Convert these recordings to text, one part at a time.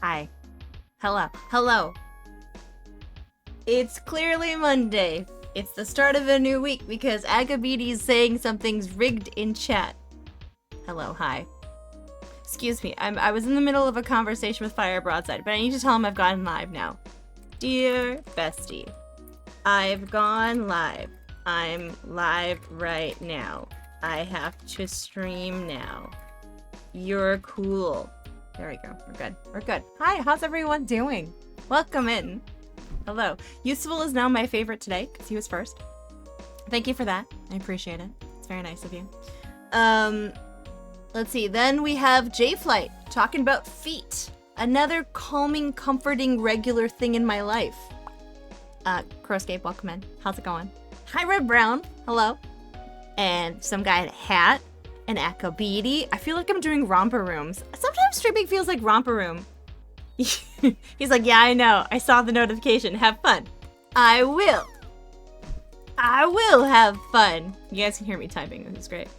Hi. Hello. Hello. It's clearly Monday. It's the start of a new week because Agabete's saying something's rigged in chat. Hello. Hi. Excuse me. I was in the middle of a conversation with Fire Broadside, but I need to tell him I've gone live now. Dear bestie, I've gone live. I'm live right now. I have to stream now. You're cool. There we go. We're good. We're good. Hi, how's everyone doing? Welcome in. Hello. Useful is now my favorite today because he was first. Thank you for that. I appreciate it. It's very nice of you. Let's see. Then we have J-Flight talking about feet. Another calming, comforting, regular thing in my life. Crowscape, welcome in. How's it going? Hi, Red Brown. Hello. And some guy in a hat. And Akabete. I feel like I'm doing romper rooms. Sometimes streaming feels like romper room. He's like, yeah, I know. I saw the notification. Have fun. I will. I will have fun. You guys can hear me typing. This is great.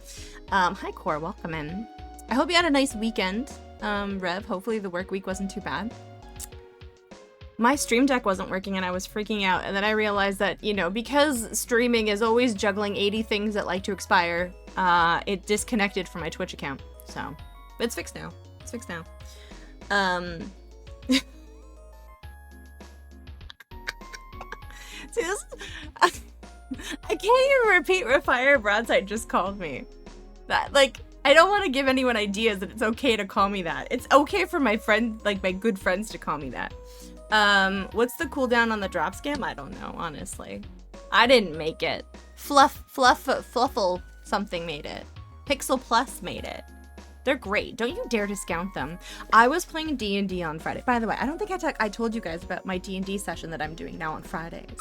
Hi, Core. Welcome in. I hope you had a nice weekend, Rev. Hopefully the work week wasn't too bad. My stream deck wasn't working and I was freaking out. And then I realized that, you know, because streaming is always juggling 80 things that like to expire, it disconnected from my Twitch account. So, but it's fixed now. It's fixed now. See, this, I can't even repeat what Fire Broadside just called me. That, like, I don't want to give anyone ideas that it's okay to call me that. It's okay for my friend, like my good friends to call me that. What's the cooldown on the drop scam? I don't know, honestly. I didn't make it. Fluffle something made it. Pixel Plus made it. They're great. Don't you dare discount them. I was playing D&D on Friday. By the way, I don't think I told you guys about my D&D session that I'm doing now on Fridays.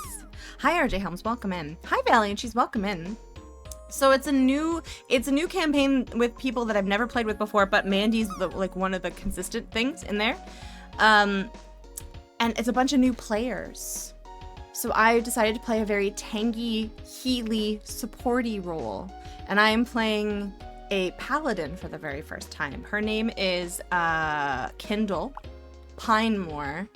Hi, RJ Helms. Welcome in. Hi, Valiant. She's welcome in. So it's a new campaign with people that I've never played with before, but Mandy's like one of the consistent things in there. And it's a bunch of new players. So I decided to play a very tangy, healy, supporty role. And I am playing a paladin for the very first time. Her name is Kindle Pinemore.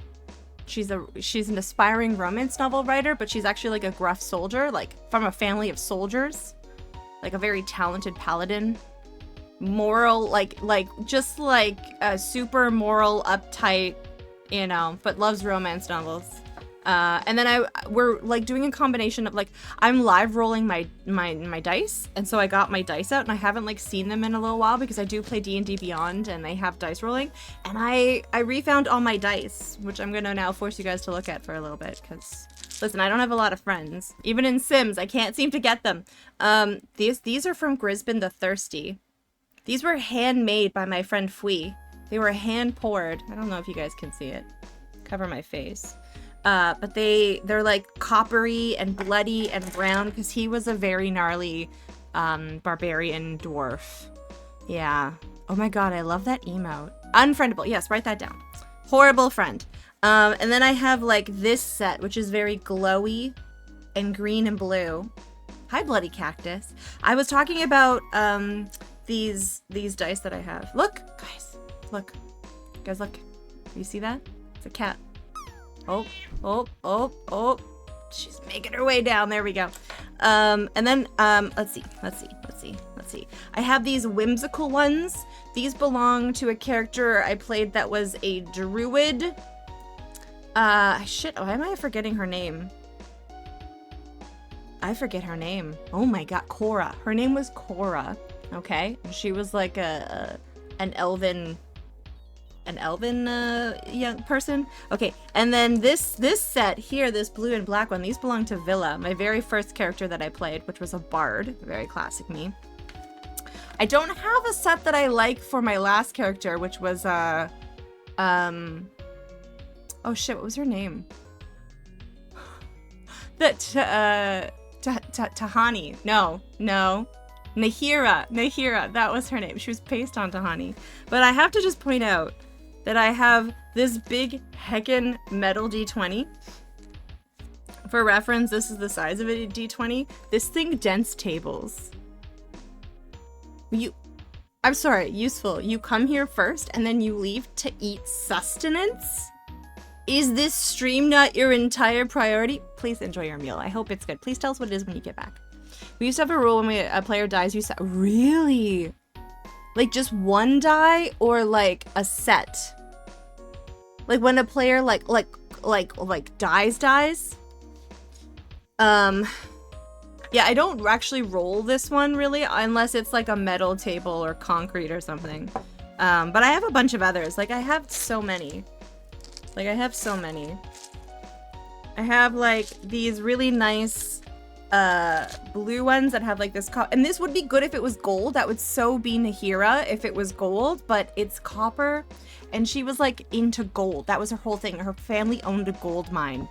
She's an aspiring romance novel writer, but she's actually like a gruff soldier, like from a family of soldiers. Like a very talented paladin. Moral, like just like a super moral, uptight, you know, but loves romance novels. And then we're like doing a combination of like, I'm live rolling my dice. And so I got my dice out and I haven't like seen them in a little while because I do play D&D Beyond and they have dice rolling. And I refound all my dice, which I'm going to now force you guys to look at for a little bit because listen, I don't have a lot of friends. Even in Sims, I can't seem to get them. These are from Grisbin the Thirsty. These were handmade by my friend Fui. They were hand poured. I don't know if you guys can see it. Cover my face. But they're like coppery and bloody and brown because he was a very gnarly barbarian dwarf. Yeah. Oh my god, I love that emote. Unfriendable. Yes, write that down. Horrible friend. And then I have like this set, which is very glowy and green and blue. Hi, Bloody Cactus. I was talking about these dice that I have. Look, guys. Look. Guys, look. You see that? It's a cat. Oh. She's making her way down. There we go. And then, let's see. I have these whimsical ones. These belong to a character I played that was a druid. Shit, why am I forgetting her name? I forget her name. Oh my god, Cora. Her name was Cora. Okay? She was like an elven young person. Okay, and then this set here, this blue and black one, these belong to Villa, my very first character that I played, which was a bard, very classic me. I don't have a set that I like for my last character, which was oh shit, what was her name? Tahani. No. Nahira, that was her name. She was based on Tahani. But I have to just point out that I have this big heckin' metal D20. For reference, this is the size of a D20. This thing dents tables. I'm sorry, useful. You come here first and then you leave to eat sustenance? Is this stream not your entire priority? Please enjoy your meal. I hope it's good. Please tell us what it is when you get back. We used to have a rule when a player dies, you said, really? Like just one die or like a set? Like when a player like dies? Yeah, I don't actually roll this one really, unless it's like a metal table or concrete or something. But I have a bunch of others. Like I have so many. I have like these really nice blue ones that have like this and this would be good if it was gold. That would so be Nahira if it was gold, but it's copper. And she was like into gold. That was her whole thing. Her family owned a gold mine.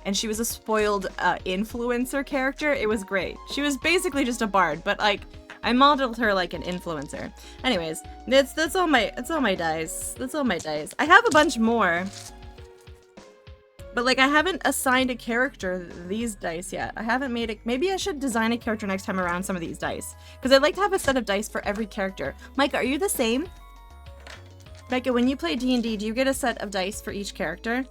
And she was a spoiled influencer character. It was great. She was basically just a bard, but like I modeled her like an influencer. Anyways, that's all my dice. That's all my dice. I have a bunch more. But like I haven't assigned a character these dice yet. I haven't made it. Maybe I should design a character next time around some of these dice. Because I'd like to have a set of dice for every character. Micah, are you the same? Micah, when you play D&D, do you get a set of dice for each character?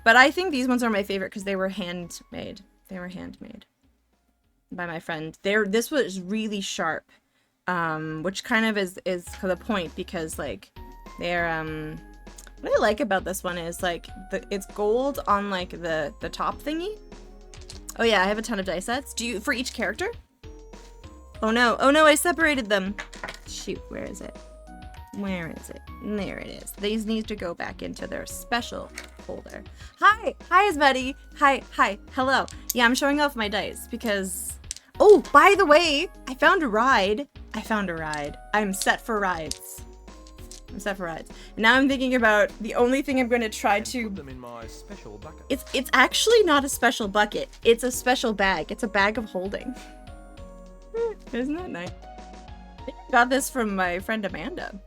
But I think these ones are my favorite because they were handmade. They were handmade by my friend. This was really sharp, which kind of is to the point because like they're what I like about this one is like it's gold on like the top thingy. Oh yeah, I have a ton of dice sets. Do you for each character? Oh no, I separated them. Shoot, where is it? Where is it? There it is. These need to go back into their special folder. Hi, Isbuddy. Hi, hello. Yeah, I'm showing off my dice because. Oh, by the way, I found a ride. I'm set for rides. And now I'm thinking about the only thing I'm going to try to. Put them in my special bucket. It's actually not a special bucket. It's a special bag. It's a bag of holding. Isn't that nice? I got this from my friend Amanda.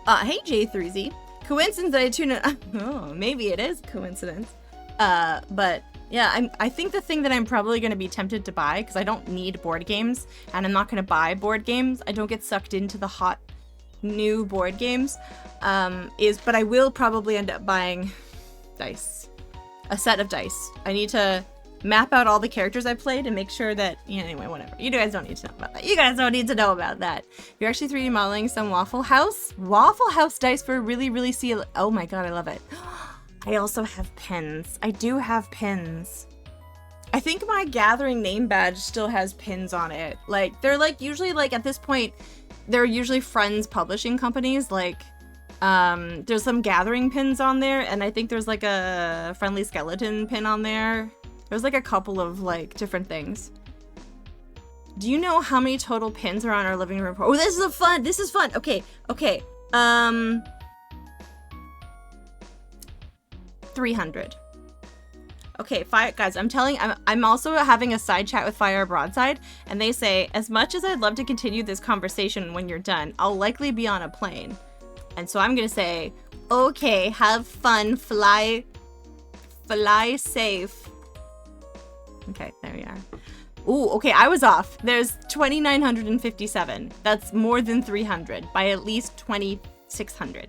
Hey J3Z. Coincidence that I tuned in. Oh, maybe it is coincidence. But yeah, I think the thing that I'm probably going to be tempted to buy, because I don't need board games, and I'm not going to buy board games. I don't get sucked into the hot new board games. But I will probably end up buying dice. A set of dice. I need to map out all the characters I played and make sure that, anyway, whatever. You guys don't need to know about that. You guys don't need to know about that. You're actually 3D modeling some Waffle House dice for really seal. Oh my god, I love it. I also have pins. I do have pins. I think my Gathering name badge still has pins on it. Like, they're like, usually like at this point, they're usually friends publishing companies. Like, there's some Gathering pins on there, and I think there's like a Friendly Skeleton pin on there. There's like a couple of like different things. Do you know how many total pins are on our living room report? Oh, this is fun. Okay. 300. Okay, guys, I'm also having a side chat with Fire Broadside, and they say, as much as I'd love to continue this conversation when you're done, I'll likely be on a plane. And so I'm gonna say, okay, have fun, fly safe. Okay, there we are. Ooh, okay, I was off. There's 2,957. That's more than 300 by at least 2,600.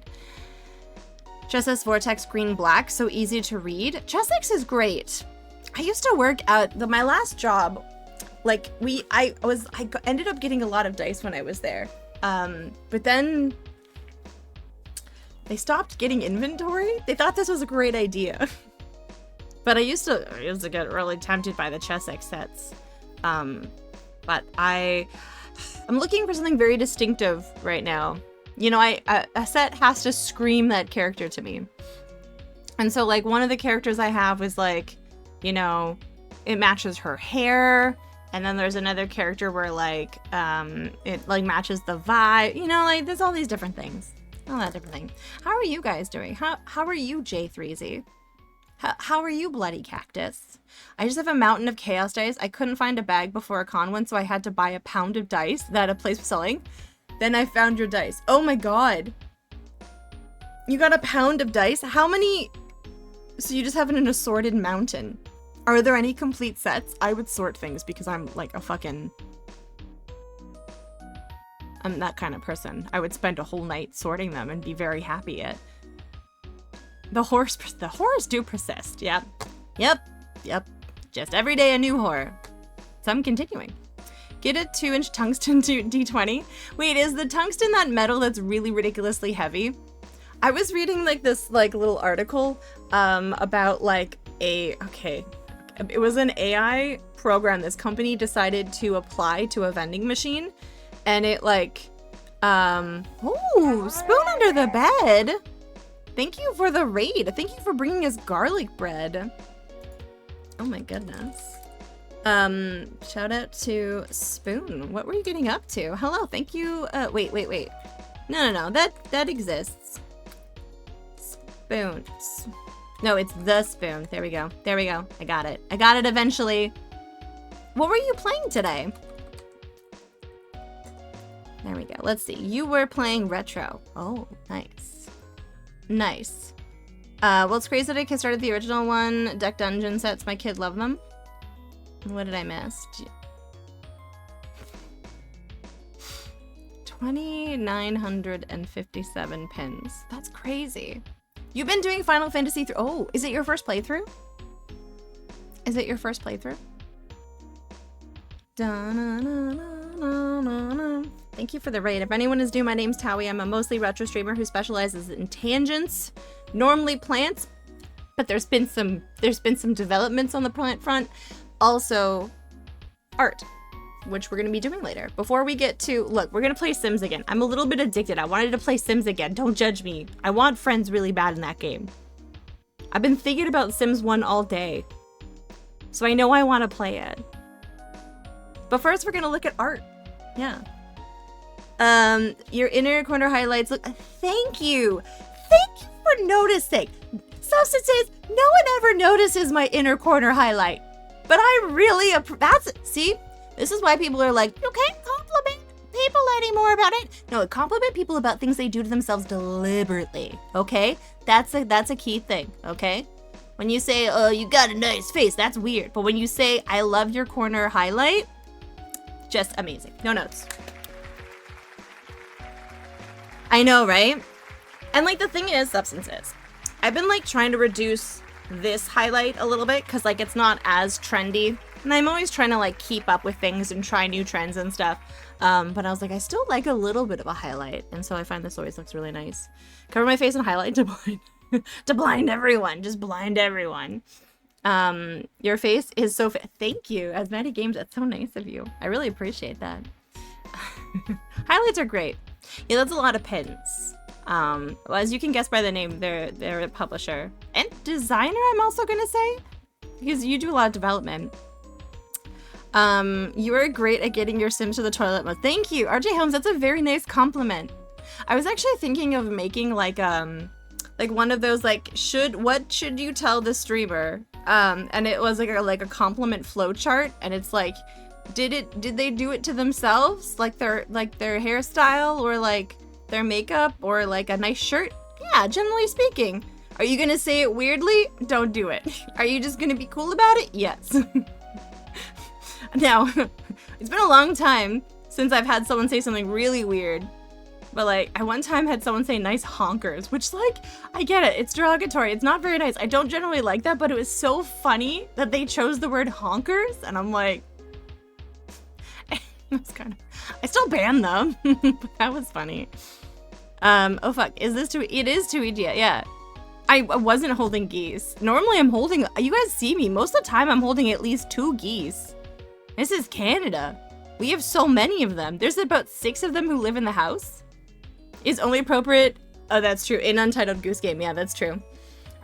Chessex Vortex Green Black, so easy to read. Chessex is great. I used to work at my last job. Like I ended up getting a lot of dice when I was there. But then they stopped getting inventory. They thought this was a great idea. But I used to get really tempted by the Chessex sets. But I'm looking for something very distinctive right now. A set has to scream that character to me. And so, like, one of the characters I have was, like, it matches her hair. And then there's another character where, like, it, like, matches the vibe. Like, there's all these different things. All that different thing. How are you guys doing? How are you, J3Z? How are you, Bloody Cactus? I just have a mountain of chaos dice. I couldn't find a bag before a con went, so I had to buy a pound of dice that a place was selling. Then I found your dice. Oh my god. You got a pound of dice? How many? So you just have an assorted mountain. Are there any complete sets? I would sort things because I'm like a fucking... I'm that kind of person. I would spend a whole night sorting them and be very happy at. The horrors do persist. Yep. Just every day a new horror. So I'm continuing. Get a 2-inch tungsten D20. Wait, is the tungsten that metal that's really ridiculously heavy? I was reading like this like little article about like it was an AI program this company decided to apply to a vending machine, and it like ooh, spoon under the bed. Thank you for the raid. Thank you for bringing us garlic bread. Oh my goodness. Shout out to Spoon. What were you getting up to? Hello, thank you. Wait. No. That exists. Spoons. No, it's the spoon. There we go. I got it eventually. What were you playing today? There we go. Let's see. You were playing retro. Oh, nice. Well, it's crazy that I started the original one. Deck Dungeon sets. My kid loved them. What did I miss? 2,957 pins. That's crazy. You've been doing Final Fantasy through. Oh, is it your first playthrough? Thank you for the raid. If anyone is new, my name's Towie. I'm a mostly retro streamer who specializes in tangents, normally plants, but there's been some developments on the plant front. Also, art, which we're going to be doing later. Before we get to, look, we're going to play Sims again. I'm a little bit addicted. I wanted to play Sims again. Don't judge me. I want friends really bad in that game. I've been thinking about Sims 1 all day, so I know I want to play it. But first, we're going to look at art. Yeah. Your inner corner highlights look, thank you for noticing. Substances, no one ever notices my inner corner highlight. But I really, see, this is why people are like, you can't compliment people anymore about it. No, compliment people about things they do to themselves deliberately, okay? That's a key thing, okay? When you say, oh, you got a nice face, that's weird. But when you say, I love your corner highlight, just amazing. No notes. I know, right? And like the thing is, substances. I've been like trying to reduce this highlight a little bit because like it's not as trendy, and I'm always trying to like keep up with things and try new trends and stuff, but I was like, I still like a little bit of a highlight, and so I find this always looks really nice. Cover my face in highlight to blind to blind everyone. Just blind everyone. Your face is so thank you, Asmati Games. That's so nice of you. I really appreciate that. Highlights are great. Yeah, that's a lot of pins. Well, as you can guess by the name, they're a publisher and designer, I'm also gonna say, because you do a lot of development. You are great at getting your Sims to the toilet mode. Thank you, RJ Holmes. That's a very nice compliment. I was actually thinking of making like one of those like what should you tell the streamer? And it was like a compliment flow chart, and it's like, did they do it to themselves, like their hairstyle or like their makeup or like a nice shirt? Yeah, generally speaking. Are you gonna say it weirdly? Don't do it. Are you just gonna be cool about it? Yes. Now, it's been a long time since I've had someone say something really weird, but like I one time had someone say nice honkers, which like, I get it, it's derogatory, it's not very nice. I don't generally like that, but it was so funny that they chose the word honkers, and I'm like, that's kind of, I still ban them, but that was funny. Oh fuck, is this too, it is too easy, yeah. I wasn't holding geese. Normally I'm holding, you guys see me, most of the time I'm holding at least 2 geese. This is Canada. We have so many of them. There's about 6 of them who live in the house. Is only appropriate, oh that's true, in Untitled Goose Game, yeah, that's true.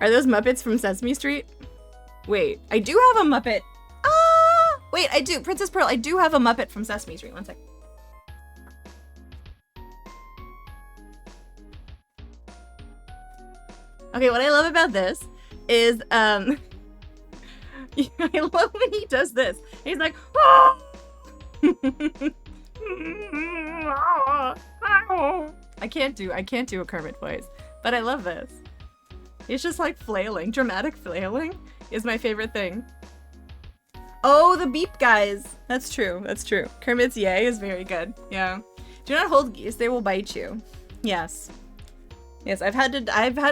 Are those Muppets from Sesame Street? Wait, I do have a Muppet. Wait, I do, Princess Pearl, I do have a Muppet from Sesame Street, one sec. Okay, what I love about this is, I love when he does this. He's like, oh! I can't do a Kermit voice, but I love this. It's just like flailing. Dramatic flailing is my favorite thing. Oh, the beep guys. That's true. Kermit's yay is very good. Yeah. Do not hold geese, they will bite you. Yes. Yes, I've had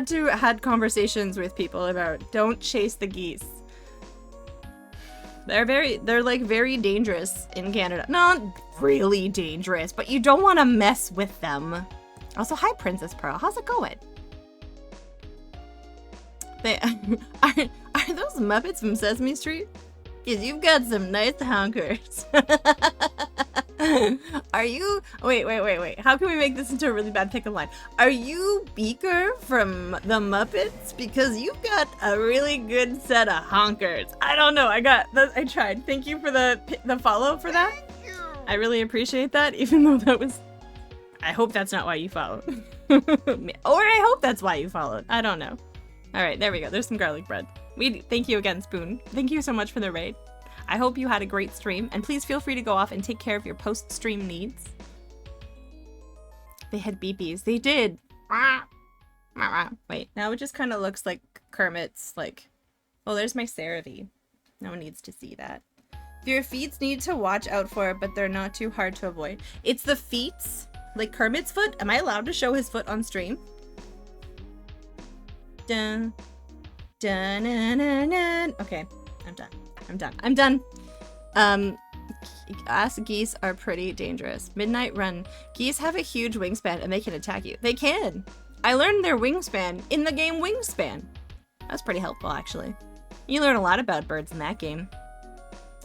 to had conversations with people about don't chase the geese. They're like very dangerous in Canada. Not really dangerous, but you don't want to mess with them. Also, hi Princess Pearl, how's it going? They are those Muppets from Sesame Street? Cause you've got some nice honkers. Are you? Wait. How can we make this into a really bad pickup line? Are you Beaker from the Muppets? Because you've got a really good set of honkers. I don't know. I tried. Thank you for the follow for that. I really appreciate that, even though that was. I hope that's not why you followed. Or I hope that's why you followed. I don't know. All right, there we go. There's some garlic bread. Thank you again, Spoon. Thank you so much for the raid. I hope you had a great stream, and please feel free to go off and take care of your post-stream needs. They had beepies. They did. Wait, now it just kind of looks like Kermit's, like... Oh, there's my CeraVe. No one needs to see that. Your feets need to watch out for it, but they're not too hard to avoid. It's the feets? Like Kermit's foot? Am I allowed to show his foot on stream? Dun. Dun, dun, dun, dun. Okay, I'm done. Ass geese are pretty dangerous. Midnight Run. Geese have a huge wingspan and they can attack you. They can. I learned their wingspan in the game Wingspan. That's pretty helpful, actually. You learn a lot about birds in that game.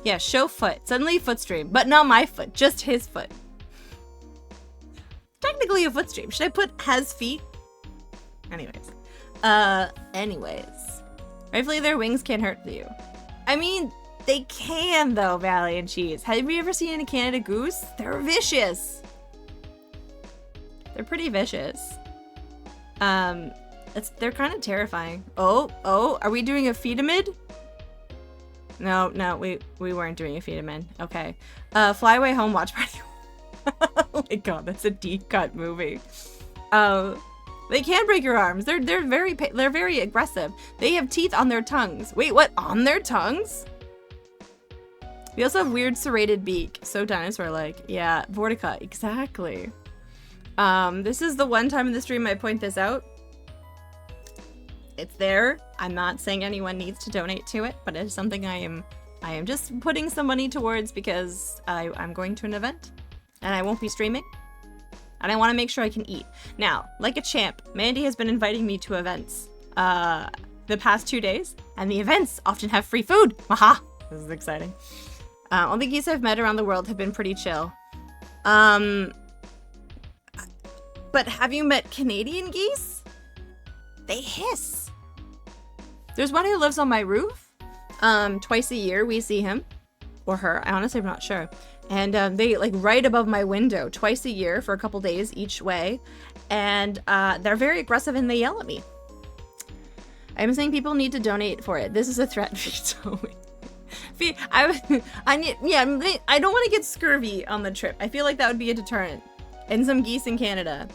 Yeah, show foot. Suddenly foot stream, but not my foot, just his foot. Technically a foot stream. Should I put has feet? Anyways. Rightfully their wings can't hurt you. I mean, they can though, Valiant Cheese. Have you ever seen a Canada goose? They're vicious. They're pretty vicious. They're kind of terrifying. Oh, are we doing a feedamid? No, we weren't doing a feedamid. Okay. Fly Away Home watch party. Oh my god, that's a deep cut movie. They can break your arms. They're very aggressive. They have teeth on their tongues. Wait, what? On their tongues? They also have weird serrated beak. So dinosaur-like. Yeah, Vortica. Exactly. This is the one time in the stream I point this out. It's there. I'm not saying anyone needs to donate to it, but it's something I am just putting some money towards because I'm going to an event and I won't be streaming. And I want to make sure I can eat. Now, like a champ, Mandy has been inviting me to events the past 2 days, and the events often have free food. Haha! This is exciting. All the geese I've met around the world have been pretty chill. But have you met Canadian geese? They hiss. There's one who lives on my roof. Twice a year we see him. Or her. I honestly am not sure. And they like right above my window twice a year for a couple days each way. And they're very aggressive and they yell at me. I'm saying people need to donate for it. This is a threat. I don't want to get scurvy on the trip. I feel like that would be a deterrent. And some geese in Canada.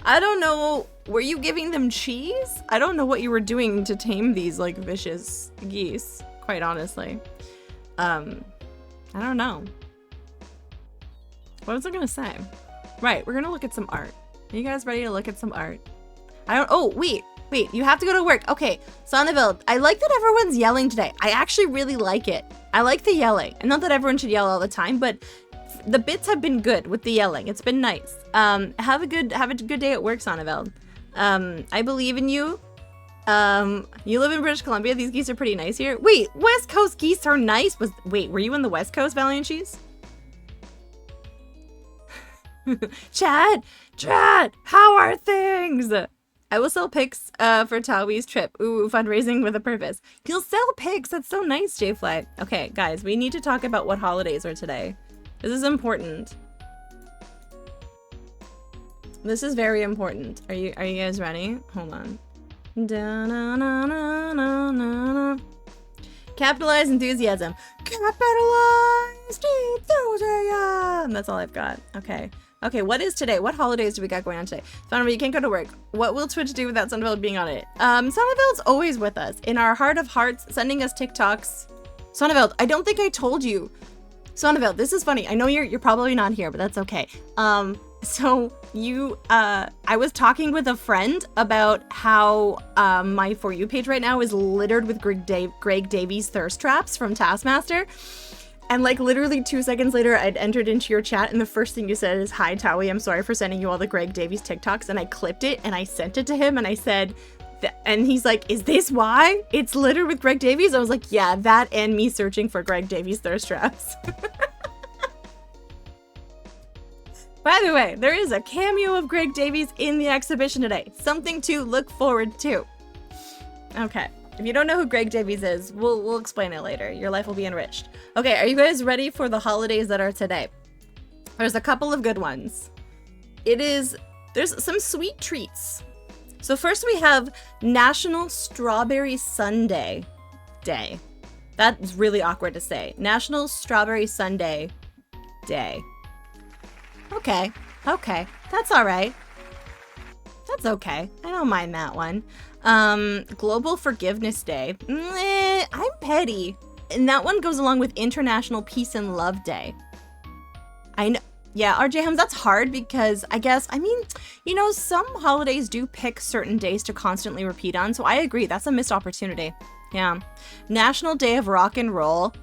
I don't know. Were you giving them cheese? I don't know what you were doing to tame these like vicious geese, quite honestly. I don't know. What was I gonna say? Right, we're gonna look at some art. Are you guys ready to look at some art? Oh, wait, you have to go to work. Okay, Sonneville, I like that everyone's yelling today. I actually really like it. I like the yelling. And not that everyone should yell all the time, but the bits have been good with the yelling. It's been nice. Have a good day at work, Sonneville. I believe in you. You live in British Columbia. These geese are pretty nice here. Wait, West Coast geese are nice? Wait, were you in the West Coast, Valiant Cheese? Chad, how are things? I will sell pics for Tawi's trip. Ooh, fundraising with a purpose. You'll sell pics. That's so nice, Jfly. Okay, guys, we need to talk about what holidays are today. This is important. This is very important. Are you guys ready? Hold on. Capitalize enthusiasm. Capitalized enthusiasm. That's all I've got. Okay, what is today? What holidays do we got going on today? Sonneville, you can't go to work. What will Twitch do without Sonneville being on it? Sonneville's always with us. In our heart of hearts, sending us TikToks. Sonneville, I don't think I told you. Sonneville, this is funny. I know you're probably not here, but that's okay. So I was talking with a friend about how my For You page right now is littered with Greg Davies thirst traps from Taskmaster. And like literally 2 seconds later, I'd entered into your chat and the first thing you said is, "Hi, Towie, I'm sorry for sending you all the Greg Davies TikToks." And I clipped it and I sent it to him and I said, and he's like, "Is this why? It's littered with Greg Davies?" I was like, yeah, that and me searching for Greg Davies thirst traps. By the way, there is a cameo of Greg Davies in the exhibition today. Something to look forward to. Okay. If you don't know who Greg Davies is, we'll explain it later. Your life will be enriched. Okay, are you guys ready for the holidays that are today? There's a couple of good ones. There's some sweet treats. So first we have National Strawberry Sundae Day. That's really awkward to say. National Strawberry Sundae Day. Okay, that's all right. That's okay. I don't mind that one. Global Forgiveness Day. I'm petty. And that one goes along with International Peace and Love Day. I know. Yeah, RJ Hems, that's hard because some holidays do pick certain days to constantly repeat on, so I agree. That's a missed opportunity. Yeah. National Day of Rock and Roll.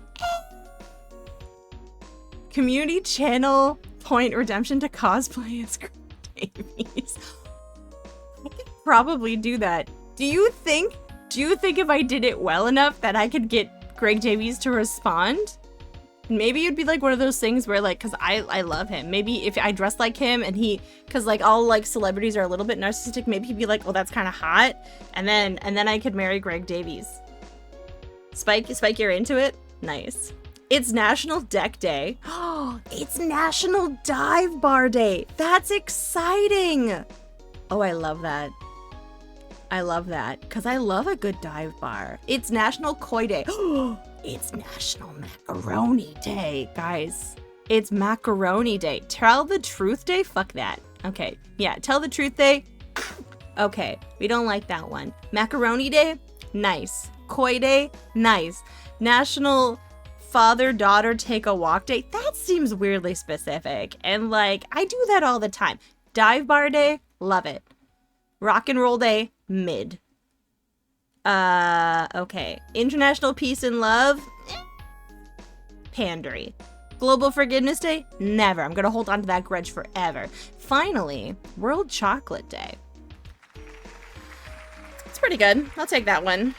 Community Channel Point Redemption to cosplay as Greg Davies. I could probably do that. Do you think if I did it well enough that I could get Greg Davies to respond? Maybe it'd be like one of those things where like, cause I love him. Maybe if I dress like him and cause like all like celebrities are a little bit narcissistic, maybe he'd be like, oh, that's kind of hot. And then I could marry Greg Davies. Spike, you're into it? Nice. It's National Deck Day. Oh, it's National Dive Bar Day. That's exciting. Oh, I love that. I love that because I love a good dive bar. It's National Koi Day. It's National Macaroni Day, guys. It's Macaroni Day. Tell the Truth Day? Fuck that. Okay, yeah, Tell the Truth Day. Okay, we don't like that one. Macaroni Day? Nice. Koi Day? Nice. National Father-Daughter Take a Walk Day? That seems weirdly specific. And like, I do that all the time. Dive Bar Day? Love it. Rock and Roll Day? Mid. Okay. International Peace and Love? Pandery. Global Forgiveness Day? Never. I'm gonna hold on to that grudge forever. Finally, World Chocolate Day. It's pretty good. I'll take that one.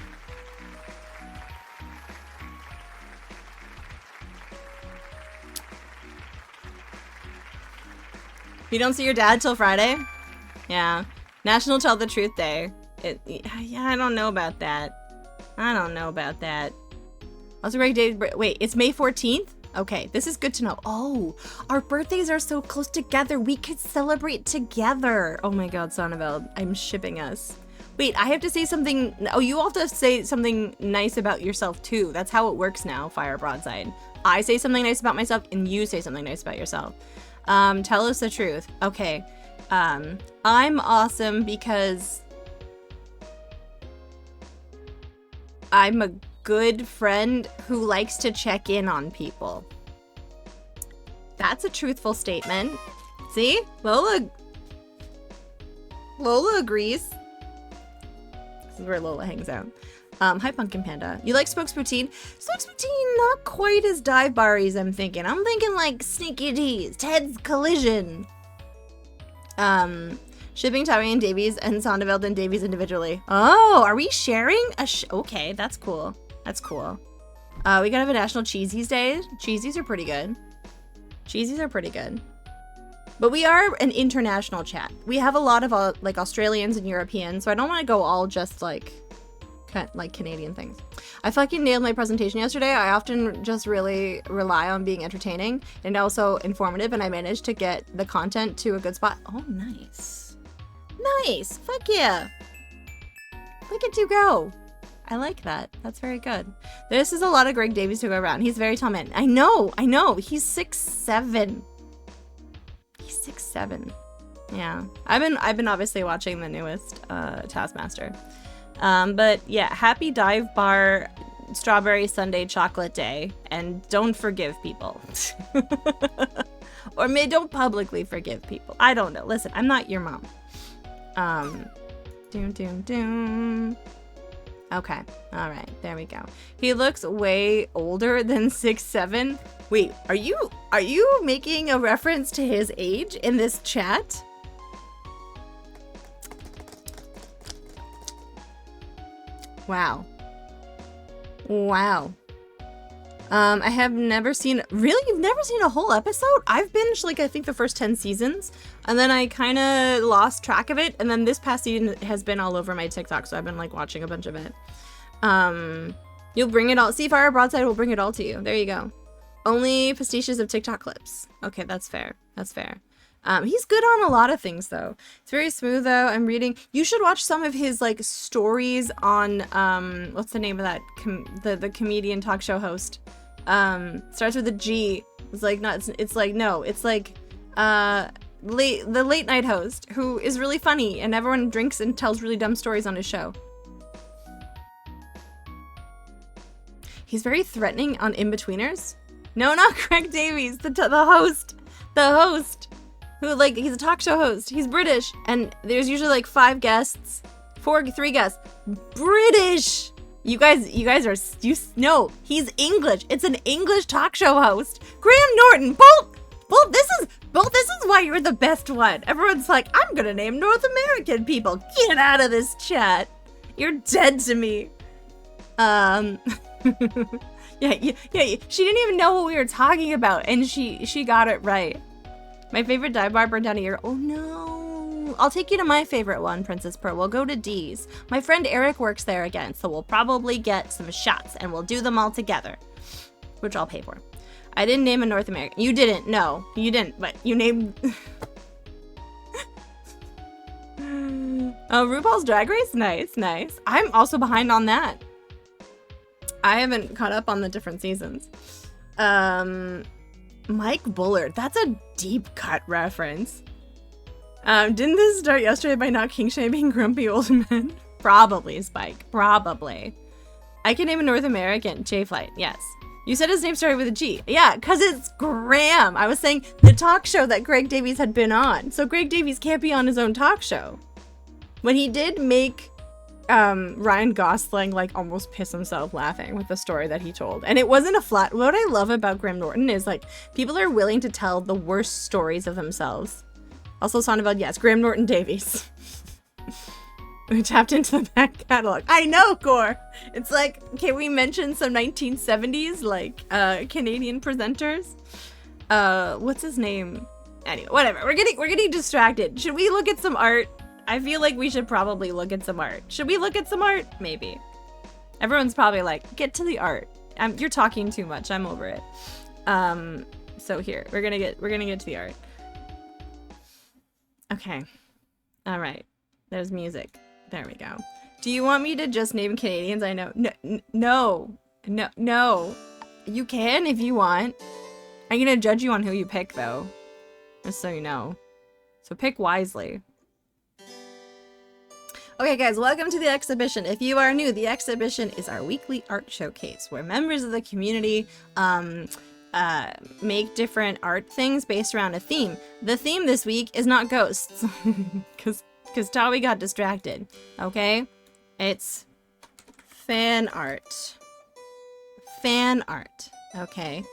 You don't see your dad till Friday? Yeah. National Tell the Truth Day. Yeah, I don't know about that. Also, Greg Davies. Wait, it's May 14th? Okay, this is good to know. Oh, our birthdays are so close together. We could celebrate together. Oh my god, Sonneveld, I'm shipping us. Wait, I have to say something. Oh, you all have to say something nice about yourself too. That's how it works now, Fire Broadside. I say something nice about myself and you say something nice about yourself. Tell us the truth. Okay. I'm awesome because I'm a good friend who likes to check in on people. That's a truthful statement. See? Lola agrees. This is where Lola hangs out. Hi, Pumpkin Panda. You like Smokes Poutine? Smokes Poutine, not quite as dive bar-y, I'm thinking. I'm thinking like Sneaky D's, Ted's Collision. Shipping Towie and Davies and Sonneveld and Davies individually. Oh, are we sharing a okay, that's cool. That's cool. We gotta have a National Cheesies Day. Cheesies are pretty good. But we are an international chat. We have a lot of like Australians and Europeans, so I don't want to go all just like Canadian things. I fucking nailed my presentation yesterday. I often just really rely on being entertaining and also informative, and I managed to get the content to a good spot. Oh, nice. Nice. Fuck yeah. Look at you go. I like that. That's very good. This is a lot of Greg Davies to go around. He's a very tall man. I know. He's 6'7". He's 6'7". Yeah. I've been obviously watching the newest Taskmaster. But yeah, happy Dive Bar Strawberry Sundae Chocolate Day, and don't forgive people. Or don't publicly forgive people. I don't know. Listen, I'm not your mom. Doom, doom, doom. Okay. All right. There we go. He looks way older than 6'7". Wait, are you making a reference to his age in this chat? Wow. Wow. I have never seen... Really? You've never seen a whole episode? I've binged, like, I think the first 10 seasons, and then I kind of lost track of it, and then this past season has been all over my TikTok, so I've been, like, watching a bunch of it. You'll bring it all... See, Fire Broadside will bring it all to you. There you go. Only pastiches of TikTok clips. Okay, that's fair. That's fair. He's good on a lot of things, though. It's very smooth, though. I'm reading... You should watch some of his, like, stories on, what's the name of that? The comedian talk show host. Starts with a G. It's like, not... It's like, no. It's like, the late night host, who is really funny, and everyone drinks and tells really dumb stories on his show. He's very threatening on In-Betweeners. No, not Greg Davies. The host. The host. Who, like, he's a talk show host. He's British. And there's usually, like, 3 guests. British! You guys are, no, he's English. It's an English talk show host. Graham Norton, Bolt, this is why you're the best one. Everyone's like, I'm gonna name North American people. Get out of this chat. You're dead to me. Yeah, she didn't even know what we were talking about, and she got it right. My favorite dive bar burned down a year. Oh no. I'll take you to my favorite one, Princess Pearl. We'll go to D's. My friend Eric works there again, so we'll probably get some shots, and we'll do them all together, which I'll pay for. I didn't name a North American. You didn't. No, you didn't, but you named... Oh, RuPaul's Drag Race? Nice, nice. I'm also behind on that. I haven't caught up on the different seasons. Mike Bullard. That's a deep cut reference. Didn't this start yesterday by not king shaming grumpy old men? Probably, Spike. Probably. I can name a North American. J-Flight. Yes. You said his name started with a G. Yeah, because it's Graham. I was saying the talk show that Greg Davies had been on. So Greg Davies can't be on his own talk show. When he did make Ryan Gosling like almost piss himself laughing with the story that he told. And it wasn't a flat... What I love about Graham Norton is like people are willing to tell the worst stories of themselves. Also Sonneveld, yes, Graham Norton Davies. We tapped into the back catalog. I know, Gore. It's like, can we mention some 1970s like Canadian presenters? What's his name? Anyway, whatever. We're getting distracted. Should we look at some art? I feel like we should probably look at some art. Should we look at some art? Maybe. Everyone's probably like, get to the art. You're talking too much. I'm over it. So here, we're gonna get to the art. Okay. All right. There's music. There we go. Do you want me to just name Canadians? I know. No. You can if you want. I'm gonna judge you on who you pick though. Just so you know. So pick wisely. Okay guys, welcome to the exhibition. If you are new, the exhibition is our weekly art showcase where members of the community make different art things based around a theme. The theme this week is not ghosts, because Tawi got distracted, okay? It's fan art. Fan art, okay?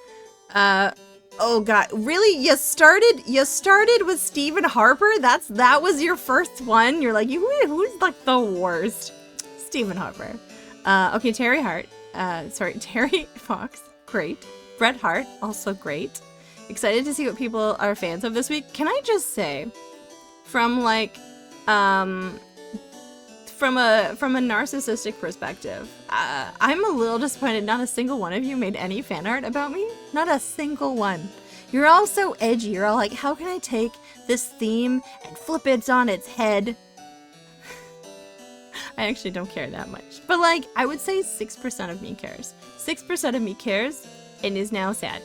Oh god, really? You started with Stephen Harper? That was your first one? You're like, who's like the worst? Stephen Harper. Okay, Terry Fox, great. Bret Hart, also great. Excited to see what people are fans of this week. Can I just say, from like, from a narcissistic perspective, I'm a little disappointed not a single one of you made any fan art about me. Not a single one. You're all so edgy. You're all like, how can I take this theme and flip it on its head? I actually don't care that much. But like, I would say 6% of me cares. 6% of me cares and is now sad.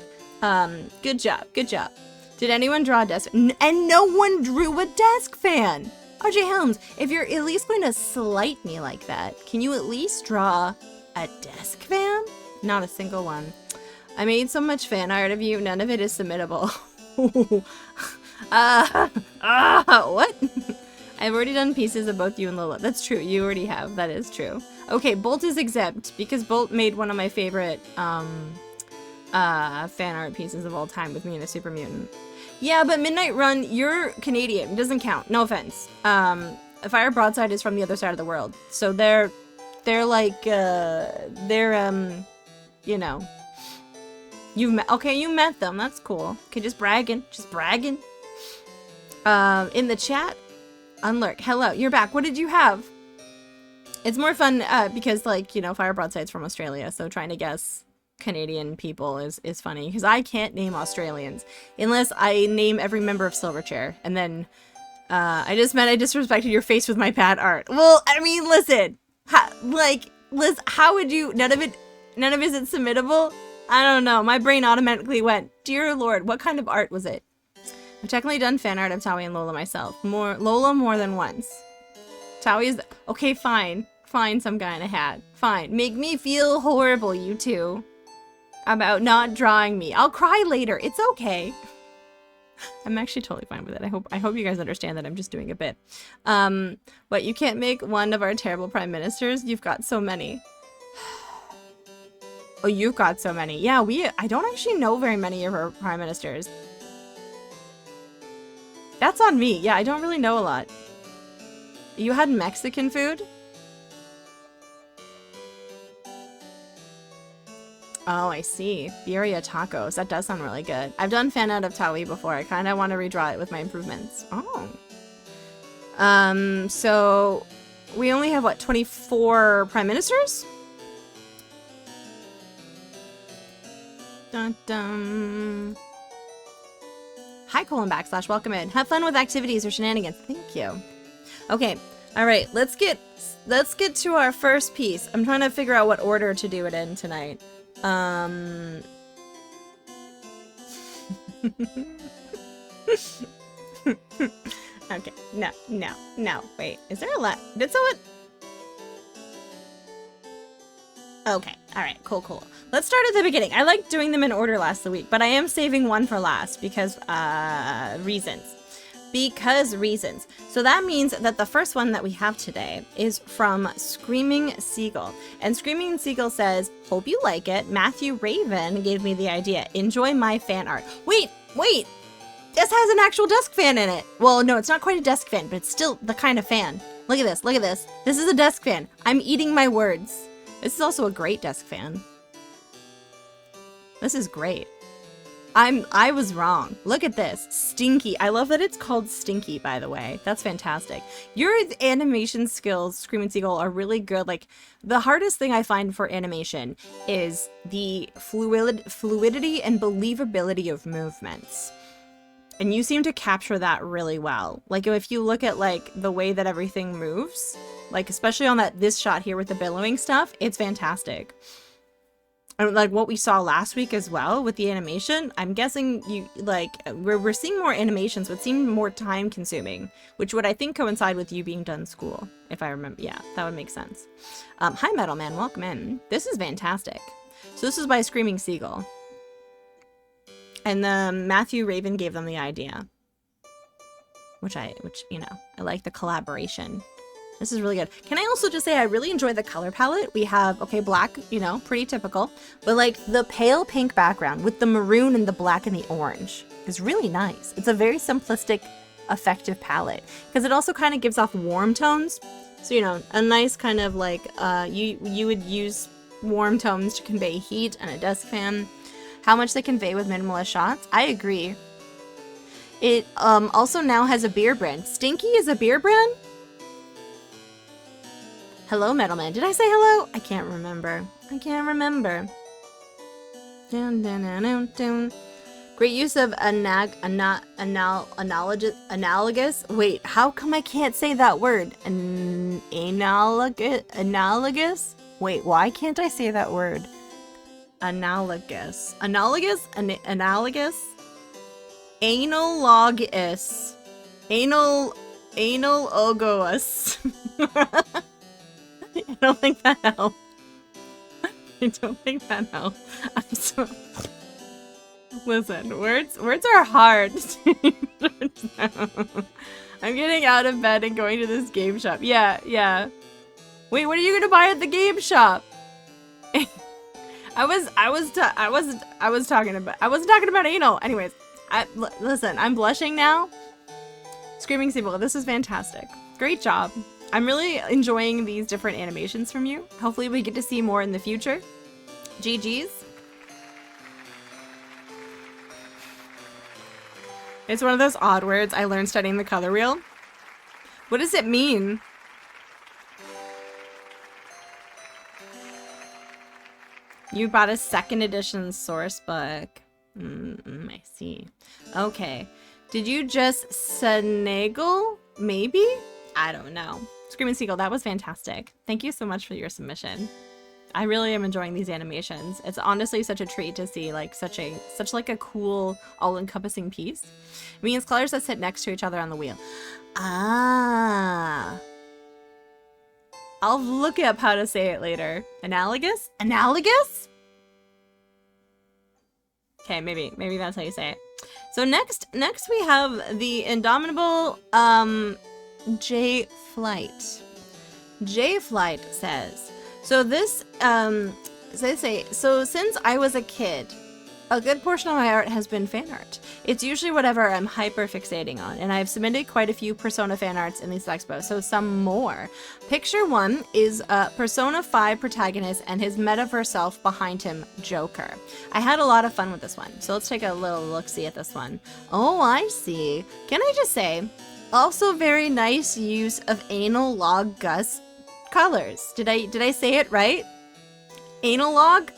Good job. Good job. Did anyone draw a desk? And no one drew a desk fan. RJ Helms, if you're at least going to slight me like that, can you at least draw a desk fan? Not a single one. I made so much fan art of you, none of it is submittable. What? I've already done pieces of both you and Lola. That's true. You already have. That is true. Okay, Bolt is exempt because Bolt made one of my favorite fan art pieces of all time with me and a super mutant. Yeah, but Midnight Run, you're Canadian. It doesn't count. No offense. Fire Broadside is from the other side of the world. So they're like, you know. You met them. That's cool. Okay, just bragging. Just bragging. In the chat, Unlurk. Hello, you're back. What did you have? It's more fun because, like, you know, Fire Broadside's from Australia, so trying to guess Canadian people is funny because I can't name Australians unless I name every member of Silverchair, and then I just meant I disrespected your face with my bad art. Well, I mean, listen, Liz, how would you? None of it is submittable. I don't know. My brain automatically went, dear Lord, what kind of art was it? I've technically done fan art of Taui and Lola myself. Lola more than once. Taui is... Okay, fine. Fine, some guy in a hat. Fine. Make me feel horrible, you two. About not drawing me. I'll cry later. It's okay. I'm actually totally fine with it. I hope you guys understand that I'm just doing a bit. But you can't make one of our terrible prime ministers? You've got so many. Oh, you've got so many. Yeah, I don't actually know very many of our prime ministers. That's on me. Yeah, I don't really know a lot. You had Mexican food? Oh, I see. Birria tacos. That does sound really good. I've done fan art of Taui before. I kind of want to redraw it with my improvements. Oh. So we only have, what, 24 prime ministers? Dun dun. Hi, // welcome in. Have fun with activities or shenanigans. Thank you. Okay, all right. Let's get to our first piece. I'm trying to figure out what order to do it in tonight. Okay. No. Wait. Is there a lot? Did someone? Okay. All right. Cool. Let's start at the beginning. I liked doing them in order last week, but I am saving one for last because reasons. So that means that the first one that we have today is from Screaming Seagull. And Screaming Seagull says, hope you like it. Matthew Raven gave me the idea. Enjoy my fan art. Wait. This has an actual desk fan in it. Well, no, it's not quite a desk fan, but it's still the kind of fan. Look at this. This is a desk fan. I'm eating my words. This is also a great desk fan. This is great. I was wrong. Look at this. Stinky. I love that it's called Stinky, by the way. That's fantastic. Your animation skills, Screaming Seagull, are really good. Like, the hardest thing I find for animation is the fluidity and believability of movements. And you seem to capture that really well. Like, if you look at, like, the way that everything moves, like, especially on this shot here with the billowing stuff, it's fantastic. And like what we saw last week as well with the animation, I'm guessing we're seeing more animations, but seem more time consuming, which would I think coincide with you being done school, if I remember. Yeah, that would make sense. Hi Metal Man, welcome in. This is fantastic. So this is by Screaming Seagull. And Matthew Raven gave them the idea. Which you know, I like the collaboration. This is really good. Can I also just say I really enjoy the color palette? We have, okay, black, you know, pretty typical. But like the pale pink background with the maroon and the black and the orange is really nice. It's a very simplistic, effective palette. Because it also kind of gives off warm tones. So, you know, a nice kind of like, you would use warm tones to convey heat and a desk fan. How much they convey with minimalist shots? I agree. It also now has a beer brand. Stinky is a beer brand? Hello, Metalman. Did I say hello? I can't remember. Dun, dun, dun, dun, dun. Great use of analogous. Wait, how come I can't say that word? Analogous? Wait, why can't I say that word? Analogous. Analogous? Analogous? Analogous. Analogous. I don't think that helped. I'm so... Listen, words are hard. I'm getting out of bed and going to this game shop. Yeah. Wait, what are you gonna buy at the game shop? I wasn't talking about anal. Anyways, listen, I'm blushing now. Screaming Seabull, this is fantastic. Great job. I'm really enjoying these different animations from you. Hopefully we get to see more in the future. GG's. It's one of those odd words I learned studying the color wheel. What does it mean? You bought a 2nd edition source book. I see. Okay. Did you just finagle? Maybe? I don't know. Screaming Seagull, that was fantastic. Thank you so much for your submission. I really am enjoying these animations. It's honestly such a treat to see like such like a cool, all-encompassing piece. It means colors that sit next to each other on the wheel. Ah. I'll look up how to say it later. Analogous? Analogous? Okay, maybe that's how you say it. So next we have the indomitable J Flight. J Flight says, so this so since I was a kid, a good portion of my art has been fan art. It's usually whatever I'm hyper fixating on, and I've submitted quite a few Persona fan arts in these expos, so some more. Picture 1 is Persona 5 protagonist and his metaverse self behind him, Joker. I had a lot of fun with this one, so let's take a little look-see at this one. Oh, I see. Can I just say, also very nice use of analog Gus colors. Did I say it right? Analog?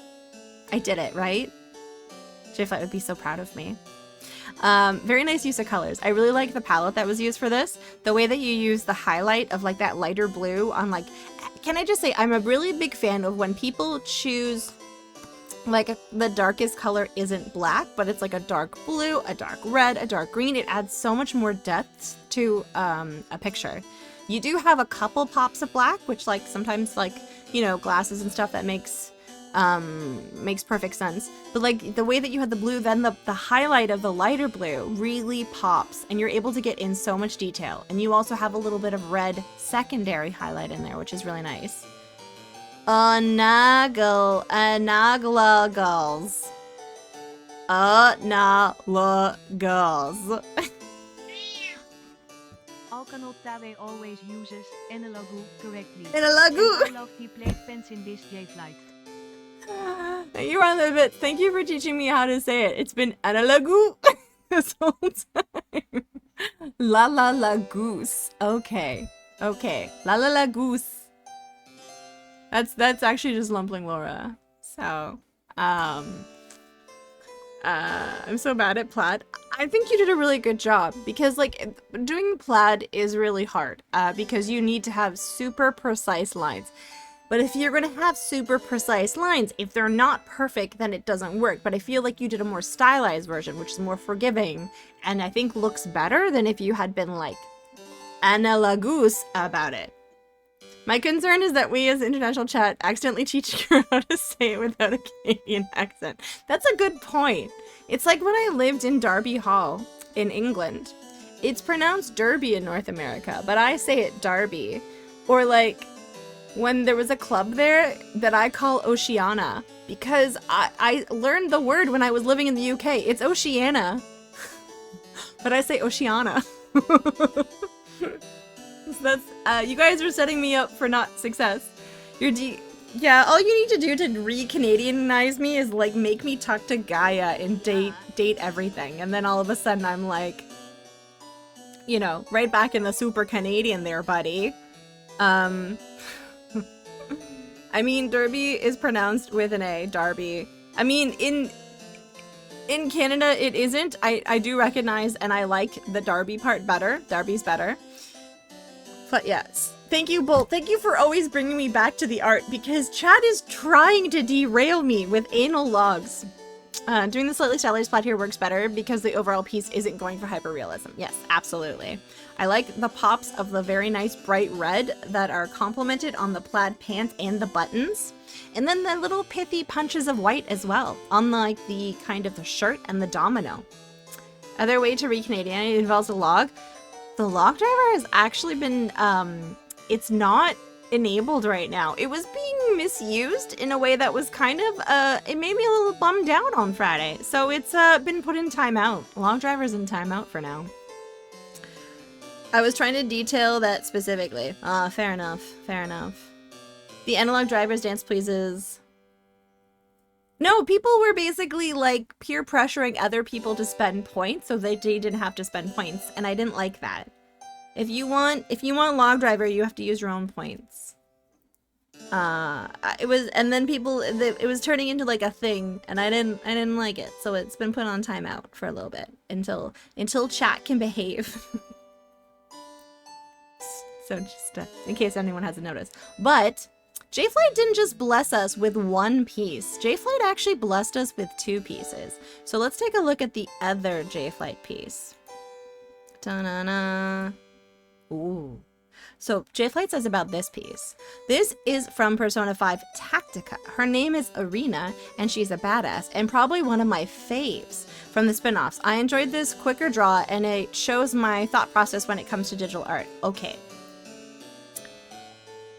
I did it, right? J-Flight would be so proud of me. Very nice use of colors. I really like the palette that was used for this. The way that you use the highlight of like that lighter blue on like, can I just say, I'm a really big fan of when people choose like the darkest color isn't black, but it's like a dark blue, a dark red, a dark green. It adds so much more depth to a picture. You do have a couple pops of black, which like sometimes like, you know, glasses and stuff that makes perfect sense, but like the way that you had the blue, then the highlight of the lighter blue really pops and you're able to get in so much detail, and you also have a little bit of red secondary highlight in there, which is really nice. Analogous. Alkanot Tawe always uses analogu correctly. Analogu. I love he played fence in this J-Flight. You're on the bit. Thank you for teaching me how to say it. It's been analogu this whole time. La la la goose. Okay. La la la goose. That's actually just Lumpling Laura. So, I'm so bad at plaid. I think you did a really good job because like doing plaid is really hard because you need to have super precise lines. But if you're going to have super precise lines, if they're not perfect, then it doesn't work. But I feel like you did a more stylized version, which is more forgiving, and I think looks better than if you had been like analogus about it. My concern is that we as international chat accidentally teach you how to say it without a Canadian accent. That's a good point. It's like when I lived in Derby Hall in England. It's pronounced Derby in North America, but I say it Derby. Or like when there was a club there that I call Oceana because I learned the word when I was living in the UK. It's Oceana. But I say Oceana. So that's, you guys are setting me up for not success. Yeah, all you need to do to re-Canadianize me is like make me talk to Gaia and date everything. And then all of a sudden I'm like, you know, right back in the super Canadian there, buddy. I mean, Derby is pronounced with an A, Darby. I mean, in Canada, it isn't. I do recognize and I like the Darby part better. Darby's better. But yes, thank you, Bolt. Thank you for always bringing me back to the art because chat is trying to derail me with anal logs. Doing the slightly stylized plot here works better because the overall piece isn't going for hyperrealism. Yes, absolutely. I like the pops of the very nice bright red that are complemented on the plaid pants and the buttons. And then the little pithy punches of white as well, on like the kind of the shirt and the domino. Other way to read Canadian involves a log. The log driver has actually been, it's not enabled right now. It was being misused in a way that was kind of, it made me a little bummed out on Friday. So it's been put in timeout. Log driver's in timeout for now. I was trying to detail that specifically. Fair enough. Fair enough. The analog drivers dance pleases. No, people were basically like peer pressuring other people to spend points so they didn't have to spend points, and I didn't like that. If you want log driver, you have to use your own points. It was, and then it was turning into like a thing, and I didn't like it, so it's been put on timeout for a little bit until chat can behave. So just in case anyone hasn't noticed, but J-Flight didn't just bless us with one piece. J-Flight actually blessed us with 2 pieces. So let's take a look at the other J-Flight piece. Ta-na-na. Ooh. So J-Flight says about this piece. This is from Persona 5 Tactica. Her name is Arena, and she's a badass, and probably one of my faves from the spin-offs. I enjoyed this quicker draw, and it shows my thought process when it comes to digital art. Okay.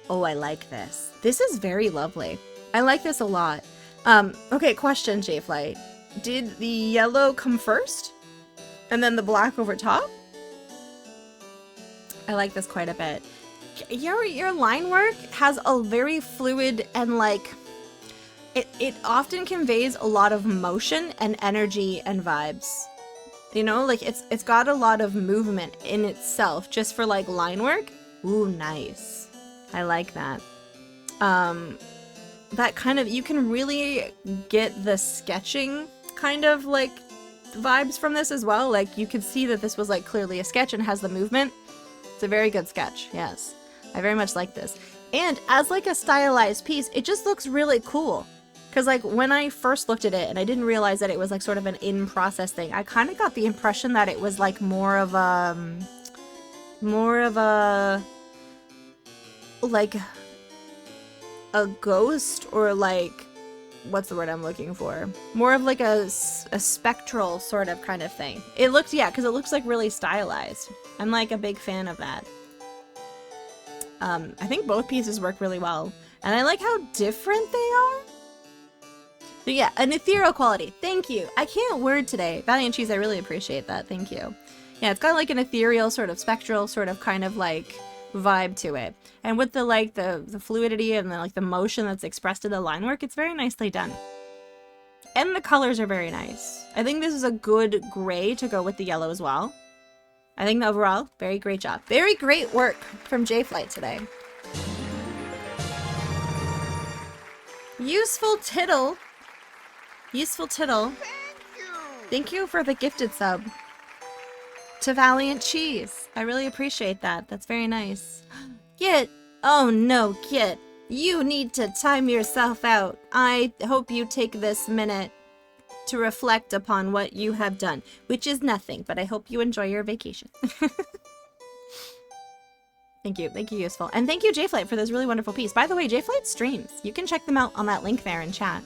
Oh, I like this. This is very lovely. I like this a lot. Okay, question, J-Flight. Did the yellow come first? And then the black over top? I like this quite a bit. Your line work has a very fluid and like... It often conveys a lot of motion and energy and vibes. You know, like it's got a lot of movement in itself just for like line work. Ooh, nice. I like that. That kind of, you can really get the sketching kind of like vibes from this as well. Like you could see that this was like clearly a sketch and has the movement. It's a very good sketch. Yes, I very much like this. And as like a stylized piece, it just looks really cool. Cause like when I first looked at it and I didn't realize that it was like sort of an in-process thing, I kind of got the impression that it was like more of a like a ghost, or like, what's the word I'm looking for? More of like a spectral sort of kind of thing. It looks, yeah, because it looks like really stylized. I'm like a big fan of that. I think both pieces work really well. And I like how different they are. But yeah, an ethereal quality. Thank you. I can't word today. Valiant Cheese, I really appreciate that. Thank you. Yeah, it's got like an ethereal sort of spectral sort of kind of like vibe to it, and with the like the fluidity and the like the motion that's expressed in the line work, it's very nicely done, and the colors are very nice. I think this is a good gray to go with the yellow as well. I think overall, very great job, very great work from J-Flight today. Useful tittle. Thank you for the gifted sub to Valiant Cheese. I really appreciate that. That's very nice. Git! Oh no, Git. You need to time yourself out. I hope you take this minute to reflect upon what you have done, which is nothing, but I hope you enjoy your vacation. Thank you, Useful. And thank you, J-Flight, for this really wonderful piece. By the way, J-Flight streams. You can check them out on that link there in chat.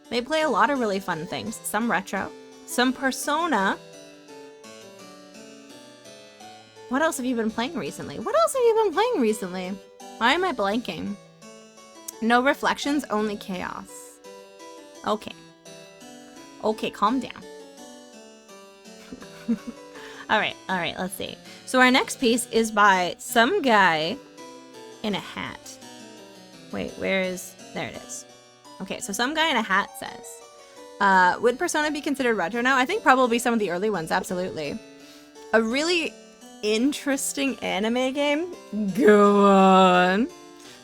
They play a lot of really fun things. Some retro, some Persona. What else have you been playing recently? Why am I blanking? No reflections, only chaos. Okay. Okay, calm down. Alright, let's see. So our next piece is by some guy in a hat. Wait, there it is. Okay, so some guy in a hat says, would Persona be considered retro now? I think probably some of the early ones, absolutely. A really interesting anime game? Go on.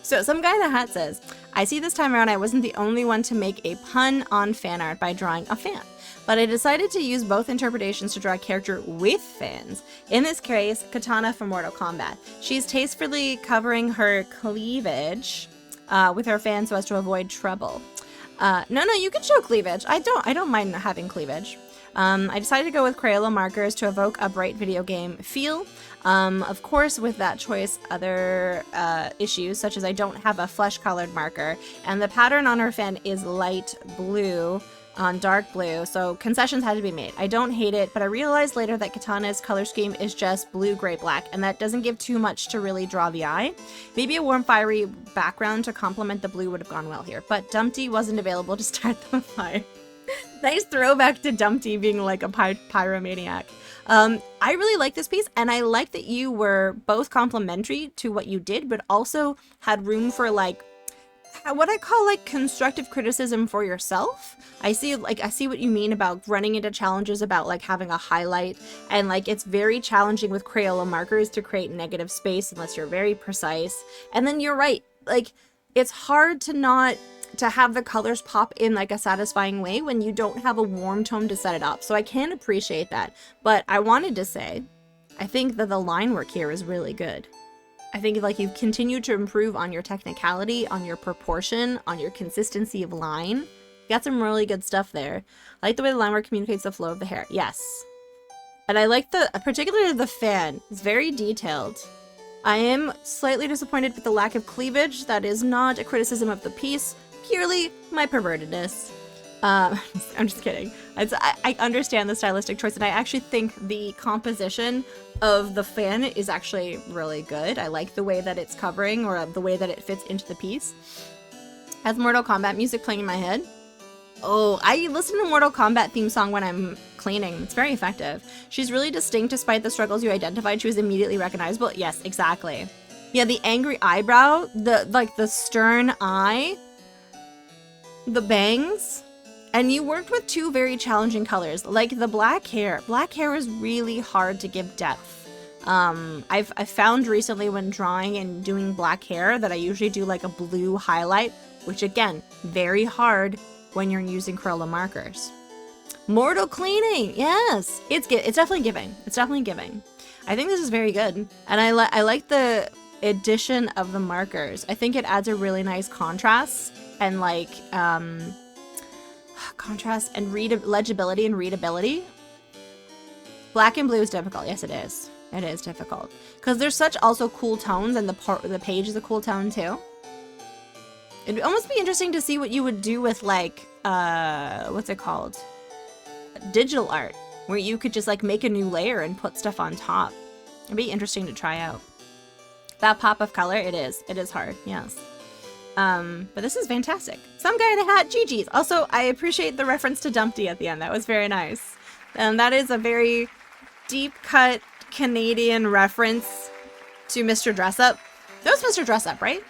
So some guy in a hat says, I see this time around I wasn't the only one to make a pun on fan art by drawing a fan, but I decided to use both interpretations to draw a character with fans. In this case, Katana from Mortal Kombat. She's tastefully covering her cleavage with her fans so as to avoid trouble. No, you can show cleavage. I don't mind having cleavage. I decided to go with Crayola markers to evoke a bright video game feel. Of course, with that choice, other issues, such as I don't have a flesh-colored marker, and the pattern on her fan is light blue on dark blue, so concessions had to be made. I don't hate it, but I realized later that Katana's color scheme is just blue, gray, black, and that doesn't give too much to really draw the eye. Maybe a warm, fiery background to complement the blue would have gone well here, but Dumpty wasn't available to start the fire. Nice throwback to Dumpty being like a pyromaniac. I really like this piece, and I like that you were both complimentary to what you did, but also had room for like what I call like constructive criticism for yourself. I see what you mean about running into challenges about like having a highlight, and like it's very challenging with Crayola markers to create negative space unless you're very precise. And then you're right, like it's hard to have the colors pop in like a satisfying way when you don't have a warm tone to set it up. So I can appreciate that. But I wanted to say, I think that the line work here is really good. I think like you've continued to improve on your technicality, on your proportion, on your consistency of line. You got some really good stuff there. I like the way the line work communicates the flow of the hair. Yes. And I like particularly the fan. It's very detailed. I am slightly disappointed with the lack of cleavage. That is not a criticism of the piece. Purely my pervertedness. I'm just kidding. I understand the stylistic choice, and I actually think the composition of the fan is actually really good. I like the way that it's covering, or the way that it fits into the piece. Has Mortal Kombat music playing in my head? Oh, I listen to Mortal Kombat theme song when I'm cleaning. It's very effective. She's really distinct despite the struggles you identified. She was immediately recognizable. Yes, exactly. Yeah, the angry eyebrow, the stern eye, the bangs, and you worked with two very challenging colors, like the black hair. Black hair is really hard to give depth. I've found recently when drawing and doing black hair that I usually do like a blue highlight, which again, very hard when you're using Crayola markers. Mortal cleaning, yes, it's definitely giving. It's definitely giving. I think this is very good, and I like the addition of the markers. I think it adds a really nice contrast and like contrast and legibility and readability. Black and blue is difficult. Yes, it is. It is difficult because there's such also cool tones, and the page is a cool tone too. It'd almost be interesting to see what you would do with like what's it called? Digital art, where you could just like make a new layer and put stuff on top. It'd be interesting to try out. That pop of color, it is hard, yes. But this is fantastic. Some guy in a hat, GG's. Also, I appreciate the reference to Dumpty at the end. That was very nice. And that is a very deep cut Canadian reference to Mr. Dressup. That was Mr. Dressup, right?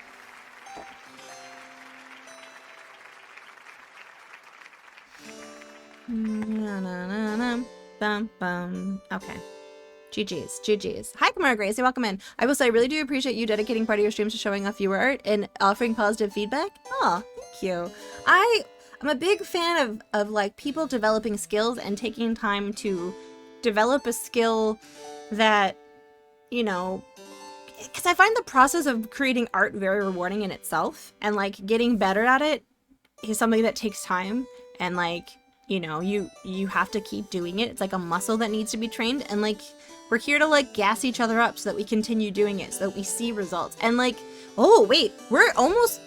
Okay. GG's. Hi, Kamara Gracie, welcome in. I will say, I really do appreciate you dedicating part of your streams to showing off viewer art and offering positive feedback. Oh, thank you. I'm a big fan of like people developing skills and taking time to develop a skill that, you know, because I find the process of creating art very rewarding in itself, and like getting better at it is something that takes time, and like, you know, you have to keep doing it. It's like a muscle that needs to be trained, and like we're here to like gas each other up so that we continue doing it, so that we see results. And like, oh wait, we're almost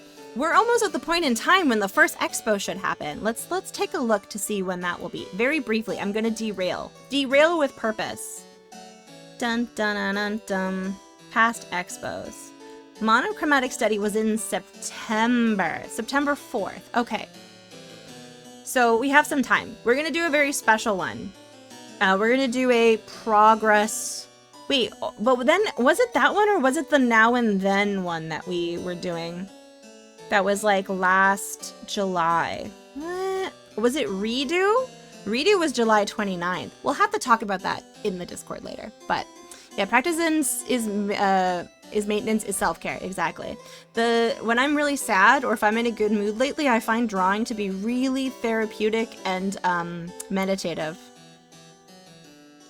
at the point in time when the first expo should happen. Let's take a look to see when that will be. Very briefly, I'm gonna derail with purpose. Dun dun dun dun dun. Past expos. Monochromatic Study was in September 4th. Okay. So we have some time. We're gonna do a very special one. We're gonna do a progress. Wait, but then was it that one, or was it the Now and Then one that we were doing? That was like last July. What? Was it Redo? Redo was July 29th. We'll have to talk about that in the Discord later. But yeah, practice is maintenance, is self-care. Exactly. When I'm really sad or if I'm in a good mood lately, I find drawing to be really therapeutic and meditative.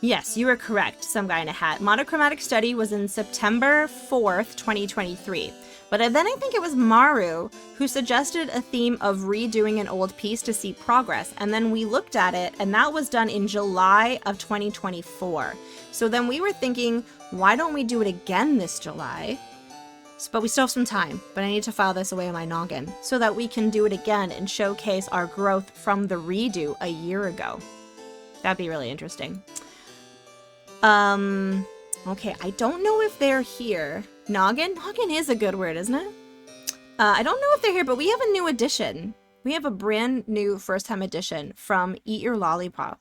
Yes, you are correct, some guy in a hat. Monochromatic Study was in September 4th, 2023. But then I think it was Maru who suggested a theme of redoing an old piece to see progress. And then we looked at it, and that was done in July of 2024. So then we were thinking, why don't we do it again this July? But we still have some time, but I need to file this away on my noggin so that we can do it again and showcase our growth from the redo a year ago. That'd be really interesting. Okay, I don't know if they're here. Noggin? Noggin is a good word, isn't it? I don't know if they're here, but we have a new edition. We have a brand new first-time edition from Eat Your Lollipop,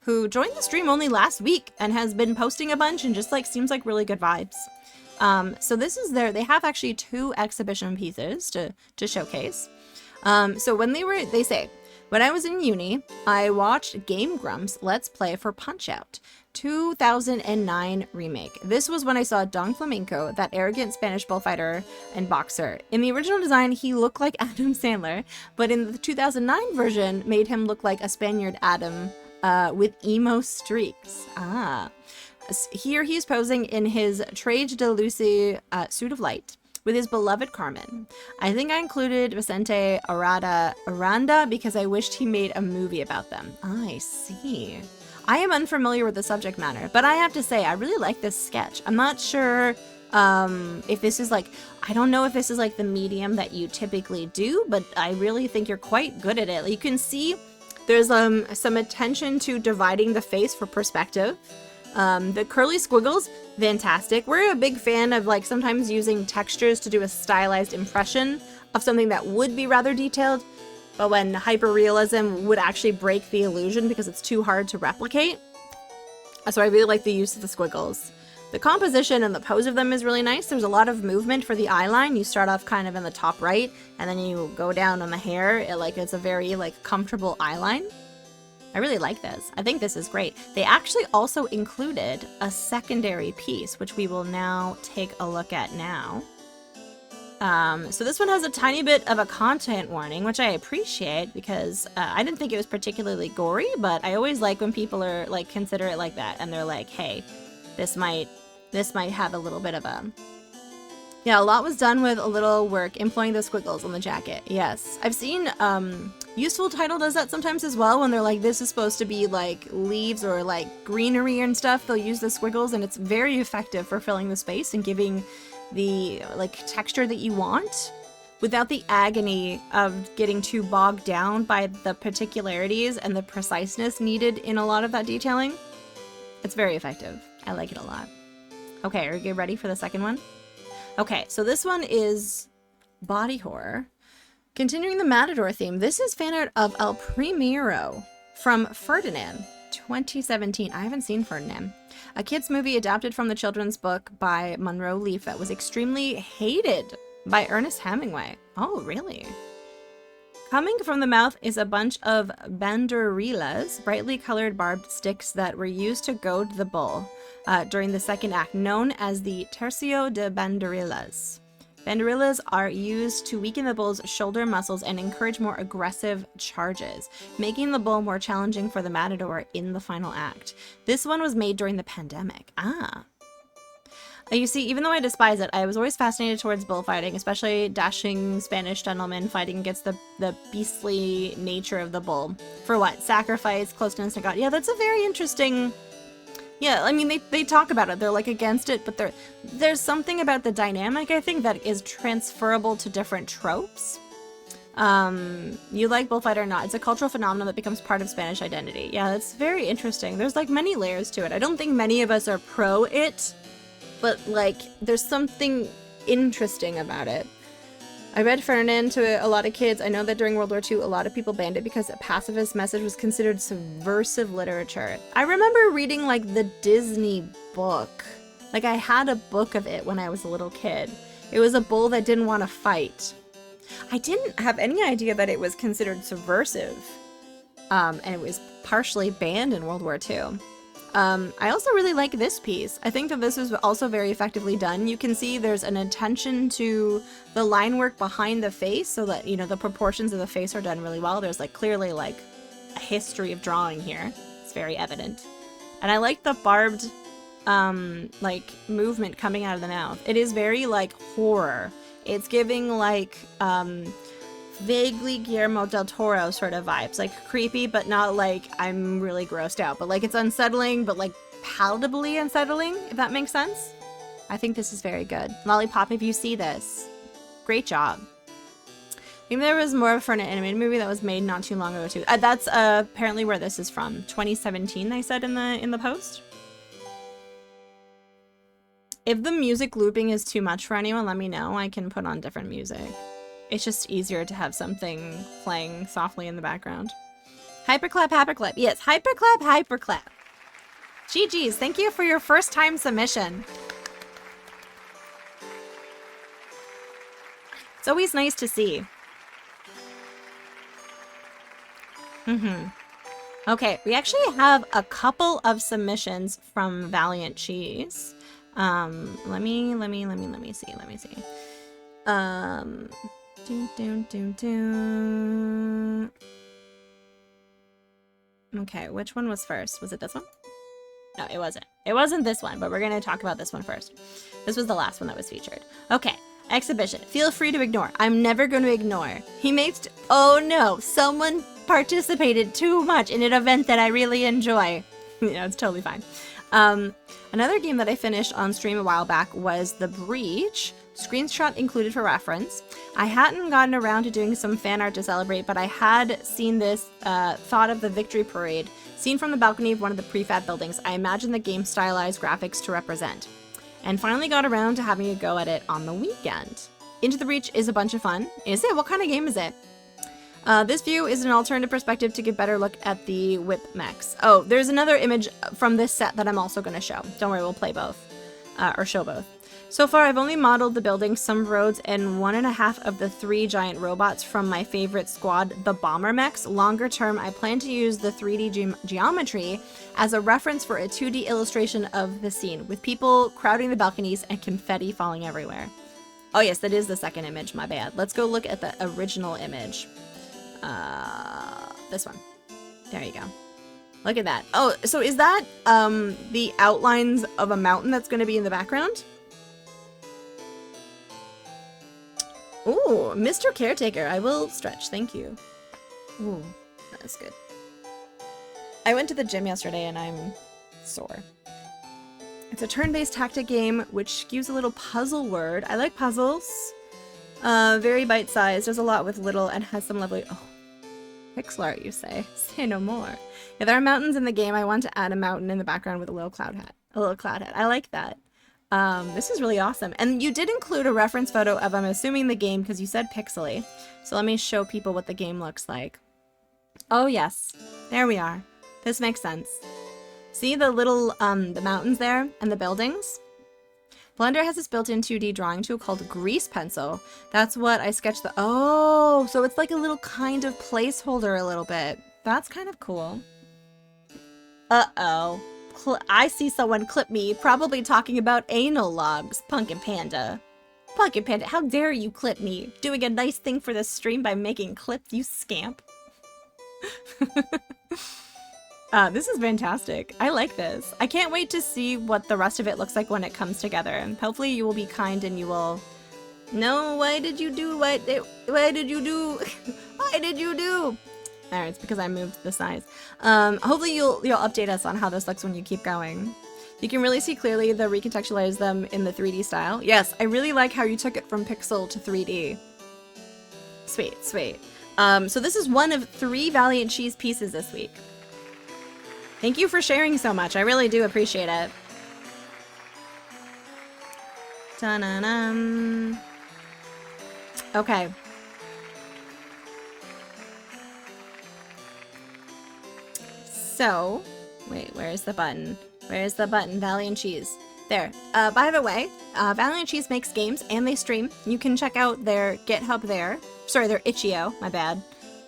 who joined the stream only last week and has been posting a bunch and just like seems like really good vibes. So this is they have actually 2 exhibition pieces to showcase. So when they say, when I was in uni, I watched Game Grumps Let's Play for Punch-Out! 2009 remake. This was when I saw Don Flamenco, that arrogant Spanish bullfighter and boxer. In the original design, he looked like Adam Sandler, but in the 2009 version, made him look like a Spaniard Adam with emo streaks. Here he's posing in his Trade de Lucy suit of light with his beloved Carmen. I think I included Vicente Aranda because I wished he made a movie about them. I see. I am unfamiliar with the subject matter, but I have to say, I really like this sketch. I'm not sure if this is like, I don't know if this is like the medium that you typically do, but I really think you're quite good at it. You can see there's some attention to dividing the face for perspective. The curly squiggles, fantastic. We're a big fan of like sometimes using textures to do a stylized impression of something that would be rather detailed, but when hyperrealism would actually break the illusion because it's too hard to replicate. So I really like the use of the squiggles. The composition and the pose of them is really nice. There's a lot of movement for the eye line. You start off kind of in the top right, and then you go down on the hair. It's a very like comfortable eye line. I really like this. I think this is great. They actually also included a secondary piece, which we will now take a look at now. So this one has a tiny bit of a content warning, which I appreciate because I didn't think it was particularly gory, but I always like when people are like considerate like that and they're like, hey, this might have a little bit of a... Yeah, a lot was done with a little work employing the squiggles on the jacket. Yes. I've seen Useful Title does that sometimes as well when they're like, this is supposed to be like leaves or like greenery and stuff. They'll use the squiggles and it's very effective for filling the space and giving the like texture that you want without the agony of getting too bogged down by the particularities and the preciseness needed in a lot of that detailing. It's very effective. I like it a lot. Okay, are you ready for the second one? Okay, so this one is body horror. Continuing the Matador theme, this is fan art of El Primero from Ferdinand, 2017. I haven't seen Ferdinand. A kid's movie adapted from the children's book by Monroe Leaf that was extremely hated by Ernest Hemingway. Oh, really? Coming from the mouth is a bunch of banderillas, brightly colored barbed sticks that were used to goad the bull during the second act, known as the Tercio de Banderillas. Banderillas are used to weaken the bull's shoulder muscles and encourage more aggressive charges, making the bull more challenging for the matador in the final act. This one was made during the pandemic. You see, even though I despise it, I was always fascinated towards bullfighting, especially dashing Spanish gentlemen fighting against the beastly nature of the bull. For what? Sacrifice, closeness to God. Yeah, that's a very interesting... Yeah, I mean, they talk about it. They're, like, against it, but there's something about the dynamic, I think, that is transferable to different tropes. You like bullfighter or not, it's a cultural phenomenon that becomes part of Spanish identity. Yeah, that's very interesting. There's, like, many layers to it. I don't think many of us are pro it, but, like, there's something interesting about it. I read Ferdinand to a lot of kids. I know that during World War II, a lot of people banned it because a pacifist message was considered subversive literature. I remember reading, like, the Disney book. Like, I had a book of it when I was a little kid. It was a bull that didn't want to fight. I didn't have any idea that it was considered subversive. And it was partially banned in World War II. I also really like this piece. I think that this was also very effectively done. You can see there's an attention to the line work behind the face so that, you know, the proportions of the face are done really well. There's like clearly like a history of drawing here. It's very evident. And I like the barbed, like, movement coming out of the mouth. It is very, like, horror. It's giving, like, vaguely Guillermo del Toro sort of vibes. Like, creepy, but not, like, I'm really grossed out. But, like, it's unsettling, but, like, palatably unsettling, if that makes sense. I think this is very good. Lollipop, if you see this, great job. I think there was more for an animated movie that was made not too long ago too. That's apparently where this is from. 2017, they said in the post. If the music looping is too much for anyone, let me know. I can put on different music. It's just easier to have something playing softly in the background. Hyperclap, hyperclap. Yes, hyperclap, hyperclap. GG's, thank you for your first time submission. It's always nice to see. Okay, we actually have a couple of submissions from Valiant Cheese. Let me see. Okay, which one was first? Was it this one? No, it wasn't. It wasn't this one, but we're gonna talk about this one first. This was the last one that was featured. Okay. Exhibition. Feel free to ignore. I'm never going to ignore. He makes... Oh no, someone participated too much in an event that I really enjoy. Yeah, it's totally fine. Another game that I finished on stream a while back was The Breach. Screenshot included for reference. I hadn't gotten around to doing some fan art to celebrate, but I had seen this, thought of the victory parade, seen from the balcony of one of the prefab buildings. I imagine the game stylized graphics to represent. And finally got around to having a go at it on the weekend. Into the Breach is a bunch of fun. Is it? What kind of game is it? This view is an alternative perspective to get a better look at the whip mechs. Oh, there's another image from this set that I'm also going to show. Don't worry, we'll play both. Or show both. So far, I've only modeled the buildings, some roads, and 1.5 of the 3 giant robots from my favorite squad, the Bomber Mechs. Longer term, I plan to use the 3D geometry as a reference for a 2D illustration of the scene, with people crowding the balconies and confetti falling everywhere. Oh yes, that is the second image, my bad. Let's go look at the original image. This one. There you go. Look at that. Oh, so is that the outlines of a mountain that's going to be in the background? Ooh, Mr. Caretaker. I will stretch. Thank you. Ooh, that's good. I went to the gym yesterday and I'm sore. It's a turn-based tactic game which skews a little puzzle word. I like puzzles. Very bite-sized. Does a lot with little and has some lovely... Oh, pixel art, you say? Say no more. If there are mountains in the game, I want to add a mountain in the background with a little cloud hat. A little cloud hat. I like that. This is really awesome. And you did include a reference photo of, I'm assuming, the game because you said pixely. So let me show people what the game looks like. Oh, yes. There we are. This makes sense. See the little, the mountains there and the buildings? Blender has this built-in 2D drawing tool called Grease Pencil. That's what I sketched the... Oh, so it's like a little kind of placeholder a little bit. That's kind of cool. Uh-oh. I see someone clip me, probably talking about anal logs, Punkin Panda. Punkin Panda, how dare you clip me? Doing a nice thing for the stream by making clips, you scamp. This is fantastic. I like this. I can't wait to see what the rest of it looks like when it comes together. And hopefully you will be kind and you will... No, why did you do what... Why did you do... Why did you do... There, it's because I moved the size. Hopefully you'll update us on how this looks when you keep going. You can really see clearly the recontextualize them in the 3D style. Yes, I really like how you took it from pixel to 3D. Sweet, sweet. So this is one of 3 Valiant Cheese pieces this week. Thank you for sharing so much. I really do appreciate it. Ta-na-na. Okay. So, wait, where's the button? Where's the button? Valiant Cheese. There. By the way, Valiant Cheese makes games and they stream. You can check out their GitHub there. Sorry, their Itch.io, my bad.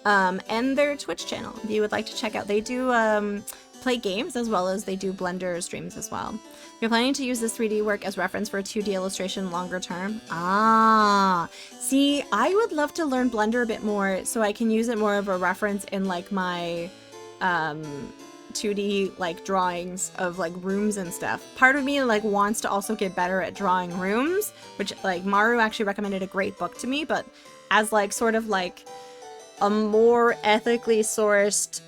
And their Twitch channel if you would like to check out. They do play games as well as they do Blender streams as well. If you're planning to use this 3D work as reference for a 2D illustration longer term. Ah, see, I would love to learn Blender a bit more so I can use it more of a reference in like my 2D like drawings of like rooms and stuff. Part of me like wants to also get better at drawing rooms, which like Maru actually recommended a great book to me, but as like sort of like a more ethically sourced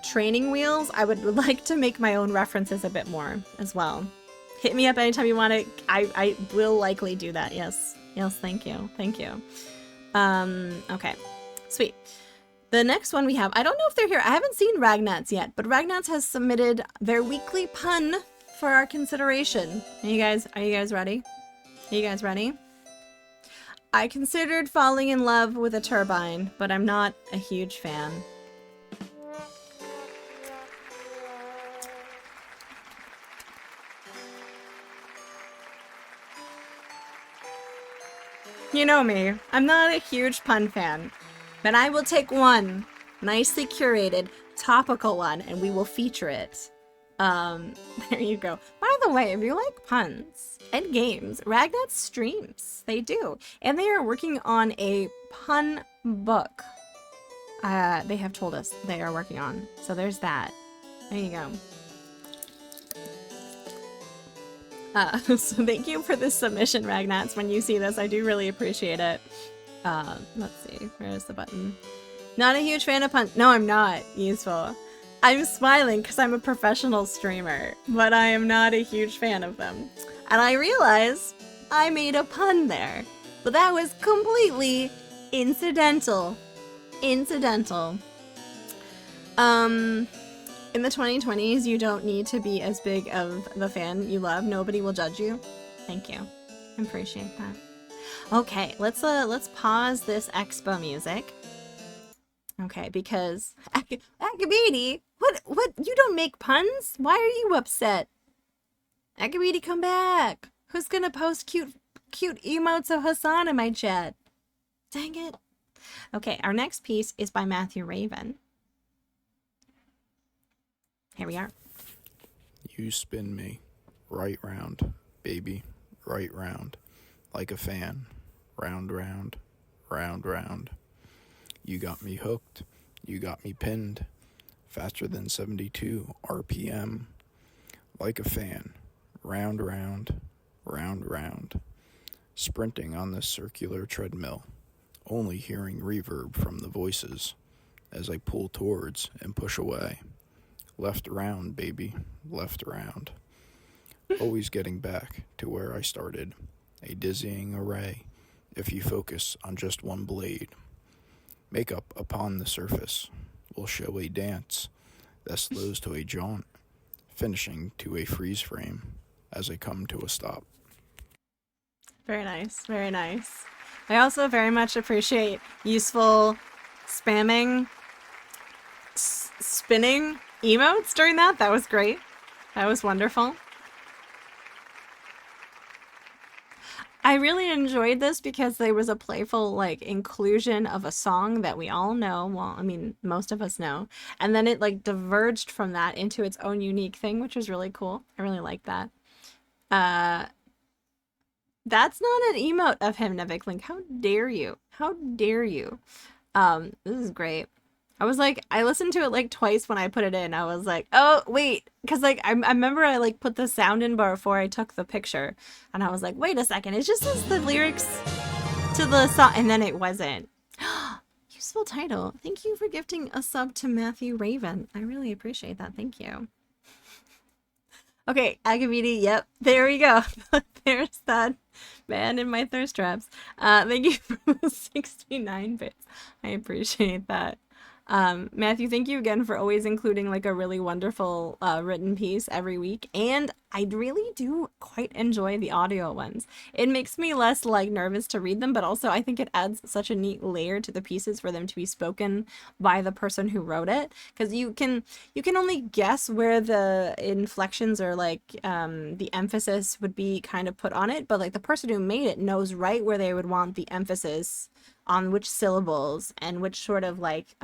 training wheels, I would like to make my own references a bit more as well. Hit me up anytime you want it. I will likely do that. Yes, thank you. Okay, sweet. The next one we have, I don't know if they're here. I haven't seen Ragnats yet, but Ragnats has submitted their weekly pun for our consideration. Are you guys ready? Are you guys ready? I considered falling in love with a turbine, but I'm not a huge fan. You know me, I'm not a huge pun fan, but I will take one nicely curated, topical one, and we will feature it. There you go. By the way, if you like puns and games, Ragnat streams. They do. And they are working on a pun book. They have told us they are working on. So there's that. There you go. So thank you for this submission, Ragnats. When you see this, I do really appreciate it. Let's see. Where's the button? Not a huge fan of pun. No, I'm not. Useful. I'm smiling because I'm a professional streamer, but I am not a huge fan of them. And I realize I made a pun there, but that was completely incidental. In the 2020s, you don't need to be as big of the fan you love. Nobody will judge you. Thank you. I appreciate that. Okay, let's pause this expo music. Okay, because Akabidi, what? You don't make puns? Why are you upset? Akabidi, come back. Who's gonna post cute emotes of Hassan in my chat? Dang it. Okay, our next piece is by Matthew Raven. Here we are. You spin me right round, baby, right round, like a fan, round, round, round, round. You got me hooked, you got me pinned, faster than 72 RPM, like a fan, round, round, round, round, sprinting on this circular treadmill, only hearing reverb from the voices as I pull towards and push away. Left round, baby, left round. Always getting back to where I started, a dizzying array if you focus on just one blade. Makeup upon the surface will show a dance that slows to a jaunt, finishing to a freeze frame as I come to a stop. Very nice, very nice. I also very much appreciate useful spamming, spinning emotes during that. That was great. That was wonderful. I really enjoyed this because there was a playful like inclusion of a song that we all know. Well, I mean, most of us know. And then it like diverged from that into its own unique thing, which was really cool. I really like that. That's not an emote of him, Nevik Link. How dare you? How dare you? This is great. I listened to it like twice when I put it in. I was like, oh, wait. Because like, I remember I like put the sound in before I took the picture. And I was like, wait a second. It just says the lyrics to the song. And then it wasn't. Useful title. Thank you for gifting a sub to Matthew Raven. I really appreciate that. Thank you. Okay, Agavidi. Yep. There we go. There's that man in my thirst traps. Thank you for the 69 bits. I appreciate that. Matthew, thank you again for always including like a really wonderful written piece every week, and I really do quite enjoy the audio ones. It makes me less like nervous to read them, but also I think it adds such a neat layer to the pieces for them to be spoken by the person who wrote it, because you can only guess where the inflections or like the emphasis would be kind of put on it, but like the person who made it knows right where they would want the emphasis on which syllables and which sort of like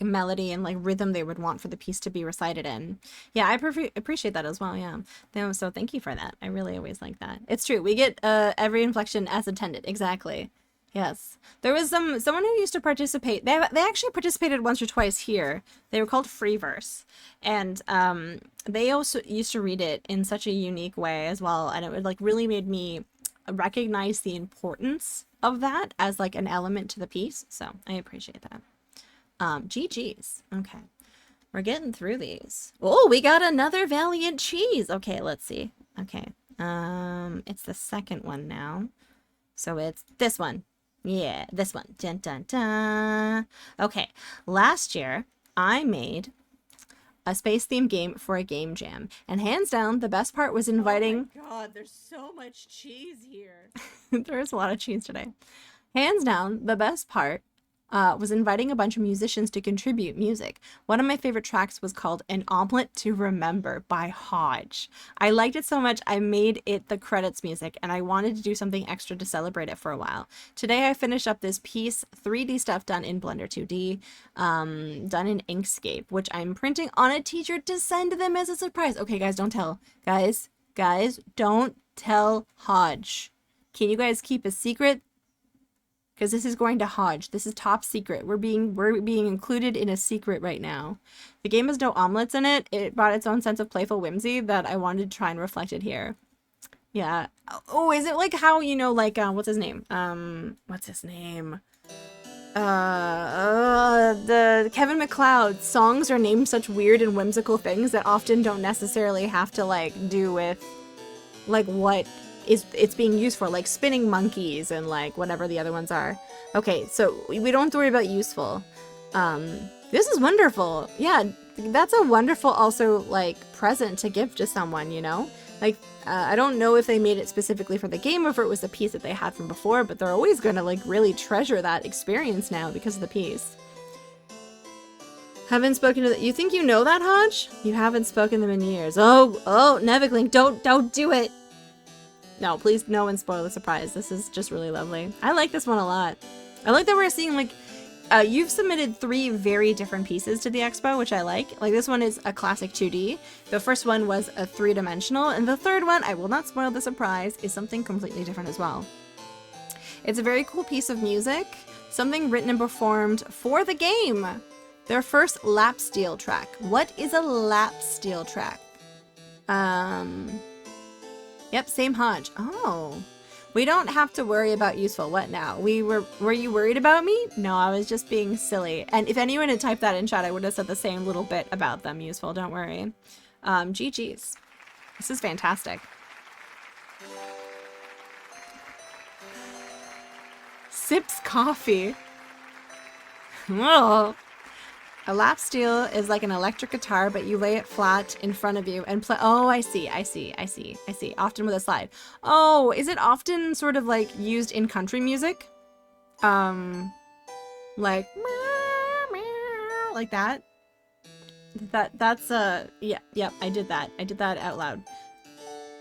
melody and like rhythm they would want for the piece to be recited in. Yeah, I appreciate that as well. Yeah, so thank you for that. I really always like that. It's true, we get every inflection as intended. Exactly. Yes. There was someone who used to participate. They actually participated once or twice here. They were called Freeverse. And they also used to read it in such a unique way as well, and it would like really made me recognize the importance of that as like an element to the piece. So, I appreciate that. GG's. Okay. We're getting through these. Oh, we got another Valiant Cheese. Okay, let's see. Okay. It's the second one now. So it's this one. Yeah, this one. Dun dun dun. Okay, last year I made a space theme game for a game jam, and hands down, the best part was inviting. Oh my god, there's so much cheese here. There's a lot of cheese today. Hands down, the best part was inviting a bunch of musicians to contribute music. One of my favorite tracks was called An Omelette to Remember by Hodge. I liked it so much I made it the credits music, and I wanted to do something extra to celebrate it for a while. Today I finished up this piece, 3D stuff done in Blender 2D, done in Inkscape, which I'm printing on a t-shirt to send to them as a surprise. Okay guys, don't tell. Guys, don't tell Hodge. Can you guys keep a secret? Because this is going to Hodge. This is top secret. We're being included in a secret right now. The game has no omelets in it. It brought its own sense of playful whimsy that I wanted to try and reflect it here. Yeah. Oh, is it like how, you know, like, what's his name? What's his name? The Kevin MacLeod songs are named such weird and whimsical things that often don't necessarily have to, like, do with, like, what it's being used for, like spinning monkeys and like whatever the other ones are. Okay, so we don't have to worry about useful. This is wonderful. Yeah, that's a wonderful also like present to give to someone, you know? Like, I don't know if they made it specifically for the game or if it was a piece that they had from before, but they're always gonna like really treasure that experience now because of the piece. Haven't spoken to you think you know that, Hodge? You haven't spoken to them in years. Oh, Neviklink, don't do it. No, please, no one spoil the surprise. This is just really lovely. I like this one a lot. I like that we're seeing, like, you've submitted 3 very different pieces to the expo, which I like. Like, this one is a classic 2D. The first one was a 3-dimensional, and the third one, I will not spoil the surprise, is something completely different as well. It's a very cool piece of music, something written and performed for the game. Their first lap steel track. What is a lap steel track? Yep, same Hodge. Oh. We don't have to worry about useful. What now? Were you worried about me? No, I was just being silly. And if anyone had typed that in chat, I would have said the same little bit about them useful. Don't worry. GG's. This is fantastic. Sips coffee. Whoa. A lap steel is like an electric guitar, but you lay it flat in front of you and play. Oh, I see. Often with a slide. Oh, is it often sort of like used in country music? Like that. That's yep, I did that. I did that out loud.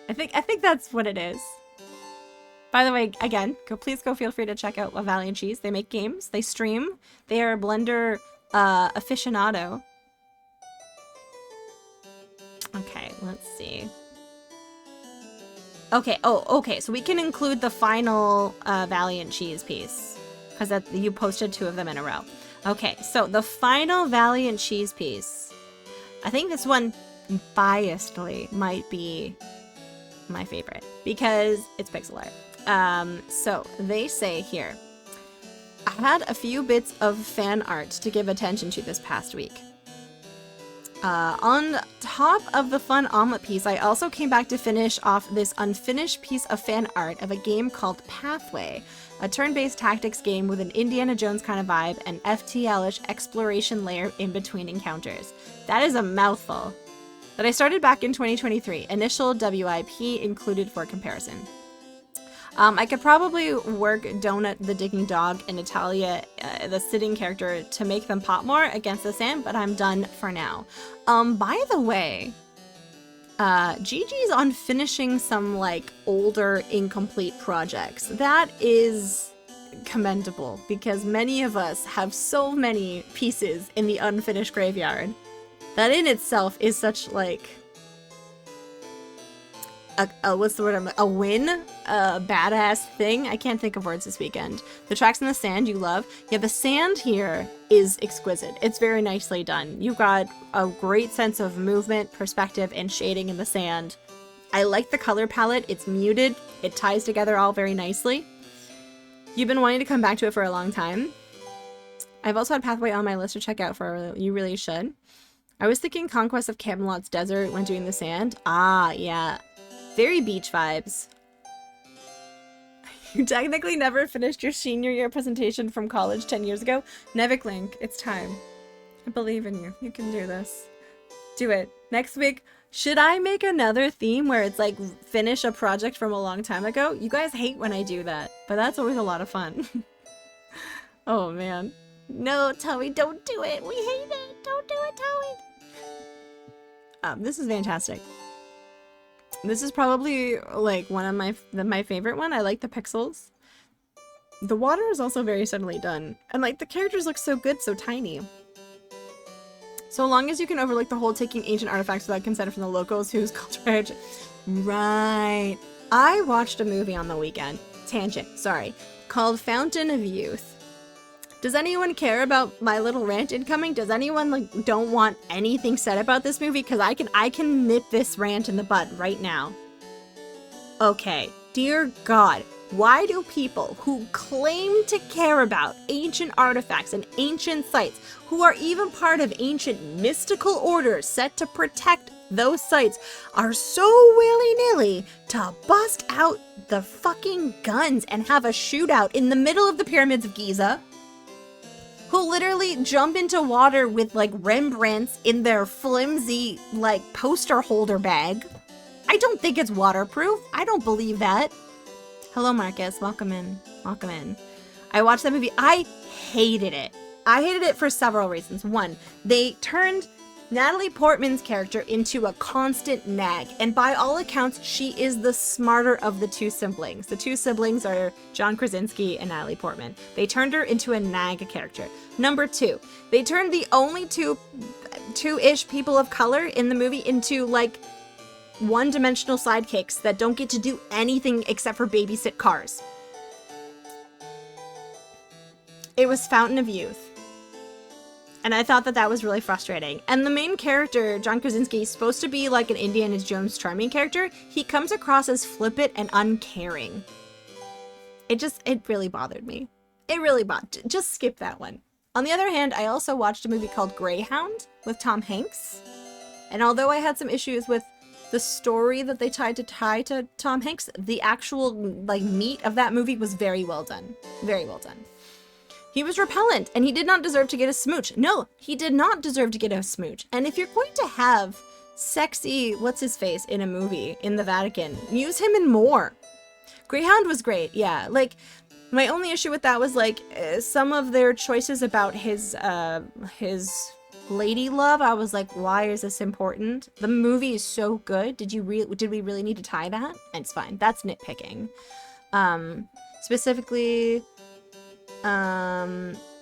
I think that's what it is. By the way, again, please go feel free to check out Valiant Cheese. They make games, they stream, they are a Blender aficionado. Okay, let's see. Okay, okay, so we can include the final Valiant Cheese piece, because you posted 2 of them in a row. Okay, so the final Valiant Cheese piece, I think this one biasedly might be my favorite, because it's pixel art. So they say here, I had a few bits of fan art to give attention to this past week. On top of the fun omelet piece, I also came back to finish off this unfinished piece of fan art of a game called Pathway, a turn-based tactics game with an Indiana Jones kind of vibe and FTL-ish exploration layer in between encounters. That is a mouthful. That I started back in 2023, initial WIP included for comparison. I could probably work Donut the Digging Dog and Natalia, the sitting character, to make them pop more against the sand, but I'm done for now. By the way, GG's on finishing some, like, older, incomplete projects. That is commendable, because many of us have so many pieces in the unfinished graveyard. That in itself is such, like, what's the word? A win, a badass thing. I can't think of words this weekend. The tracks in the sand you love. Yeah, the sand here is exquisite. It's very nicely done. You've got a great sense of movement, perspective, and shading in the sand. I like the color palette. It's muted. It ties together all very nicely. You've been wanting to come back to it for a long time. I've also had Pathway on my list to check out for you really should. I was thinking Conquest of Camelot's Desert when doing the sand. Ah, yeah. Very beach vibes. You technically never finished your senior year presentation from college 10 years ago. Nevik Link, it's time. I believe in you. You can do this. Do it. Next week, should I make another theme where it's like finish a project from a long time ago? You guys hate when I do that, but that's always a lot of fun. Oh man. No, Toby, don't do it. We hate it. Don't do it, Toby. This is fantastic. This is probably like one of my favorite one. I like the pixels. The water is also very subtly done. And like the characters look so good, so tiny. So long as you can overlook the whole taking ancient artifacts without consent from the locals whose culture. Right. I watched a movie on the weekend. Tangent, sorry. Called Fountain of Youth. Does anyone care about my little rant incoming? Does anyone like don't want anything said about this movie? Because I can nip this rant in the bud right now. Okay, dear God, why do people who claim to care about ancient artifacts and ancient sites, who are even part of ancient mystical orders set to protect those sites, are so willy-nilly to bust out the fucking guns and have a shootout in the middle of the pyramids of Giza? Who literally jump into water with like Rembrandts in their flimsy like poster holder bag. I don't think it's waterproof. I don't believe that. Hello, Marcus. Welcome in. Welcome in. I watched that movie. I hated it. I hated it for several reasons. One, they turned Natalie Portman's character into a constant nag, and by all accounts, she is the smarter of the two siblings. The two siblings are John Krasinski and Natalie Portman. They turned her into a nag character. Number two, they turned the only two-ish people of color in the movie into, like, one-dimensional sidekicks that don't get to do anything except for babysit cars. It was Fountain of Youth. And I thought that that was really frustrating. And the main character, John Krasinski, is supposed to be like an Indiana Jones charming character. He comes across as flippant and uncaring. It really bothered me. It really just skip that one. On the other hand, I also watched a movie called Greyhound with Tom Hanks. And although I had some issues with the story that they tie to Tom Hanks, the actual like meat of that movie was very well done. Very well done. He was repellent, and he did not deserve to get a smooch. No, he did not deserve to get a smooch. And if you're going to have sexy, what's-his-face in a movie in the Vatican, use him in more. Greyhound was great, yeah. Like, my only issue with that was, like, some of their choices about his lady love, I was like, why is this important? The movie is so good. Did we really need to tie that? And it's fine. That's nitpicking. Specifically...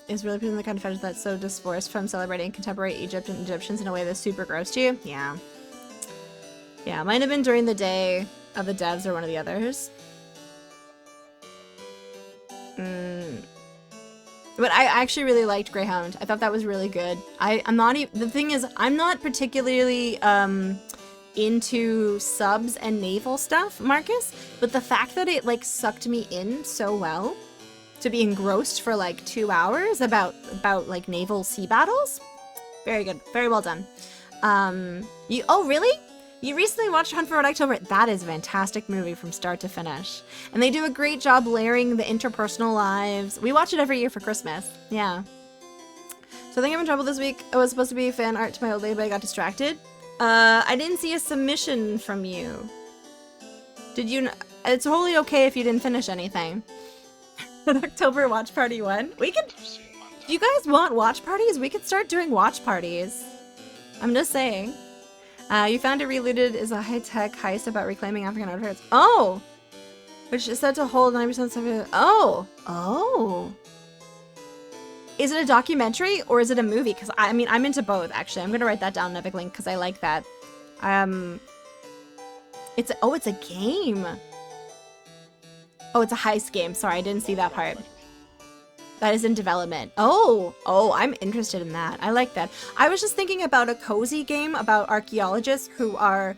is really putting the kind of fetish that's so divorced from celebrating contemporary Egypt and Egyptians in a way that's super gross to you? Yeah. Yeah, might have been during the Day of the Devs or one of the others. But I actually really liked Greyhound. I thought that was really good. I'm not even... The thing is, I'm not particularly, into subs and naval stuff, Marcus, but the fact that it, like, sucked me in so well... to be engrossed for like 2 hours about like naval sea battles. Very good. Very well done. Oh really? You recently watched Hunt for Red October? That is a fantastic movie from start to finish. And they do a great job layering the interpersonal lives. We watch it every year for Christmas. Yeah. So I think I'm in trouble this week. I was supposed to be fan art to my old lady, but I got distracted. I didn't see a submission from you. Did you? It's totally okay if you didn't finish anything. October watch party 1. We could. Do you guys want watch parties? We could start doing watch parties. I'm just saying. You found it relooted is a high-tech heist about reclaiming African artifacts. Oh! Which is said to hold 90% of. Oh! Oh! Is it a documentary or is it a movie? Because I mean, I'm into both, actually. I'm going to write that down, Nevik Link, because I like that. It's a game. Oh, it's a heist game. Sorry, I didn't see that part. That is in development. Oh, I'm interested in that. I like that. I was just thinking about a cozy game about archaeologists who are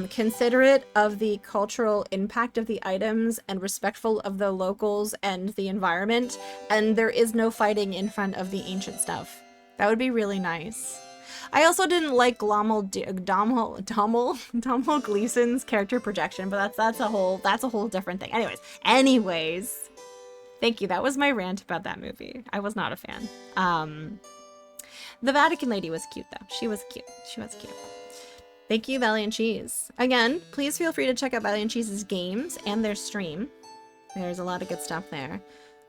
considerate of the cultural impact of the items and respectful of the locals and the environment, and there is no fighting in front of the ancient stuff. That would be really nice. I also didn't like Domhnall Gleeson's character projection, but that's a whole different thing. Anyways, thank you. That was my rant about that movie. I was not a fan. The Vatican lady was cute though. She was cute. Thank you, Valiant Cheese. Again, please feel free to check out Valiant Cheese's games and their stream. There's a lot of good stuff there.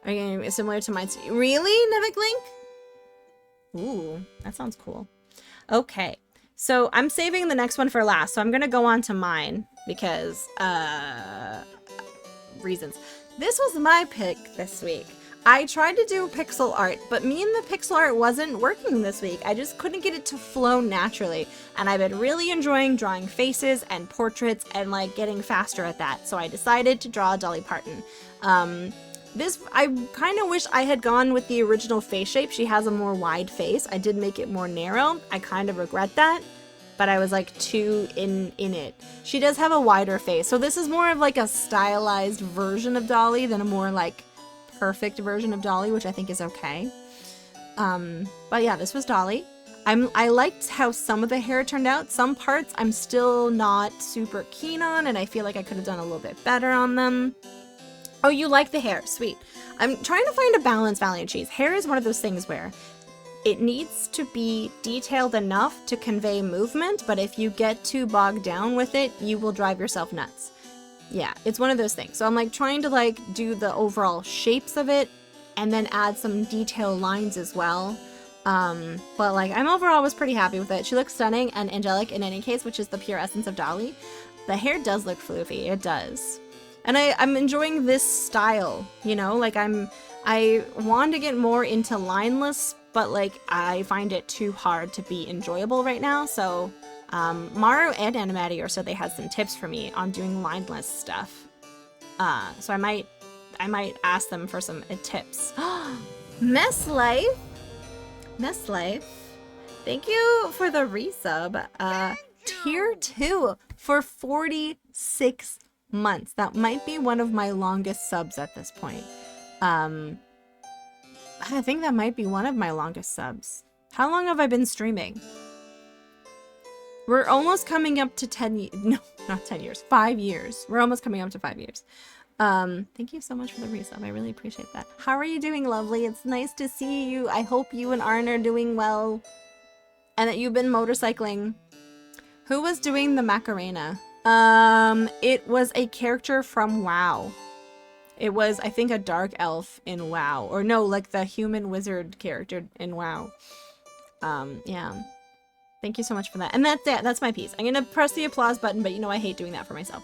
Again, similar to mine. Really, Nivik Link? Ooh, that sounds cool. Okay, so I'm saving the next one for last, so I'm gonna go on to mine because reasons. This was my pick this week. I tried to do pixel art, but me and the pixel art wasn't working this week. I just couldn't get it to flow naturally, and I've been really enjoying drawing faces and portraits and like getting faster at that, so I decided to draw Dolly Parton. I kind of wish I had gone with the original face shape. She has a more wide face. I did make it more narrow. I kind of regret that, but I was like too in it. She does have a wider face. So this is more of like a stylized version of Dolly than a more like perfect version of Dolly, which I think is okay. But yeah, this was Dolly. I liked how some of the hair turned out. Some parts I'm still not super keen on, and I feel like I could have done a little bit better on them. Oh, you like the hair. Sweet. I'm trying to find a balance, Valiant Cheese. Hair is one of those things where it needs to be detailed enough to convey movement, but if you get too bogged down with it, you will drive yourself nuts. Yeah, it's one of those things. So I'm like trying to like do the overall shapes of it and then add some detail lines as well. But like I'm overall was pretty happy with it. She looks stunning and angelic in any case, which is the pure essence of Dolly. The hair does look floofy. It does. And I'm enjoying this style, you know, like I want to get more into lineless, but like I find it too hard to be enjoyable right now. So Maru and Animatior said they had some tips for me on doing lineless stuff. So I might ask them for some tips. Mess Life, thank you for the resub. Tier 2 for 46 months. That might be one of my longest subs at this point. I think that might be one of my longest subs. How long have I been streaming? We're almost coming up to 10 no, not 10 years, 5 years. We're almost coming up to 5 years. Thank you so much for the resub. I really appreciate that. How are you doing, lovely? It's nice to see you. I hope you and Arn are doing well and that you've been motorcycling. Who was doing the Macarena? It was a character from WoW. It was, I think, a dark elf in WoW. Or no, like the human wizard character in WoW. Yeah. Thank you so much for that. And that's it. That's my piece. I'm gonna press the applause button, but you know I hate doing that for myself.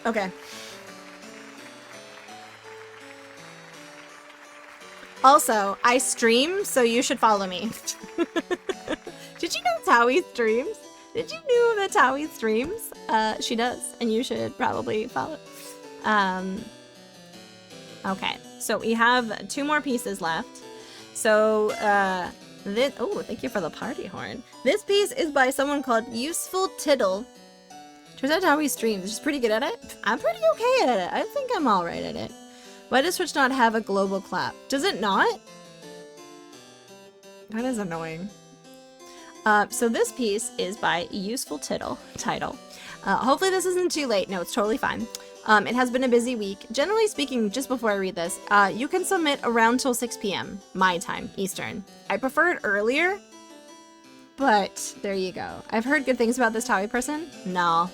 Okay. Also, I stream, so you should follow me. Did you know Taui streams? Did you know that Taui streams? She does, and you should probably follow. Okay, so we have 2 more pieces left. So, this, oh, thank you for the party horn. This piece is by someone called Useful Tittle. Turns out Taui streams. She's pretty good at it. I'm pretty okay at it. I think I'm alright at it. Why does Twitch not have a global clap? Does it not? That is annoying. So this piece is by Useful Tittle. Hopefully this isn't too late. No, it's totally fine. It has been a busy week. Generally speaking, just before I read this, you can submit around till 6 p.m. my time, Eastern. I prefer it earlier, but there you go. I've heard good things about this Taui person. No.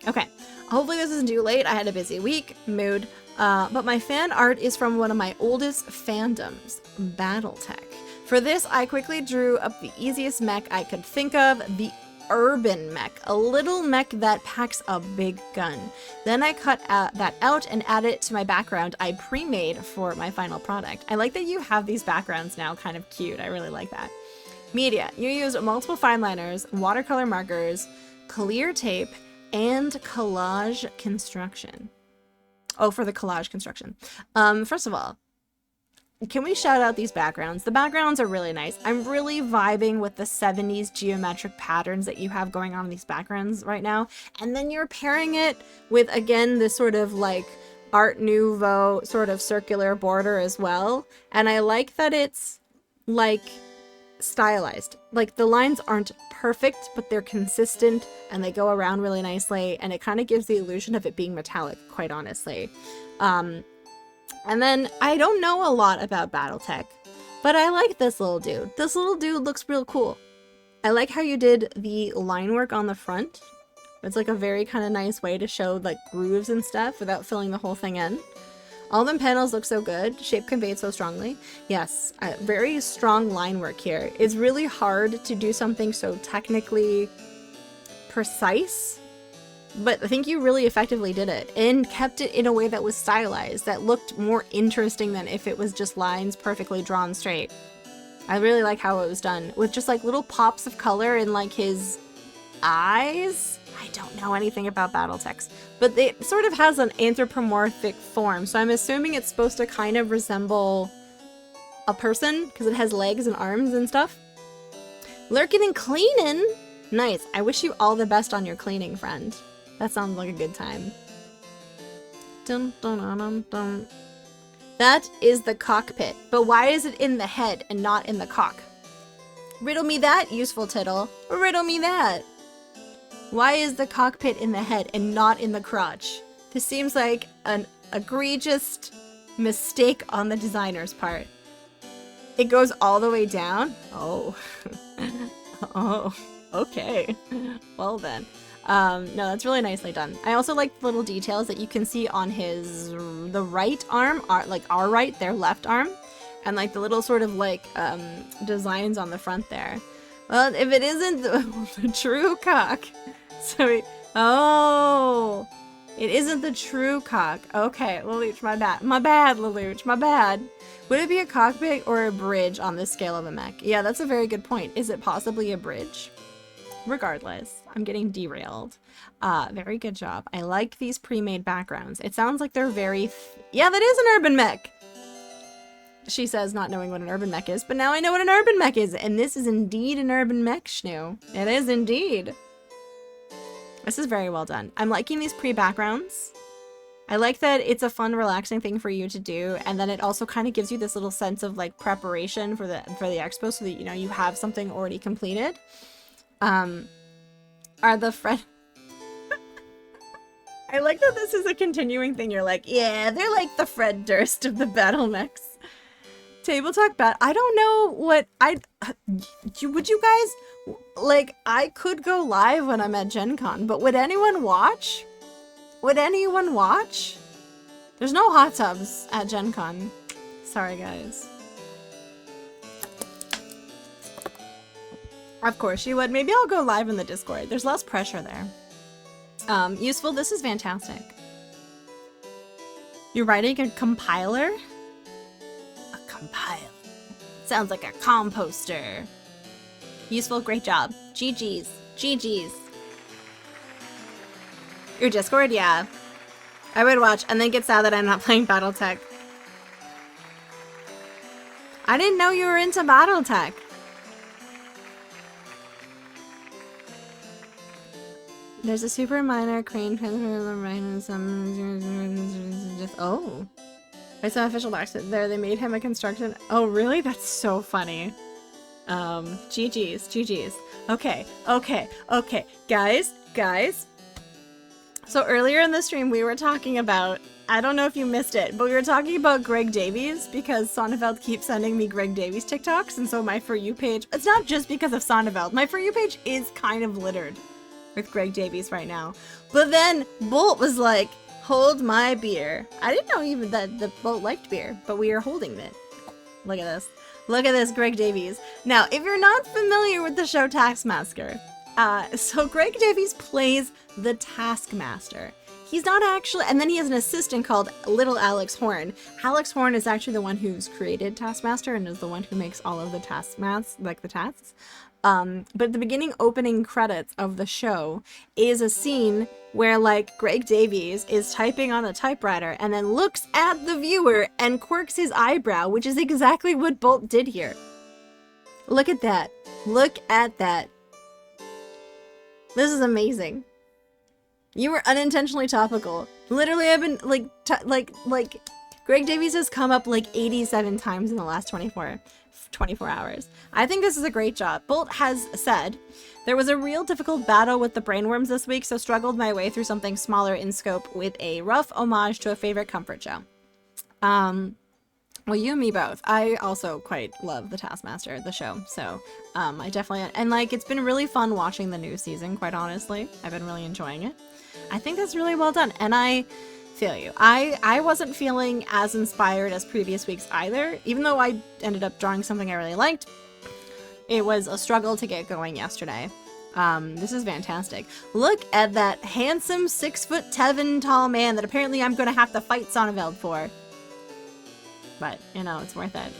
Okay. Hopefully this isn't too late. I had a busy week, mood, but my fan art is from one of my oldest fandoms, Battletech. For this, I quickly drew up the easiest mech I could think of, the urban mech, a little mech that packs a big gun. Then I cut that out and add it to my background I pre-made for my final product. I like that you have these backgrounds now, kind of cute. I really like that. Media. You use multiple fine liners, watercolor markers, clear tape, and collage construction. Oh, for the collage construction. First of all, can we shout out these backgrounds? The backgrounds are really nice. I'm really vibing with the 70s geometric patterns that you have going on in these backgrounds right now. And then you're pairing it with, again, this sort of like Art Nouveau sort of circular border as well. And I like that it's like stylized. Like the lines aren't perfect, but they're consistent and they go around really nicely. And it kind of gives the illusion of it being metallic, quite honestly. And then, I don't know a lot about Battletech, but I like this little dude. This little dude looks real cool. I like how you did the line work on the front. It's like a very kind of nice way to show like grooves and stuff without filling the whole thing in. All them panels look so good. Shape conveyed so strongly. Yes, very strong line work here. It's really hard to do something so technically precise, but I think you really effectively did it and kept it in a way that was stylized, that looked more interesting than if it was just lines perfectly drawn straight. I really like how it was done with just like little pops of color in like his eyes. I don't know anything about Battletechs, but it sort of has an anthropomorphic form. So I'm assuming it's supposed to kind of resemble a person because it has legs and arms and stuff. Lurking and cleaning. Nice. I wish you all the best on your cleaning, friend. That sounds like a good time. Dun, dun, dun, dun, dun. That is the cockpit, but why is it in the head and not in the cock? Riddle me that, useful tittle. Riddle me that. Why is the cockpit in the head and not in the crotch? This seems like an egregious mistake on the designer's part. It goes all the way down? Oh. Oh, okay. Well then. No, that's really nicely done. I also like the little details that you can see on the right arm, like our right, their left arm, and like the little sort of like designs on the front there. Well, if it isn't the true cock, oh, it isn't the true cock. Okay, Lelouch, my bad, Lelouch, my bad. Would it be a cockpit or a bridge on this scale of a mech? Yeah, that's a very good point. Is it possibly a bridge? Regardless, I'm getting derailed. Very good job. I like these pre-made backgrounds. It sounds like they're very... yeah, that is an urban mech! She says, not knowing what an urban mech is, but now I know what an urban mech is, and this is indeed an urban mech, Schnoo. It is indeed. This is very well done. I'm liking these pre-backgrounds. I like that it's a fun, relaxing thing for you to do, and then it also kind of gives you this little sense of like preparation for the expo, so that you know you have something already completed. Are the Fred... I like that this is a continuing thing. You're like, yeah, they're like the Fred Durst of the battle mechs. Table Talk Bat. I don't know what would you guys, like, I could go live when I'm at Gen Con, but would anyone watch? Would anyone watch? There's no hot tubs at Gen Con. Sorry, guys. Of course you would. Maybe I'll go live in the Discord. There's less pressure there. Useful. This is fantastic. You're writing a compiler? A compiler. Sounds like a composter. Useful. Great job. GG's. GG's. Your Discord? Yeah. I would watch and then get sad that I'm not playing Battletech. I didn't know you were into Battletech. There's a super minor crane transfer right and some just oh. There's some official box there. They made him a construction. Oh really? That's so funny. GG's. Okay. Guys. So earlier in the stream we were talking about, I don't know if you missed it, but we were talking about Greg Davies because Sonneveld keeps sending me Greg Davies TikToks, and so my For You page, it's not just because of Sonneveld, my For You page is kind of littered with Greg Davies right now. But then Bolt was like, hold my beer. I didn't know even that the Bolt liked beer, but we are holding it. Look at this, Greg Davies. Now, if you're not familiar with the show Taxmaster, So Greg Davies plays the Taskmaster. He's not actually, and then he has an assistant called Little Alex Horn. Alex Horn is actually the one who's created Taskmaster and is the one who makes all of the tasks. But the beginning opening credits of the show is a scene where like Greg Davies is typing on a typewriter and then looks at the viewer and quirks his eyebrow, which is exactly what Bolt did here. Look at that. Look at that. This is amazing. You were unintentionally topical. Literally, I've been like Greg Davies has come up like 87 times in the last 24 hours. I think this is a great job. Bolt has said, there was a real difficult battle with the brainworms this week, so struggled my way through something smaller in scope with a rough homage to a favorite comfort show. Well, you and me both. I also quite love the Taskmaster, the show. So, I definitely, and like, it's been really fun watching the new season, quite honestly. I've been really enjoying it. I think that's really well done. And I feel you. I wasn't feeling as inspired as previous weeks either. Even though I ended up drawing something I really liked, it was a struggle to get going yesterday. This is fantastic. Look at that handsome 6'7" tall man that apparently I'm going to have to fight Sonneveld for. But, you know, it's worth it.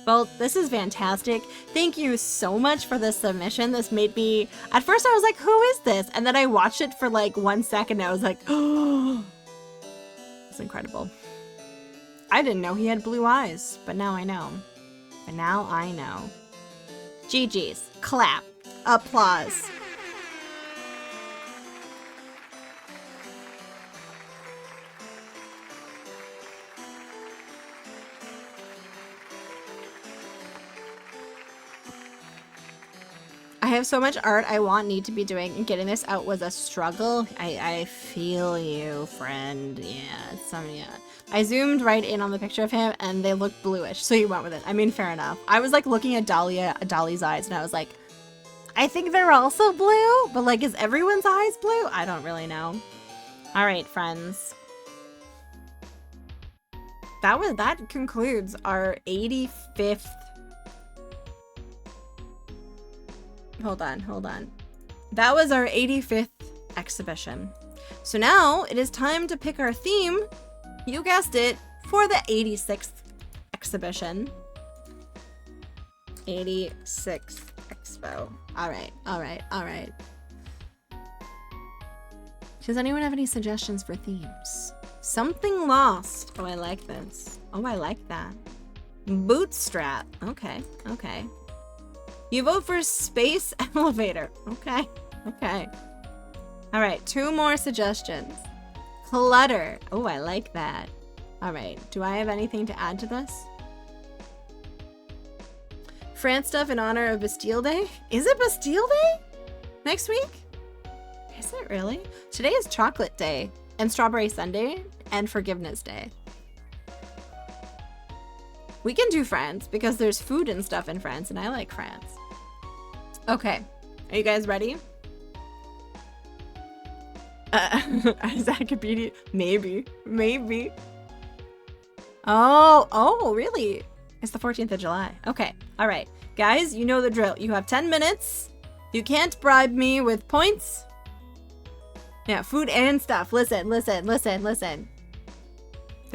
Well, this is fantastic. Thank you so much for this submission. This made me... At first I was like, who is this? And then I watched it for like 1 second and I was like, oh, it's incredible. I didn't know he had blue eyes, but now I know. But now I know. GG's. Clap. Applause. I have so much art I need to be doing, and getting this out was a struggle. I feel you, friend. Yeah. I zoomed right in on the picture of him, and they look bluish, so you went with it. I mean, fair enough. I was like looking at Dolly's eyes, and I was like, I think they're also blue, but like, is everyone's eyes blue? I don't really know. All right, friends. That concludes our 85th. Hold on. That was our 85th exhibition. So now it is time to pick our theme, you guessed it, for the 86th exhibition. 86th Expo. All right. Does anyone have any suggestions for themes? Something lost. Oh, I like this. Oh, I like that. Bootstrap. Okay. You vote for Space Elevator. Okay. All right, 2 more suggestions. Clutter. Oh, I like that. All right, do I have anything to add to this? France stuff in honor of Bastille Day? Is it Bastille Day? Next week? Is it really? Today is Chocolate Day and Strawberry Sunday and Forgiveness Day. We can do France because there's food and stuff in France and I like France. Okay, are you guys ready? Zacopedi, maybe. Oh, really? It's the 14th of July. Okay, all right. Guys, you know the drill. You have 10 minutes. You can't bribe me with points. Yeah, food and stuff. Listen. They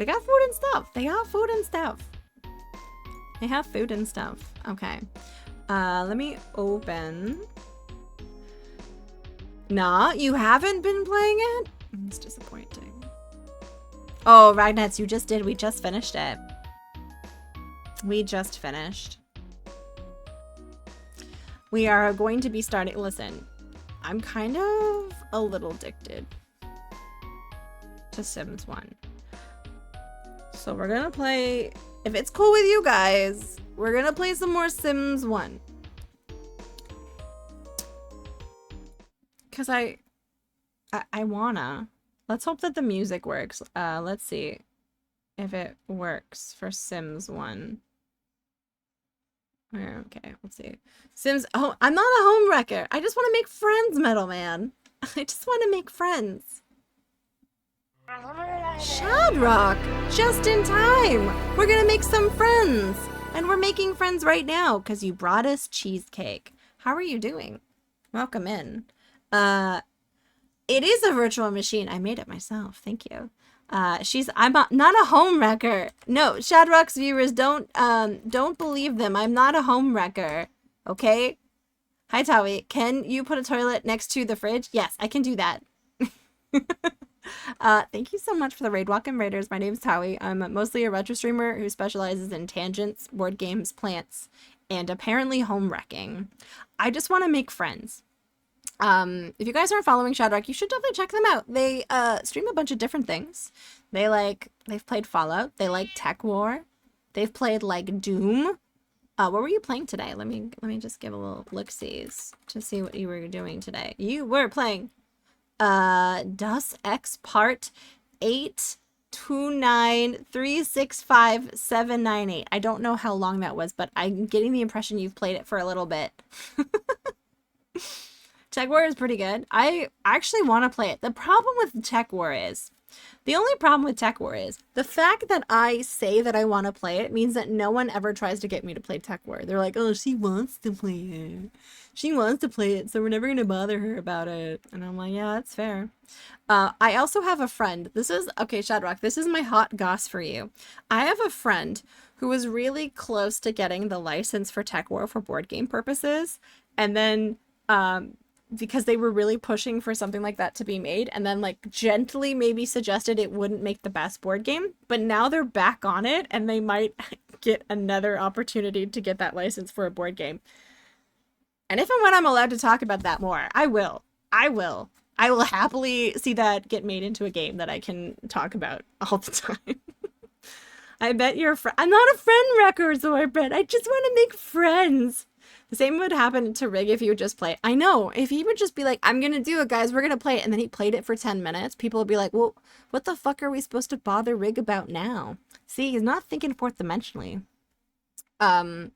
got food and stuff. Okay. Let me open. Nah, you haven't been playing it? It's disappointing. Oh, Ragnats, you just did. We just finished it. We are going to be starting. Listen, I'm kind of a little addicted to Sims 1. So we're gonna play, if it's cool with you guys, we're gonna play some more Sims 1. Cause I wanna. Let's hope that the music works. Let's see if it works for Sims 1. Okay, let's see. Sims, oh, I'm not a home wrecker. I just want to make friends, Metal Man. I just want to make friends. Shadrock, just in time. We're gonna make some friends. And we're making friends right now because you brought us cheesecake. How are you doing? Welcome in. It is a virtual machine. I made it myself. Thank you. I'm not a home wrecker. No, Shadrock's viewers don't believe them. I'm not a home wrecker. Okay? Hi, Tawi. Can you put a toilet next to the fridge? Yes, I can do that. Thank you so much for the raid. Welcome, Raiders. My name's Tawi. I'm mostly a retro streamer who specializes in tangents, board games, plants, and apparently home wrecking. I just want to make friends. If you guys aren't following Shadrock, you should definitely check them out. They stream a bunch of different things. They've played Fallout. They like Tech War. They've played like Doom. What were you playing today? Let me just give a little look-sees to see what you were doing today. You were playing Das X Part 829365798. I don't know how long that was, but I'm getting the impression you've played it for a little bit. Tech War is pretty good. I actually want to play it. The problem with Tech War is, the fact that I say that I want to play it means that no one ever tries to get me to play Tech War. They're like, oh, she wants to play it. She wants to play it, so we're never going to bother her about it. And I'm like, yeah, that's fair. I also have a friend. Okay, Shadrock, this is my hot goss for you. I have a friend who was really close to getting the license for Tech War for board game purposes. And then, because they were really pushing for something like that to be made, and then like gently maybe suggested it wouldn't make the best board game, but now they're back on it and they might get another opportunity to get that license for a board game. And if and when I'm allowed to talk about that more, I will happily see that get made into a game that I can talk about all the time. I bet you're I'm not a friend wrecker, Zorbet. I just want to make friends. The same would happen to Rig if he would just play it. I know. If he would just be like, I'm going to do it, guys. We're going to play it. And then he played it for 10 minutes. People would be like, well, what the fuck are we supposed to bother Rig about now? See, he's not thinking fourth dimensionally. Rig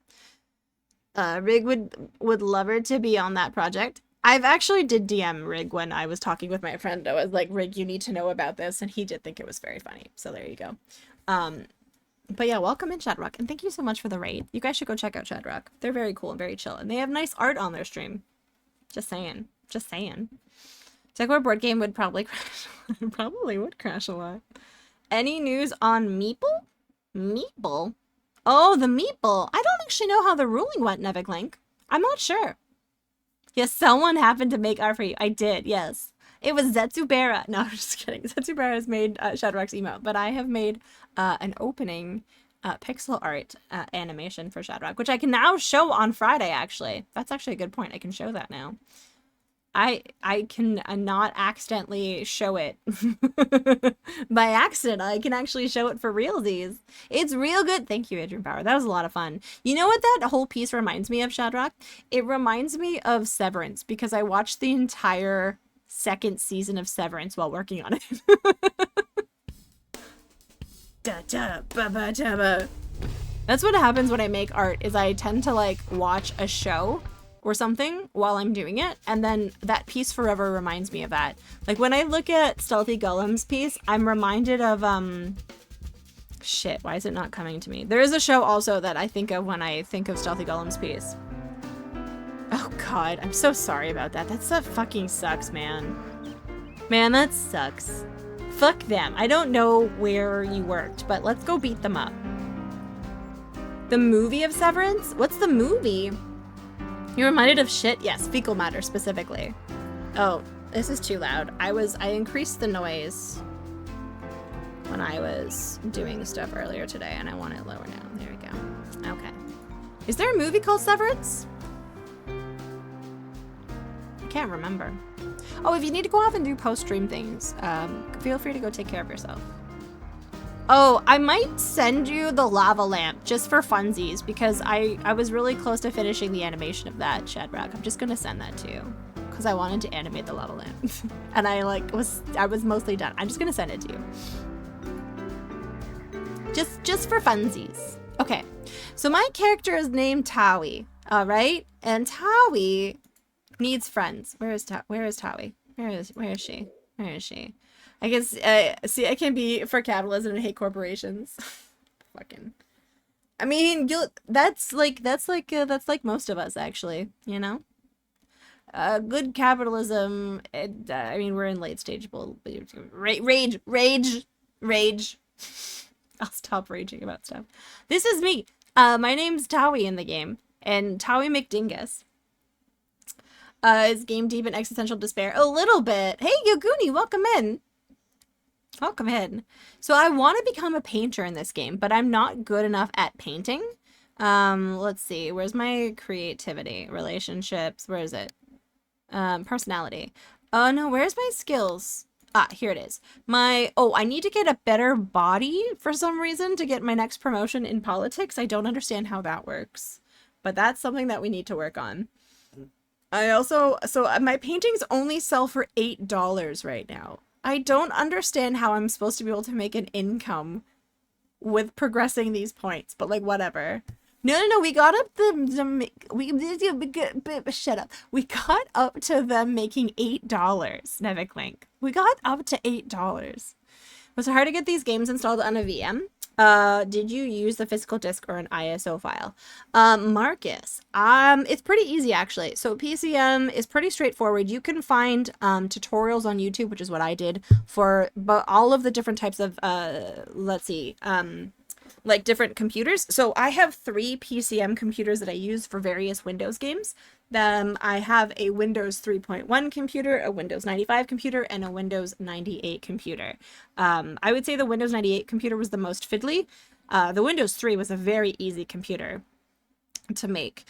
would love her to be on that project. I've actually did DM Rig when I was talking with my friend. I was like, Rig, you need to know about this. And he did think it was very funny. So there you go. But yeah, welcome in, Shadrock, and thank you so much for the raid. You guys should go check out Shadrock. They're very cool and very chill, and they have nice art on their stream. Just saying. Just saying. Tech War board game would probably crash. Probably would crash a lot. Any news on Meeple? Meeple? Oh, the Meeple. I don't actually know how the ruling went, Nevik Link. I'm not sure. Yes, someone happened to make art for you. I did, yes. It was Zetsubera. No, I'm just kidding. Zetsubera has made Shadrock's emote, but I have made an opening pixel art animation for Shadrock, which I can now show on Friday, actually. That's actually a good point. I can show that now. I can not accidentally show it by accident. I can actually show it for realsies. It's real good. Thank you, Adrian Power. That was a lot of fun. You know what that whole piece reminds me of, Shadrock? It reminds me of Severance, because I watched the entire second season of Severance while working on it. That's what happens when I make art, is I tend to like watch a show or something while I'm doing it, and then that piece forever reminds me of that. Like when I look at Stealthy Golem's piece, I'm reminded of shit, why is it not coming to me? There is a show also that I think of when I think of Stealthy Golem's piece. Oh god, I'm so sorry about that. That stuff fucking sucks, man. Man, that sucks. Fuck them. I don't know where you worked, but let's go beat them up. The movie of Severance? What's the movie? You're reminded of shit? Yes, fecal matter specifically. Oh, this is too loud. I increased the noise when I was doing the stuff earlier today, and I want it lower now. There we go. Okay. Is there a movie called Severance? I can't remember. Oh, if you need to go off and do post-stream things, feel free to go take care of yourself. Oh, I might send you the lava lamp just for funsies, because I was really close to finishing the animation of that, Shadrock. I'm just gonna send that to you because I wanted to animate the lava lamp. And I was mostly done. I'm just gonna send it to you. Just for funsies. Okay. So my character is named Tawi, all right? And Tawi needs friends. Where is Tawi? Where is she? Where is she? I guess see, I can be for capitalism and hate corporations. Fucking. I mean, that's like most of us, actually, you know. good capitalism. I mean, we're in late stage. Rage. I'll stop raging about stuff. This is me. My name's Towie in the game, and Towie McDingus. Is game deep in existential despair? A little bit. Hey, Yoguni, welcome in. Welcome in. So I want to become a painter in this game, but I'm not good enough at painting. Let's see. Where's my creativity? Relationships. Where is it? Personality. Oh, no. Where's my skills? Ah, here it is. I need to get a better body for some reason to get my next promotion in politics. I don't understand how that works, but that's something that we need to work on. My paintings only sell for $8 right now. I don't understand how I'm supposed to be able to make an income with progressing these points, but like whatever. No, we got up shut up. We got up to them making $8, Neviklink. We got up to $8. Was it hard to get these games installed on a VM? Did you use the physical disk or an ISO file? Marcus, it's pretty easy actually. So PCM is pretty straightforward. You can find tutorials on YouTube, which is what I did for all of the different types of like different computers. So I have 3 PCM computers that I use for various Windows games. I have a Windows 3.1 computer, a Windows 95 computer, and a Windows 98 computer. I would say the Windows 98 computer was the most fiddly. The Windows 3 was a very easy computer to make.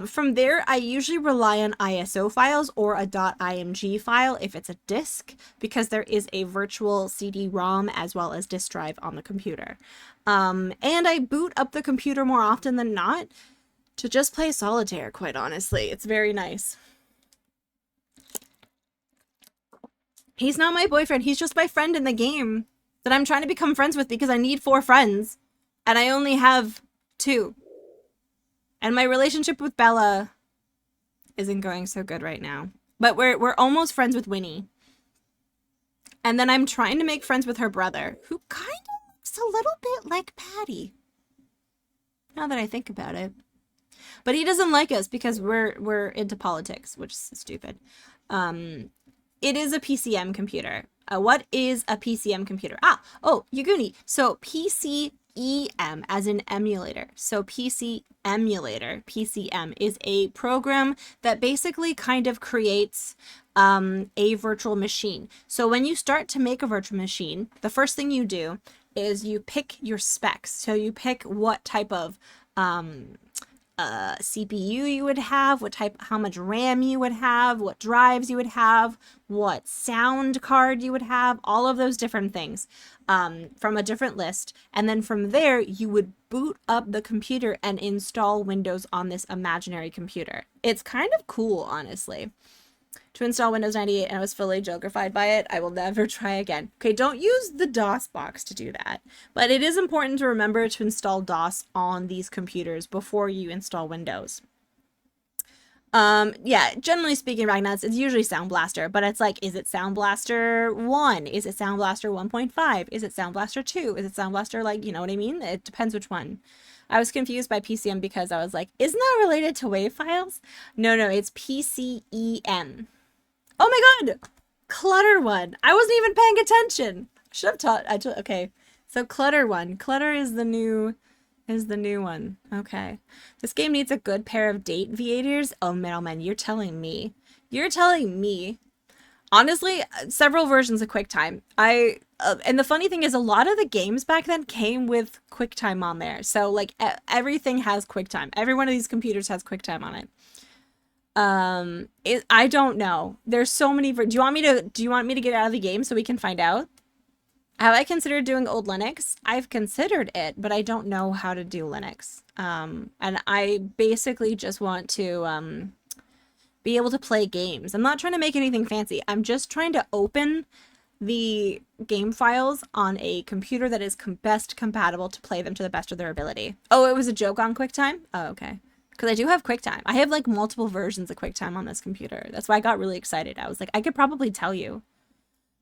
From there, I usually rely on ISO files or a .img file if it's a disk, because there is a virtual CD-ROM as well as disk drive on the computer. And I boot up the computer more often than not to just play solitaire, quite honestly. It's very nice. He's not my boyfriend. He's just my friend in the game that I'm trying to become friends with because I need 4 friends. And I only have 2. And my relationship with Bella isn't going so good right now. But we're almost friends with Winnie. And then I'm trying to make friends with her brother, who kind of looks a little bit like Patty. Now that I think about it. But he doesn't like us because we're into politics, which is stupid. It is a PCM computer. What is a PCM computer? Yaguni. So PCEM as in emulator. So PC emulator, PCM, is a program that basically kind of creates a virtual machine. So when you start to make a virtual machine, the first thing you do is you pick your specs. So you pick what type of CPU you would have, how much RAM you would have, what drives you would have, what sound card you would have, all of those different things from a different list. And then from there, you would boot up the computer and install Windows on this imaginary computer. It's kind of cool, honestly. To install Windows 98, and I was fully jokerified by it. I will never try again. Okay, don't use the DOS box to do that. But it is important to remember to install DOS on these computers before you install Windows. Yeah, generally speaking, Ragnuts, it's usually Sound Blaster, but it's like, is it Sound Blaster 1? Is it Sound Blaster 1.5? Is it Sound Blaster 2? Is it Sound Blaster, like, you know what I mean? It depends which one. I was confused by PCM because I was like, isn't that related to WAV files? No, it's PCEM. Oh my god! Clutter 1. I wasn't even paying attention. Should have taught. Okay. So Clutter 1. Clutter is the new one. Okay. This game needs a good pair of date aviators. Oh, Middleman, you're telling me. You're telling me. Honestly, several versions of QuickTime. And the funny thing is, a lot of the games back then came with QuickTime on there. So like everything has QuickTime. Every one of these computers has QuickTime on it. I don't know. There's so many. Do you want me to get out of the game so we can find out? Have I considered doing old Linux? I've considered it, but I don't know how to do Linux. And I basically just want to be able to play games. I'm not trying to make anything fancy. I'm just trying to open the game files on a computer that is best compatible to play them to the best of their ability. Oh, it was a joke on QuickTime? Oh, okay. Because I do have QuickTime. I have like multiple versions of QuickTime on this computer. That's why I got really excited. I was like, I could probably tell you.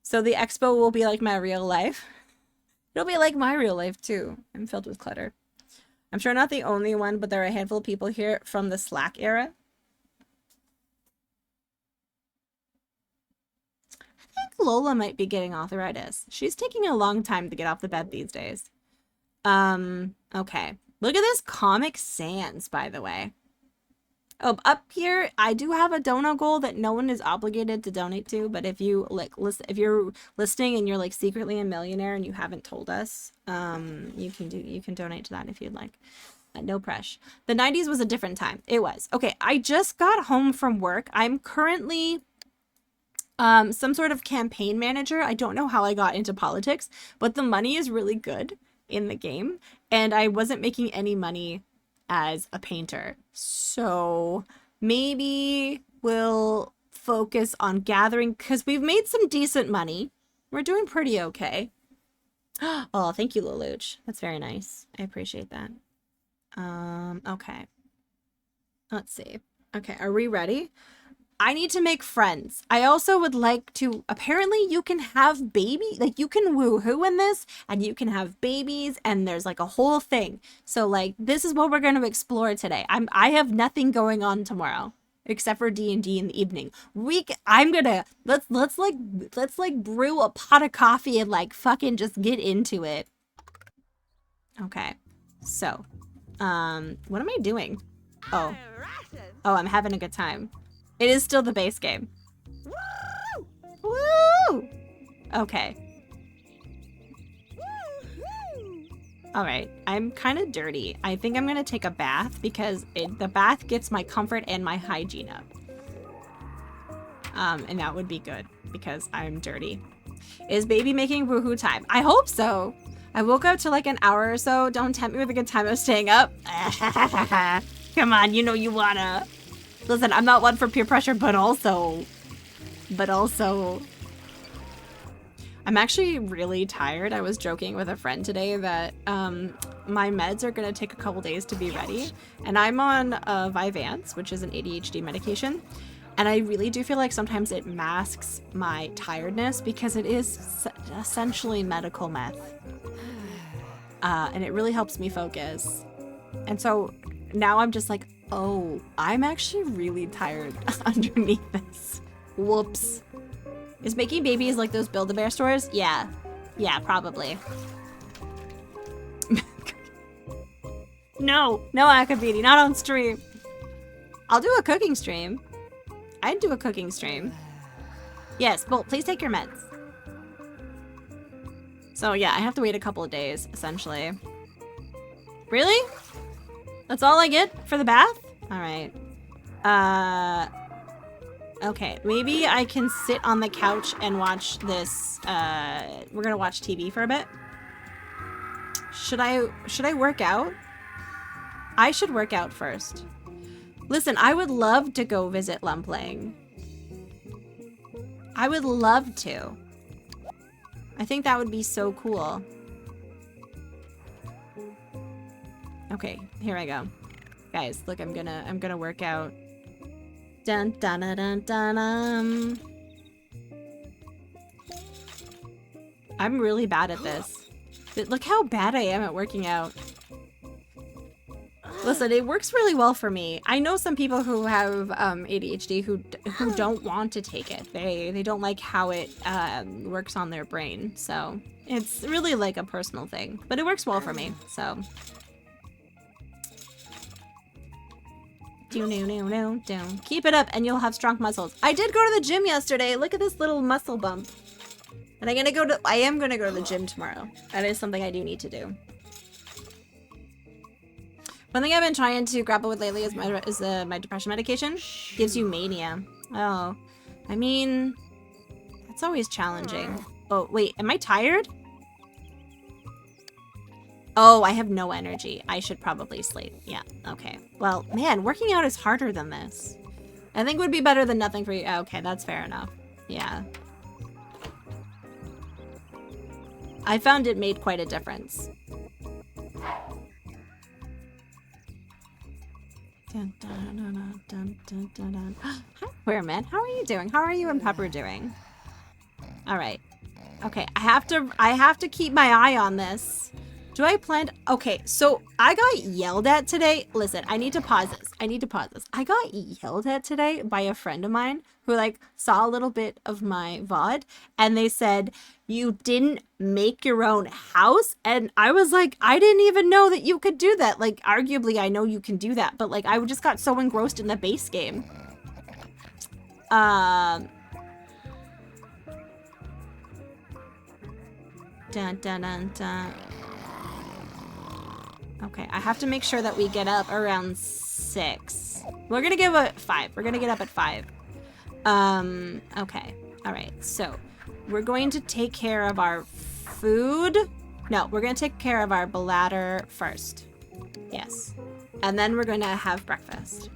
So the expo will be like my real life. It'll be like my real life too. I'm filled with clutter. I'm sure not the only one, but there are a handful of people here from the Slack era. Lola might be getting arthritis. She's taking a long time to get off the bed these days. Okay. Look at this Comic Sans, by the way. Oh, up here, I do have a dono goal that no one is obligated to donate to, but if you if you're listening and you're like secretly a millionaire and you haven't told us, you can donate to that if you'd like. No pressure. The 90s was a different time. It was. Okay, I just got home from work. I'm currently some sort of campaign manager. I don't know how I got into politics, but the money is really good in the game, and I wasn't making any money as a painter. So maybe we'll focus on gathering, because we've made some decent money. We're doing pretty okay. Oh, thank you, Lelouch. That's very nice. I appreciate that. Okay. Let's see. Okay, are we ready? I need to make friends. I also would like to, apparently you can have baby, like you can woohoo in this and you can have babies and there's like a whole thing. So like, this is what we're going to explore today. I have nothing going on tomorrow except for D&D in the evening. Let's like brew a pot of coffee and like fucking just get into it. Okay. So, what am I doing? Oh, I'm having a good time. It is still the base game. Woo! Woo! Okay. Alright, I'm kind of dirty. I think I'm going to take a bath because the bath gets my comfort and my hygiene up. And that would be good because I'm dirty. Is baby making woohoo time? I hope so. I woke up to like an hour or so. Don't tempt me with a good time of staying up. Come on, you know you wanna. Listen, I'm not one for peer pressure, but also, I'm actually really tired. I was joking with a friend today that my meds are gonna take a couple days to be ready, and I'm on Vyvanse, which is an ADHD medication, and I really do feel like sometimes it masks my tiredness because it is essentially medical meth, and it really helps me focus. And so now I'm just like, oh, I'm actually really tired underneath this. Whoops. Is making babies like those Build-A-Bear stores? Yeah. Yeah, probably. No, Akabidi, not on stream. I'll do a cooking stream. I'd do a cooking stream. Yes, Bolt, please take your meds. So yeah, I have to wait a couple of days, essentially. Really? That's all I get for the bath? Alright. Okay, maybe I can sit on the couch and watch this. We're gonna watch TV for a bit. Should I work out? I should work out first. Listen, I would love to go visit Lumpling. I would love to. I think that would be so cool. Okay, here I go. Guys, look, I'm gonna work out. Dun dun dun dun dun. I'm really bad at this. But look how bad I am at working out. Listen, it works really well for me. I know some people who have ADHD who don't want to take it. They don't like how it works on their brain. So it's really like a personal thing, but it works well for me. So. Keep it up and you'll have strong muscles. I did go to the gym yesterday. Look at this little muscle bump. And I am gonna go to the gym tomorrow. That is something I do need to do. One thing I've been trying to grapple with lately is my depression medication. Gives you mania. Oh, I mean, that's always challenging. Oh, wait, am I tired? Oh, I have no energy. I should probably sleep. Yeah, okay. Well, man, working out is harder than this. I think it would be better than nothing for you. Okay, that's fair enough. Yeah. I found it made quite a difference. Dun, dun, dun, dun, dun, dun, dun. Hi, Queerman. How are you doing? How are you and Pepper doing? All right. Okay, I have to keep my eye on this. Do I plan? Okay, so I got yelled at today. Listen, I need to pause this. I got yelled at today by a friend of mine who like saw a little bit of my VOD and they said, you didn't make your own house? And I was like, I didn't even know that you could do that. Like, arguably, I know you can do that, but like, I just got so engrossed in the base game. Dun, dun, dun, dun. Okay, I have to make sure that we get up around 6. We're gonna give it 5. We're gonna get up at 5. Okay. Alright, so we're going to take care of our food. No, we're gonna take care of our bladder first. Yes. And then we're gonna have breakfast.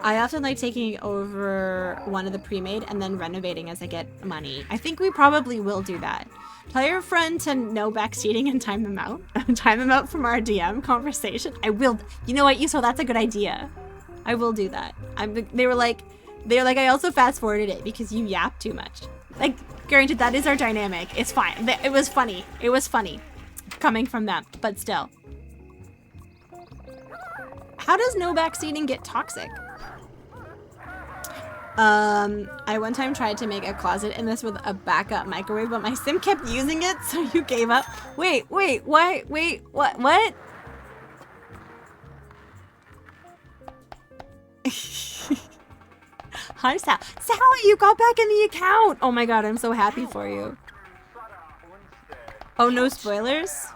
I often like taking over one of the pre-made and then renovating as I get money. I think we probably will do that. Tell your friend to no backseating and time them out. Time them out from our DM conversation. I will. You know what, Yuso, that's a good idea. I will do that. They were like, I also fast forwarded it because you yap too much. Like, granted, that is our dynamic. It's fine. It was funny. It was funny coming from them, but still. How does no backseating get toxic? I one time tried to make a closet in this with a backup microwave, but my sim kept using it, so you gave up. Wait, what? Hi, Sal. Sally, you got back in the account! Oh my god, I'm so happy for you. Oh, no spoilers?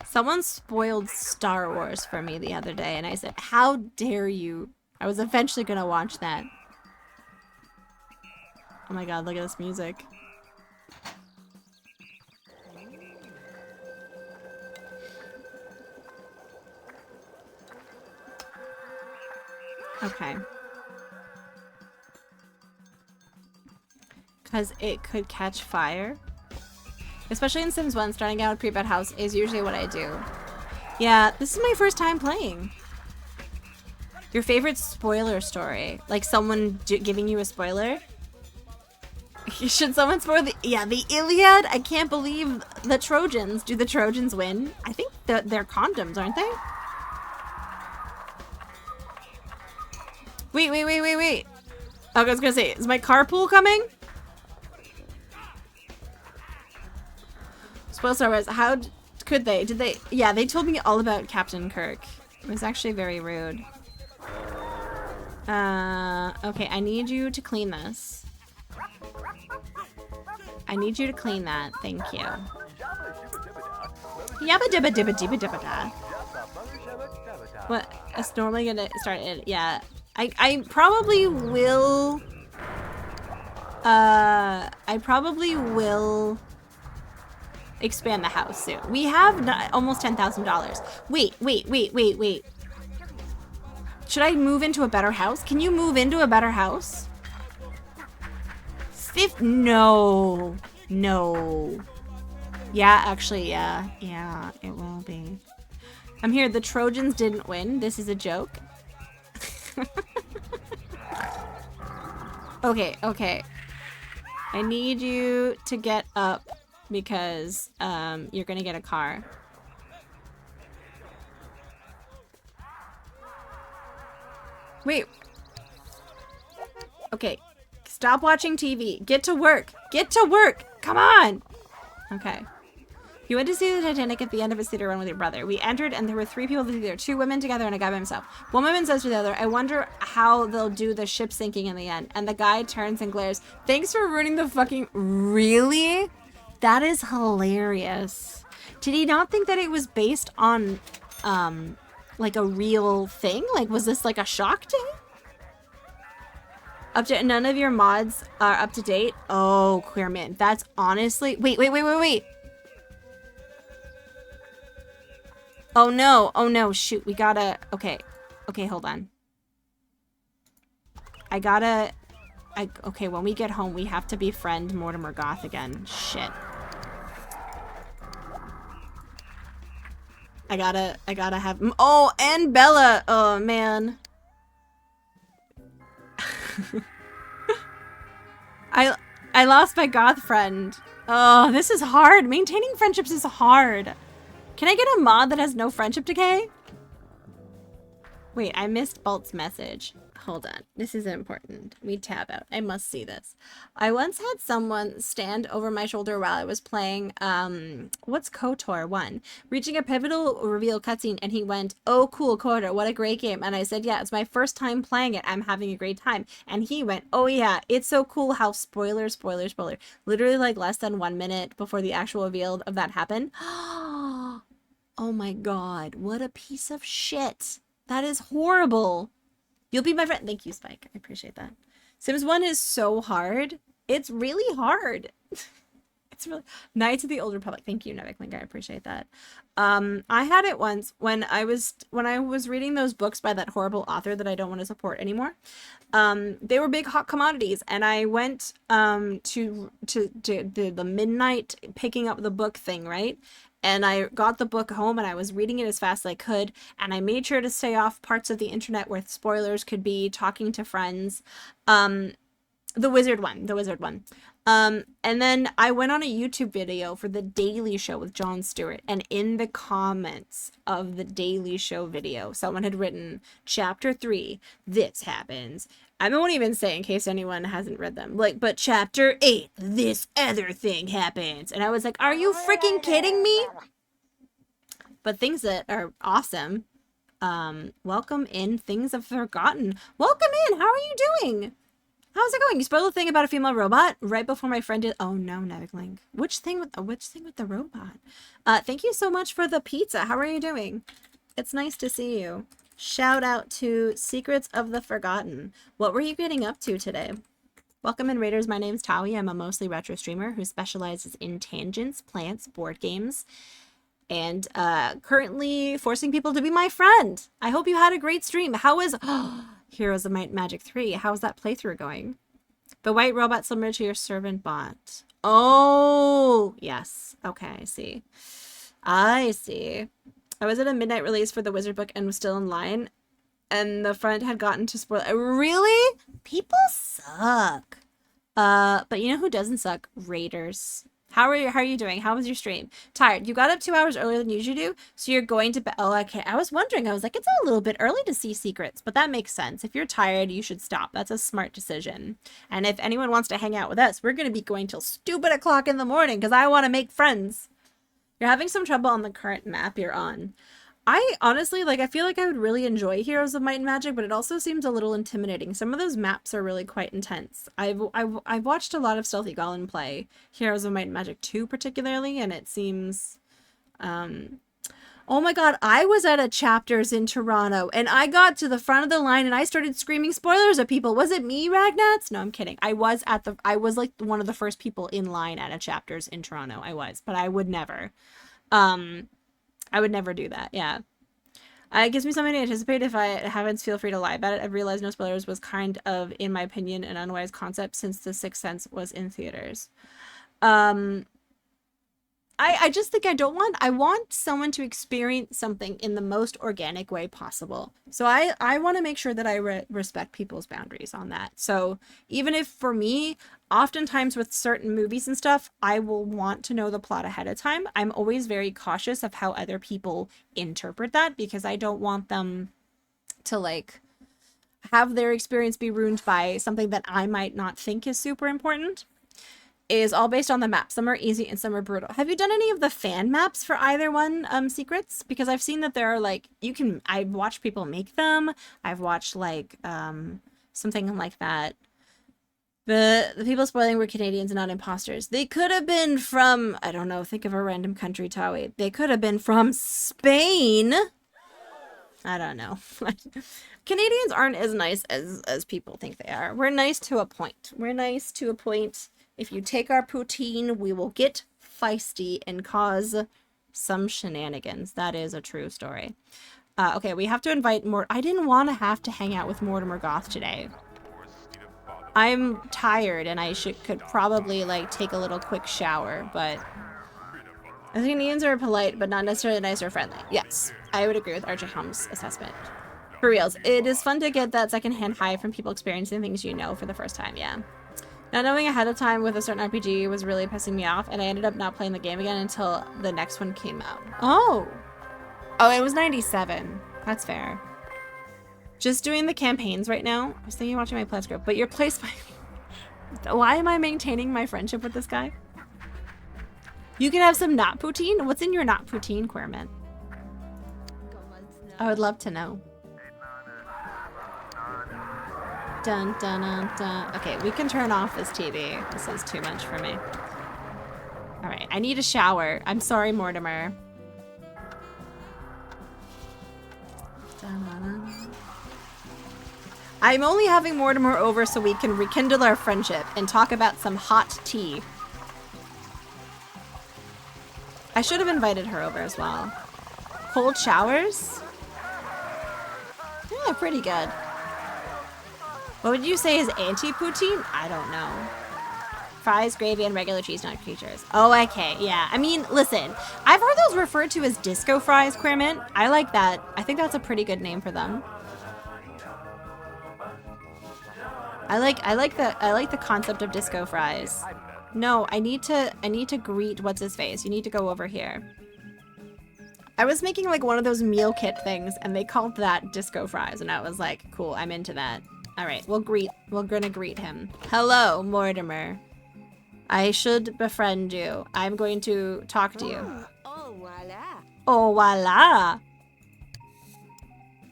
Someone spoiled Star Wars for me the other day, and I said, how dare you? I was eventually gonna watch that. Oh my god, look at this music. Okay. Because it could catch fire. Especially in Sims 1, starting out with pre-bed house is usually what I do. Yeah, this is my first time playing. Your favorite spoiler story? Like someone giving you a spoiler? Should someone spoil the... Yeah, the Iliad? I can't believe the Trojans. Do the Trojans win? I think they're condoms, aren't they? Wait. I was gonna say, is my carpool coming? Spoil Star Wars. How could they? Did they? Yeah, they told me all about Captain Kirk. It was actually very rude. Okay, I need you to clean this. I need you to clean that. Thank you. Yabba dibba dibba dibba dibba da. What? It's normally gonna start it. Yeah. I probably will. I probably will expand the house soon. We have almost $10,000. Wait. Should I move into a better house? Can you move into a better house? No. Yeah, actually, yeah, it will be. I'm here. The Trojans didn't win. This is a joke. Okay. I need you to get up because you're gonna get a car. Wait. Okay. Stop watching TV. Get to work. Come on. Okay. You went to see the Titanic at the end of a theater run with your brother. We entered and there were 3 people in the theater. 2 women together and a guy by himself. One woman says to the other, I wonder how they'll do the ship sinking in the end. And the guy turns and glares. Thanks for ruining the fucking... Really? That is hilarious. Did he not think that it was based on, like a real thing? Like, was this like a shock to him? None of your mods are up to date? Oh, Queerman. That's honestly... Wait. Oh no, shoot, we gotta... Okay, hold on. Okay, when we get home, we have to befriend Mortimer Goth again. Shit. I gotta have... Oh, and Bella! Oh, man. I lost my goth friend. Oh, this is hard. Maintaining friendships is hard. Can I get a mod that has no friendship decay? Wait, I missed Balt's message. Hold on. This is important. We tab out. I must see this. I once had someone stand over my shoulder while I was playing, what's KOTOR 1? Reaching a pivotal reveal cutscene, and he went, "Oh, cool, KOTOR, what a great game." And I said, "Yeah, it's my first time playing it. I'm having a great time." And he went, "Oh yeah, it's so cool how spoiler. Literally like less than 1 minute before the actual reveal of that happened. Oh my god, what a piece of shit. That is horrible. You'll be my friend. Thank you, Spike. I appreciate that. Sims 1 is so hard. It's really hard. It's really... Knights of the Old Republic. Thank you, Nevik Link. I appreciate that. I had it once when I was reading those books by that horrible author that I don't want to support anymore. They were big hot commodities, and I went to the midnight picking up the book thing, right? And I got the book home and I was reading it as fast as I could. And I made sure to stay off parts of the internet where spoilers could be, talking to friends. The wizard one. And then I went on a YouTube video for The Daily Show with Jon Stewart. And in the comments of The Daily Show video, someone had written, "Chapter 3, this happens." I won't even say in case anyone hasn't read them. Like, "But chapter 8, this other thing happens." And I was like, are you freaking kidding me? But things that are awesome. Welcome in Things I've Forgotten. Welcome in. How are you doing? How's it going? You spoiled the thing about a female robot right before my friend did. Oh no, Nevik Link. Which thing with the robot? Thank you so much for the pizza. How are you doing? It's nice to see you. Shout out to Secrets of the Forgotten. What were you getting up to today? Welcome in, Raiders. My name's Tawi. I'm a mostly retro streamer who specializes in tangents, plants, board games, and currently forcing people to be my friend. I hope you had a great stream. How is Heroes of Might and Magic 3? How's that playthrough going? The white robot similar to your servant bot. Oh, yes. Okay, I see. I was at a midnight release for the Wizard book and was still in line, and the friend had gotten to spoil. Really? People suck. But you know who doesn't suck? Raiders. How are you doing? How was your stream? Tired. You got up 2 hours earlier than you usually do, so you're going to bed. Oh, okay. I was wondering. I was like, it's a little bit early to see secrets, but that makes sense. If you're tired, you should stop. That's a smart decision. And if anyone wants to hang out with us, we're going to be going till stupid o'clock in the morning because I want to make friends. You're having some trouble on the current map you're on. I honestly, I feel like I would really enjoy Heroes of Might and Magic, but it also seems a little intimidating. Some of those maps are really quite intense. I've watched a lot of Stealthy Goblin play Heroes of Might and Magic 2 particularly, and it seems... Oh my god, I was at a Chapters in Toronto, and I got to the front of the line, and I started screaming spoilers at people. Was it me, Ragnats? No, I'm kidding. I was like one of the first people in line at a Chapters in Toronto. I was, but I would never. I would never do that, yeah. It gives me something to anticipate if I haven't. Feel free to lie about it. I've realized no spoilers was kind of, in my opinion, an unwise concept since The Sixth Sense was in theaters. I just think I want someone to experience something in the most organic way possible. So I want to make sure that I respect people's boundaries on that. So even if for me, oftentimes with certain movies and stuff, I will want to know the plot ahead of time. I'm always very cautious of how other people interpret that because I don't want them to have their experience be ruined by something that I might not think is super important. Is all based on the map. Some are easy and some are brutal. Have you done any of the fan maps for either one, Secrets? Because I've seen that there are I've watched people make them. I've watched something like that. The people spoiling were Canadians and not imposters. They could have been from, I don't know, think of a random country, Tawi. They could have been from Spain. I don't know. Canadians aren't as nice as people think they are. We're nice to a point. If you take our poutine, we will get feisty and cause some shenanigans. That is a true story. Okay, we have to invite more. I didn't want to have to hang out with Mortimer Goth today. I'm tired and I could probably take a little quick shower, but I think Canadians are polite, but not necessarily nice or friendly. Yes, I would agree with Archie Hum's assessment. For reals, it is fun to get that secondhand high from people experiencing things you know for the first time, yeah. Not knowing ahead of time with a certain RPG was really pissing me off, and I ended up not playing the game again until the next one came out. Oh! Oh, it was 97. That's fair. Just doing the campaigns right now. I was thinking of watching my Plus group, but your place... Why am I maintaining my friendship with this guy? You can have some not poutine? What's in your not poutine, Querman? I would love to know. Dun, dun, dun, dun. Okay, we can turn off this TV. This is too much for me. Alright, I need a shower. I'm sorry, Mortimer. Dun, dun, dun. I'm only having Mortimer over so we can rekindle our friendship and talk about some hot tea. I should have invited her over as well. Cold showers? Yeah, pretty good. What would you say is anti-poutine? I don't know. Fries, gravy, and regular cheese nut creatures. Oh, okay. Yeah. I mean, listen. I've heard those referred to as disco fries, Queermint. I like that. I think that's a pretty good name for them. I like the concept of disco fries. No, I need to greet what's his face. You need to go over here. I was making like one of those meal kit things and they called that disco fries and I was like, cool, I'm into that. All right, we're gonna greet him. Hello, Mortimer. I should befriend you. I'm going to talk to you. Oh, voila. Oh, voila.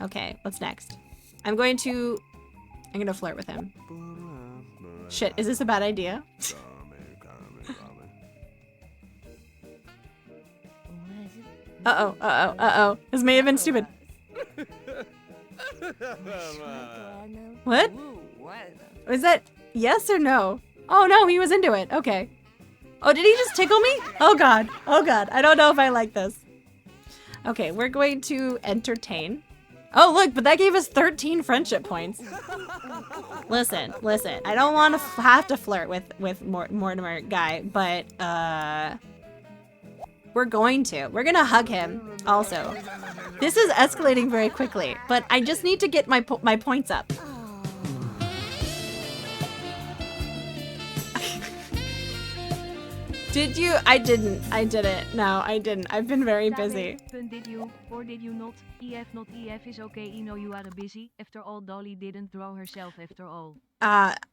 Okay, what's next? I'm gonna flirt with him. Shit, is this a bad idea? Uh-oh. This may have been stupid. What? Was that yes or no? Oh no, he was into it. Okay. Oh, did he just tickle me? Oh god. Oh god. I don't know if I like this. Okay, we're going to entertain. Oh look, but that gave us 13 friendship points. Listen. I don't want to have to flirt with Mortimer guy, but we're gonna hug him also. This is escalating very quickly, but I just need to get my points up. Did you? I didn't. No, I didn't. I've been very busy. Did you or did you not? EF not EF is okay. You know you are busy. After all, Dolly didn't throw herself after all.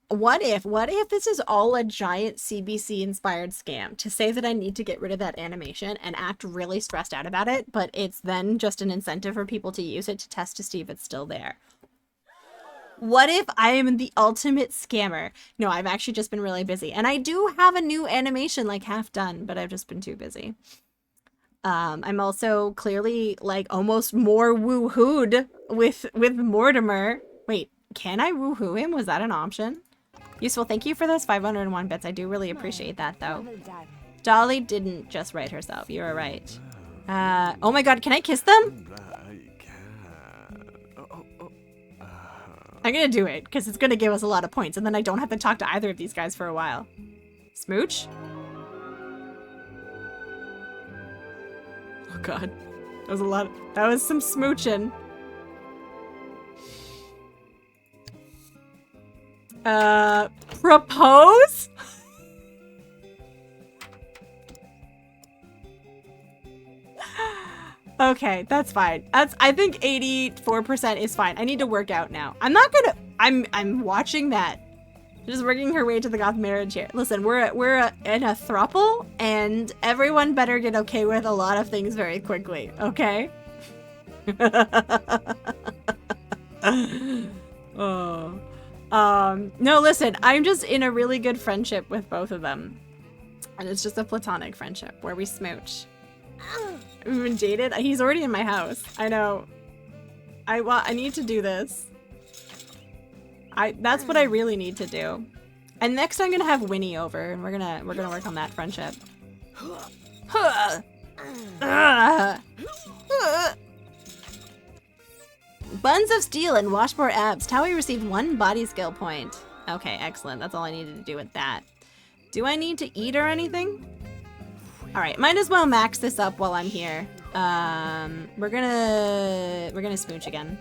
What if this is all a giant CBC inspired scam to say that I need to get rid of that animation and act really stressed out about it, but it's then just an incentive for people to use it to test to see if it's still there? What if I am the ultimate scammer? No, I've actually just been really busy. And I do have a new animation like half done, but I've just been too busy. I'm also clearly like almost more woohooed with Mortimer. Wait, can I woohoo him? Was that an option? Useful, thank you for those 501 bits. I do really appreciate that though. Dolly didn't just write herself. You were right. Oh my god, can I kiss them? I'm gonna do it, because it's gonna give us a lot of points, and then I don't have to talk to either of these guys for a while. Smooch? Oh god. That was a lot. That was some smooching. Propose? Okay, that's fine. I think 84% is fine. I need to work out now. I'm watching that. Just working her way to the goth marriage here. Listen, we're in a throuple, and everyone better get okay with a lot of things very quickly, okay? Oh. No, listen, I'm just in a really good friendship with both of them. And it's just a platonic friendship where we smooch. We've been dated? He's already in my house. I know. I need to do this. That's what I really need to do. And next I'm gonna have Winnie over and we're gonna work on that friendship. Buns of Steel and Washboard Abs. Towie received 1 body skill point. Okay, excellent. That's all I needed to do with that. Do I need to eat or anything? Alright, might as well max this up while I'm here. We're gonna smooch again.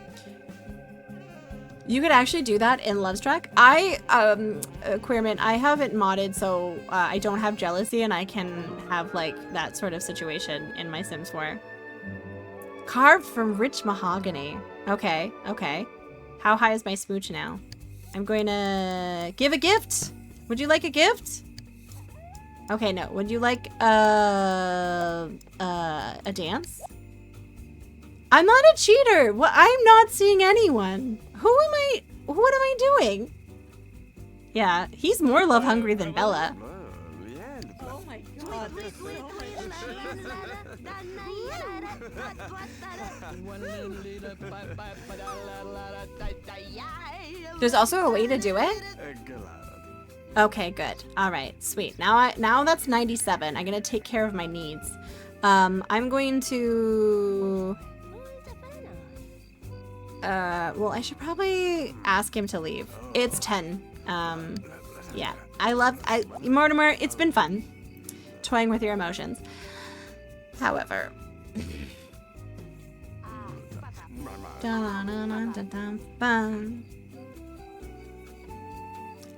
You could actually do that in Lovestruck. Queerman, I haven't modded, so I don't have jealousy, and I can have, like, that sort of situation in my Sims 4. Carved from rich mahogany. Okay, okay. How high is my smooch now? I'm going to give a gift. Would you like a gift? Okay, no. Would you like a dance? I'm not a cheater. What? I'm not seeing anyone. What am I doing? Yeah, he's more love hungry than Bella. Oh my god, there's so much There's also a way to do it? Okay, good. All right, sweet. Now that's 97. I'm gonna take care of my needs. I'm going to. Well, I should probably ask him to leave. It's 10. Yeah. Mortimer, it's been fun toying with your emotions. However.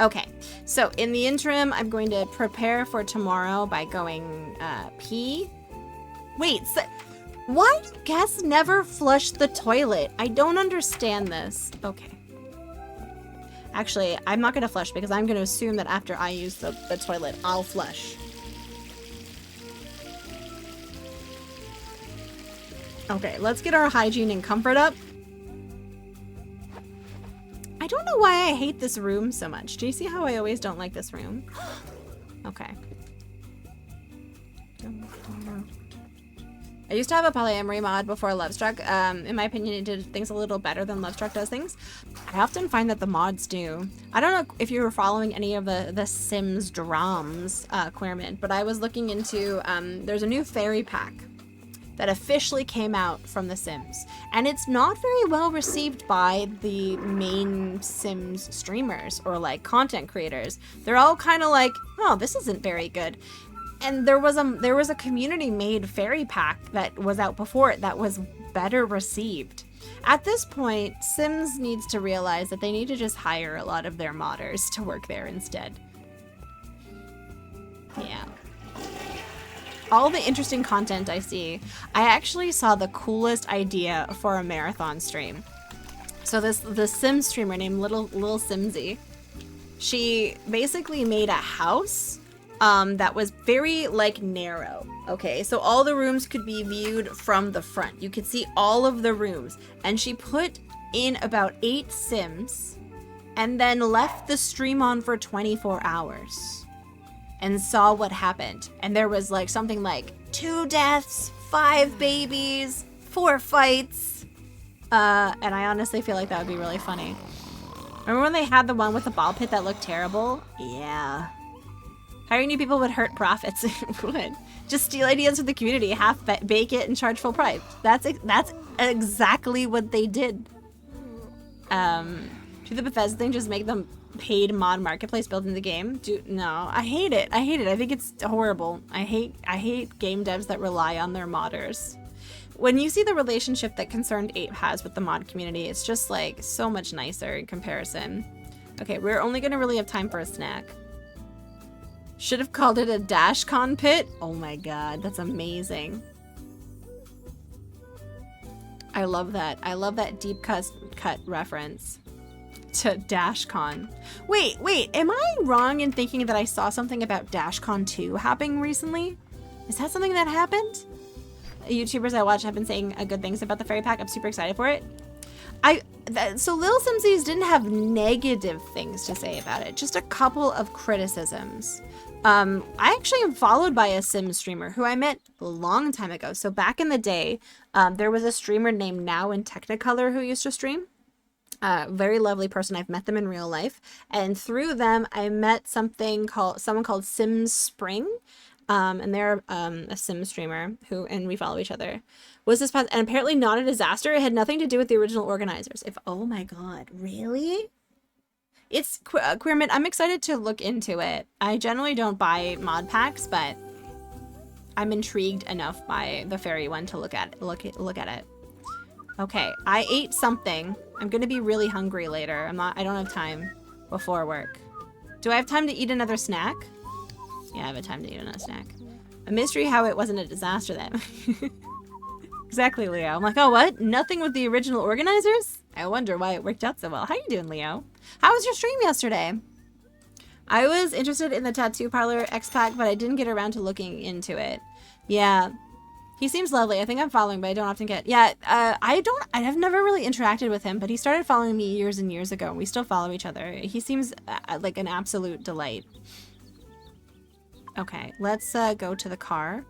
Okay, so in the interim, I'm going to prepare for tomorrow by going pee. Wait, so why do guests never flush the toilet? I don't understand this. Okay. Actually, I'm not going to flush because I'm going to assume that after I use the toilet, I'll flush. Okay, let's get our hygiene and comfort up. I don't know why I hate this room so much. Do you see how I always don't like this room? Okay. I used to have a polyamory mod before Lovestruck. In my opinion, it did things a little better than Lovestruck does things. I often find that the mods do. I don't know if you were following any of the Sims drums, Queerman, but I was looking into, there's a new fairy pack that officially came out from The Sims. And it's not very well received by the main Sims streamers or like content creators. They're all kind of like, oh, this isn't very good. And there was a community made fairy pack that was out before it that was better received. At this point, Sims needs to realize that they need to just hire a lot of their modders to work there instead. Yeah. All the interesting content I see, I actually saw the coolest idea for a marathon stream. So the Sim streamer named Little Simsy, she basically made a house that was very like narrow. Okay, so all the rooms could be viewed from the front. You could see all of the rooms, and she put in about 8 Sims and then left the stream on for 24 hours and saw what happened. And there was like something like 2 deaths, 5 babies, 4 fights. And I honestly feel like that would be really funny. Remember when they had the one with the ball pit that looked terrible? Yeah. Hiring new people would hurt profits. It would. Just steal ideas from the community, half bake it, and charge full price. That's exactly what they did. Do the Bethesda thing, just make them paid mod marketplace built in the game? No, I hate it. I hate it. I think it's horrible. I hate game devs that rely on their modders. When you see the relationship that Concerned Ape has with the mod community, it's just like so much nicer in comparison. Okay, we're only gonna really have time for a snack. Should have called it a DashCon pit. Oh my god, that's amazing. I love that. I love that deep cut reference to DashCon. Wait, am I wrong in thinking that I saw something about DashCon 2 happening recently? Is that something that happened? YouTubers I watch have been saying good things about the fairy pack. I'm super excited for it. So Lil Simsies didn't have negative things to say about it, just a couple of criticisms. I actually am followed by a Sim streamer who I met a long time ago. So back in the day, there was a streamer named Now in Technicolor who used to stream. Very lovely person. I've met them in real life. And through them, I met someone called Sims Spring. And they're a Sim streamer and we follow each other. Was this and apparently not a disaster. It had nothing to do with the original organizers. Oh my god, really? It's Queerman. I'm excited to look into it. I generally don't buy mod packs, but I'm intrigued enough by the fairy one to look at it. Okay, I ate something I'm gonna be really hungry later. I don't have time before work. Do I have time to eat another snack? Yeah, I have a time to eat another snack. A mystery how it wasn't a disaster then. Exactly, Leo. I'm like, oh, what? Nothing with the original organizers? I wonder why it worked out so well. How you doing, Leo? How was your stream yesterday? I was interested in the tattoo parlor X-Pack, but I didn't get around to looking into it. Yeah. He seems lovely. I think I'm following, but I don't often get... Yeah, I've never really interacted with him, but he started following me years and years ago, and we still follow each other. He seems like an absolute delight. Okay, let's go to the car.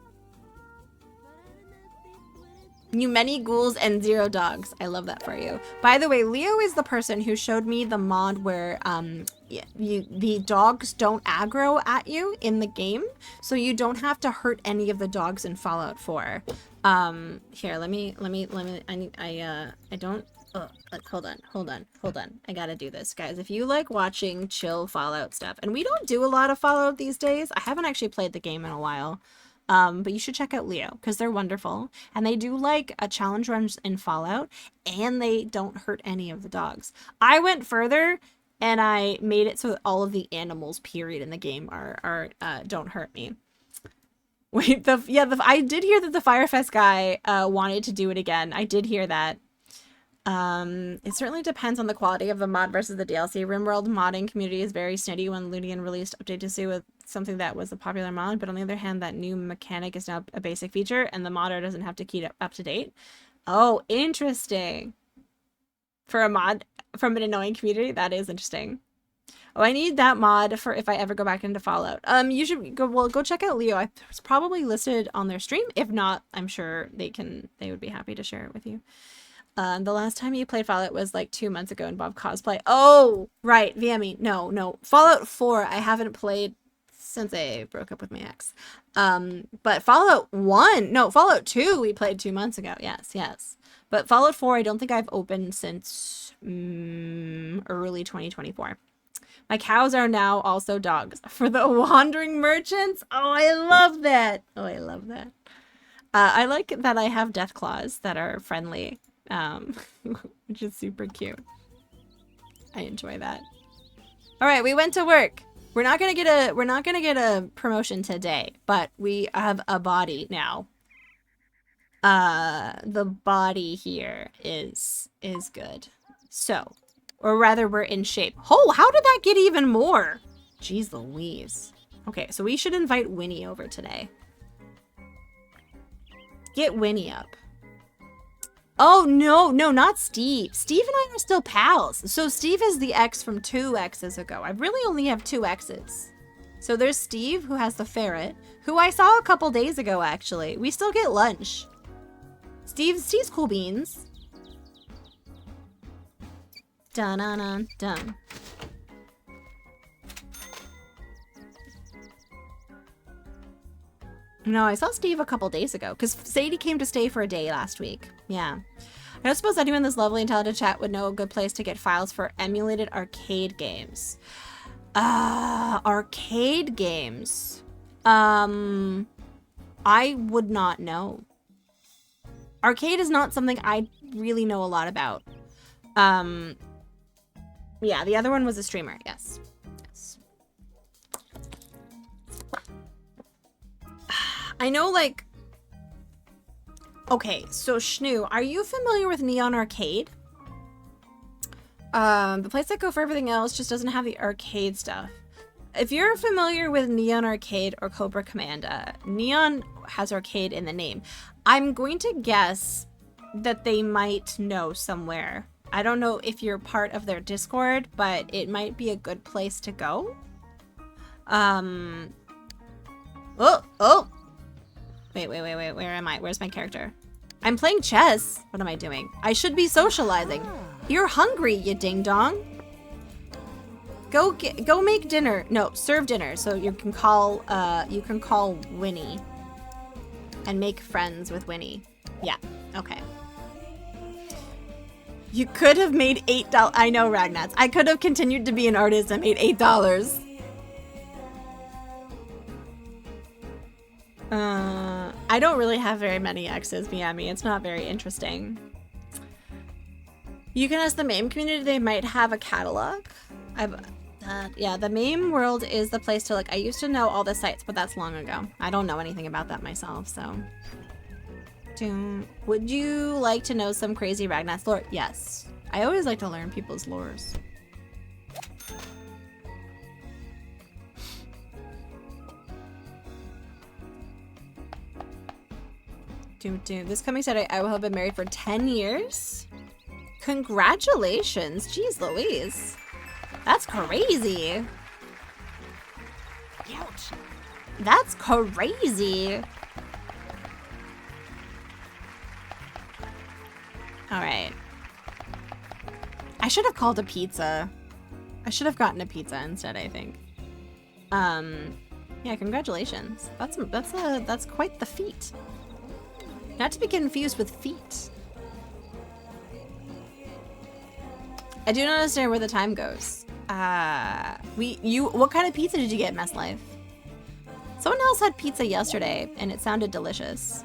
You many ghouls and 0 dogs. I love that for you. By the way, Leo is the person who showed me the mod where the dogs don't aggro at you in the game, so you don't have to hurt any of the dogs in Fallout 4. Here, let me. Hold on. I gotta do this, guys. If you like watching chill Fallout stuff, and we don't do a lot of Fallout these days. I haven't actually played the game in a while. But you should check out Leo because they're wonderful and they do like a challenge runs in Fallout and they don't hurt any of the dogs. I went further and I made it so that all of the animals period in the game are don't hurt me. Wait, I did hear that the Firefest guy wanted to do it again. I did hear that. It certainly depends on the quality of the mod versus the DLC. RimWorld modding community is very snitty when Ludian released Update 2 with something that was a popular mod, but on the other hand, that new mechanic is now a basic feature, and the modder doesn't have to keep it up to date. Oh, interesting. For a mod from an annoying community, that is interesting. Oh, I need that mod for if I ever go back into Fallout. You should go check out Leo. It's probably listed on their stream. If not, I'm sure they would be happy to share it with you. The last time you played Fallout was like 2 months ago in Bob Cosplay. Oh, right. VME. No. Fallout 4, I haven't played since I broke up with my ex. But Fallout 2, we played 2 months ago. Yes. But Fallout 4, I don't think I've opened since early 2024. My cows are now also dogs. For the wandering merchants? Oh, I love that. I like that I have death claws that are friendly. Which is super cute. I enjoy that. All right, we went to work. We're not gonna get a promotion today, but we have a body now. The body here is good. So, or rather, we're in shape. Oh, how did that get even more? Jeez Louise. Okay, so we should invite Winnie over today. Get Winnie up. Oh, no, not Steve. Steve and I are still pals. So Steve is the ex from 2 exes ago. I really only have 2 exes. So there's Steve, who has the ferret, who I saw a couple days ago, actually. We still get lunch. Steve's cool beans. Dun. No, I saw Steve a couple days ago because Sadie came to stay for a day last week. Yeah. I don't suppose anyone in this lovely intelligent chat would know a good place to get files for emulated arcade games. Arcade games. I would not know. Arcade is not something I really know a lot about. Yeah, the other one was a streamer, yes. I know, like... Okay, so Schnoo, are you familiar with Neon Arcade? The place I go for everything else just doesn't have the arcade stuff. If you're familiar with Neon Arcade or Cobra Commanda, Neon has arcade in the name. I'm going to guess that they might know somewhere. I don't know if you're part of their Discord, but it might be a good place to go. Oh! Wait, where am I? Where's my character? I'm playing chess. What am I doing? I should be socializing. You're hungry, you ding-dong. Go make dinner. No, serve dinner so you can call Winnie and make friends with Winnie. Yeah, okay. You could have made $8. I know, Ragnats. I could have continued to be an artist and made $8. I don't really have very many exes, Miami. It's not very interesting. You can ask the MAME community, they might have a catalog. Yeah, the MAME world is the place to look. I used to know all the sites, but that's long ago. I don't know anything about that myself, so. Would you like to know some crazy Ragnarsson lore? Yes. I always like to learn people's lores. This coming Saturday, I will have been married for 10 years. Congratulations. Jeez Louise. That's crazy. Ouch. That's crazy. All right. I should have called a pizza. I should have gotten a pizza instead, I think. Yeah, congratulations. That's quite the feat. Not to be confused with feet. I do not understand where the time goes. What kind of pizza did you get, Mess Life? Someone else had pizza yesterday, and it sounded delicious.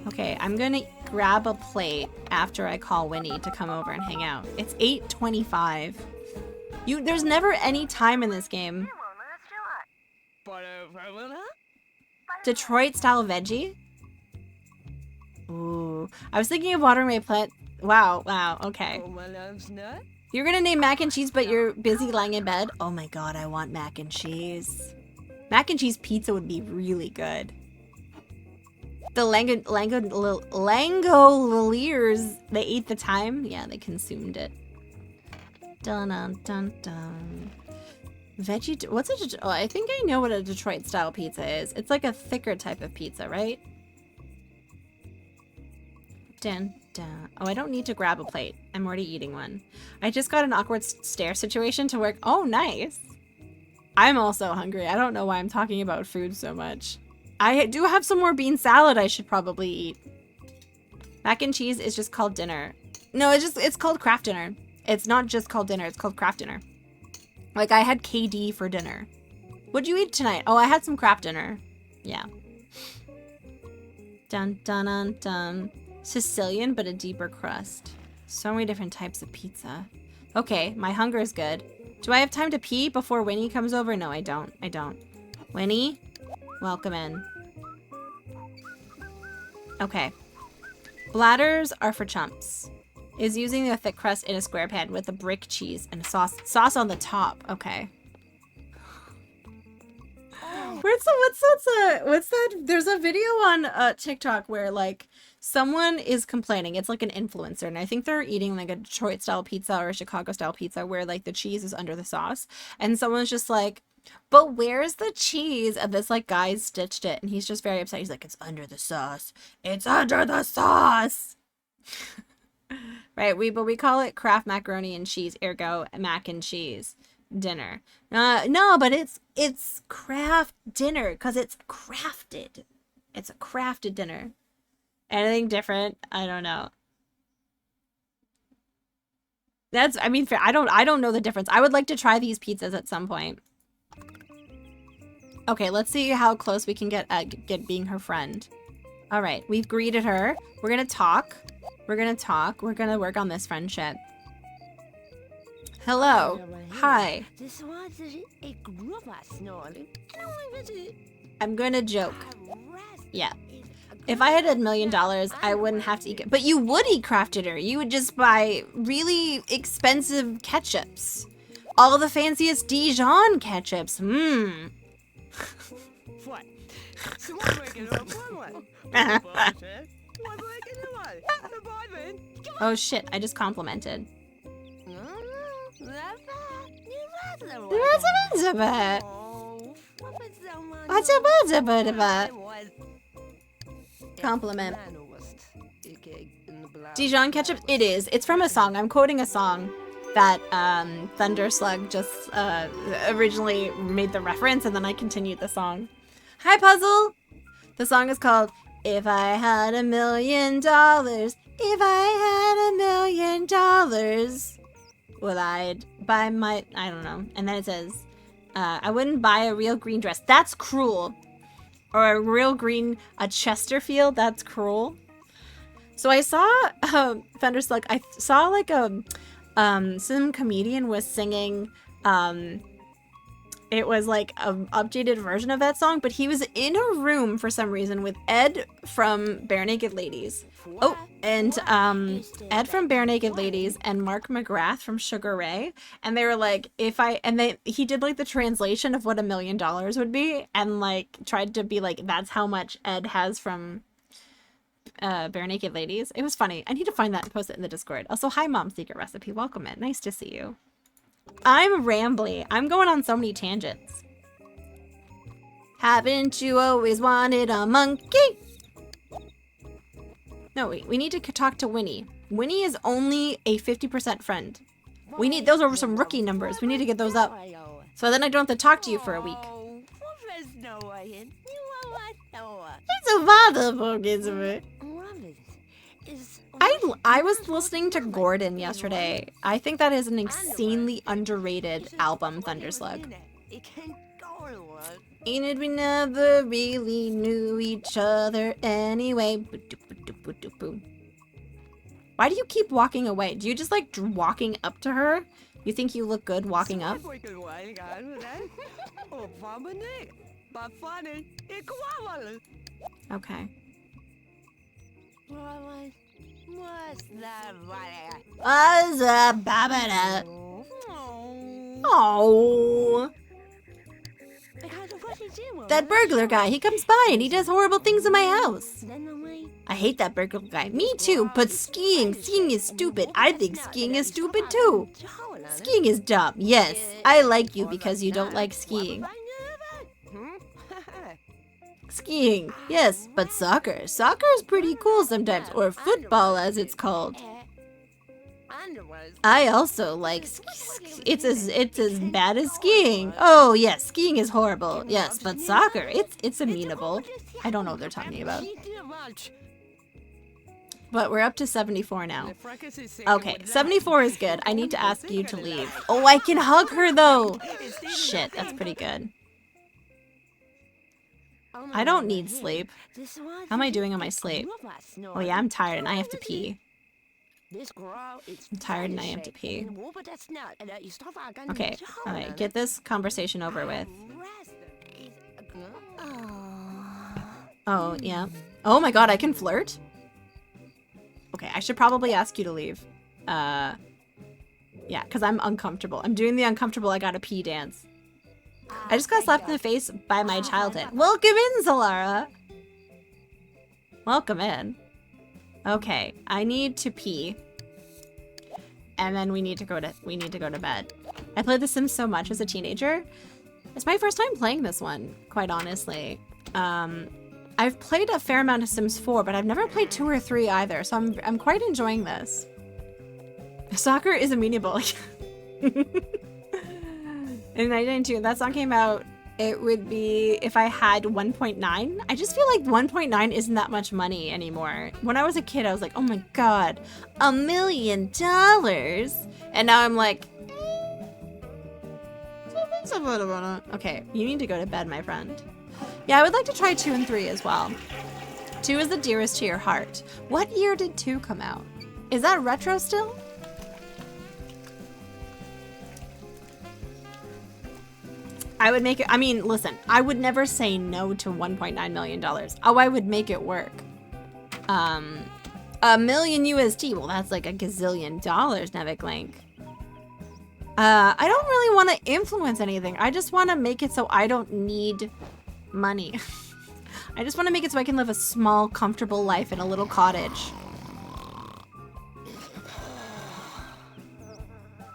Okay, I'm gonna grab a plate after I call Winnie to come over and hang out. It's 8:25. There's never any time in this game. Detroit style veggie? Ooh. I was thinking of watering my plant. Wow, okay. You're gonna name mac and cheese, but you're busy lying in bed? Oh my god, I want mac and cheese. Mac and cheese pizza would be really good. The Langoliers, they ate the time? Yeah, they consumed it. Dun dun dun dun. Veggie, oh, I think I know what a Detroit style pizza is. It's like a thicker type of pizza, right? Dun dun. Oh, I don't need to grab a plate. I'm already eating one. I just got an awkward stare situation to work. Oh, nice. I'm also hungry. I don't know why I'm talking about food so much. I do have some more bean salad I should probably eat. Mac and cheese is just called dinner. No, it's called craft dinner. It's not just called dinner, it's called craft dinner. Like, I had KD for dinner. What'd you eat tonight? Oh, I had some craft dinner. Yeah. Dun dun dun dun. Sicilian, but a deeper crust. So many different types of pizza. Okay, my hunger is good. Do I have time to pee before Winnie comes over? No, I don't. Winnie, welcome in. Okay. Bladders are for chumps. Is using a thick crust in a square pan with a brick cheese and a sauce on the top. Okay. What's that? There's a video on TikTok where like someone is complaining. It's like an influencer, and I think they're eating like a Detroit style pizza or a Chicago style pizza where like the cheese is under the sauce, and someone's just like, but where's the cheese? And this like guy stitched it, and he's just very upset. He's like, it's under the sauce. It's under the sauce. Right, but we call it Kraft macaroni and cheese, ergo mac and cheese dinner. No, but it's craft dinner because it's crafted. It's a crafted dinner. Anything different? I don't know. I mean, I don't know the difference. I would like to try these pizzas at some point. Okay, let's see how close we can get being her friend. All right, we've greeted her. We're gonna talk. We're gonna work on this friendship. Hello. Hi. I'm gonna joke. Yeah. If I had $1 million, I wouldn't have to eat it. But you would eat craft dinner. You would just buy really expensive ketchups. All the fanciest Dijon ketchups. Oh shit, I just complimented. Compliment. Dijon ketchup? It is. It's from a song. I'm quoting a song that Thunderslug just originally made the reference, and then I continued the song. Hi, Puzzle! The song is called If I Had $1 Million, if I had $1 million, well, I'd buy my, I don't know. And then it says, I wouldn't buy a real green dress. That's cruel. Or a real green, a Chesterfield. That's cruel. So I saw Thunderslug. I saw like some comedian was singing it was like an updated version of that song, but he was in a room for some reason with Ed from Bare Naked Ladies. Oh, and Ed from Bare Naked Ladies and Mark McGrath from Sugar Ray, and they were like, he did like the translation of what $1 million would be, and like tried to be like, that's how much Ed has from Bare Naked Ladies. It was funny. I need to find that and post it in the Discord. Also, hi Mom Secret Recipe, welcome in. Nice to see you. I'm rambly. I'm going on so many tangents. Haven't you always wanted a monkey? No, wait. We need to talk to Winnie. Winnie is only a 50% friend. Those are some rookie numbers. We need to get those up. So then I don't have to talk to you for a week. It's a motherfucker. I was listening to Gordon yesterday. I think that is an insanely underrated album, Thunderslug. Ain't it we never really knew each other anyway. Why do you keep walking away? Do you just like walking up to her? You think you look good walking up? Okay. What's up, Babada? Oh. That burglar guy, he comes by and he does horrible things in my house. I hate that burglar guy. Me too, but skiing is stupid. I think skiing is stupid too. Skiing is dumb. Yes, I like you because you don't like skiing. Skiing, yes, but soccer. Soccer is pretty cool sometimes, or football as it's called. I also like it's as bad as skiing. Oh yes, skiing is horrible. Yes, but soccer, it's amenable. I don't know what they're talking about. But we're up to 74 now. Okay, 74 is good. I need to ask you to leave. Oh, I can hug her though. Shit, that's pretty good. I don't need sleep. How am I doing on my sleep? Oh yeah, I'm tired and I have to pee. I'm tired and I have to pee. Okay, alright, get this conversation over with. Oh, yeah. Oh my god, I can flirt? Okay, I should probably ask you to leave. Yeah, because I'm uncomfortable. I'm doing the uncomfortable I gotta pee dance. I just got slapped in the face by my childhood. Welcome in, Zalara! Welcome in. Okay, I need to pee. And then we need to go to bed. I played The Sims so much as a teenager. It's my first time playing this one, quite honestly. I've played a fair amount of Sims 4, but I've never played 2 or 3 either, so I'm quite enjoying this. Soccer is amenable. In 1992, that song came out, it would be if I had 1.9. I just feel like 1.9 isn't that much money anymore. When I was a kid, I was like, oh my god, $1 million. And now I'm like, okay, you need to go to bed, my friend. Yeah, I would like to try 2 and 3 as well. 2 is the dearest to your heart. What year did 2 come out? Is that retro still? I would make it, I mean, listen, I would never say no to $1.9 million. Oh, I would make it work. $1 million USD, well, that's like a gazillion dollars, Nevik Link. I don't really want to influence anything. I just want to make it so I don't need money. I just want to make it so I can live a small, comfortable life in a little cottage.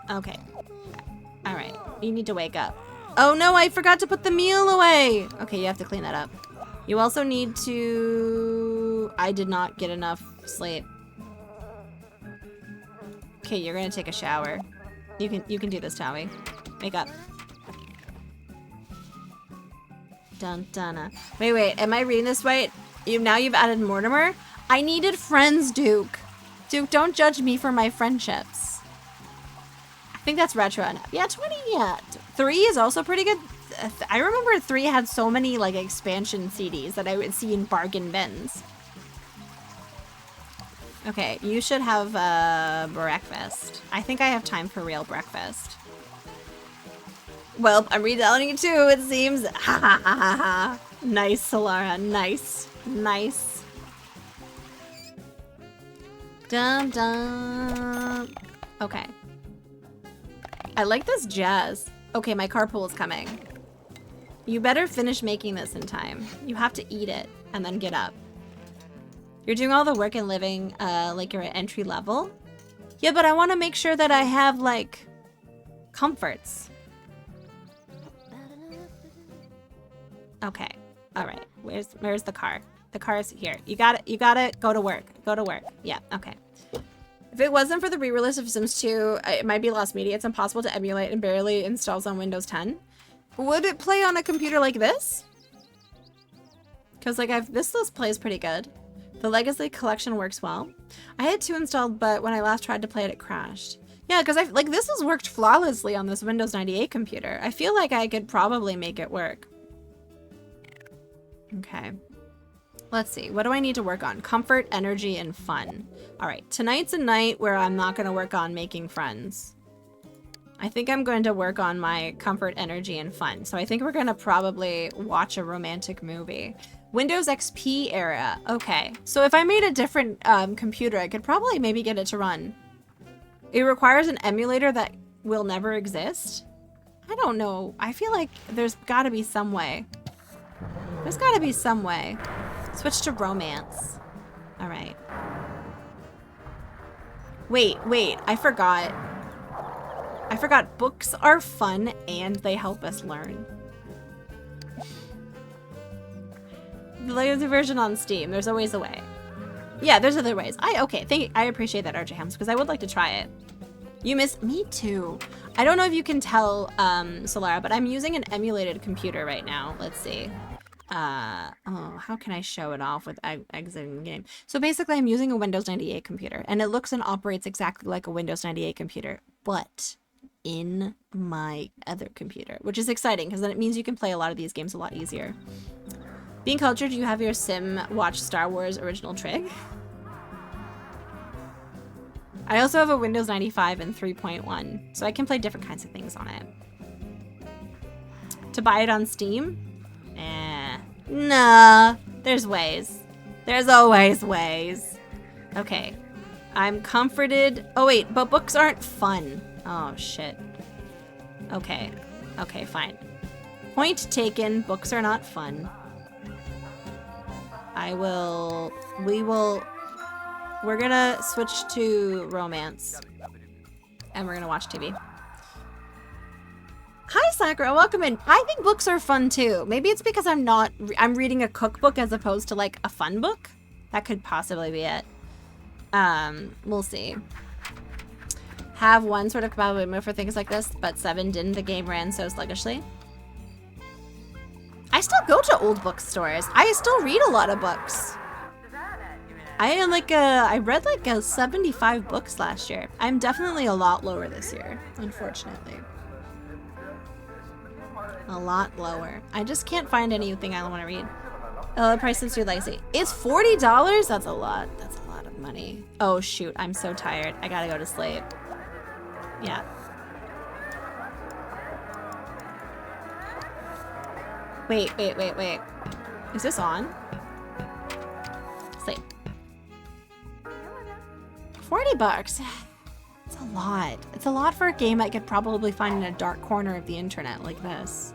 Okay. All right, you need to wake up. Oh no, I forgot to put the meal away. Okay, you have to clean that up. You also need to... I did not get enough sleep. Okay, you're gonna take a shower. You can do this, Towie. Wake up. Dun dun. Wait, am I reading this right? Now you've added Mortimer? I needed friends, Duke. Duke, don't judge me for my friendships. I think that's retro enough. Yeah, 20, yeah. 3 is also pretty good. I remember 3 had so many like expansion CDs that I would see in bargain bins. Okay, you should have breakfast. I think I have time for real breakfast. Well, I'm redownloading it too, it seems. Ha ha ha ha ha. Nice, Solara. Nice. Nice. Dum dum. Okay. I like this jazz. Okay, my carpool is coming. You better finish making this in time. You have to eat it and then get up. You're doing all the work and living like you're at entry level? Yeah, but I want to make sure that I have like comforts. Okay. All right. Where's the car? The car is here. You gotta go to work. Go to work. Yeah, okay. If it wasn't for the re-release of Sims 2, it might be lost media. It's impossible to emulate and barely installs on Windows 10. Would it play on a computer like this? Because like this plays pretty good. The Legacy Collection works well. I had 2 installed, but when I last tried to play it, it crashed. Yeah, because this has worked flawlessly on this Windows 98 computer. I feel like I could probably make it work. Okay. Let's see. What do I need to work on? Comfort, energy, and fun. All right. Tonight's a night where I'm not going to work on making friends. I think I'm going to work on my comfort, energy, and fun. So I think we're going to probably watch a romantic movie. Windows XP era. Okay. So if I made a different computer, I could probably maybe get it to run. It requires an emulator that will never exist. I don't know. I feel like there's got to be some way. There's got to be some way. Switch to romance. All right. Wait. I forgot. Books are fun and they help us learn. The Legacy version on Steam. There's always a way. Yeah, there's other ways. Okay. I appreciate that, RJ Hams, because I would like to try it. You miss me too. I don't know if you can tell, Solara, but I'm using an emulated computer right now. Let's see. How can I show it off with exiting the game? So basically I'm using a Windows 98 computer and it looks and operates exactly like a Windows 98 computer, but in my other computer, which is exciting because then it means you can play a lot of these games a lot easier. Being cultured, you have your sim watch Star Wars Original Trig. I also have a Windows 95 and 3.1, so I can play different kinds of things on it. To buy it on Steam? Nah, there's ways. There's always ways. Okay, I'm comforted. Oh wait, but books aren't fun. Oh shit. Okay, fine. Point taken, books are not fun. We're gonna switch to romance. And we're gonna watch TV. Hi, Sakura, welcome in. I think books are fun too. Maybe it's because I'm reading a cookbook as opposed to like a fun book. That could possibly be it. We'll see. Have one sort of compatibility for things like this, but 7 didn't. The game ran so sluggishly. I still go to old bookstores. I still read a lot of books. I read like 75 books last year. I'm definitely a lot lower this year, unfortunately. A lot lower. I just can't find anything I want to read. The price is too lazy. It's $40? That's a lot. That's a lot of money. Oh shoot, I'm so tired. I gotta go to sleep. Yeah. Wait. Is this on? Sleep. $40. It's a lot. It's a lot for a game I could probably find in a dark corner of the internet like this.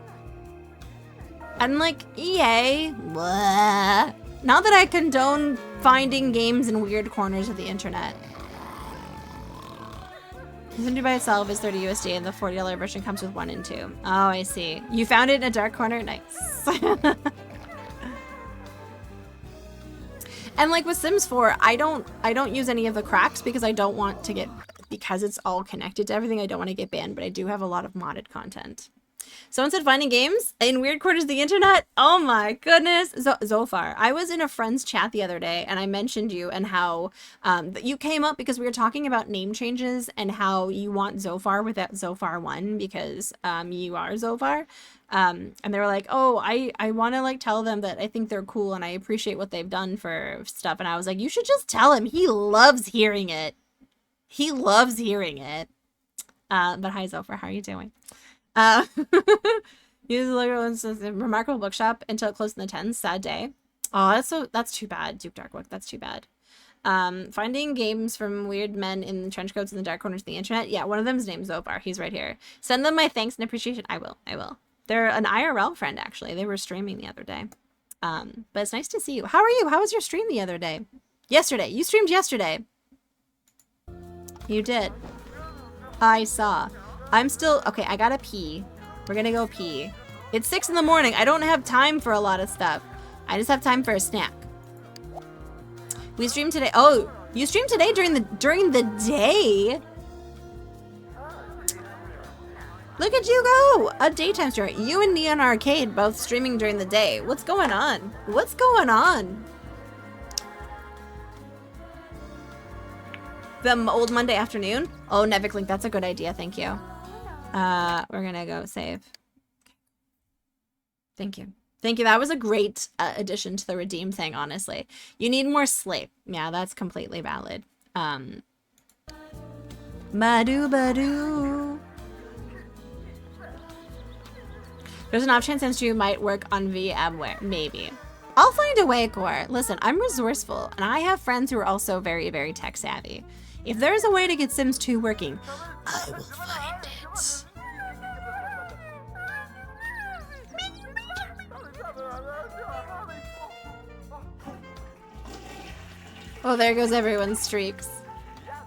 And like, EA, blah. Not that I condone finding games in weird corners of the internet. Listening by itself is $30 USD and the $40 version comes with 1 and 2. Oh, I see. You found it in a dark corner? Nice. And like with Sims 4, I don't use any of the cracks because I don't want to get, because it's all connected to everything, I don't want to get banned, but I do have a lot of modded content. Someone said finding games in weird quarters of the internet. Oh my goodness. Zofar. I was in a friend's chat the other day and I mentioned you and how you came up because we were talking about name changes and how you want Zofar without Zofar 1 because you are Zofar. And they were like, oh, I want to like tell them that I think they're cool and I appreciate what they've done for stuff. And I was like, you should just tell him. He loves hearing it. He loves hearing it. But hi, Zofar. How are you doing? Use the remarkable bookshop until it closed in the 10s. Sad day. Oh, that's too bad. Duke Darkwood. That's too bad. Finding games from weird men in trench coats in the dark corners of the internet. Yeah, one of them is named Zofar. He's right here. Send them my thanks and appreciation. I will. They're an IRL friend, actually. They were streaming the other day. But it's nice to see you. How are you? How was your stream the other day? Yesterday. You streamed yesterday. You did. I saw. I'm still... Okay, I gotta pee. We're gonna go pee. It's 6 in the morning. I don't have time for a lot of stuff. I just have time for a snack. We streamed today. Oh, you streamed today during the day? Look at you go! A daytime streamer. You and Neon Arcade both streaming during the day. What's going on? What's going on? The old Monday afternoon? Oh, Nevik Link, that's a good idea. Thank you. We're gonna go save. Thank you. Thank you. That was a great addition to the redeem thing, honestly. You need more sleep. Yeah, that's completely valid. Badu. There's an off chance since you might work on VMware. Maybe. I'll find a way, Core. Listen, I'm resourceful, and I have friends who are also very, very tech savvy. If there's a way to get Sims 2 working, I will find it. Oh, there goes everyone's streaks.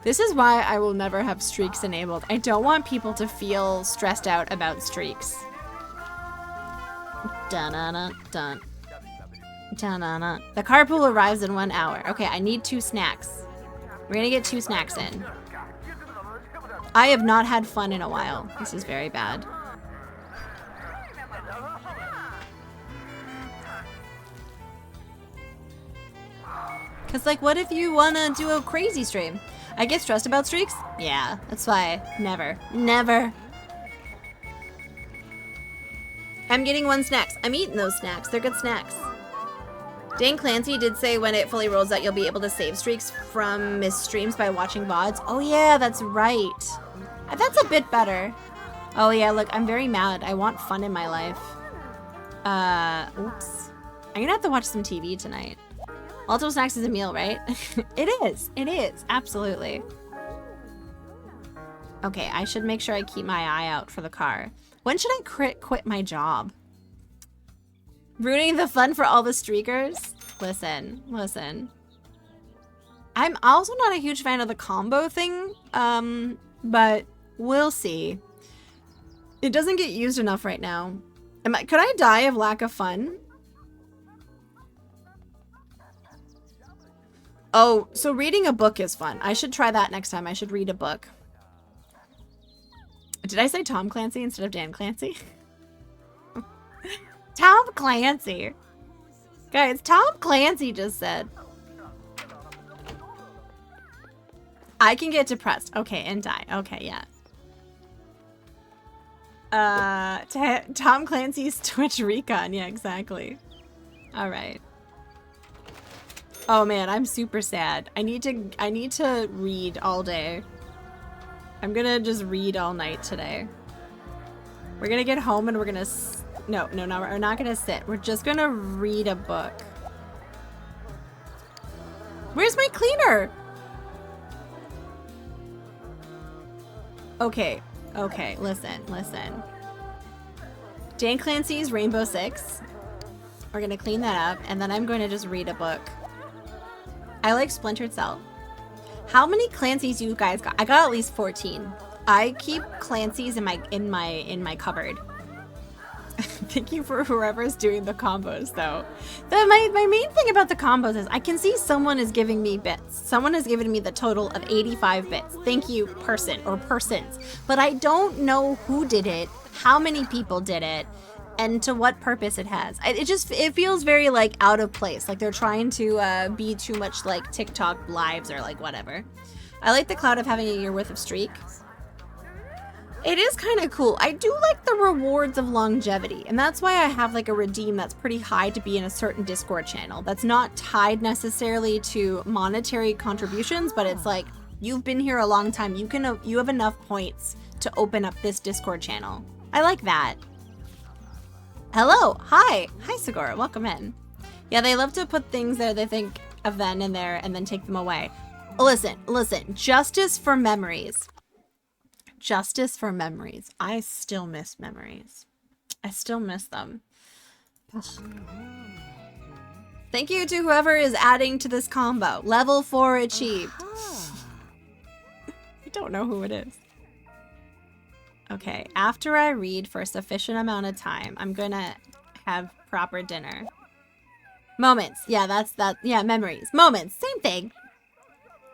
This is why I will never have streaks enabled. I don't want people to feel stressed out about streaks. Dun-dun-dun-dun. Dun-dun-dun. The carpool arrives in 1 hour. Okay, I need 2 snacks. We're gonna get 2 snacks in. I have not had fun in a while. This is very bad. Cause like, what if you wanna do a crazy stream? I get stressed about streaks? Yeah, that's why. Never. I'm getting 1 snacks. I'm eating those snacks. They're good snacks. Dan Clancy did say when it fully rolls out, you'll be able to save streaks from missed streams by watching VODs. Oh yeah, that's right. That's a bit better. Oh yeah, look, I'm very mad. I want fun in my life. Oops. I'm gonna have to watch some TV tonight. Multiple snacks is a meal, right? It is, absolutely. Okay, I should make sure I keep my eye out for the car. When should I quit my job? Ruining the fun for all the streakers? Listen. I'm also not a huge fan of the combo thing, but we'll see. It doesn't get used enough right now. Could I die of lack of fun? Oh, so reading a book is fun. I should try that next time. I should read a book. Did I say Tom Clancy instead of Dan Clancy? Tom Clancy. Guys, Tom Clancy just said. I can get depressed. Okay, and die. Okay, yeah. Tom Clancy's Twitch Recon. Yeah, exactly. All right. Oh man, I'm super sad. I need to read all day. I'm gonna just read all night today. We're gonna get home and we're gonna... No, we're not gonna sit. We're just gonna read a book. Where's my cleaner? Okay, listen. Dan Clancy's Rainbow Six. We're gonna clean that up, and then I'm going to just read a book. I like Splintered Cell. How many Clancy's you guys got? I got at least 14. I keep Clancy's in my cupboard. Thank you for whoever's doing the combos, though. My main thing about the combos is I can see someone is giving me bits. Someone has given me the total of 85 bits. Thank you, person or persons. But I don't know who did it, how many people did it, and to what purpose it has. It feels very like out of place. Like they're trying to be too much like TikTok lives or like whatever. I like the cloud of having a year worth of streak. It is kind of cool. I do like the rewards of longevity, and that's why I have like a redeem that's pretty high to be in a certain Discord channel. That's not tied necessarily to monetary contributions, but it's like you've been here a long time. You have enough points to open up this Discord channel. I like that. Hello, hi, Segura, welcome in. Yeah, they love to put things there they think of then in there and then take them away. Listen, justice for memories. Justice for memories. I still miss memories. I still miss them. Ugh. Thank you to whoever is adding to this combo. Level 4 achieved. I don't know who it is. Okay, after I read for a sufficient amount of time, I'm gonna have proper dinner. Moments. Yeah, that's that. Yeah, memories. Moments. Same thing.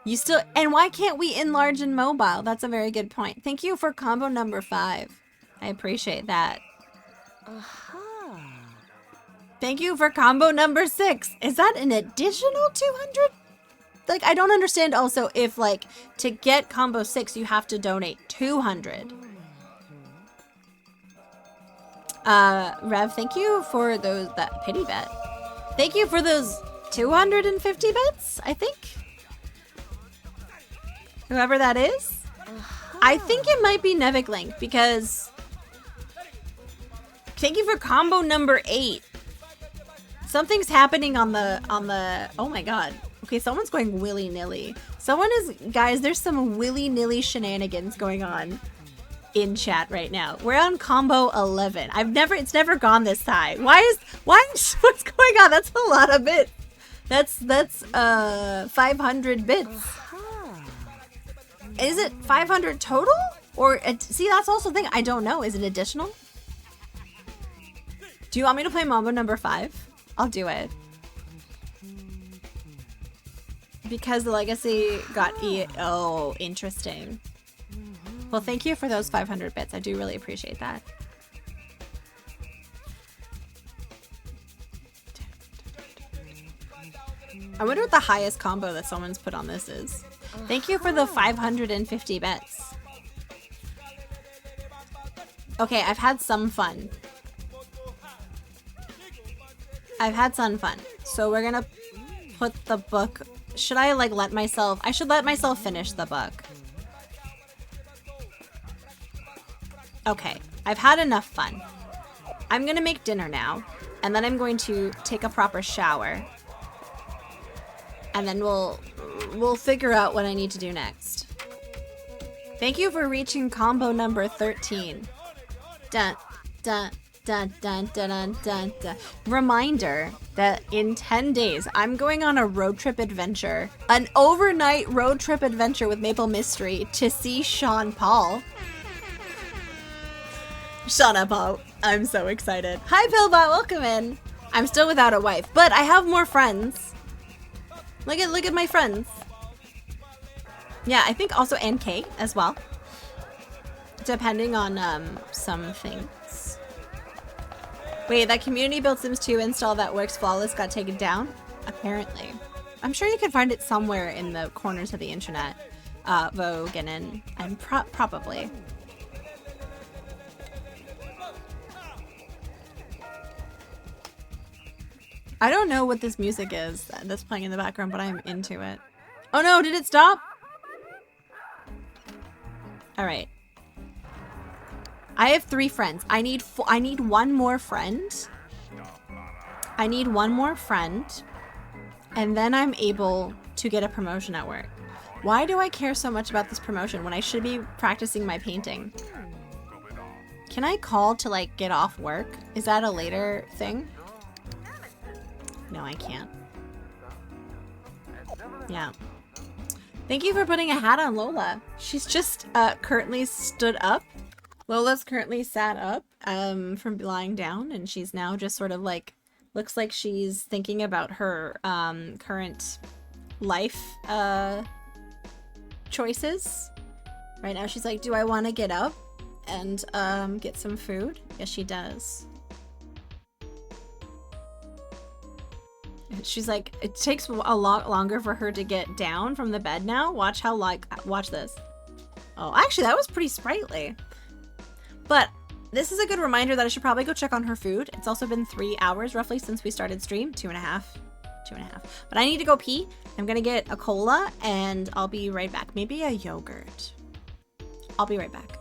You still, and why can't we enlarge in mobile? That's a very good point. Thank you for combo number 5. I appreciate that. Thank you for combo number 6. Is that an additional 200? Like, I don't understand also if like to get combo 6, you have to donate 200. Rev, thank you for that pity bet. Thank you for those 250 bits, I think. Whoever that is. I think it might be Nevik Link because thank you for combo number 8. Something's happening on the oh my god. Okay, someone's going willy-nilly. Guys, there's some willy-nilly shenanigans going on in chat right now. We're on combo 11. It's never gone this high. What's going on? That's a lot of bits. That's 500 bits. Is it 500 total? Or see, that's also the thing. I don't know. Is it additional? Do you want me to play Mambo number 5? I'll do it. Because the legacy got oh, interesting. Well, thank you for those 500 bits. I do really appreciate that. I wonder what the highest combo that someone's put on this is. Thank you for the 550 bits. Okay, I've had some fun. So we're gonna put the book... Should I like let myself... I should let myself finish the book. Okay, I've had enough fun. I'm gonna make dinner now. And then I'm going to take a proper shower. And then we'll figure out what I need to do next. Thank you for reaching combo number 13. Dun, dun, dun, dun, dun, dun, dun, dun. Reminder that in 10 days, I'm going on a road trip adventure. An overnight road trip adventure with Maple Mystery to see Sean Paul. Shauna Paul. I'm so excited. Hi, Pillbot. Welcome in. I'm still without a wife, but I have more friends. Look at my friends. Yeah, I think also Ann K as well. Depending on some things. Wait, that community built Sims 2 install that works flawless got taken down? Apparently. I'm sure you can find it somewhere in the corners of the internet. Vogue and probably. I don't know what this music is that's playing in the background, but I'm into it. Oh no, did it stop? All right. I have 3 friends. I need one more friend. I need one more friend. And then I'm able to get a promotion at work. Why do I care so much about this promotion when I should be practicing my painting? Can I call to like get off work? Is that a later thing? No, I can't. Yeah. Thank you for putting a hat on Lola. She's just currently stood up. Lola's currently sat up from lying down, and she's now just sort of like, looks like she's thinking about her current life choices. Right now she's like, do I want to get up and get some food. Yes, she does. She's like, it takes a lot longer for her to get down from the bed now. Watch this. Oh, actually, that was pretty sprightly. But this is a good reminder that I should probably go check on her food. It's also been 3 hours roughly since we started stream. 2.5. But I need to go pee. I'm gonna get a cola and I'll be right back. Maybe a yogurt. I'll be right back.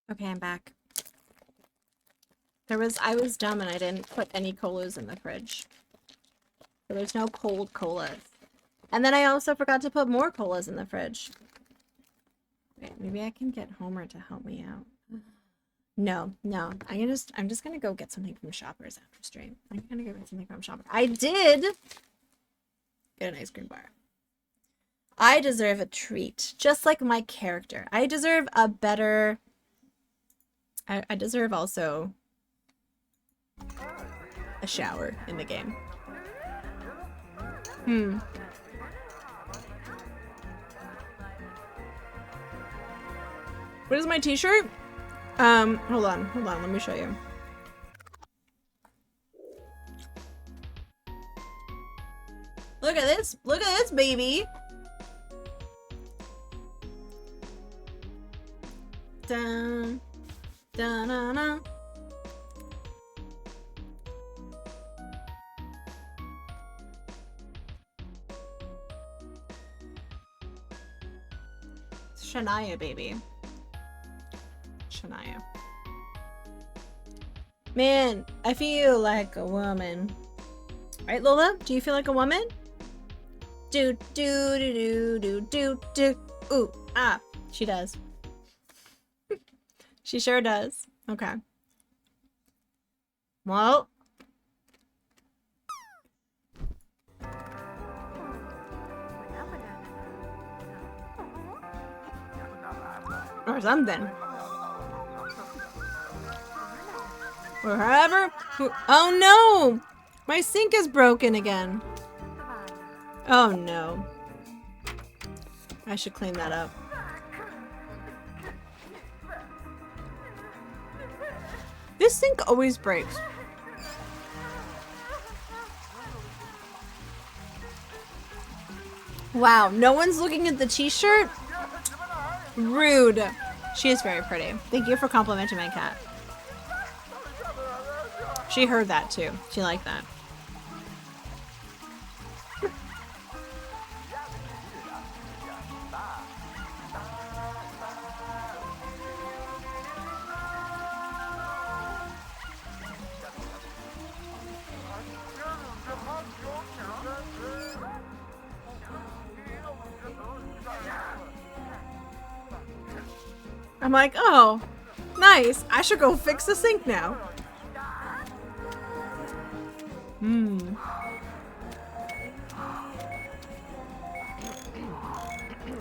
Okay, I'm back. I was dumb and I didn't put any colas in the fridge. So there's no cold colas. And then I also forgot to put more colas in the fridge. Wait, maybe I can get Homer to help me out. No. I'm just gonna go get something from Shoppers after stream. I'm gonna go get something from Shoppers. I did get an ice cream bar. I deserve a treat, just like my character. I deserve a better... I deserve also a shower in the game. What is my t-shirt? Hold on, let me show you. Look Look at this. Look at this, baby. Dun, dun, dun, dun. Shania, baby. Shania. Man, I feel like a woman. Right, Lola? Do you feel like a woman? Do do do do do do do. Ooh, ah, she does. She sure does. Okay. Well. Or something. Wherever. Oh no! My sink is broken again. Oh no. I should clean that up. This sink always breaks. Wow, no one's looking at the t-shirt? Rude. She is very pretty. Thank you for complimenting my cat. She heard that too. She liked that. I'm like, oh, nice. I should go fix the sink now.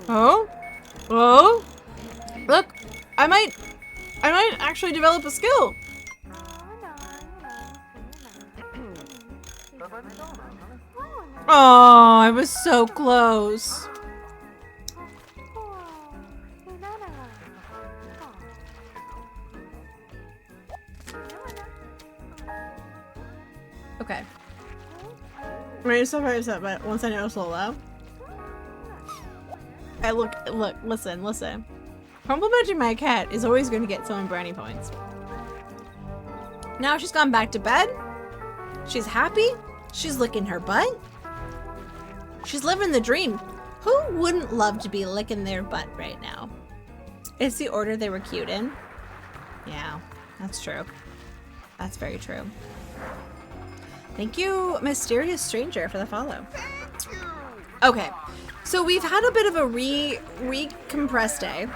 Oh? Oh? Look, I might actually develop a skill. Oh, I was so close. Okay. I'm so very upset, but once I know Lola, I look, listen. Complimenting my cat is always going to get someone brownie points. Now she's gone back to bed. She's happy. She's licking her butt. She's living the dream. Who wouldn't love to be licking their butt right now? It's the order they were cute in. Yeah, that's true. That's very true. Thank you, Mysterious Stranger, for the follow. Okay, so we've had a bit of a recompressed day.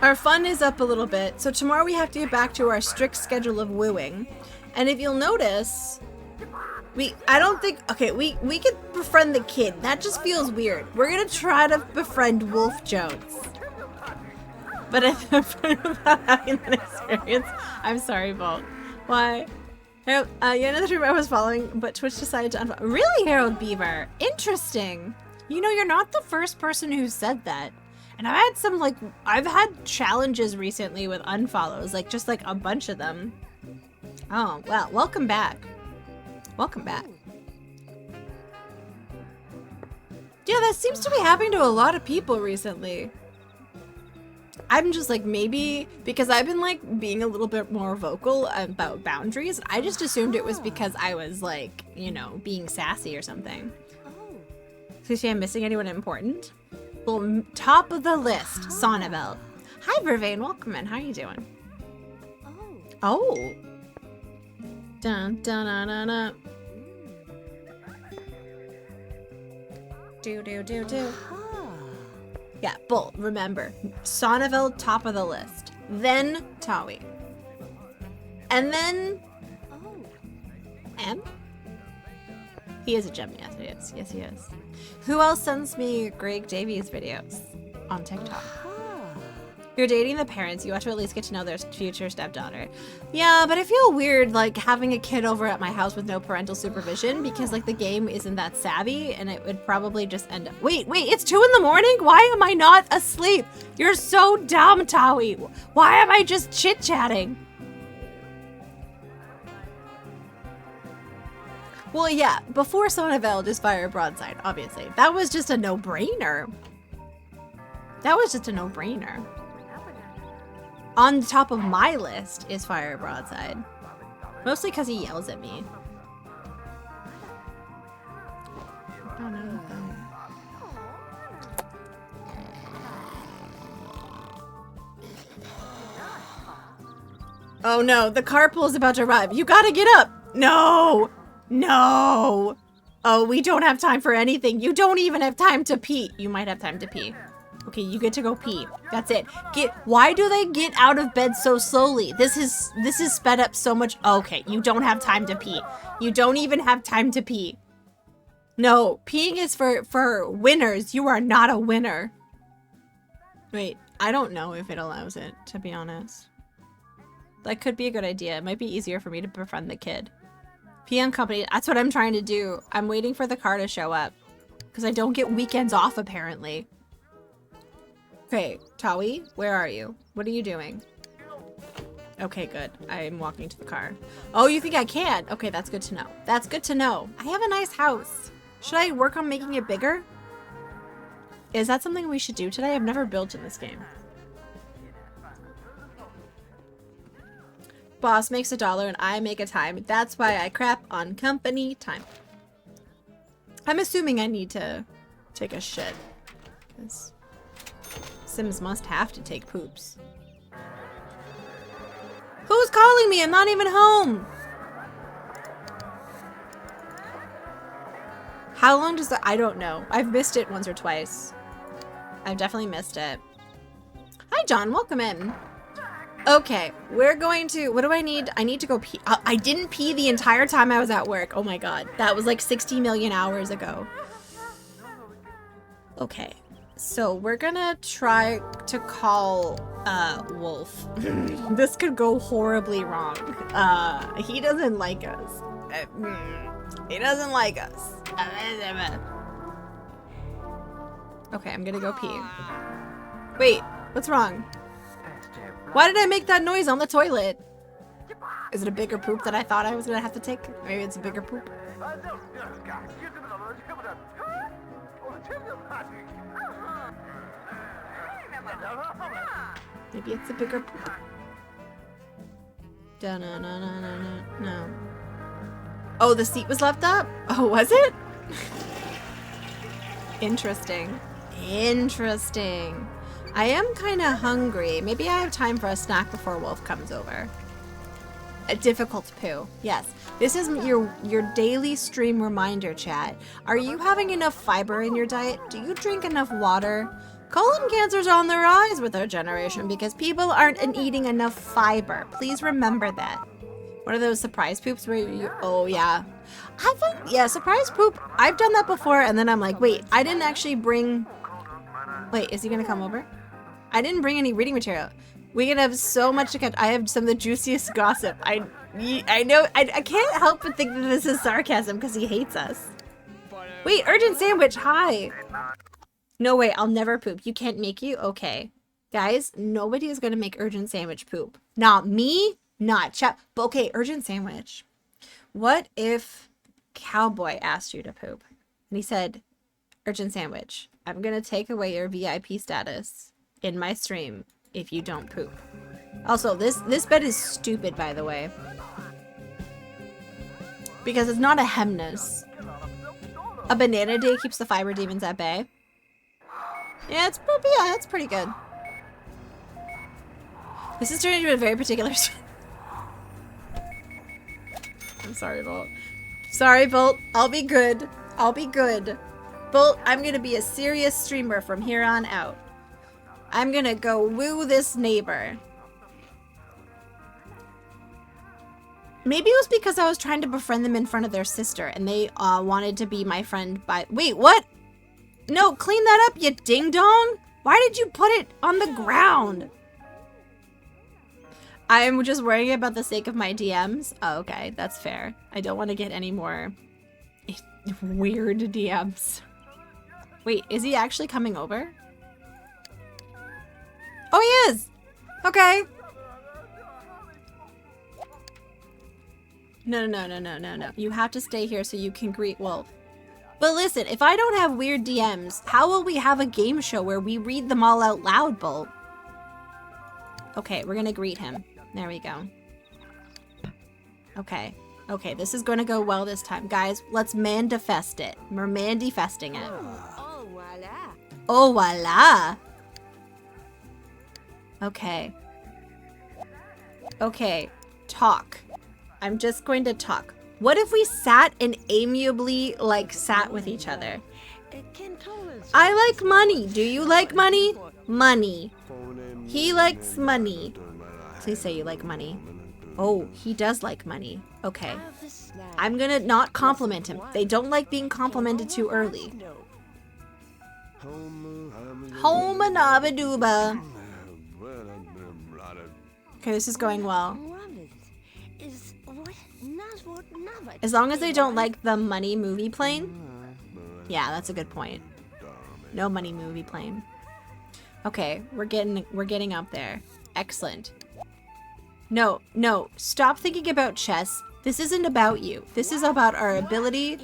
Our fun is up a little bit, so tomorrow we have to get back to our strict schedule of wooing. And if you'll notice, we could befriend the kid. That just feels weird. We're gonna try to befriend Wolf Jones. But without having that experience, I'm sorry, Vault. Why? Harold, another streamer I was following, but Twitch decided to unfollow. Really, Harold Beaver? Interesting. You know, you're not the first person who said that. And I've had challenges recently with unfollows, just a bunch of them. Oh, well, welcome back. Welcome back. Yeah, that seems to be happening to a lot of people recently. I'm just maybe because I've been being a little bit more vocal about boundaries. I just assumed it was because I was being sassy or something. So see, I'm missing anyone important? Well, top of the list, Sonnevel. Hi, Vervain, welcome in. How are you doing? Oh. Dun dun dun dun dun. Do. Yeah, Bull, remember. Sonnevel, top of the list. Then Tawi. And then... M? He is a gem, yes, he is. Yes, he is. Who else sends me Greg Davies videos on TikTok? You're dating the parents, you ought to at least get to know their future stepdaughter. Yeah, but I feel weird, having a kid over at my house with no parental supervision because, the game isn't that savvy and it would probably just end up- Wait, it's 2 in the morning? Why am I not asleep? You're so dumb, Tawi. Why am I just chit-chatting? Well, yeah, before Sonneville, just fire broadside, obviously. That was just a no-brainer. That was just a no-brainer. On the top of my list is fire broadside. Mostly because he yells at me. Oh no, the carpool is about to arrive. You gotta get up. No. No. Oh, we don't have time for anything. You don't even have time to pee. You might have time to pee. Okay, you get to go pee. That's it. Why do they get out of bed so slowly? This is sped up so much. Okay, you don't have time to pee. You don't even have time to pee. No, peeing is for winners. You are not a winner. Wait, I don't know if it allows it, to be honest. That could be a good idea. It might be easier for me to befriend the kid. Pee on company. That's what I'm trying to do. I'm waiting for the car to show up. Because I don't get weekends off, apparently. Okay, Tawi, where are you? What are you doing? Okay, good. I'm walking to the car. Oh, you think I can? Okay, that's good to know. That's good to know. I have a nice house. Should I work on making it bigger? Is that something we should do today? I've never built in this game. Boss makes $1 and I make a time. That's why I crap on company time. I'm assuming I need to take a shit. 'Cause Sims must have to take poops. Who's calling me? I'm not even home. How long does I don't know. I've missed it once or twice. I've definitely missed it. Hi, John. Welcome in. Okay, we're going to, what do I need? I need to go pee. I didn't pee the entire time I was at work. Oh my god. That was like 60 million hours ago. Okay, so we're gonna try to call Wolf. This could go horribly wrong. He doesn't like us. He doesn't like us. Okay, I'm gonna go pee. Wait, what's wrong? Why did I make that noise on the toilet? Is it a bigger poop than I thought I was gonna have to take? Maybe it's a bigger poop. Maybe it's a bigger poop. No. Oh, the seat was left up? Oh, was it? Interesting. Interesting. I am kind of hungry. Maybe I have time for a snack before Wolf comes over. A difficult poo. Yes. This is your daily stream reminder, chat. Are you having enough fiber in your diet? Do you drink enough water? Colon cancer's on the rise with our generation because people aren't eating enough fiber. Please remember that. One of those surprise poops where you, oh yeah. Yeah, surprise poop. I've done that before and then I'm like, wait, I didn't actually bring, wait, is he gonna come over? I didn't bring any reading material. We can have so much to catch. I have some of the juiciest gossip. I know, I can't help but think that this is sarcasm because he hates us. Wait, Urgent Sandwich, hi. No way, I'll never poop. You can't make you? Okay. Guys, nobody is gonna make Urgent Sandwich poop. Not me, not chat. But okay, Urgent Sandwich. What if Cowboy asked you to poop? And he said, Urgent Sandwich, I'm gonna take away your VIP status in my stream if you don't poop. Also, this bed is stupid, by the way. Because it's not a Hemnes. A banana day keeps the fiber demons at bay. Yeah, it's pretty good. This is turning into a very particular I'm sorry, Bolt. Sorry, Bolt. I'll be good. I'll be good. Bolt, I'm gonna be a serious streamer from here on out. I'm gonna go woo this neighbor. Maybe it was because I was trying to befriend them in front of their sister and they wanted to be my friend by- Wait, what? No, clean that up, you ding-dong! Why did you put it on the ground? I'm just worrying about the sake of my DMs. Oh, okay, that's fair. I don't want to get any more weird DMs. Wait, is he actually coming over? Oh, he is! Okay. No. You have to stay here so you can greet Wolf. But listen, if I don't have weird DMs, how will we have a game show where we read them all out loud, Bolt? Okay, we're gonna greet him. There we go. Okay. Okay, this is gonna go well this time. Guys, let's manifest it. We're manifesting it. Oh, voila. Oh, voila! Okay. Okay, talk. I'm just going to talk. What if we sat and amiably, like, sat with each other? I like money. Do you like money? Money. He likes money. Please say you like money. Oh, he does like money. Okay. I'm gonna not compliment him. They don't like being complimented too early. Homa nabaduba. Okay, this is going well. As long as they don't like the money movie plane. Yeah, that's a good point. No money movie plane. Okay, we're getting up there. Excellent. No, stop thinking about chess. This isn't about you. This is about our ability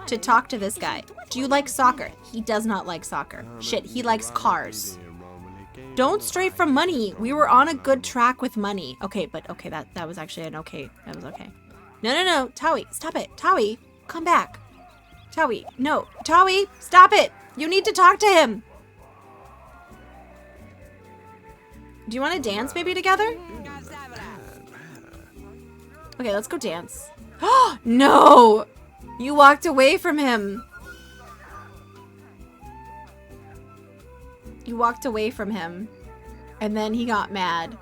to talk to this guy. Do you like soccer? He does not like soccer. Shit, he likes cars. Don't stray from money. We were on a good track with money. Okay, but okay, that was actually an okay. That was okay. No. Taui, stop it. Taui, come back. Taui, no. Taui, stop it. You need to talk to him. Do you want to dance maybe together? Okay, let's go dance. Oh, no! You walked away from him. You walked away from him. And then he got mad.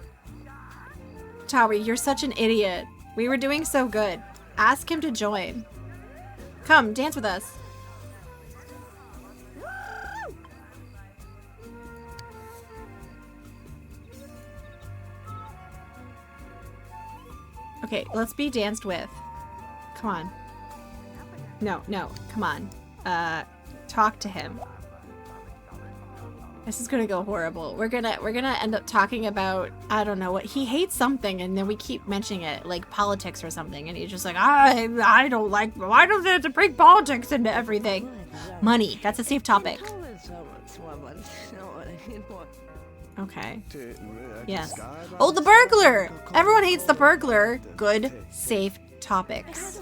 Tauri, you're such an idiot. We were doing so good. Ask him to join. Come, dance with us. Okay, let's be danced with. Come on. No, come on. Talk to him. This is gonna go horrible. We're gonna end up talking about, I don't know what, he hates something and then we keep mentioning it, like politics or something, and he's just like, I don't like, why do they have to bring politics into everything? Money, that's a safe topic. Okay. Yes. Oh, the burglar! Everyone hates the burglar. Good, safe topics.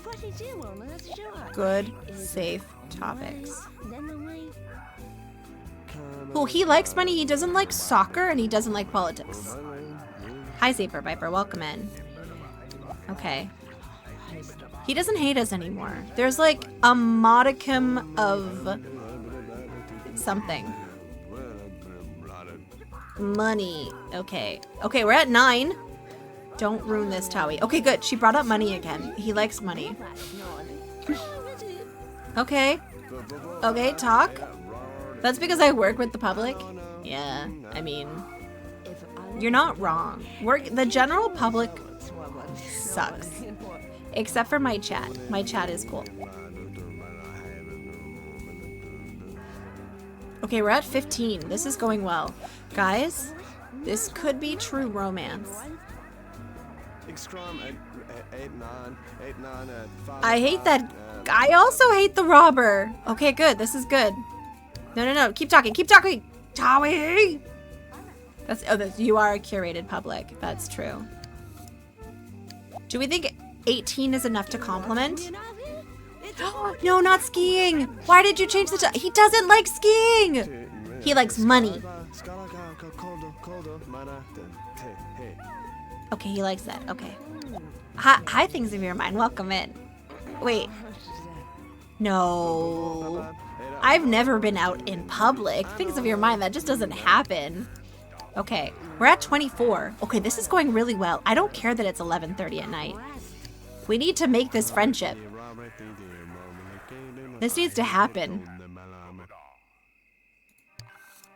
Good, safe topics. Cool, he likes money, he doesn't like soccer, and he doesn't like politics. Hi, Zaper Viper, welcome in. Okay. He doesn't hate us anymore. There's like a modicum of something. Money. Okay. Okay, we're at 9. Don't ruin this, Taui. Okay, good. She brought up money again. He likes money. Okay. Okay, talk. That's because I work with the public? Yeah, I mean, you're not wrong. The general public sucks. Except for my chat. My chat is cool. Okay, we're at 15. This is going well. Guys, this could be true romance. I hate that. I also hate the robber. Okay, good. This is good. No. Keep talking. Keep talking. Taui! You are a curated public. That's true. Do we think 18 is enough to compliment? No, not skiing. Why did you change the he doesn't like skiing. He likes money. Okay, he likes that. Okay. Hi, things of your mind. Welcome in. Wait. No. I've never been out in public. Things of your mind, that just doesn't happen. Okay, we're at 24. Okay, this is going really well. I don't care that it's 11:30 at night. We need to make this friendship. This needs to happen.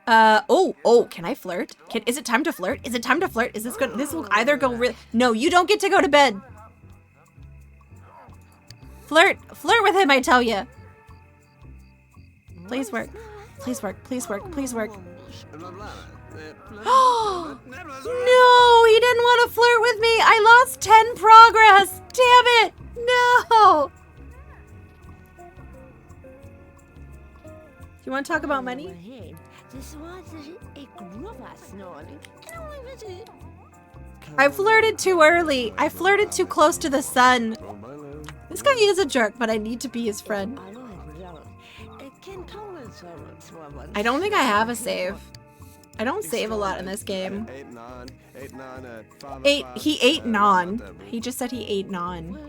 Oh, can I flirt? Is it time to flirt? Is it time to flirt? Is this good? This will either go no, you don't get to go to bed. Flirt with him, I tell you. Please work. Please work. Please work. Please work. No, he didn't want to flirt with me. I lost 10 progress. Damn it. No. Do you want to talk about money? I flirted too early. I flirted too close to the sun. This guy is a jerk, but I need to be his friend. I don't think I have a save. I don't save a lot in this game. He ate non. He just said he ate non.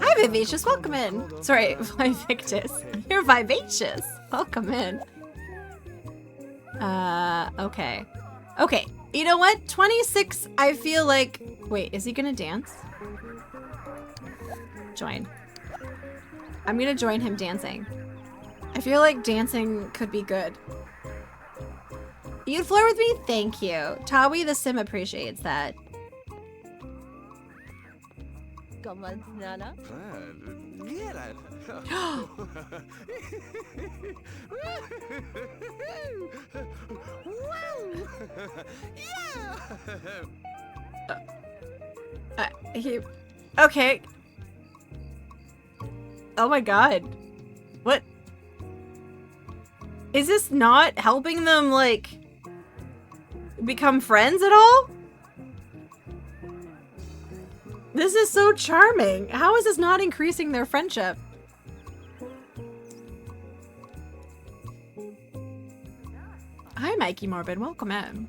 Hi, Vivacious. Welcome in. Sorry, Vivictus. You're vivacious. Welcome in. Okay. Okay. You know what? 26, I feel like... Wait, is he gonna dance? Join. I'm gonna join him dancing. I feel like dancing could be good. You'd flirt with me? Thank you. Tawi the Sim appreciates that. Okay. Oh my god. What? Is this not helping them, like, become friends at all? This is so charming. How is this not increasing their friendship? Hi, Mikey Morbid. Welcome in.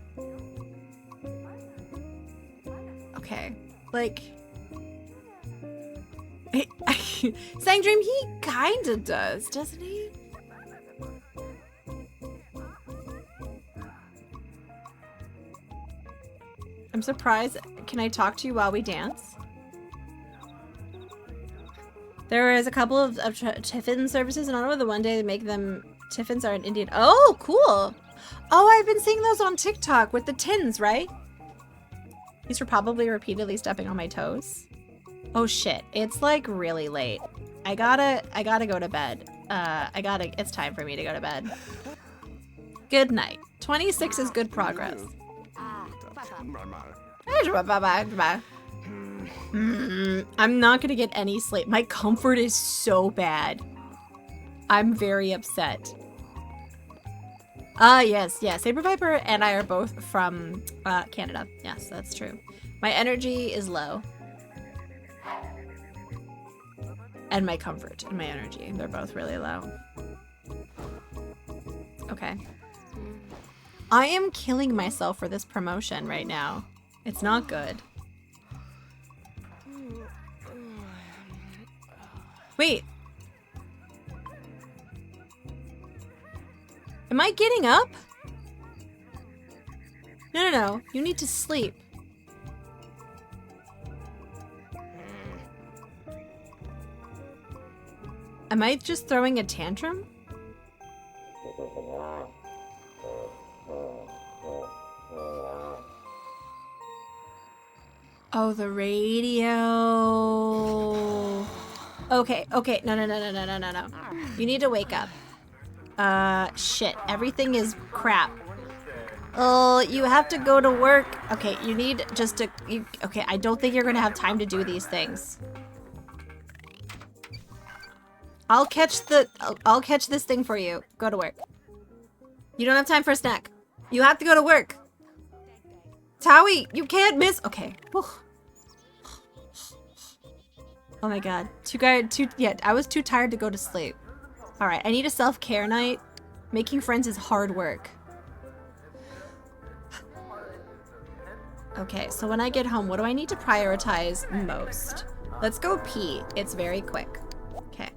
Okay. Like... Sangdream, he kinda does, doesn't he? I'm surprised. Can I talk to you while we dance? There is a couple of tiffin services in Ottawa. The one day they make them tiffins are in Indian. Oh, cool. Oh, I've been seeing those on TikTok with the tins, right? These are probably repeatedly stepping on my toes. Oh shit, it's like really late. I gotta go to bed. It's time for me to go to bed. Good night. 26 is good progress. I'm not gonna get any sleep. My comfort is so bad. I'm very upset. Yes. Saber Viper and I are both from Canada. Yes, that's true. My energy is low. And my comfort and my energy. They're both really low. Okay. I am killing myself for this promotion right now. It's not good. Wait. Am I getting up? No. You need to sleep. Am I just throwing a tantrum? Oh, the radio. Okay. No. You need to wake up. Shit. Everything is crap. Oh, you have to go to work. Okay, you need just to... okay, I don't think you're gonna have time to do these things. I'll catch this thing for you. Go to work. You don't have time for a snack. You have to go to work. Tawi, you can't miss. Okay. Whew. Oh my god. I was too tired to go to sleep. All right, I need a self-care night. Making friends is hard work. Okay, so when I get home, what do I need to prioritize most? Let's go pee. It's very quick. Okay.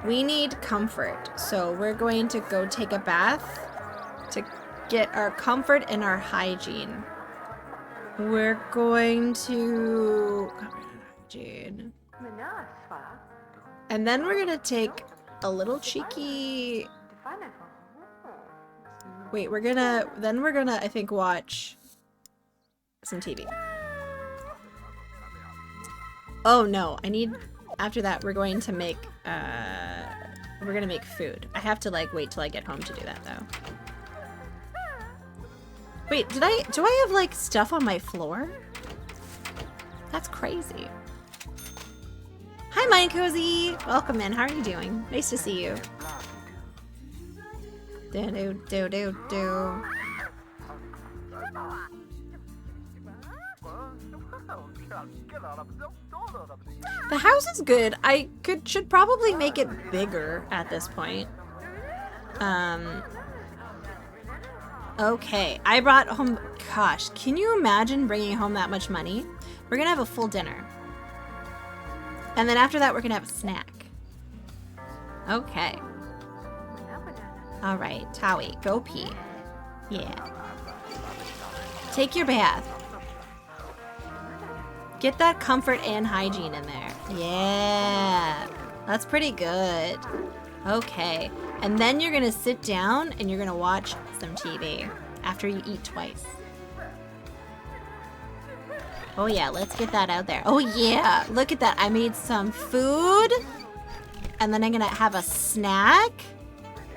We need comfort. So we're going to go take a bath to get our comfort and our hygiene. We're going to... hygiene. And then we're gonna take a little cheeky... Wait, we're gonna, I think, watch some TV. Oh no, I need, after that we're going to make food. I have to like wait till I get home to do that though. Wait, do I have like stuff on my floor? That's crazy. Hi Mind Cozy! Welcome in, how are you doing? Nice to see you. Do. The house is good. I should probably make it bigger at this point. Okay, I brought home, gosh, can you imagine bringing home that much money? We're gonna have a full dinner. And then after that, we're gonna have a snack. Okay. All right, Tawi, go pee. Yeah. Take your bath. Get that comfort and hygiene in there. Yeah. That's pretty good. Okay. And then you're gonna sit down and you're gonna watch some TV after you eat twice. Oh yeah, let's get that out there. Oh yeah, look at that. I made some food. And then I'm gonna have a snack.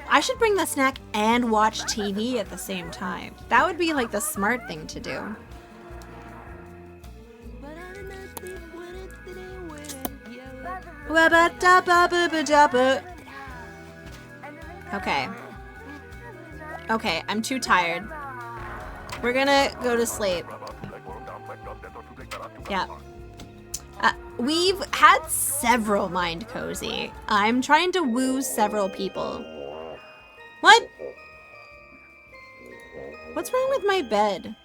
I should bring the snack and watch TV at the same time. That would be like the smart thing to do. Okay. Okay, I'm too tired. We're gonna go to sleep. Yeah. We've had several Mind Cozy. I'm trying to woo several people. What? What's wrong with my bed?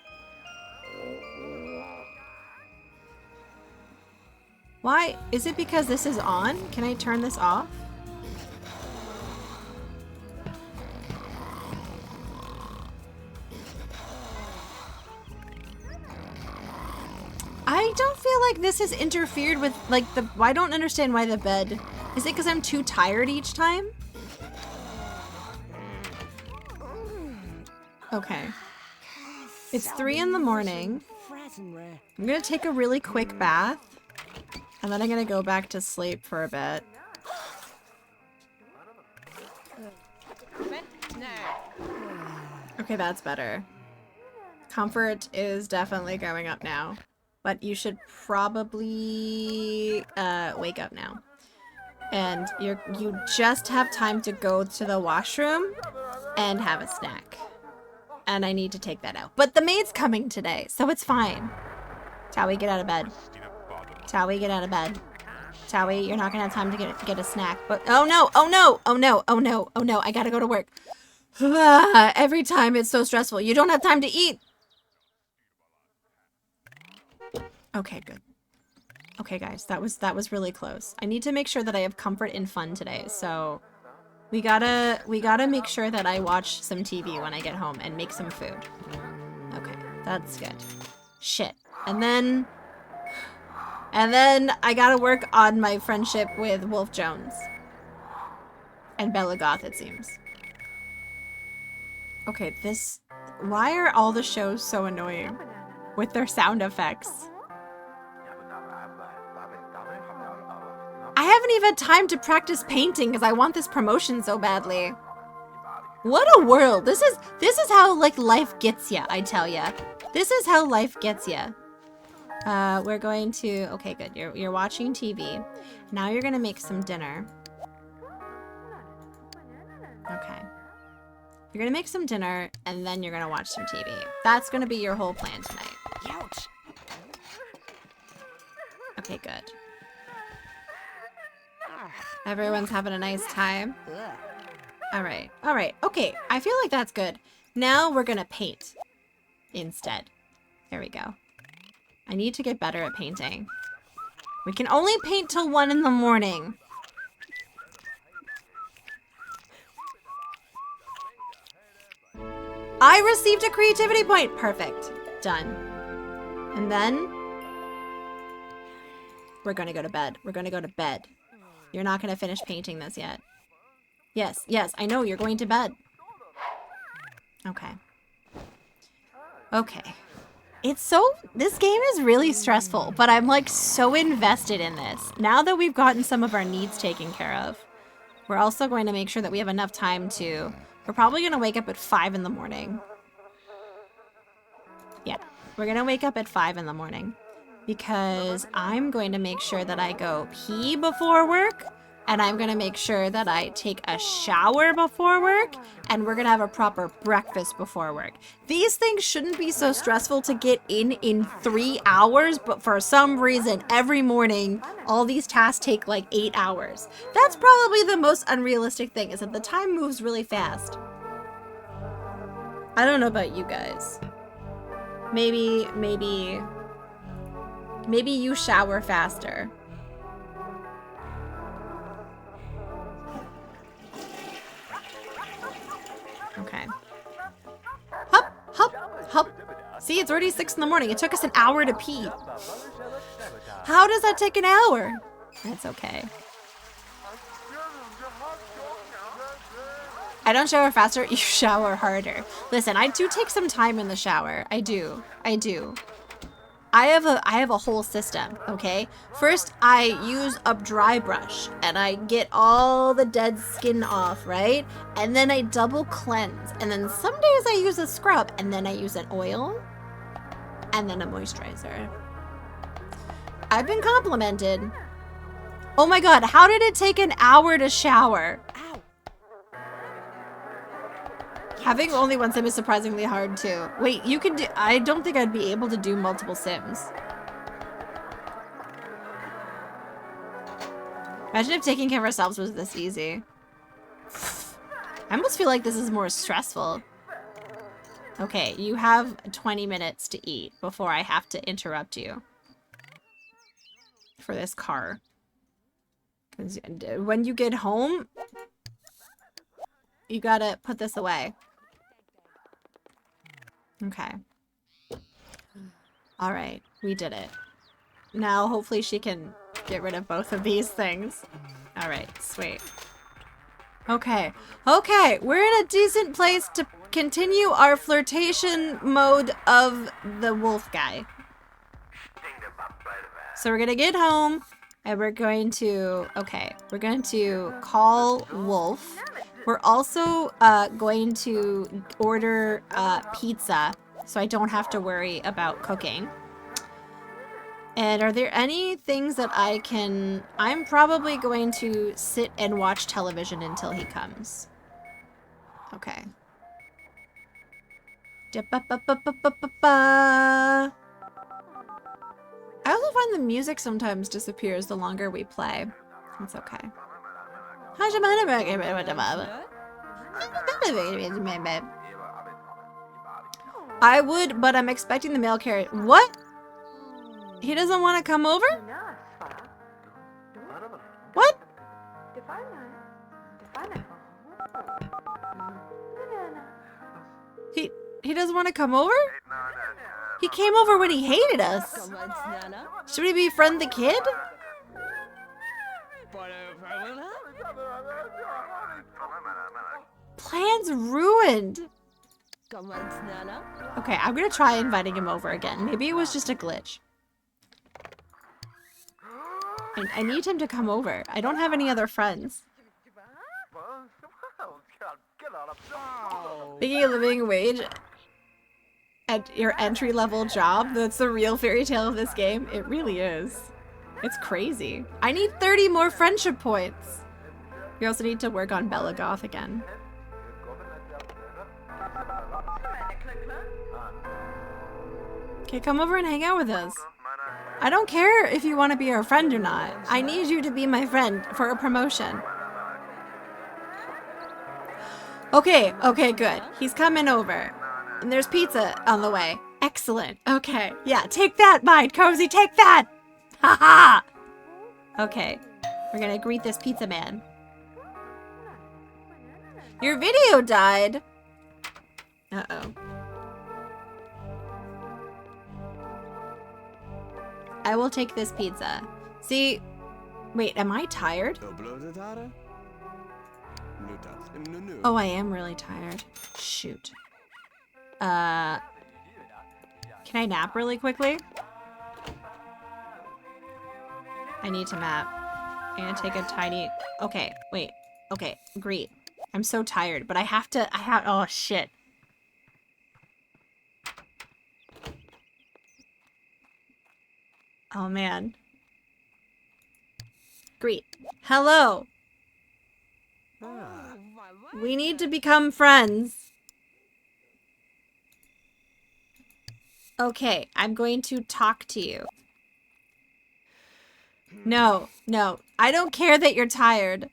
Why? Is it because this is on? Can I turn this off? I don't feel like this has interfered with, like, I don't understand why the bed... Is it because I'm too tired each time? Okay. It's 3 in the morning. I'm gonna take a really quick bath. And then I'm gonna go back to sleep for a bit. Okay, that's better. Comfort is definitely going up now. But you should probably wake up now. And you just have time to go to the washroom and have a snack. And I need to take that out. But the maid's coming today, so it's fine. Tawi, get out of bed. Tawi, get out of bed. Tawi, you're not gonna have time to get a snack. But oh no, oh no, oh no, oh no, oh no, I gotta go to work. Every time it's so stressful. You don't have time to eat. Okay, good. Okay, guys, that was really close. I need to make sure that I have comfort and fun today, so we gotta make sure that I watch some TV when I get home and make some food. Okay, that's good. Shit. And then I gotta work on my friendship with Wolf Jones. And Bella Goth, it seems. Okay, why are all the shows so annoying with their sound effects? I haven't even had time to practice painting because I want this promotion so badly. What a world. This is how, like, life gets ya, I tell ya. This is how life gets ya. We're going to... Okay, good. You're watching TV. Now you're gonna make some dinner. Okay. You're gonna make some dinner, and then you're gonna watch some TV. That's gonna be your whole plan tonight. Ouch. Okay, good. Everyone's having a nice time. Alright. Alright. Okay. I feel like that's good. Now we're gonna paint. Instead. There we go. I need to get better at painting. We can only paint till 1 in the morning. I received a creativity point! Perfect. Done. And then... we're gonna go to bed. We're gonna go to bed. You're not gonna finish painting this yet. Yes, yes, I know, you're going to bed. Okay. Okay. This game is really stressful, but I'm like so invested in this. Now that we've gotten some of our needs taken care of, we're also going to make sure that we have enough time to, we're probably going to wake up at 5 in the morning. Yeah, we're going to wake up at 5 in the morning because I'm going to make sure that I go pee before work. And I'm gonna make sure that I take a shower before work, and we're gonna have a proper breakfast before work. These things shouldn't be so stressful to get in 3 hours, but for some reason, every morning, all these tasks take like 8 hours. That's probably the most unrealistic thing, is that the time moves really fast. I don't know about you guys. Maybe you shower faster. Okay. Hup, hup, hup. See, it's already 6 in the morning. It took us an hour to pee. How does that take an hour? That's okay. I don't shower faster, you shower harder. Listen, I do take some time in the shower. I do. I have a whole system, okay? First, I use a dry brush and I get all the dead skin off, right? And then I double cleanse. And then some days I use a scrub and then I use an oil and then a moisturizer. I've been complimented. Oh my god, how did it take an hour to shower? Having only one sim is surprisingly hard too. Wait, you can do- I don't think I'd be able to do multiple sims. Imagine if taking care of ourselves was this easy. I almost feel like this is more stressful. Okay, you have 20 minutes to eat before I have to interrupt you. For this car. 'Cause when you get home, you gotta put this away. Okay. Alright, we did it. Now, hopefully she can get rid of both of these things. Alright, sweet. Okay. Okay, we're in a decent place to continue our flirtation mode of the wolf guy. So we're gonna get home, and we're going to... Okay, we're going to call Wolf. We're also going to order pizza, so I don't have to worry about cooking. And are there any things that I can... I'm probably going to sit and watch television until he comes. Okay. I also find the music sometimes disappears the longer we play. It's okay. I would, but I'm expecting the mail carrier. What? He doesn't want to come over? What? He doesn't want to come over? He came over when he hated us. Should we befriend the kid? Plans ruined. Okay, I'm gonna try inviting him over again. Maybe it was just a glitch. I need him to come over. I don't have any other friends. Making a living wage at your entry-level job? That's the real fairy tale of this game. It really is. It's crazy. I need 30 more friendship points. We also need to work on Belagoth again. Okay, come over and hang out with us. I don't care if you want to be our friend or not. I need you to be my friend for a promotion. Okay, okay, good. He's coming over. And there's pizza on the way. Excellent. Okay, yeah, take that, Mind Cozy, take that! Haha! Okay, we're gonna greet this pizza man. Your video died! Uh-oh. I will take this pizza. See, wait, am I tired? Oh, I am really tired. Shoot. Can Can I nap really quickly? I need to nap. I'm gonna take a tiny... Okay, wait. Okay, great. I'm so tired, but I have to... Oh, shit. Oh, man. Great. Hello. Ah, We need to become friends. Okay, I'm going to talk to you. No, no. I don't care that you're tired.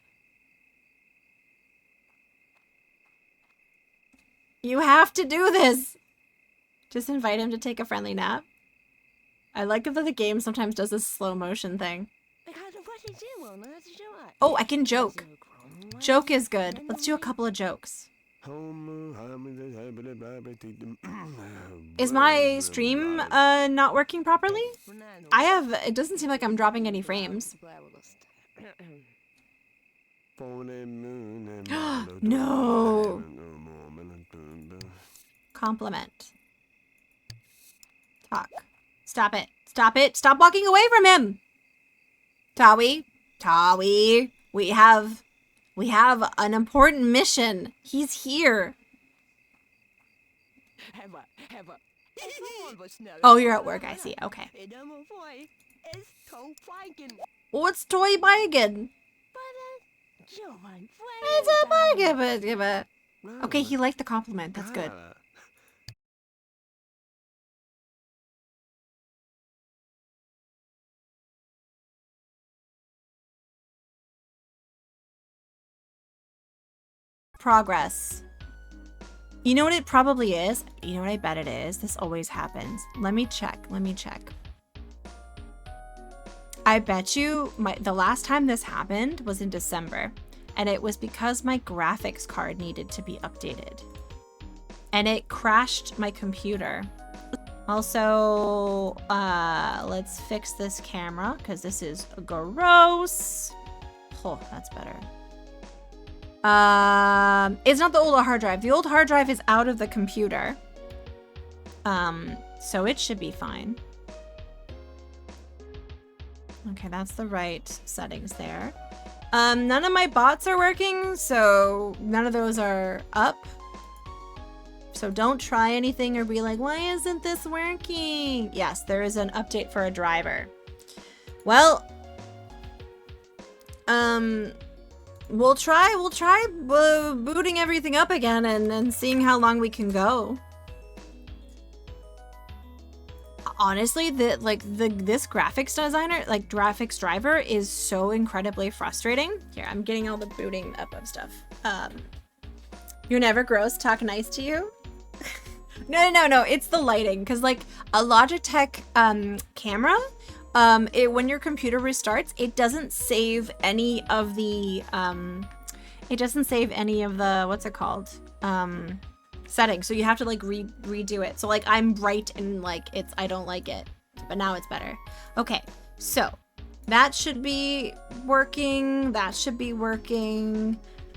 You have to do this. Just invite him to take a friendly nap. I like that the game sometimes does this slow motion thing. Oh, I can joke. Joke is good. Let's do a couple of jokes. Is my stream not working properly? It doesn't seem like I'm dropping any frames. No. Compliment. Talk. Stop it. Stop it. Stop walking away from him. Tawi. Tawi. We have an important mission. He's here. Oh, you're at work. I see. Okay. What's toy bygin? It's a bygin. Okay, he liked the compliment. That's good. Progress. You know what it probably is? You know what I bet it is? This always happens. Let me check. Let me check. I bet you the last time this happened was in December, and it was because my graphics card needed to be updated. And it crashed my computer. Also, let's fix this camera because this is gross. Oh, that's better. It's not the old hard drive. The old hard drive is out of the computer. So it should be fine. Okay, that's the right settings there. None of my bots are working, so none of those are up. So don't try anything or be like, why isn't this working? Yes, there is an update for a driver. Well, we'll try booting everything up again and seeing how long we can go. Honestly, this graphics designer, graphics driver is so incredibly frustrating. Here, I'm getting all the booting up of stuff. You're never gross, talk nice to you? No, it's the lighting. Because a Logitech camera, when your computer restarts, it doesn't save any of the what's it called, settings. So you have to redo it. So I'm bright and I don't like it, but now it's better. Okay, so that should be working.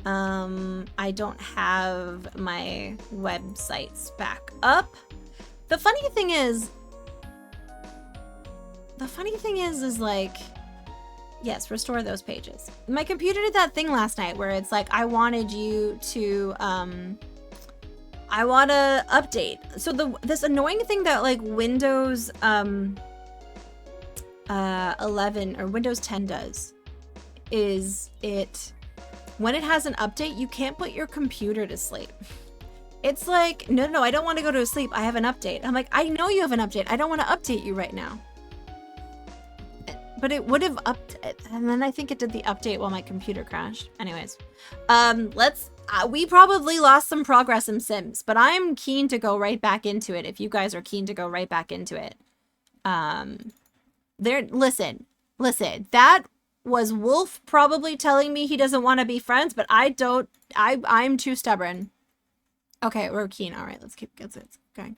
I don't have my websites back up. The funny thing is yes, restore those pages. My computer did that thing last night where it's I wanted you to, I want to update. So this annoying thing that Windows 11 or Windows 10 does is when it has an update, you can't put your computer to sleep. It's no, I don't want to go to sleep. I have an update. I'm I know you have an update. I don't want to update you right now. But it would have and then I think it did the update while my computer crashed. Anyways, we probably lost some progress in Sims, but I'm keen to go right back into it if you guys are keen to go right back into it. Listen, that was Wolf probably telling me he doesn't want to be friends, but I'm too stubborn. Okay, we're keen. All right, let's keep it going.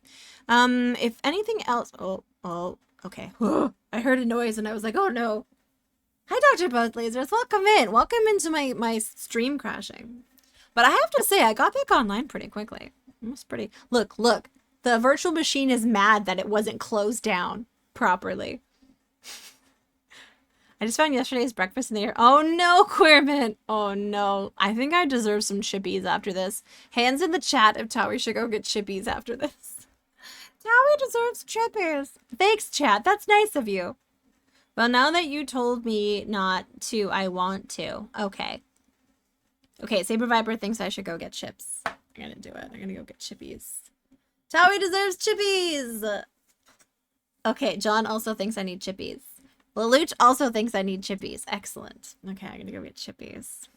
If anything else, okay. I heard a noise and I was oh no. Hi, Dr. Buzz Lasers. Welcome in. Welcome into my stream crashing. But I have to say, I got back online pretty quickly. It was pretty. Look. The virtual machine is mad that it wasn't closed down properly. I just found yesterday's breakfast in the air. Oh no, Queerman. Oh no. I think I deserve some chippies after this. Hands in the chat if Towie should go get chippies after this. Towie deserves chippies. Thanks, chat. That's nice of you. Well, now that you told me not to, I want to. Okay. Okay, Saber Viper thinks I should go get chips. I'm gonna do it. I'm gonna go get chippies. Towie deserves chippies! Okay, John also thinks I need chippies. Lelouch also thinks I need chippies. Excellent. Okay, I'm gonna go get chippies.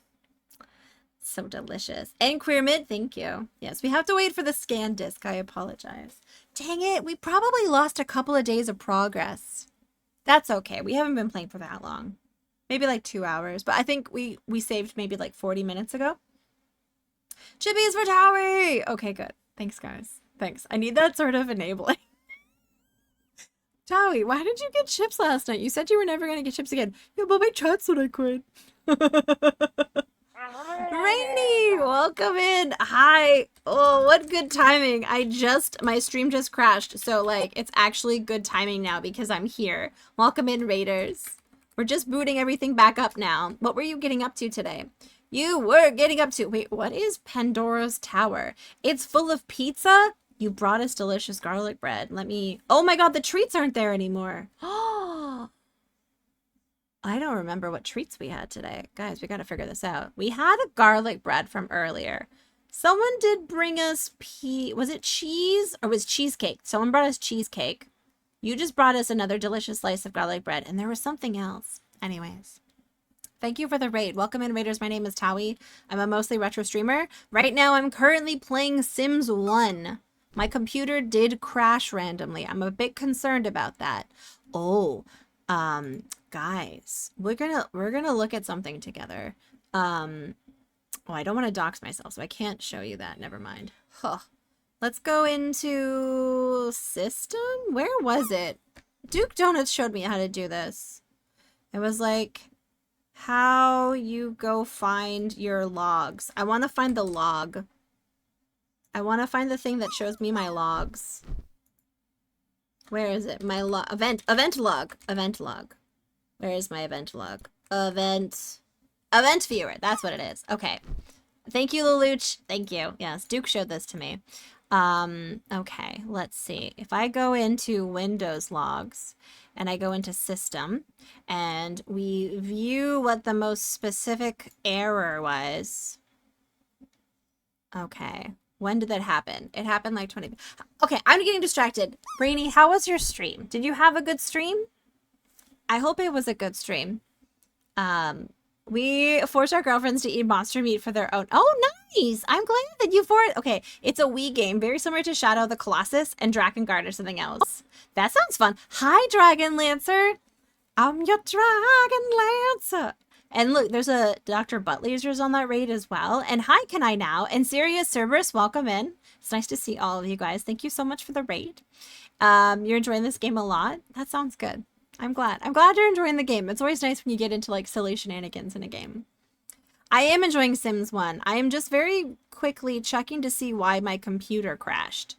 So delicious. And Queer Mid, thank you. Yes, we have to wait for the scan disc. I apologize. Dang it, we probably lost a couple of days of progress. That's okay. We haven't been playing for that long. Maybe like 2 hours. But I think we saved maybe like 40 minutes ago. Chippies for Towie! Okay, good. Thanks, guys. Thanks. I need that sort of enabling. Towie, why did you get chips last night? You said you were never going to get chips again. Yeah, but my chat said I could. Rainy, welcome in. Hi. Oh, what good timing. My stream just crashed. So, like, it's actually good timing now because I'm here. Welcome in, Raiders. We're just booting everything back up now. What were you getting up to today? You were getting up to... Wait, what is Pandora's Tower? It's full of pizza? You brought us delicious garlic bread. Let me... Oh my god, the treats aren't there anymore. Oh, I don't remember what treats we had today. Guys, we gotta figure this out. We had a garlic bread from earlier. Someone did bring us Was it cheese? Or was cheesecake? Someone brought us cheesecake. You just brought us another delicious slice of garlic bread. And there was something else. Anyways. Thank you for the raid. Welcome in, Raiders. My name is Towie. I'm a mostly retro streamer. Right now, I'm currently playing Sims 1. My computer did crash randomly. I'm a bit concerned about that. Oh, guys, we're gonna look at something together. Oh, I don't want to dox myself, so I can't show you that. Never mind. Huh. Let's go into system. Where was it? Duke Donuts showed me how to do this. It was like how you go find your logs. I want to find the log. I want to find the thing that shows me my logs. Where is it? My event log. Event log. Where is my event log? Event viewer. That's what it is. Okay. Thank you, Lelouch. Thank you. Yes, Duke showed this to me. Okay, let's see. If I go into Windows logs and I go into system and we view what the most specific error was. Okay. When did that happen? It happened like 20... Okay, I'm getting distracted. Brainy, how was your stream? Did you have a good stream? I hope it was a good stream. We forced our girlfriends to eat monster meat for their own... Oh, nice! I'm glad that you forced... Okay, it's a Wii game, very similar to Shadow of the Colossus and Drakengard or something else. That sounds fun. Hi, Dragon Lancer! I'm your Dragon Lancer! And look, there's a Dr. Buttlasers on that raid as well. And hi, Can I Now? And Sirius Cerberus, welcome in. It's nice to see all of you guys. Thank you so much for the raid. You're enjoying this game a lot? That sounds good. I'm glad. I'm glad you're enjoying the game. It's always nice when you get into like silly shenanigans in a game. I am enjoying Sims 1. I am just very quickly checking to see why my computer crashed.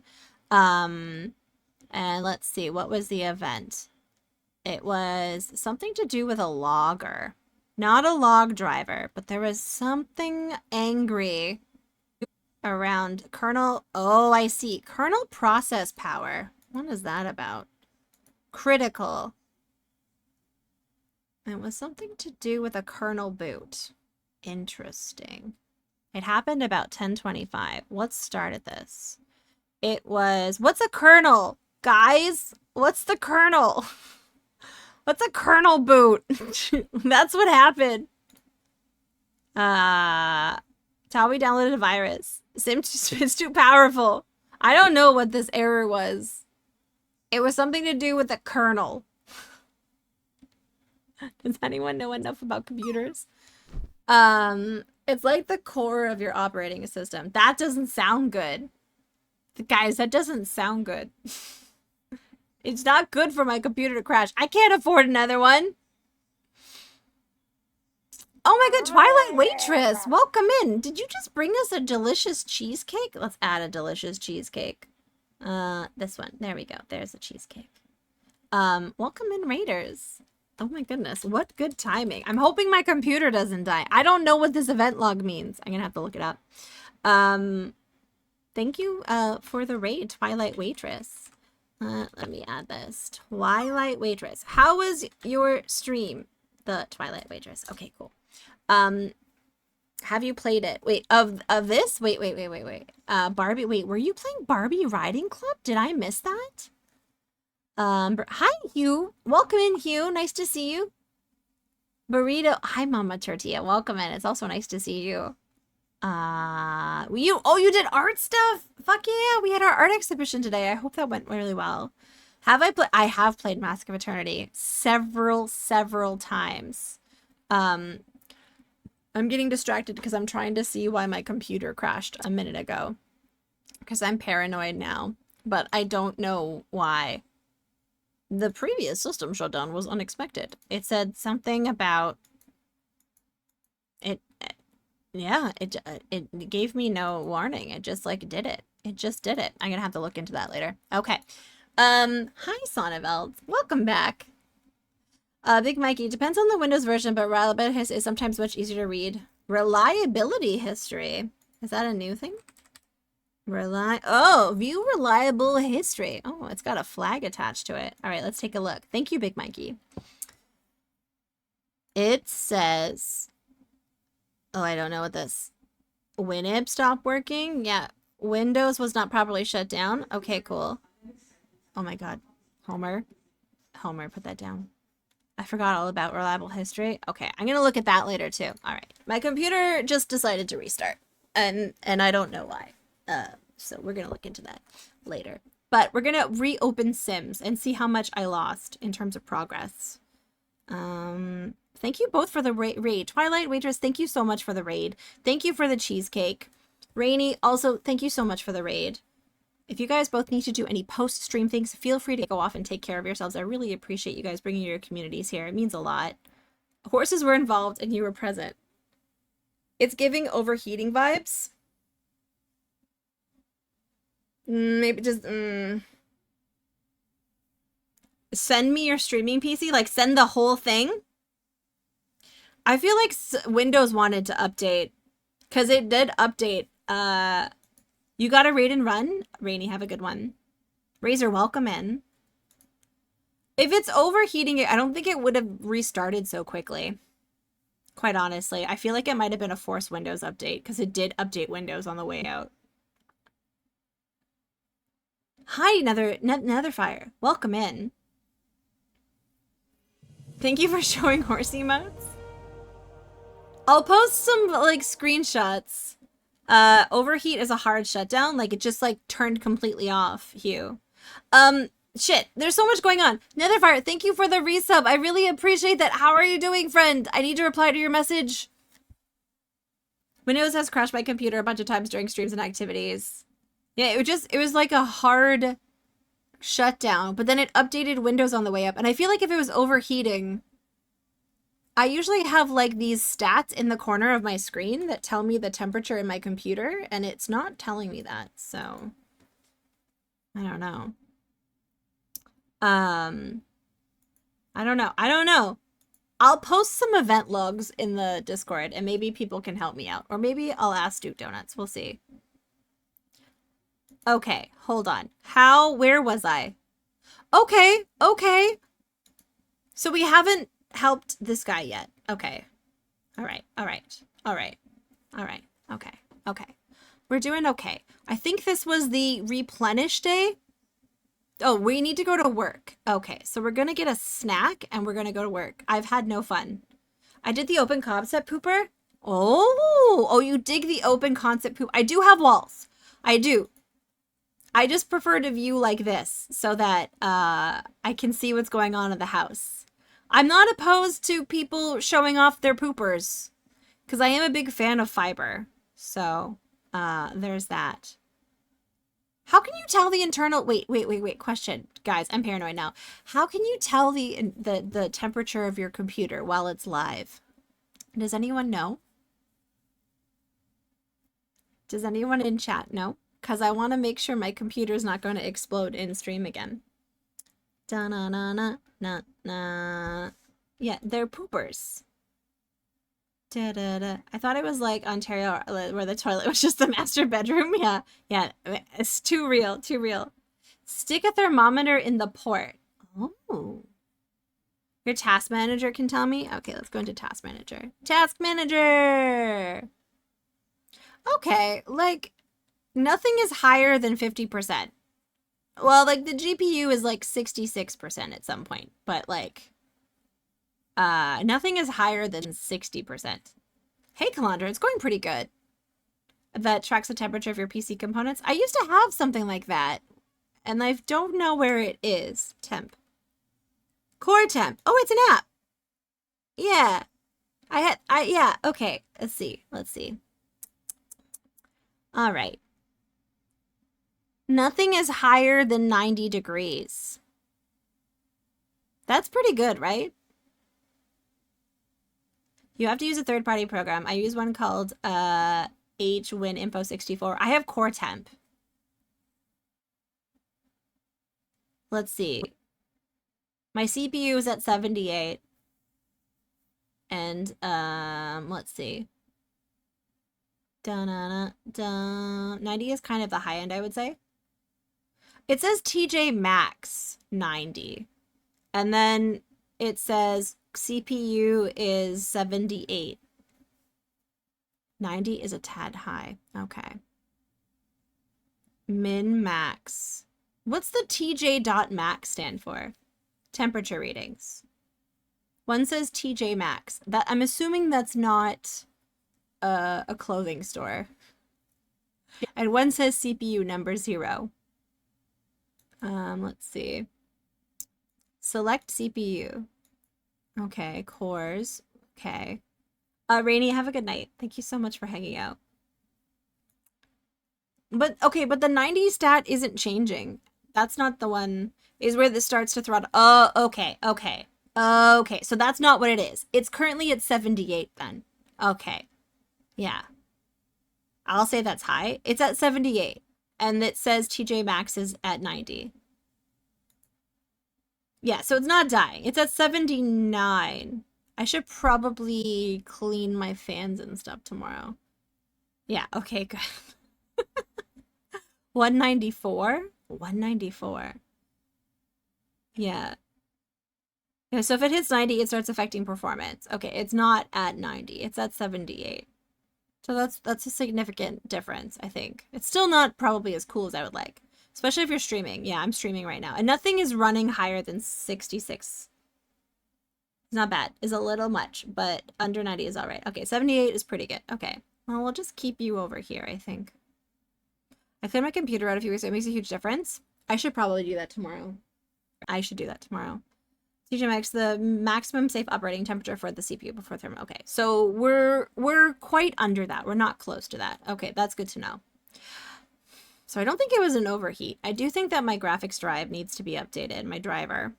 And let's see, what was the event? It was something to do with a logger. Not a log driver, but there was something angry around kernel. Oh, I see. Kernel process power. What is that about? Critical. It was something to do with a kernel boot. Interesting. It happened about 10:25. What started this? It was... What's a kernel? Guys, what's the kernel? What's a kernel boot? That's what happened. Towie downloaded a virus. Sims is too powerful. I don't know what this error was. It was something to do with the kernel. Does anyone know enough about computers? It's like the core of your operating system. That doesn't sound good. Guys, that doesn't sound good. It's not good for my computer to crash. I can't afford another one. Oh my god, Twilight Waitress, welcome in. Did you just bring us a delicious cheesecake? Let's add a delicious cheesecake. This one. There we go. There's the cheesecake. Welcome in, Raiders. Oh my goodness, what good timing. I'm hoping my computer doesn't die. I don't know what this event log means. I'm gonna have to look it up. Thank you for the raid, Twilight Waitress. Let me add this. Twilight Waitress. How was your stream? The Twilight Waitress. Okay, cool. Have you played it? Wait, of this? Wait. Barbie, wait, were you playing Barbie Riding Club? Did I miss that? Hi, Hugh. Welcome in, Hugh. Nice to see you. Burrito. Hi, Mama Tortilla. Welcome in. It's also nice to see you. You did art stuff? Fuck yeah. We had our art exhibition today. I hope that went really well. I have played Mask of Eternity several times. I'm getting distracted because I'm trying to see why my computer crashed a minute ago. Because I'm paranoid now. But I don't know why. The previous system shutdown was unexpected. It said something about it. Yeah, it gave me no warning. It just like did it. It just did it. I'm gonna have to look into that later. Okay. Hi Sonneveld. Welcome back. Big Mikey, depends on the Windows version, but Reliability is sometimes much easier to read. Reliability history. Is that a new thing? View reliable history. Oh, it's got a flag attached to it. All right, let's take a look. Thank you, Big Mikey. It says, oh, I don't know what this. Winib stopped working? Yeah, Windows was not properly shut down. Okay, cool. Oh my God. Homer, put that down. I forgot all about reliable history. Okay, I'm gonna look at that later too. All right, my computer just decided to restart, and I don't know why. So we're gonna look into that later. But we're gonna reopen Sims and see how much I lost in terms of progress. Thank you both for the raid. Twilight Waitress, thank you so much for the raid. Thank you for the cheesecake. Rainy, also thank you so much for the raid. If you guys both need to do any post-stream things, feel free to go off and take care of yourselves. I really appreciate you guys bringing your communities here. It means a lot. Horses were involved and you were present. It's giving overheating vibes. Maybe just send me your streaming PC, like send the whole thing. I feel like Windows wanted to update because it did update. You got a raid and run? Rainy, have a good one. Razor, welcome in. If it's overheating, I don't think it would have restarted so quickly. Quite honestly, I feel like it might have been a forced Windows update because it did update Windows on the way out. Hi, Netherfire. Welcome in. Thank you for showing horse emotes. I'll post some like screenshots. Overheat is a hard shutdown. Like it just like turned completely off, Hugh. Shit, there's so much going on. Netherfire, thank you for the resub. I really appreciate that. How are you doing, friend? I need to reply to your message. Windows has crashed my computer a bunch of times during streams and activities. Yeah, it was like a hard shutdown, but then it updated Windows on the way up. And I feel like if it was overheating, I usually have like these stats in the corner of my screen that tell me the temperature in my computer, and it's not telling me that. So I don't know. I don't know. I'll post some event logs in the Discord and maybe people can help me out. Or maybe I'll ask Duke Donuts. We'll see. Okay, hold on. Where was I? Okay. So we haven't helped this guy yet. Okay. All right. Okay. We're doing okay. I think this was the replenish day. Oh, we need to go to work. Okay, so we're gonna get a snack and we're gonna go to work. I've had no fun. I did the open concept pooper. Oh, you dig the open concept poop. I do have walls. I do. I just prefer to view like this so that I can see what's going on in the house. I'm not opposed to people showing off their poopers because I am a big fan of fiber. So there's that. How can you tell the internal... Wait. Question. Guys, I'm paranoid now. How can you tell the temperature of your computer while it's live? Does anyone know? Does anyone in chat know? because I want to make sure my computer's not going to explode in stream again. Da-na-na-na-na-na. Yeah, they're poopers. Da-da-da. I thought it was like Ontario where the toilet was just the master bedroom. Yeah, yeah, it's too real, too real. Stick a thermometer in the port. Oh. Your task manager can tell me? Okay, let's go into task manager. Task manager! Okay, like, nothing is higher than 50%. Well, like, the GPU is like 66% at some point, but like, nothing is higher than 60%. Hey, Calandra, it's going pretty good. That tracks the temperature of your PC components. I used to have something like that, and I don't know where it is. Temp. Core temp. Oh, it's an app. Yeah. Yeah, okay. Let's see. All right. Nothing is higher than 90 degrees. That's pretty good, right? You have to use a third-party program. I use one called HWinInfo64. I have core temp. Let's see. My CPU is at 78. And let's see. 90 is kind of the high end, I would say. It says TJ Max 90. And then it says CPU is 78. 90 is a tad high. Okay. Min max. What's the TJ.max stand for? Temperature readings. One says TJ Maxx. That I'm assuming that's not a clothing store. And one says CPU number 0. Let's see. Select CPU. Okay, cores. Okay. Rainy, have a good night. Thank you so much for hanging out. But okay, but the 90 stat isn't changing. That's not the one. Is where this starts to throttle. Oh, okay. Okay, so that's not what it is. It's currently at 78 then. Okay. Yeah. I'll say that's high. It's at 78. And it says TJ Maxx is at 90. Yeah, so it's not dying. It's at 79. I should probably clean my fans and stuff tomorrow. Yeah, okay, good. 194? 194. Yeah. Yeah, so if it hits 90, it starts affecting performance. Okay, it's not at 90. It's at 78. So that's a significant difference, I think. It's still not probably as cool as I would like. Especially if you're streaming. Yeah, I'm streaming right now. And nothing is running higher than 66. It's not bad. It's a little much, but under 90 is all right. Okay, 78 is pretty good. Okay. Well, we'll just keep you over here, I think. I cleared my computer out a few weeks ago. It makes a huge difference. I should probably do that tomorrow. TJ Maxx, the maximum safe operating temperature for the CPU before thermal. Okay, so we're quite under that. We're not close to that. Okay, that's good to know. So I don't think it was an overheat. I do think that my graphics drive needs to be updated, my driver.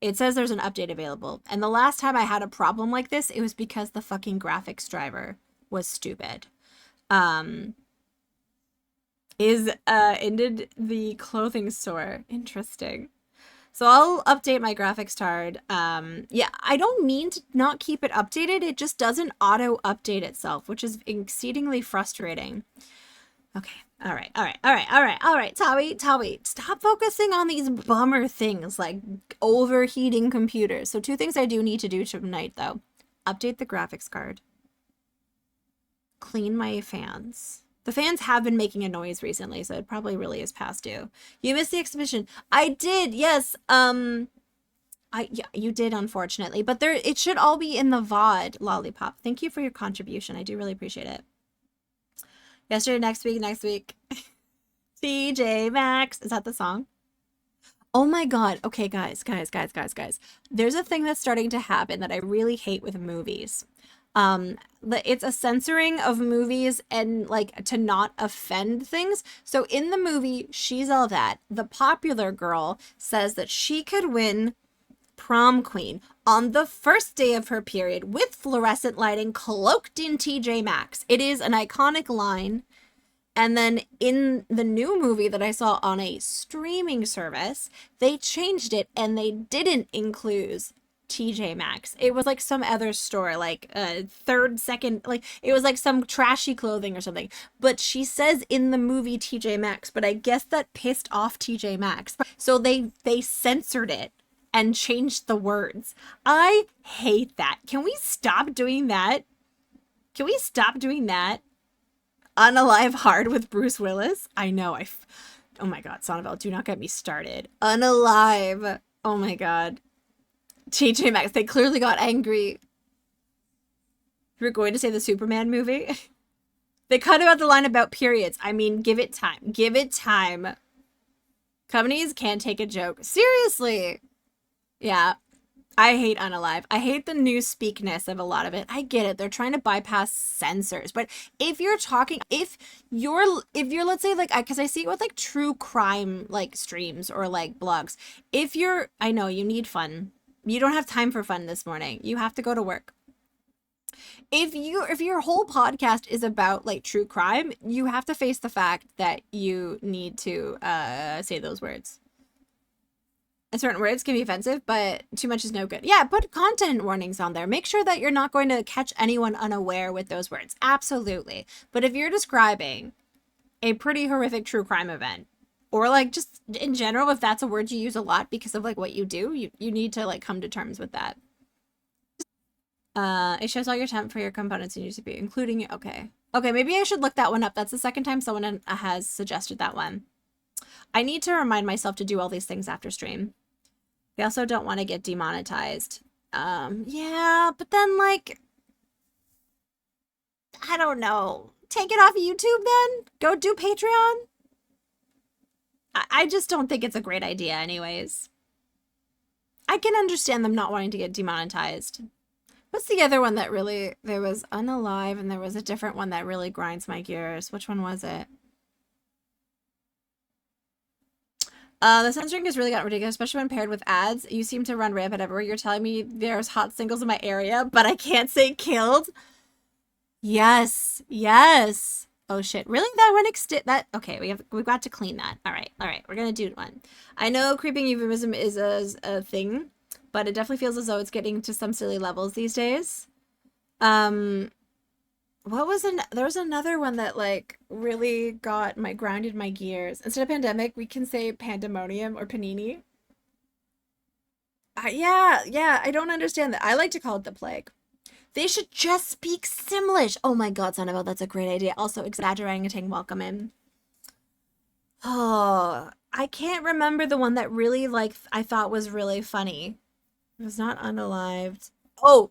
It says there's an update available. And the last time I had a problem like this, it was because the fucking graphics driver was stupid. Ended the clothing store. Interesting. So I'll update my graphics card. Yeah, I don't mean to not keep it updated. It just doesn't auto-update itself, which is exceedingly frustrating. Okay, all right. Tawi, stop focusing on these bummer things like overheating computers. So 2 things I do need to do tonight, though. Update the graphics card. Clean my fans. The fans have been making a noise recently, so it probably really is past due. You missed the exhibition. I did, yes. Yeah, you did, unfortunately. But it should all be in the VOD, Lollipop. Thank you for your contribution. I do really appreciate it. Yesterday, next week. TJ Maxx. Is that the song? Oh my god. Okay, guys. There's a thing that's starting to happen that I really hate with movies. It's a censoring of movies and like to not offend things. So in the movie She's All That, the popular girl says that she could win prom queen on the first day of her period with fluorescent lighting cloaked in TJ Maxx. It is an iconic line. And then in the new movie that I saw on a streaming service, they changed it and they didn't include TJ Maxx. It was like some other store, like third, second, like it was like some trashy clothing or something. But she says in the movie TJ Maxx, but I guess that pissed off TJ Maxx. So they censored it and changed the words. I hate that. Can we stop doing that? Can we stop doing that? Unalive Hard with Bruce Willis. I know. Oh my god, Sonneville, do not get me started. Unalive. Oh my god. TJ Maxx, they clearly got angry. We're going to say the Superman movie. They cut out the line about periods. I mean, give it time. Give it time. Companies can't take a joke. Seriously. Yeah. I hate Unalive. I hate the new speakness of a lot of it. I get it. They're trying to bypass censors. But if you're talking, if you're, let's say like, because I see it with like true crime, like streams or like blogs. If you're, I know you need fun. You don't have time for fun this morning. You have to go to work. If your whole podcast is about like true crime, you have to face the fact that you need to say those words. And certain words can be offensive, but too much is no good. Yeah, put content warnings on there. Make sure that you're not going to catch anyone unaware with those words. Absolutely. But if you're describing a pretty horrific true crime event, or like just in general, if that's a word you use a lot because of like what you do, you need to like come to terms with that. It shows all your temp for your components in UCP, including it. Okay. Okay, maybe I should look that one up. That's the second time someone has suggested that one. I need to remind myself to do all these things after stream. I also don't want to get demonetized. Yeah, but then like, I don't know. Take it off YouTube then? Go do Patreon? I just don't think it's a great idea anyways. I can understand them not wanting to get demonetized. What's the other one that really, there was Unalive and there was a different one that really grinds my gears. Which one was it? The censoring has really gotten ridiculous, especially when paired with ads. You seem to run rampant everywhere. You're telling me there's hot singles in my area, but I can't say killed? Yes. Yes. Oh shit. Really? That went okay, we've got to clean that. Alright, we're gonna do one. I know creeping euphemism is a thing, but it definitely feels as though it's getting to some silly levels these days. There was another one that like really grounded my gears. Instead of pandemic, we can say pandemonium or panini. Yeah, I don't understand that. I like to call it the plague. They should just speak Simlish. Oh my god, Sonneville, that's a great idea. Also, exaggerating welcome in. Oh, I can't remember the one that really like I thought was really funny. It was not Unalived. Oh,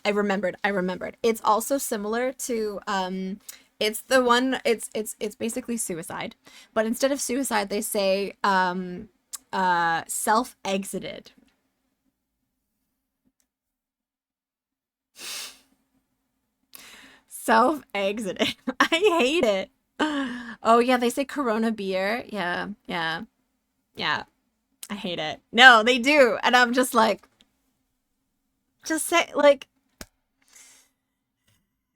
I remembered. It's also similar to it's the one it's basically suicide. But instead of suicide, they say self-exited. Self-exited. I hate it. Oh yeah, they say Corona beer. Yeah. I hate it. No, they do. And I'm just like, just say, like,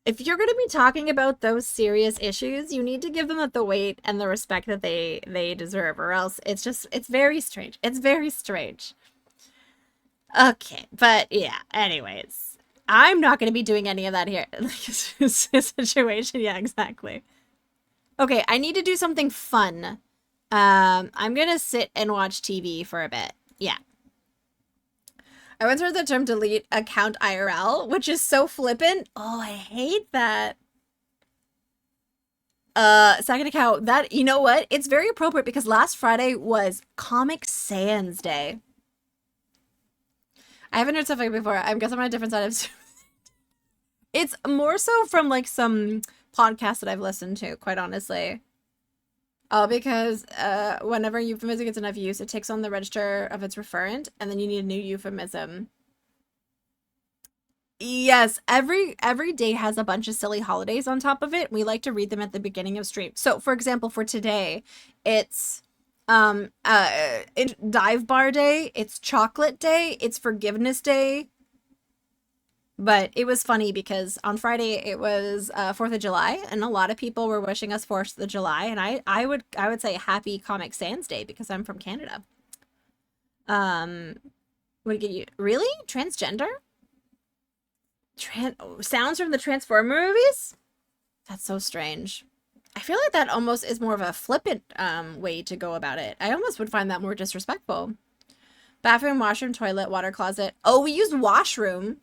if you're going to be talking about those serious issues, you need to give them the weight and the respect that they deserve, or else it's very strange. It's very strange. Okay, but yeah, anyways, I'm not going to be doing any of that here. It's a situation. Yeah, exactly. Okay, I need to do something fun. I'm going to sit and watch TV for a bit. Yeah. I once heard the term delete account IRL, which is so flippant. Oh, I hate that. Second account, that, you know what? It's very appropriate because last Friday was Comic Sans Day. I haven't heard stuff like before. I guess I'm on a different side of It's more so from like some podcasts that I've listened to, quite honestly. Because whenever euphemism gets enough use, it takes on the register of its referent, and then you need a new euphemism. Yes, every day has a bunch of silly holidays on top of it. We like to read them at the beginning of stream. So, for example, for today, it's Dive Bar Day, it's Chocolate Day, it's Forgiveness Day. But it was funny because on Friday it was 4th of July, and a lot of people were wishing us 4th of July, and I would say Happy Comic Sans Day because I'm from Canada. Would get you really transgender? Sounds from the Transformer movies? That's so strange. I feel like that almost is more of a flippant way to go about it. I almost would find that more disrespectful. Bathroom, washroom, toilet, water closet. Oh, we used washroom.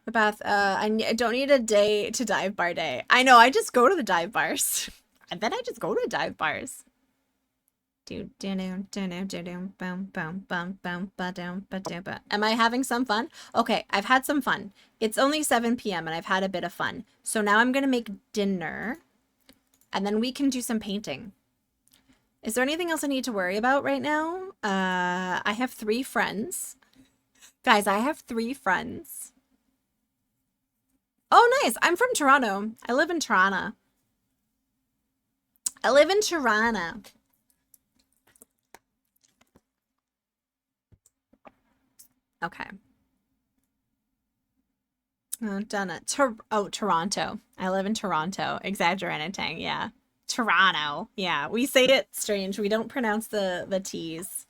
The bath. I don't need a day to dive bar day. I know. I just go to the dive bars. And then I just go to dive bars. Am I having some fun? Okay, I've had some fun. It's only 7 p.m. and I've had a bit of fun. So now I'm gonna make dinner, and then we can do some painting. Is there anything else I need to worry about right now? I have 3 friends. Guys, I have 3 friends. Oh, nice. I'm from Toronto. I live in Toronto. I live in Toronto. Okay. Oh, done it. Toronto. I live in Toronto. Exaggerating, yeah. Toronto. Yeah, we say it strange. We don't pronounce the T's.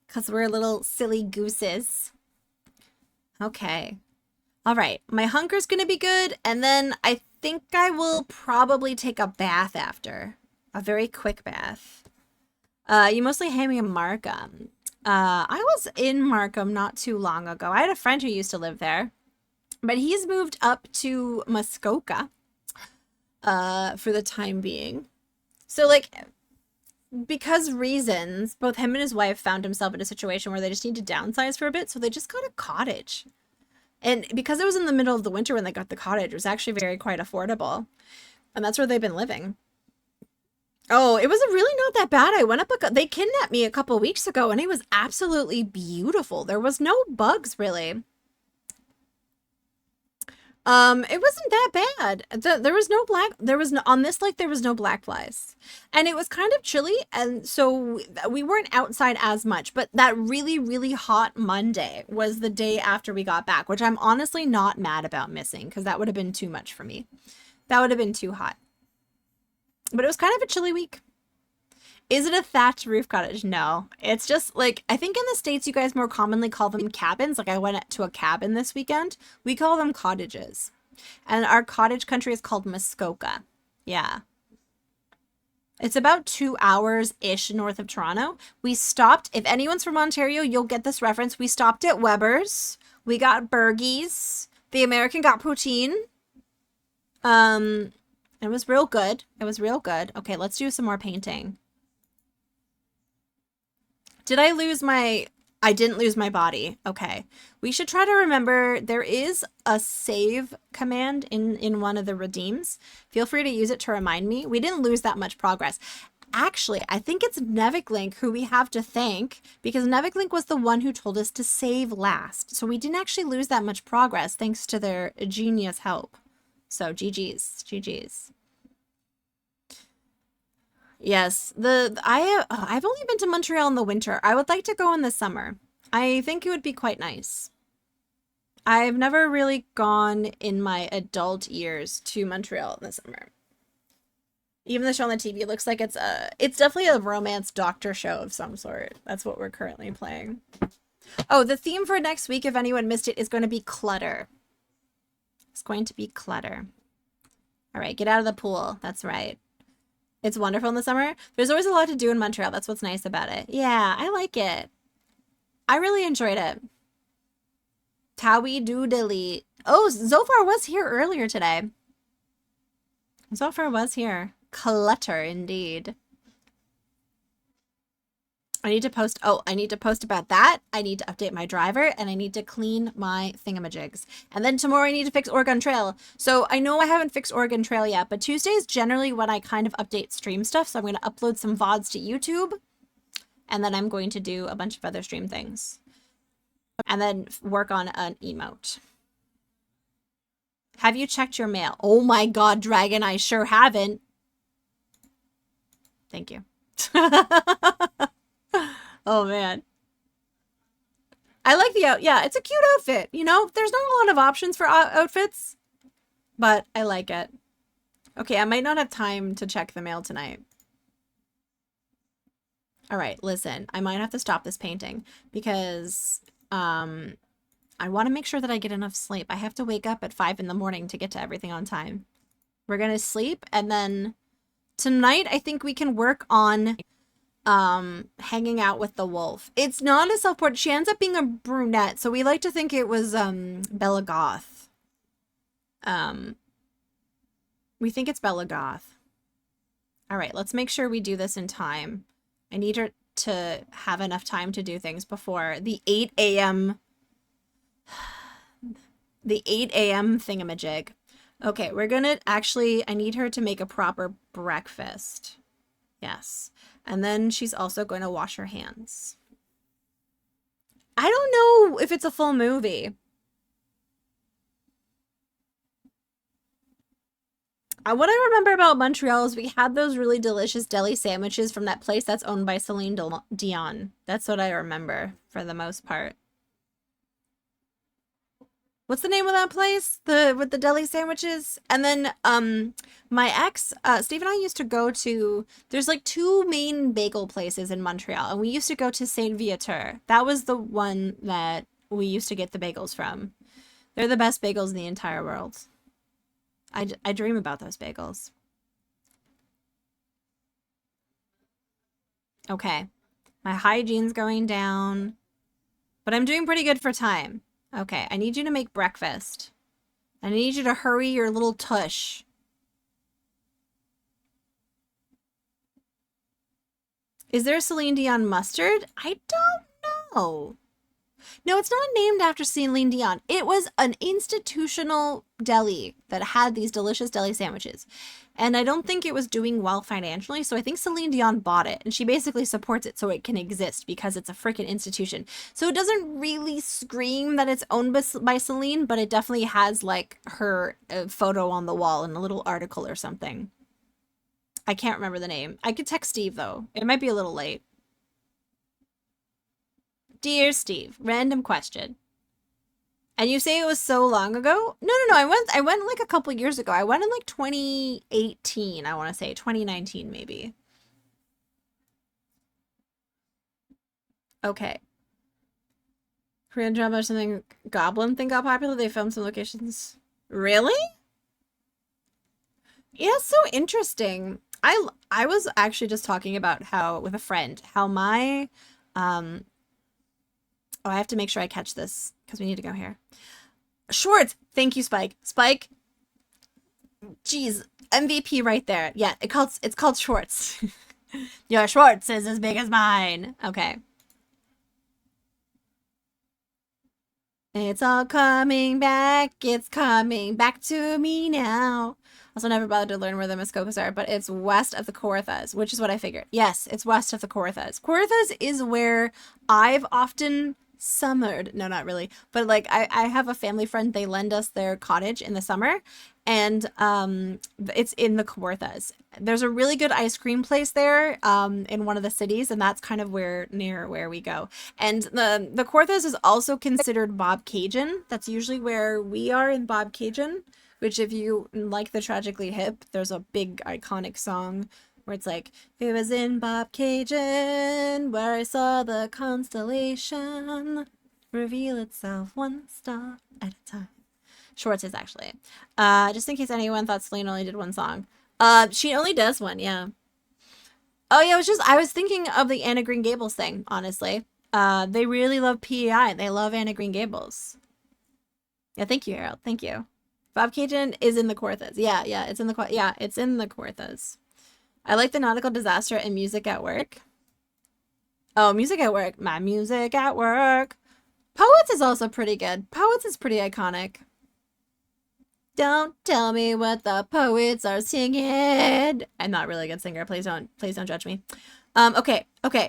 Because we're little silly gooses. Okay. All right. My hunger's going to be good. And then I think I will probably take a bath after. A very quick bath. You mostly hang me in Markham. I was in Markham not too long ago. I had a friend who used to live there. But he's moved up to Muskoka for the time being. So, like, because reasons, both him and his wife found himself in a situation where they just need to downsize for a bit. So they just got a cottage. And because it was in the middle of the winter when they got the cottage, it was actually quite affordable. And that's where they've been living. Oh, it was really not that bad. I went up, they kidnapped me a couple weeks ago and it was absolutely beautiful. There was no bugs really. It wasn't that bad. There was no on this lake, there was no black flies. And it was kind of chilly. And so we weren't outside as much, but that really, really hot Monday was the day after we got back, which I'm honestly not mad about missing because that would have been too much for me. That would have been too hot. But it was kind of a chilly week. Is it a thatched roof cottage? No. It's just like, I think in the States you guys more commonly call them cabins. Like I went to a cabin this weekend. We call them cottages. And our cottage country is called Muskoka. Yeah. It's about 2 hours-ish north of Toronto. We stopped, if anyone's from Ontario, you'll get this reference. We stopped at Weber's. We got burgies. The American got poutine. It was real good. It was real good. Okay, let's do some more painting. Did I lose my... I didn't lose my body. Okay. We should try to remember there is a save command in one of the redeems. Feel free to use it to remind me. We didn't lose that much progress. Actually, I think it's Neviklink who we have to thank because Neviklink was the one who told us to save last. So we didn't actually lose that much progress thanks to their genius help. So GG's. GG's. Yes, I've only been to Montreal in the winter. I would like to go in the summer. I think it would be quite nice. I've never really gone in my adult years to Montreal in the summer. Even the show on the TV looks like it's definitely a romance doctor show of some sort. That's what we're currently playing. Oh, the theme for next week, if anyone missed it, is going to be clutter. It's going to be clutter. All right, get out of the pool. That's right. It's wonderful in the summer. There's always a lot to do in Montreal. That's what's nice about it. Yeah, I like it. I really enjoyed it. Towie doodly. Oh, Zofar was here earlier today. Zofar was here. Clutter, indeed. I need to post. Oh, I need to post about that. I need to update my driver and I need to clean my thingamajigs. And then tomorrow I need to fix Oregon Trail. So I know I haven't fixed Oregon Trail yet, but Tuesday is generally when I kind of update stream stuff. So I'm going to upload some VODs to YouTube and then I'm going to do a bunch of other stream things and then work on an emote. Have you checked your mail? Oh my God, Dragon, I sure haven't. Thank you. Oh man. I like the yeah, it's a cute outfit. You know, there's not a lot of options for outfits, but I like it. Okay, I might not have time to check the mail tonight. All right, listen, I might have to stop this painting because I want to make sure that I get enough sleep. I have to wake up at 5 in the morning to get to everything on time. We're gonna sleep, and then tonight I think we can work on hanging out with the wolf. It's not a self-portrait. She ends up being a brunette, so we like to think it was Bella Goth. We think it's Bella Goth. All right, let's make sure we do this in time. I need her to have enough time to do things before the 8 a.m. the 8 a.m. thingamajig. Okay, we're gonna actually, I need her to make a proper breakfast. Yes. And then she's also going to wash her hands. I don't know if it's a full movie. What I remember about Montreal is we had those really delicious deli sandwiches from that place that's owned by Celine Dion. That's what I remember for the most part. What's the name of that place? With the deli sandwiches? And then my ex, Steve and I used to go to, there's like 2 main bagel places in Montreal, and we used to go to Saint Viateur. That was the one that we used to get the bagels from. They're the best bagels in the entire world. I dream about those bagels. Okay. My hygiene's going down, but I'm doing pretty good for time. Okay, I need you to make breakfast. I need you to hurry your little tush. Is there Celine Dion mustard? I don't know. No, it's not named after Celine Dion. It was an institutional deli that had these delicious deli sandwiches. And I don't think it was doing well financially, so I think Celine Dion bought it. And she basically supports it so it can exist because it's a freaking institution. So it doesn't really scream that it's owned by Celine, but it definitely has like her photo on the wall in a little article or something. I can't remember the name. I could text Steve though. It might be a little late. Dear Steve, random question. And you say it was so long ago? No. I went like a couple years ago. I went in like 2018, I want to say. 2019 maybe. Okay. Korean drama or something Goblin thing got popular. They filmed some locations. Really? Yeah, it's so interesting. I was actually just talking about how, with a friend, how my oh, I have to make sure I catch this because we need to go here. Schwartz, thank you, Spike. Spike, geez, MVP right there. Yeah, it's called Schwartz. Your Schwartz is as big as mine. Okay. It's all coming back. It's coming back to me now. Also never bothered to learn where the Muskokas are, but it's west of the Kawarthas, which is what I figured. Yes, it's west of the Kawarthas. Kawarthas is where I've often summered. No, not really. But like I have a family friend, they lend us their cottage in the summer, and it's in the Kawarthas. There's a really good ice cream place there in one of the cities, and that's kind of near where we go. And the Kawarthas is also considered Bobcaygeon. That's usually where we are in Bobcaygeon, which if you like the Tragically Hip, there's a big iconic song where it's like, it was in Bobcaygeon where I saw the constellation reveal itself one star at a time. Schwartz is actually. Just in case anyone thought Celine only did one song. She only does one, yeah. Oh yeah, I was thinking of the Anna Green Gables thing, honestly. They really love PEI. They love Anna Green Gables. Yeah, thank you, Harold. Thank you. Bobcaygeon is in the Kawarthas. Yeah, it's in the Kawarthas. I like the Nautical Disaster and Music at Work. Oh, Music at Work. My Music at Work. Poets is also pretty good. Poets is pretty iconic. Don't tell me what the poets are singing. I'm not really a good singer. Please don't judge me. Okay.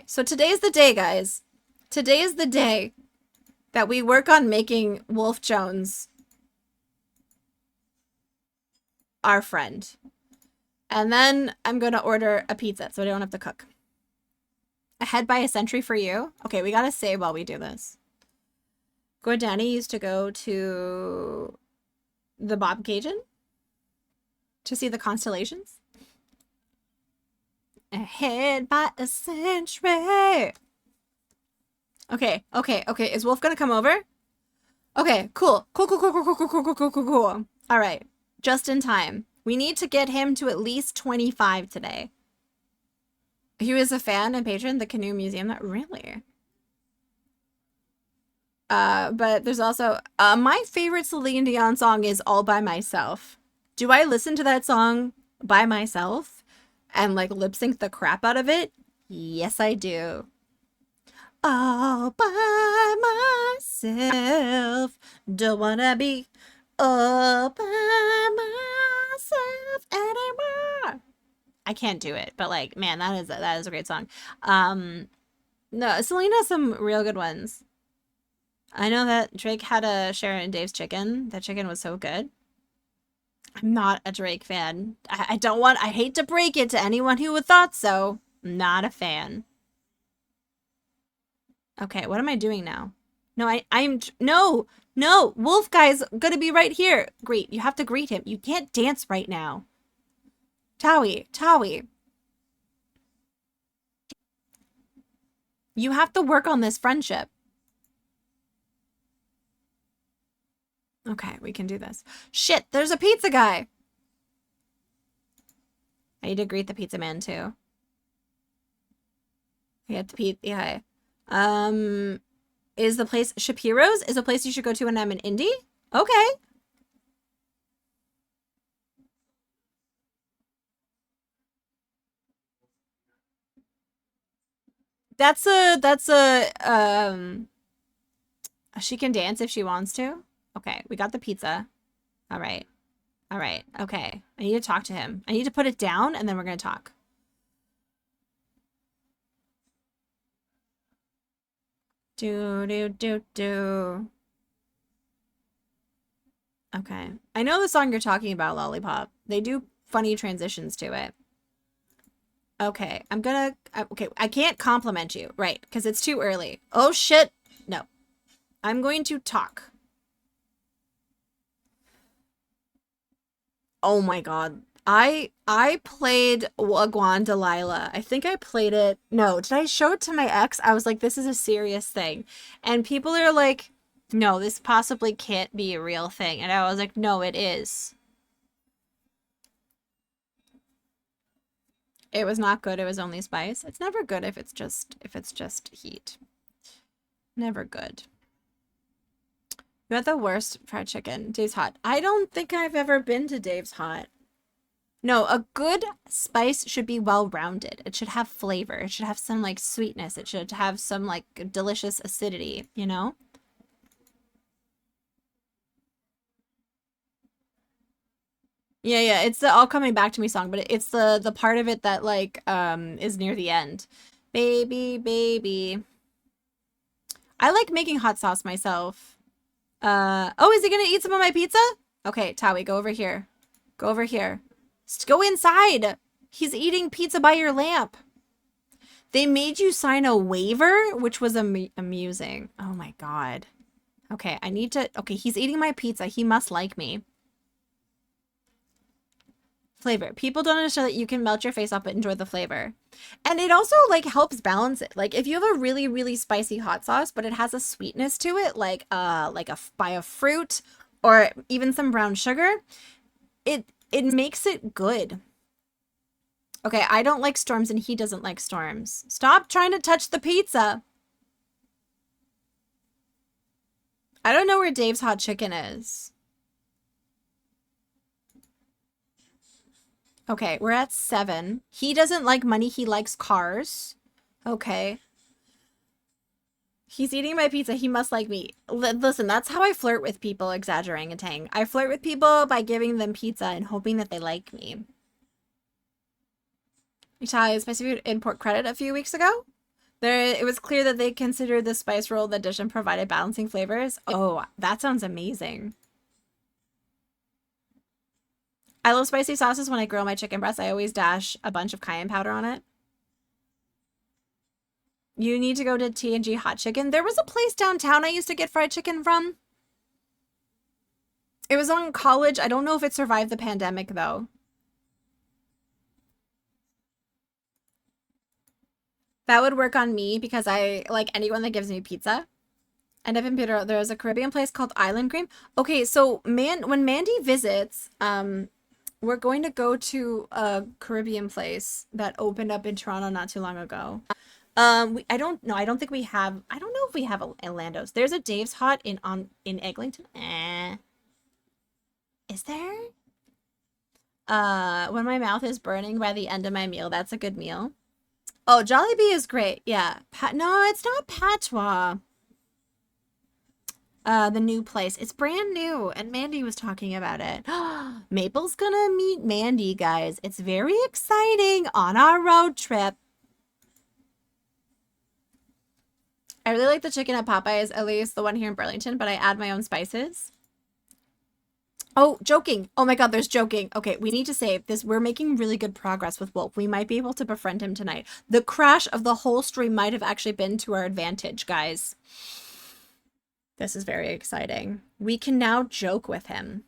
So today's the day, guys. Today is the day that we work on making Wolf Jones our friend. And then I'm going to order a pizza so I don't have to cook. Ahead by a century for you. Okay, we got to save while we do this. Danny used to go to the Bob Cajun to see the constellations. Ahead by a century. Okay. Is Wolf gonna come over? Okay, cool. Cool. All right. Just in time. We need to get him to at least 25 today. He was a fan and patron of the Canoe Museum. That really? But there's also my favorite Celine Dion song is All by Myself. Do I listen to that song by myself and like lip sync the crap out of it? Yes, I do. All by myself. Don't wanna be all by myself anymore. I can't do it, but like, man, that is a great song. No, Celine has some real good ones. I know that Drake had a share in Dave's Chicken. That chicken was so good. I'm not a Drake fan. I hate to break it to anyone who would thought so. I'm not a fan. Okay, what am I doing now? No, no, Wolf guy's gonna be right here. Great, you have to greet him. You can't dance right now. Tawi. You have to work on this friendship. Okay, we can do this. Shit, there's a pizza guy. I need to greet the pizza man too. I get the pizza. Yeah. Is the place Shapiro's? Is a place you should go to when I'm in Indy? Okay. She can dance if she wants to. Okay, we got the pizza. All right. Okay. I need to talk to him. I need to put it down and then we're going to talk. Do. Okay. I know the song you're talking about, Lollipop. They do funny transitions to it. Okay, okay, I can't compliment you, right, because it's too early. Oh, shit. No. I'm going to talk. Oh my god. I played Wagwan Delilah. I think I played it. No, did I show it to my ex? I was like, this is a serious thing. And people are like, no, this possibly can't be a real thing. And I was like, no, it is. It was not good. It was only spice. It's never good if it's just heat. Never good. You had the worst fried chicken. Dave's Hot. I don't think I've ever been to Dave's Hot. No, a good spice should be well-rounded. It should have flavor. It should have some like sweetness. It should have some like delicious acidity, you know? Yeah, it's the All Coming Back to Me song, but it's the part of it that like is near the end. Baby. I like making hot sauce myself. Oh, is he gonna eat some of my pizza? Okay, Tawi, go over here. Go over here. Go inside. He's eating pizza by your lamp. They made you sign a waiver, which was amusing. Oh my god. Okay, I need to... Okay, he's eating my pizza. He must like me. Flavor. People don't understand that you can melt your face off but enjoy the flavor. And it also, like, helps balance it. Like, if you have a really, really spicy hot sauce, but it has a sweetness to it, like by a fruit or even some brown sugar, it makes it good. Okay, I don't like storms and he doesn't like storms. Stop trying to touch the pizza. I don't know where Dave's Hot Chicken is. Okay, we're at 7. He doesn't like money. He likes cars. Okay. He's eating my pizza. He must like me. Listen, that's how I flirt with people, exaggerating and tang. I flirt with people by giving them pizza and hoping that they like me. Italian spicy food import credit a few weeks ago. It was clear that they considered the spice roll the dish and provided balancing flavors. Oh, that sounds amazing. I love spicy sauces. When I grill my chicken breast, I always dash a bunch of cayenne powder on it. You need to go to T&G Hot Chicken. There was a place downtown I used to get fried chicken from. It was on College. I don't know if it survived the pandemic, though. That would work on me because I like anyone that gives me pizza. And Evan Peter, there's a Caribbean place called Island Cream. Okay, so when Mandy visits, we're going to go to a Caribbean place that opened up in Toronto not too long ago. I don't know. I don't think we have. I don't know if we have a Lando's. There's a Dave's Hot in Eglinton. Is there? When my mouth is burning by the end of my meal, that's a good meal. Oh, Jollibee is great. Yeah. No, it's not Patois. The new place. It's brand new, and Mandy was talking about it. Maple's gonna meet Mandy, guys. It's very exciting on our road trip. I really like the chicken at Popeyes, at least the one here in Burlington, but I add my own spices. Oh, joking. Oh my god, there's joking. Okay, we need to save this. We're making really good progress with Wolf. We might be able to befriend him tonight. The crash of the whole stream might have actually been to our advantage, guys. This is very exciting. We can now joke with him.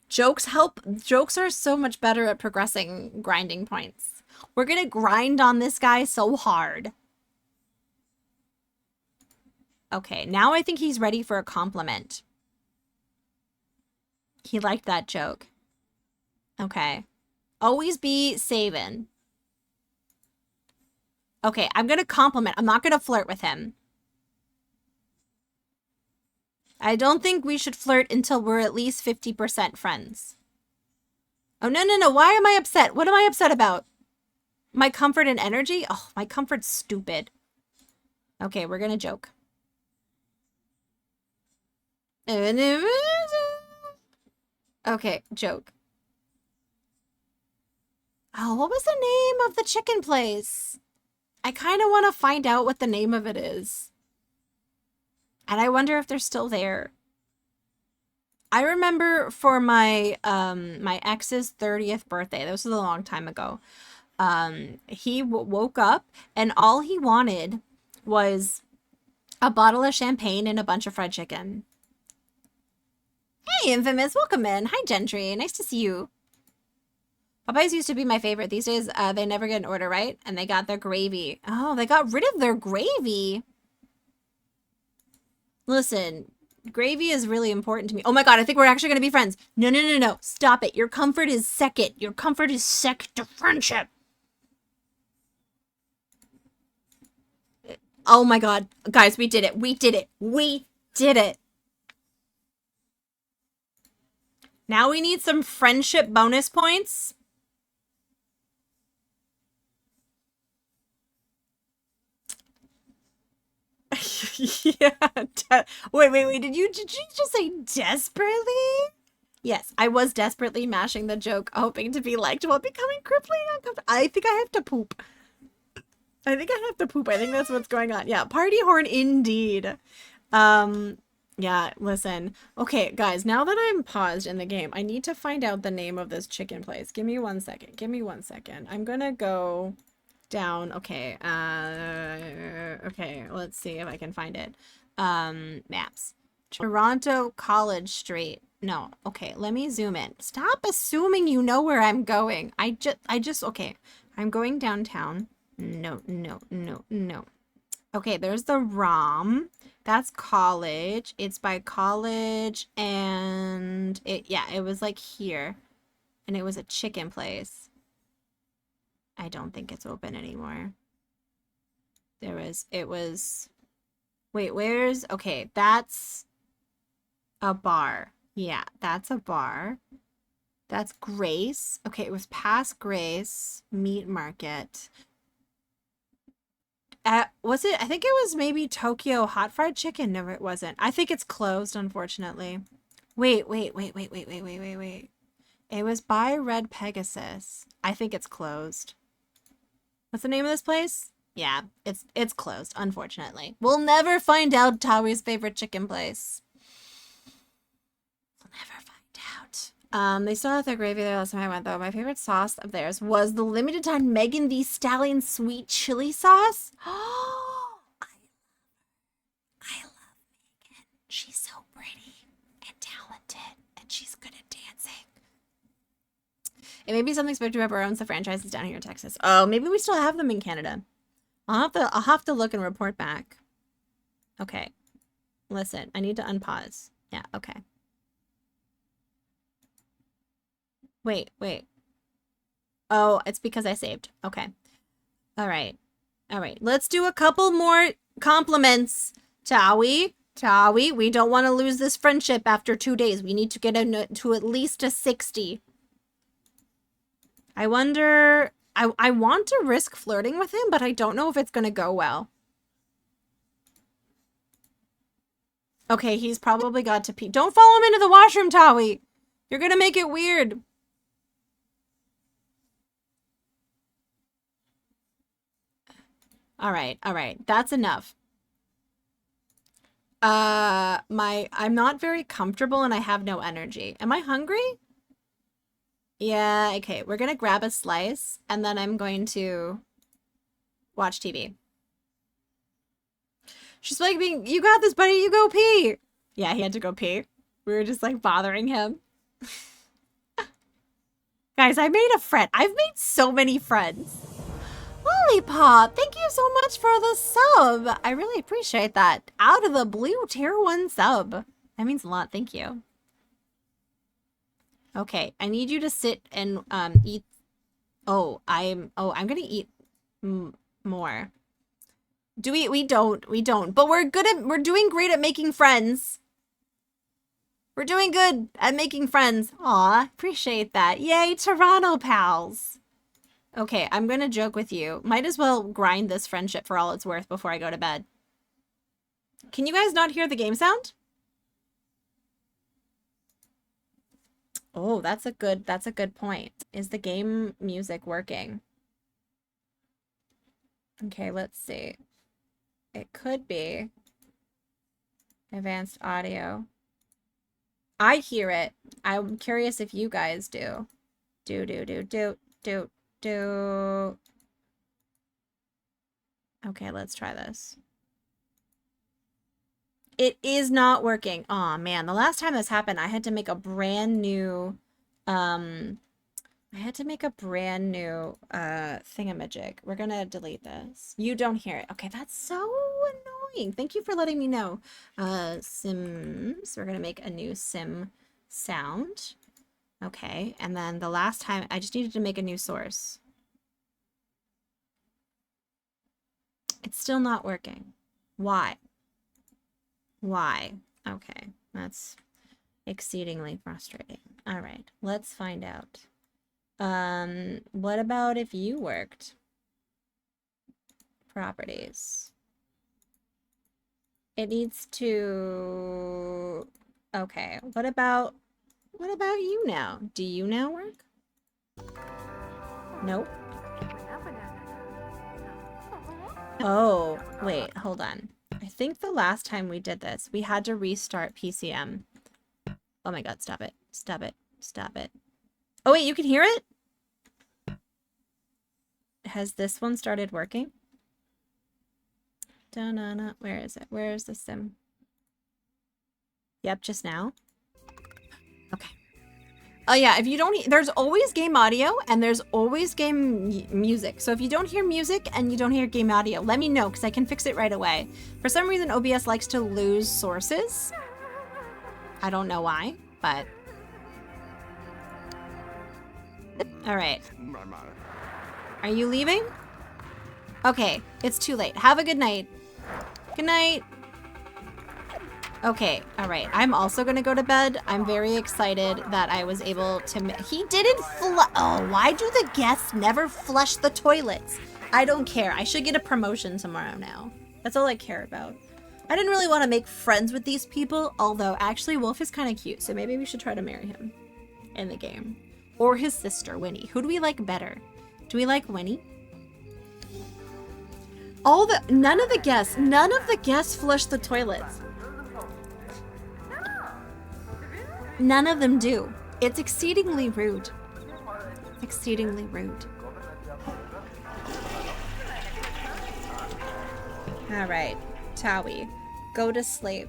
Jokes help. Jokes are so much better at progressing grinding points. We're gonna grind on this guy so hard. Okay, now I think he's ready for a compliment. He liked that joke. Okay. Always be saving. Okay, I'm gonna compliment. I'm not gonna flirt with him. I don't think we should flirt until we're at least 50% friends. Oh, no, no, no. Why am I upset? What am I upset about? My comfort and energy? Oh, my comfort's stupid. Okay, we're gonna joke. Okay, joke. Oh, what was the name of the chicken place? I kind of want to find out what the name of it is. And I wonder if they're still there. I remember for my my ex's 30th birthday, this was a long time ago, he woke up and all he wanted was a bottle of champagne and a bunch of fried chicken. Hey, Infamous, welcome in. Hi, Gentry. Nice to see you. Popeyes used to be my favorite. These days, they never get an order, right? And they got their gravy. Oh, they got rid of their gravy. Listen, gravy is really important to me. Oh my god, I think we're actually going to be friends. No, no, no, no. Stop it. Your comfort is second. Your comfort is second to friendship. Oh my god. Guys, we did it. We did it. We did it. Now we need some friendship bonus points. Yeah. Wait. Did you just say desperately? Yes, I was desperately mashing the joke, hoping to be liked while becoming crippling uncomfortable. I think I have to poop. I think that's what's going on. Yeah, party horn indeed. Yeah, listen. Okay, guys, now that I'm paused in the game, I need to find out the name of this chicken place. Give me 1 second. Give me 1 second. I'm gonna go down. Okay, okay, let's see if I can find it. Maps. Toronto College Street. No, okay, let me zoom in. Stop assuming you know where I'm going. I just, okay. I'm going downtown. No. Okay, there's the ROM. That's College. It's by College and it was like here. And it was a chicken place. I don't think it's open anymore. Wait, okay, that's a bar. Yeah, that's a bar. That's Grace. Okay, it was past Grace Meat Market. Was it? I think it was maybe Tokyo Hot Fried Chicken. No, it wasn't. I think it's closed, unfortunately. Wait. It was by Red Pegasus. I think it's closed. What's the name of this place? Yeah, it's closed, unfortunately. We'll never find out Tawi's favorite chicken place. We'll never find out. They still have their gravy there last time I went, though. My favorite sauce of theirs was the limited time Megan Thee Stallion sweet chili sauce. Oh, It may be something special to whoever owns the franchises down here in Texas. Oh, maybe we still have them in Canada. I'll have to look and report back. Okay. Listen, I need to unpause. Yeah, okay. Wait. Oh, it's because I saved. Okay. All right. Let's do a couple more compliments. Tawi, we don't want to lose this friendship after 2 days. We need to get to at least a 60. I wonder... I want to risk flirting with him, but I don't know if it's going to go well. Okay, he's probably got to pee. Don't follow him into the washroom, Tawi. You're going to make it weird. All right. That's enough. I'm not very comfortable and I have no energy. Am I hungry? Yeah, okay. We're gonna grab a slice and then I'm going to watch TV. She's like, you got this, buddy. You go pee. Yeah, he had to go pee. We were just like bothering him. Guys, I made a friend. I've made so many friends. Lollipop, thank you so much for the sub. I really appreciate that. Out of the blue, tier 1 sub. That means a lot. Thank you. Okay, I need you to sit and eat. I'm gonna eat more. Do we don't. But we're doing great at making friends. We're doing good at making friends. Aw, appreciate that. Yay, Toronto pals. Okay, I'm gonna joke with you. Might as well grind this friendship for all it's worth before I go to bed. Can you guys not hear the game sound? Oh, that's a good point. Is the game music working? Okay, let's see. It could be advanced audio. I hear it. I'm curious if you guys do. Do. Okay, let's try this. It is not working. Aw, man. The last time this happened, I had to make a brand new, thingamajig. We're gonna delete this. You don't hear it. Okay, that's so annoying. Thank you for letting me know. Sims. We're gonna make a new sim sound. Okay, and then the last time, I just needed to make a new source. It's still not working. Why? Okay, that's exceedingly frustrating. All right, let's find out. What about if you worked? Properties. It needs to... Okay, what about you now? Do you now work? Nope. Oh, wait, hold on. I think the last time we did this, we had to restart PCM. Oh my god, stop it. Stop it. Oh wait, you can hear it? Has this one started working? Da-na-na. Where is it? Where is the sim? Yep, just now. Okay. Oh yeah, if you don't, there's always game audio and there's always game music. So if you don't hear music and you don't hear game audio, let me know because I can fix it right away. For some reason, OBS likes to lose sources. I don't know why, but... All right. Are you leaving? Okay, it's too late. Have a good night. Good night. Okay, all right. I'm also gonna go to bed. I'm very excited that I was able to... He didn't Oh, why do the guests never flush the toilets? I don't care. I should get a promotion tomorrow now. That's all I care about. I didn't really want to make friends with these people, although actually Wolf is kind of cute, so maybe we should try to marry him in the game. Or his sister, Winnie. Who do we like better? Do we like Winnie? None of the guests flush the toilets. None of them do. It's exceedingly rude. Exceedingly rude. All right, Tawi, go to sleep.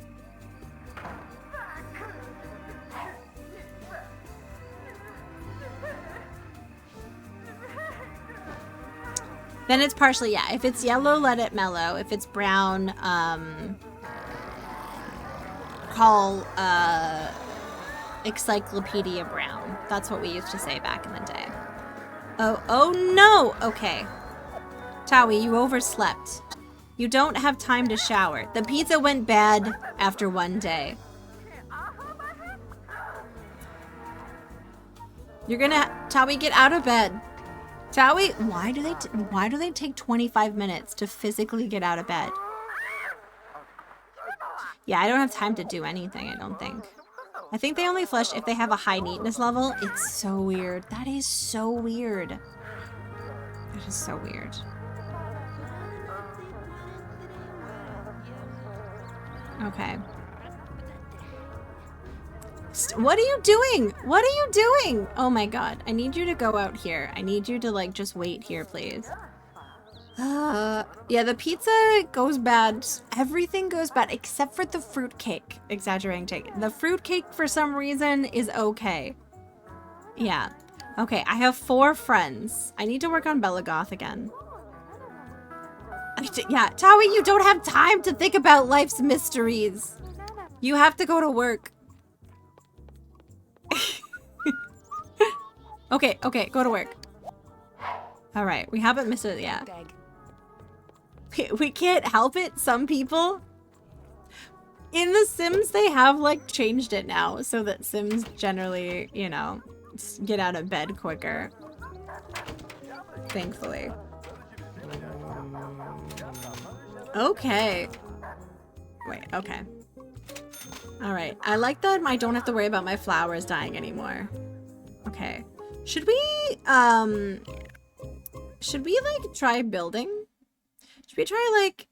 Then it's partially, yeah. If it's yellow, let it mellow. If it's brown, call Encyclopedia Brown. That's what we used to say back in the day. Oh no! Okay. Towie, you overslept. You don't have time to shower. The pizza went bad after 1 day. You're gonna, Towie, get out of bed. Towie, why do they take 25 minutes to physically get out of bed? Yeah, I don't have time to do anything, I don't think. I think they only flush if they have a high neatness level. It's so weird. That is so weird. That is so weird. Okay. What are you doing? What are you doing? Oh my god. I need you to go out here. I need you to, like, just wait here, please. Yeah, the pizza goes bad. Everything goes bad except for the fruitcake. Exaggerating take. The fruitcake, for some reason, is okay. Yeah. Okay, I have 4 friends. I need to work on Belagoth again. Yeah, Towie, you don't have time to think about life's mysteries. You have to go to work. Okay, go to work. All right, we haven't missed it yet. We can't help it. Some people in The Sims, they have like changed it now so that Sims generally, you know, get out of bed quicker. Thankfully. Okay. Wait, okay. All right. I like that I don't have to worry about my flowers dying anymore. Okay. Should we like try building? Should we try like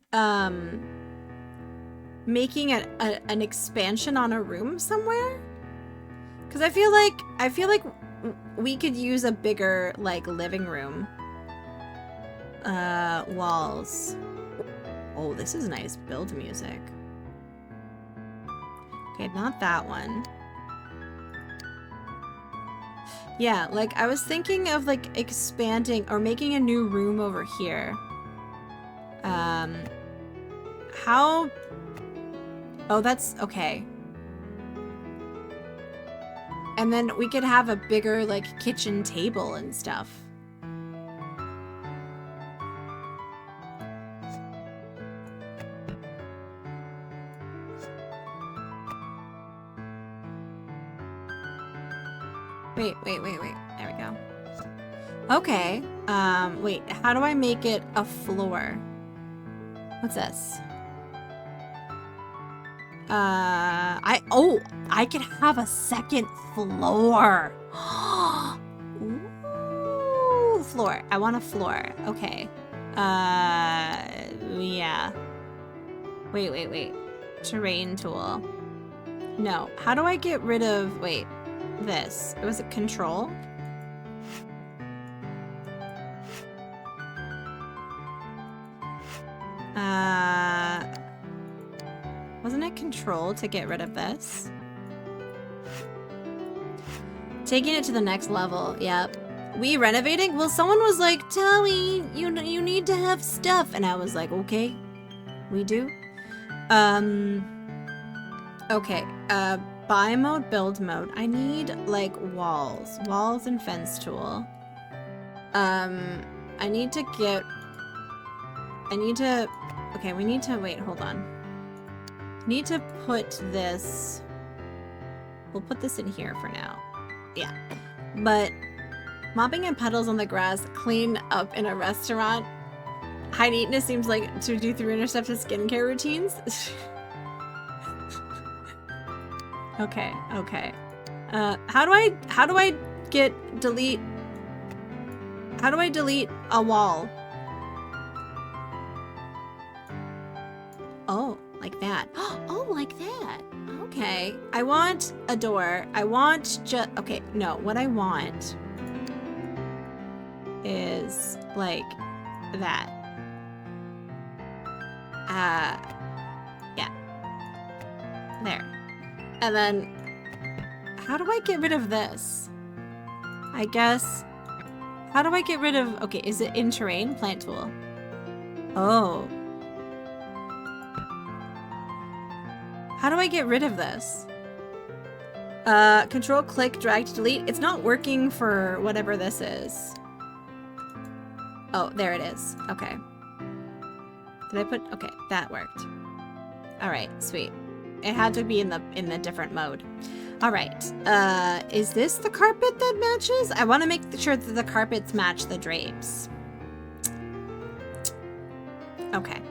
making an expansion on a room somewhere? Cuz I feel like we could use a bigger like living room. Walls. Oh, this is nice build music. Okay, not that one. Yeah, like I was thinking of like expanding or making a new room over here. How? Oh, that's okay. And then we could have a bigger like kitchen table and stuff. Wait. There we go. Okay. Wait, how do I make it a floor? What's this? I could have a second floor. Ooh, floor. I want a floor. Okay. Yeah. Wait. Terrain tool. No. How do I get rid of, wait, this? Was it control? Wasn't it control to get rid of this? Taking it to the next level, yep. We renovating? Well, someone was like, Towie, you need to have stuff. And I was like, okay, we do. Okay, buy mode, build mode. I need, like, walls. Walls and fence tool. I need to, okay, we need to, wait, hold on. Need to put this, we'll put this in here for now. Yeah, but mopping and puddles on the grass, clean up in a restaurant. High neatness seems like to do 300 steps of skincare routines. Okay. How do I delete a wall? Oh, like that. Oh, like that. Okay. I want a door. I want okay, no, what I want is like that. Yeah. There. And then, how do I get rid of this? I guess How do I get rid of... Okay, is it in terrain? Plant tool. Oh. How do I get rid of this? Control, click, drag to delete. It's not working for whatever this is. Oh, there it is. Okay. Did I put... Okay, that worked. Alright, sweet. It had to be in the different mode. Alright. Is this the carpet that matches? I want to make sure that the carpets match the drapes. Okay.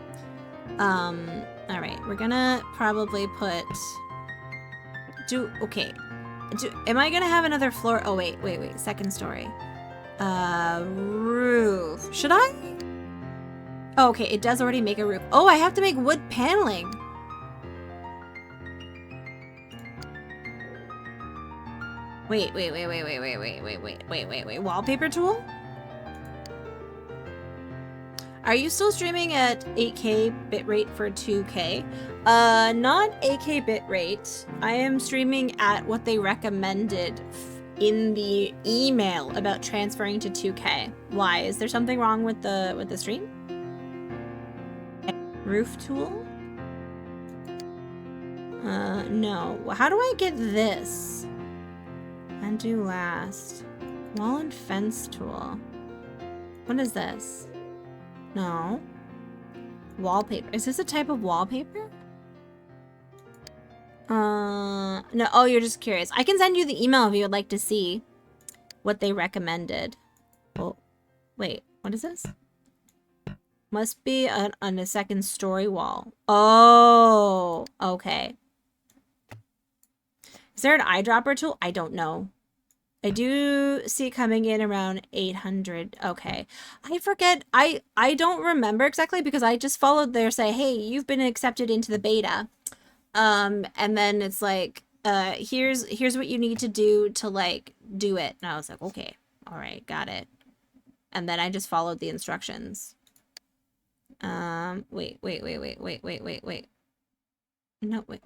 Alright. We're gonna probably put... Okay. Am I gonna have another floor? Oh, wait. Second story. Roof. Should I? Oh, okay. It does already make a roof. Oh, I have to make wood paneling. Wait. Wallpaper tool? Are you still streaming at 8K bitrate for 2K? Not 8K bitrate. I am streaming at what they recommended in the email about transferring to 2K. Why? Is there something wrong with the stream? Roof tool? No. How do I get this? Undo last. Wall and fence tool. What is this? No. Wallpaper. Is this a type of wallpaper? No. Oh, you're just curious. I can send you the email if you would like to see what they recommended. Oh, wait. What is this? Must be on a second story wall. Oh, okay. Is there an eyedropper tool? I don't know. I do see it coming in around 800. Okay. I forget. I don't remember exactly because I just followed their say, hey, you've been accepted into the beta. And then it's like, here's what you need to do to like do it. And I was like, okay. All right. Got it. And then I just followed the instructions. Wait. No, wait.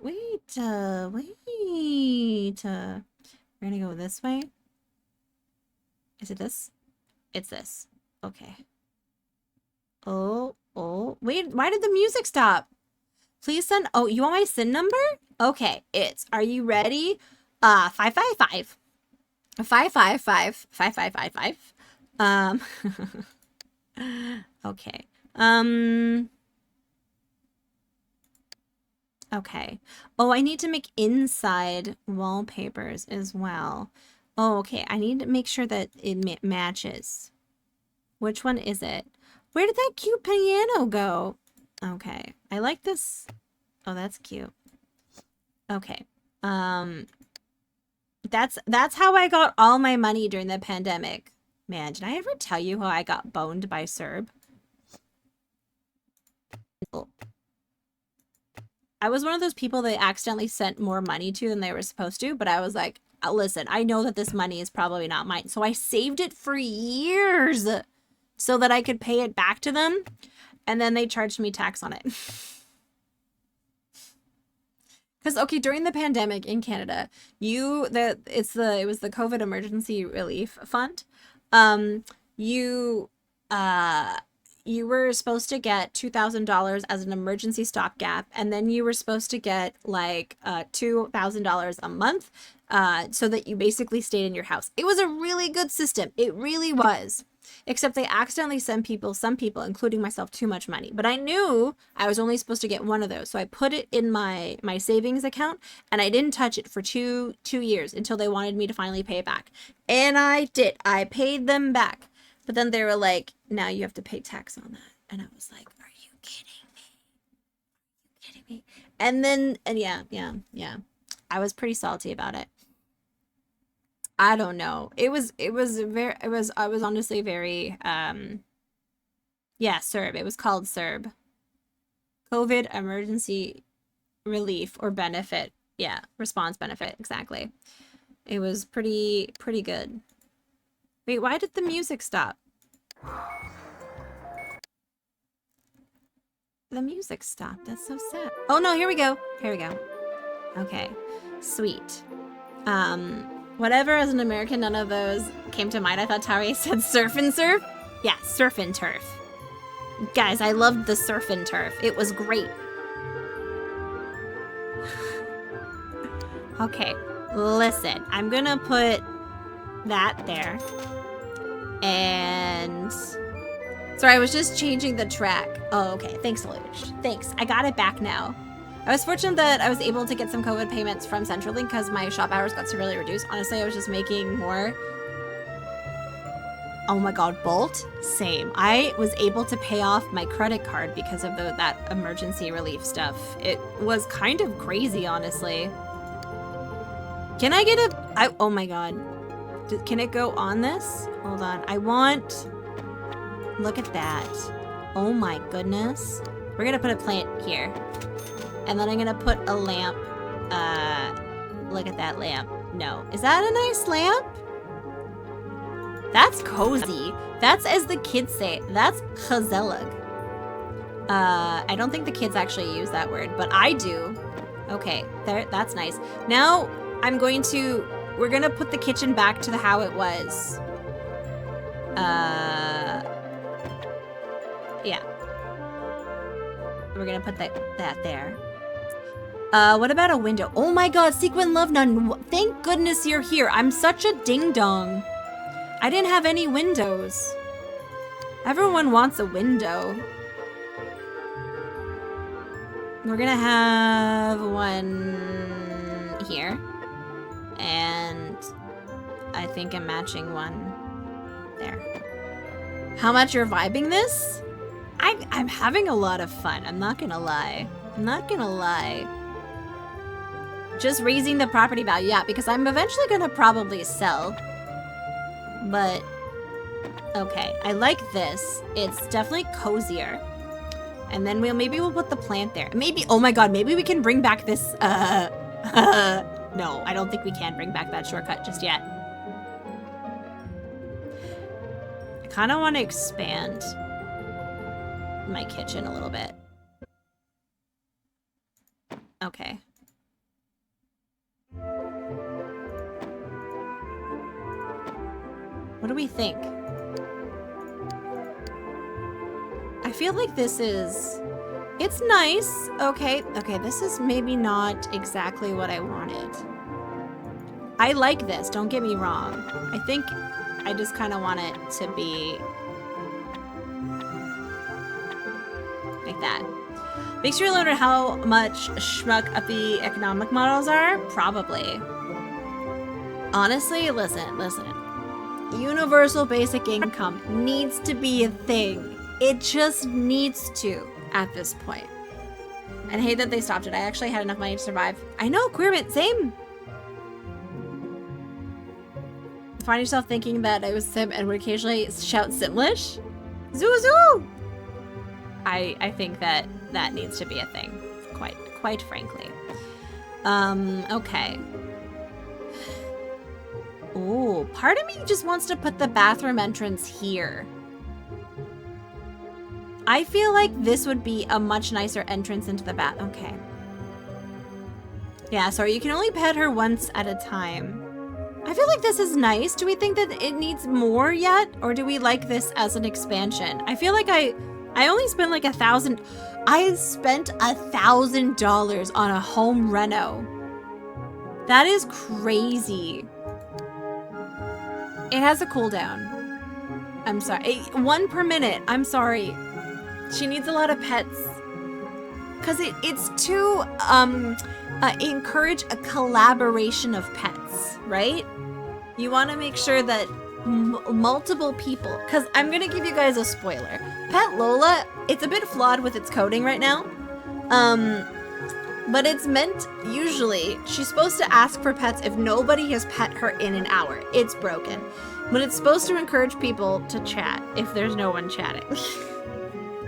We're gonna go this way. Is it this? It's this. Okay. Oh, wait, why did the music stop? Please send, oh, you want my SIN number? Okay, are you ready? 555. 555. 5555. Okay. Okay. Oh, I need to make inside wallpapers as well. Oh, okay. I need to make sure that it matches. Which one is it? Where did that cute piano go? Okay. I like this. Oh, that's cute. Okay. That's how I got all my money during the pandemic. Man, did I ever tell you how I got boned by Serb? Oh. I was one of those people they accidentally sent more money to than they were supposed to, but I was like, listen, I know that this money is probably not mine. So I saved it for years so that I could pay it back to them. And then they charged me tax on it. Because, okay, during the pandemic in Canada, it was the COVID Emergency Relief Fund. You were supposed to get $2,000 as an emergency stopgap, and then you were supposed to get like $2,000 a month so that you basically stayed in your house. It was a really good system. It really was. Except they accidentally sent some people, including myself, too much money. But I knew I was only supposed to get one of those. So I put it in my savings account, and I didn't touch it for two years until they wanted me to finally pay it back. And I did. I paid them back. But then they were like, now you have to pay tax on that. And I was like, are you kidding me? And then, yeah. I was pretty salty about it. I don't know. I was honestly very, yeah, CERB. It was called CERB. COVID Emergency Relief or Benefit. Yeah, response benefit, exactly. It was pretty good. Wait, why did the music stop? The music stopped. That's so sad. Oh no, here we go. Okay. Sweet. Whatever, as an American, none of those came to mind. I thought Tauri said surf and surf. Yeah, surf and turf. Guys, I loved the surf and turf. It was great. Okay, listen. I'm gonna put that there. And... Sorry, I was just changing the track. Oh, okay. Thanks, Luge. Thanks. I got it back now. I was fortunate that I was able to get some COVID payments from Centralink because my shop hours got severely reduced. Honestly, I was just making more. Oh my god, Bolt? Same. I was able to pay off my credit card because of that emergency relief stuff. It was kind of crazy, honestly. Can I get oh my god. Can it go on this? Hold on. I want... Look at that. Oh my goodness. We're gonna put a plant here. And then I'm gonna put a lamp. Look at that lamp. No. Is that a nice lamp? That's cozy. That's, as the kids say, that's gezellig. I don't think the kids actually use that word, but I do. Okay, there. That's nice. Now we're gonna put the kitchen back to how it was. Yeah. We're gonna put that there. What about a window? Oh my god, Sequin Love Nun, thank goodness you're here. I'm such a ding-dong. I didn't have any windows. Everyone wants a window. We're gonna have one here. And I think a matching one there. How much you're vibing this? I'm having a lot of fun. I'm not gonna lie. I'm not gonna lie. Just raising the property value, yeah, because I'm eventually gonna probably sell. But, okay, I like this. It's definitely cozier. And then maybe we'll put the plant there. Maybe, oh my god, maybe we can bring back this, no, I don't think we can bring back that shortcut just yet. I kind of want to expand my kitchen a little bit. Okay. What do we think? I feel like it's nice. Okay, this is maybe not exactly what I wanted. I like this, don't get me wrong. I think I just kind of want it to be like that. Makes you wonder how much schmuck up the economic models are? Probably. Honestly, listen. Universal basic income needs to be a thing. It just needs to at this point. And I hate that they stopped it. I actually had enough money to survive. I know, Queermint, same. Find yourself thinking that I was Sim and would occasionally shout Simlish? Zoo! I think that needs to be a thing. Quite frankly. Okay. Ooh, part of me just wants to put the bathroom entrance here. I feel like this would be a much nicer entrance into the bath. Okay. Yeah, sorry, you can only pet her once at a time. I feel like this is nice. Do we think that it needs more yet? Or do we like this as an expansion? I feel like I only spent like $1,000. I spent $1,000 on a home reno. That is crazy. It has a cooldown. I'm sorry. 1 per minute. I'm sorry. She needs a lot of pets. Because it's to encourage a collaboration of pets, right? You want to make sure that multiple people... Because I'm going to give you guys a spoiler. Pet Lola, it's a bit flawed with its coding right now. But it's meant, usually, she's supposed to ask for pets if nobody has pet her in an hour. It's broken. But it's supposed to encourage people to chat if there's no one chatting.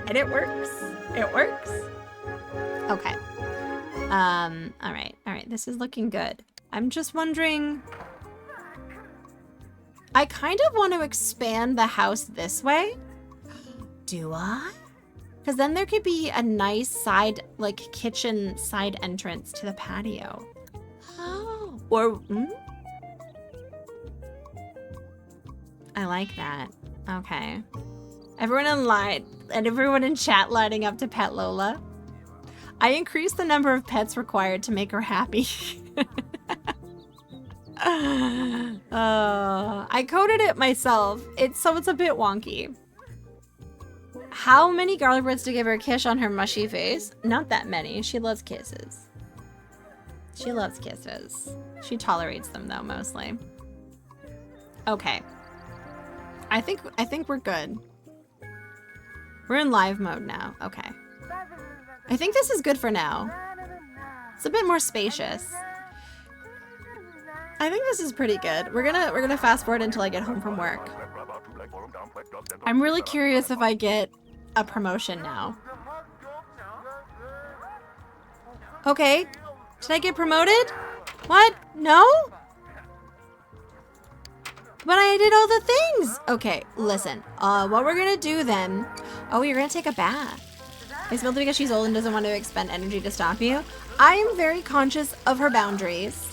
And it works. It works. Okay. Alright, this is looking good. I'm just wondering... I kind of want to expand the house this way. Do I? Because then there could be a nice side, like, kitchen side entrance to the patio. Oh. Or, I like that. Okay. Everyone in line and everyone in chat lining up to pet Lola. I increased the number of pets required to make her happy. I coded it myself. It's a bit wonky. How many garlic breads to give her a kiss on her mushy face? Not that many. She loves kisses. She loves kisses. She tolerates them though, mostly. Okay. I think we're good. We're in live mode now. Okay. I think this is good for now. It's a bit more spacious. I think this is pretty good. We're gonna fast forward until I get home from work. I'm really curious if I get a promotion now. Okay. Did I get promoted? What? No? But I did all the things. Okay, listen. What we're gonna do then... Oh, you're gonna take a bath. It's built because she's old and doesn't want to expend energy to stop you. I am very conscious of her boundaries.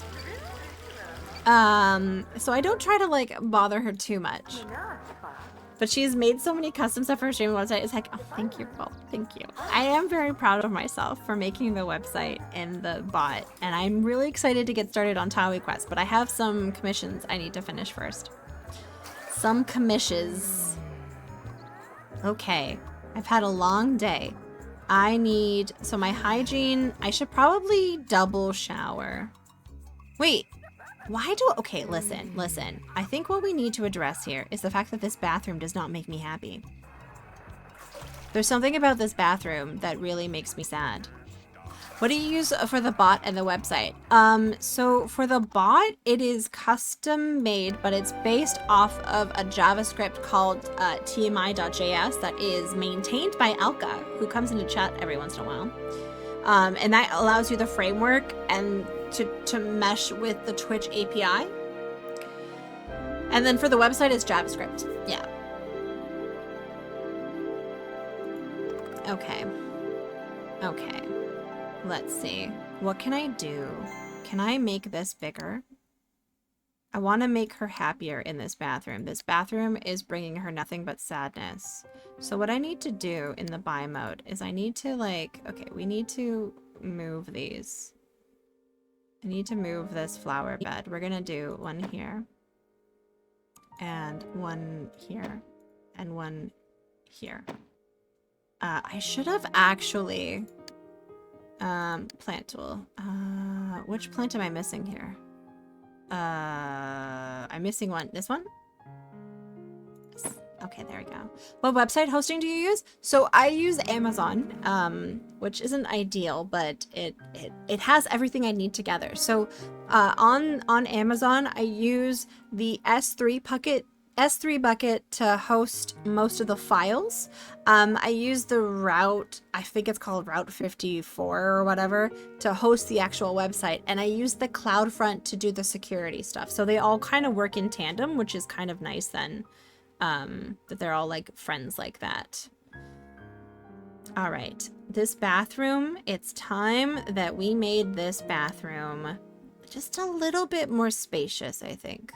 So I don't try to, like, bother her too much. But she's made so many custom stuff for her streaming website. It's like, oh, thank you, Paul. Thank you. I am very proud of myself for making the website and the bot. And I'm really excited to get started on Tawi Quest. But I have some commissions I need to finish first. Some commissions. Okay. I've had a long day. I need... So my hygiene... I should probably double shower. Wait. Why do... Okay, listen. I think what we need to address here is the fact that this bathroom does not make me happy. There's something about this bathroom that really makes me sad. What do you use for the bot and the website? So for the bot, it is custom made, but it's based off of a JavaScript called tmi.js that is maintained by Alka, who comes into chat every once in a while. And that allows you the framework and to mesh with the Twitch API. And then for the website, it's JavaScript. Yeah. Okay. Okay. Let's see. What can I do? Can I make this bigger? I want to make her happier in this bathroom. This bathroom is bringing her nothing but sadness. So what I need to do in the buy mode is I need to, like... Okay, we need to move these. I need to move this flower bed. We're gonna do one here. And one here. And one here. I should have actually... plant tool. Which plant am I missing here? I'm missing one. This one? Okay, there we go. What website hosting do you use? So I use Amazon, which isn't ideal, but it has everything I need together. So on Amazon, I use the S3 bucket to host most of the files. I use the route, I think it's called Route 54 or whatever, to host the actual website. And I use the CloudFront to do the security stuff. So they all kind of work in tandem, which is kind of nice then, that they're all like friends like that. All right, this bathroom, it's time that we made this bathroom just a little bit more spacious, I think.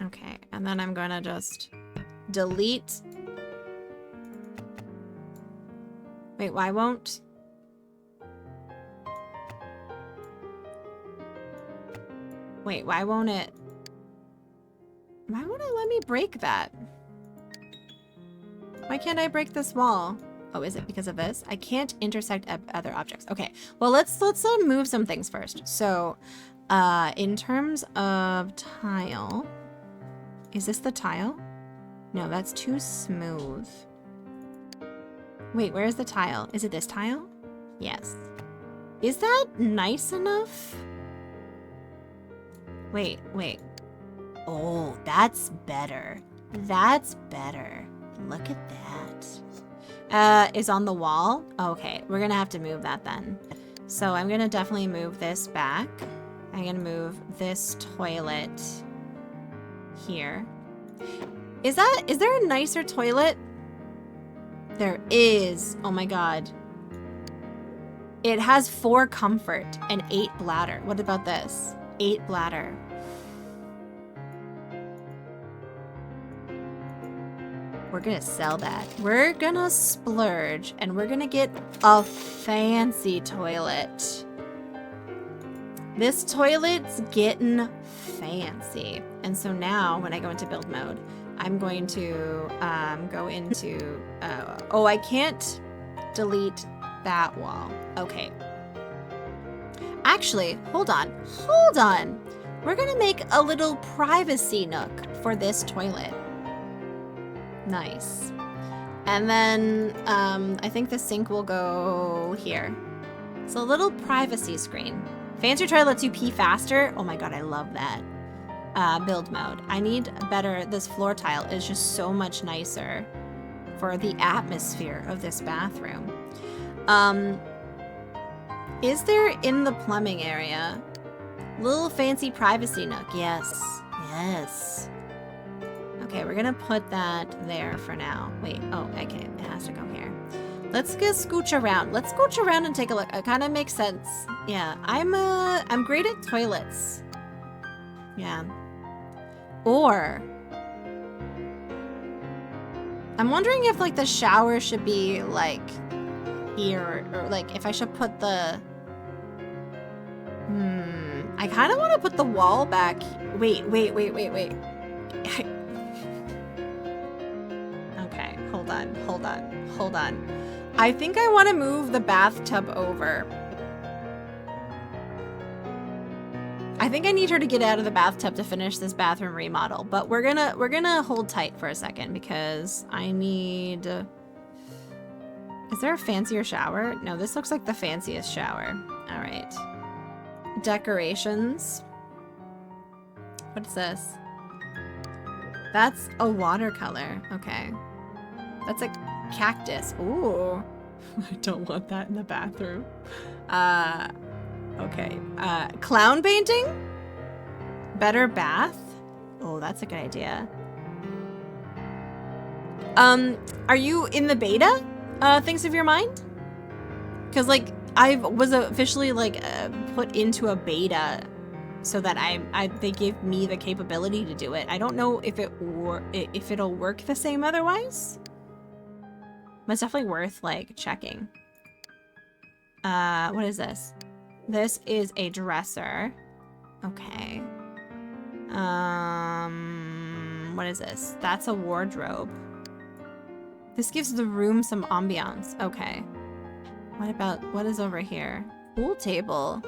Okay, and then I'm gonna just delete. Wait, why won't? Wait, why won't it? Why won't it let me break that? Why can't I break this wall? Oh, is it because of this? I can't intersect other objects. Okay, well, let's move some things first. So, in terms of tile, is this the tile? No, that's too smooth. Wait, where's the tile? Is it this tile? Yes. Is that nice enough? Wait. Oh, that's better. That's better. Look at that. Is on the wall? Okay, we're gonna have to move that then. So I'm gonna definitely move this back. I'm gonna move this toilet here. Is there a nicer toilet? There is. Oh my god. It has 4 comfort and 8 bladder. What about this? 8 bladder. We're gonna sell that. We're gonna splurge and we're gonna get a fancy toilet. This toilet's getting fancy. And so now when I go into build mode, I'm going to go into, oh, I can't delete that wall. Okay. Actually, hold on. We're gonna make a little privacy nook for this toilet. Nice. And then I think the sink will go here. It's a little privacy screen. Fancier toilet lets you pee faster. Oh my god, I love that. Build mode. I need better. This floor tile is just so much nicer for the atmosphere of this bathroom. Is there in the plumbing area? Little fancy privacy nook. Yes. Yes. Okay, we're gonna put that there for now. Wait, oh, okay, it has to go here. Let's just scooch around. Let's scooch around and take a look. It kind of makes sense. Yeah, I'm great at toilets. Yeah. Or I'm wondering if like the shower should be like here or like if I should put the I kind of want to put the wall back. Wait. Okay, hold on. I think I want to move the bathtub over. I think I need her to get out of the bathtub to finish this bathroom remodel, but we're gonna hold tight for a second because I need... Is there a fancier shower? No, this looks like the fanciest shower. All right. Decorations. What's this? That's a watercolor. Okay. That's a cactus. Ooh. I don't want that in the bathroom. Okay. Clown painting? Better bath? Oh, that's a good idea. Are you in the beta? Things of your mind? Because, like, I was officially, like, put into a beta so that they give me the capability to do it. I don't know if it'll work the same otherwise. But it's definitely worth, like, checking. What is this? This is a dresser. Okay. What is this? That's a wardrobe. This gives the room some ambiance. Okay. What is over here? Pool table.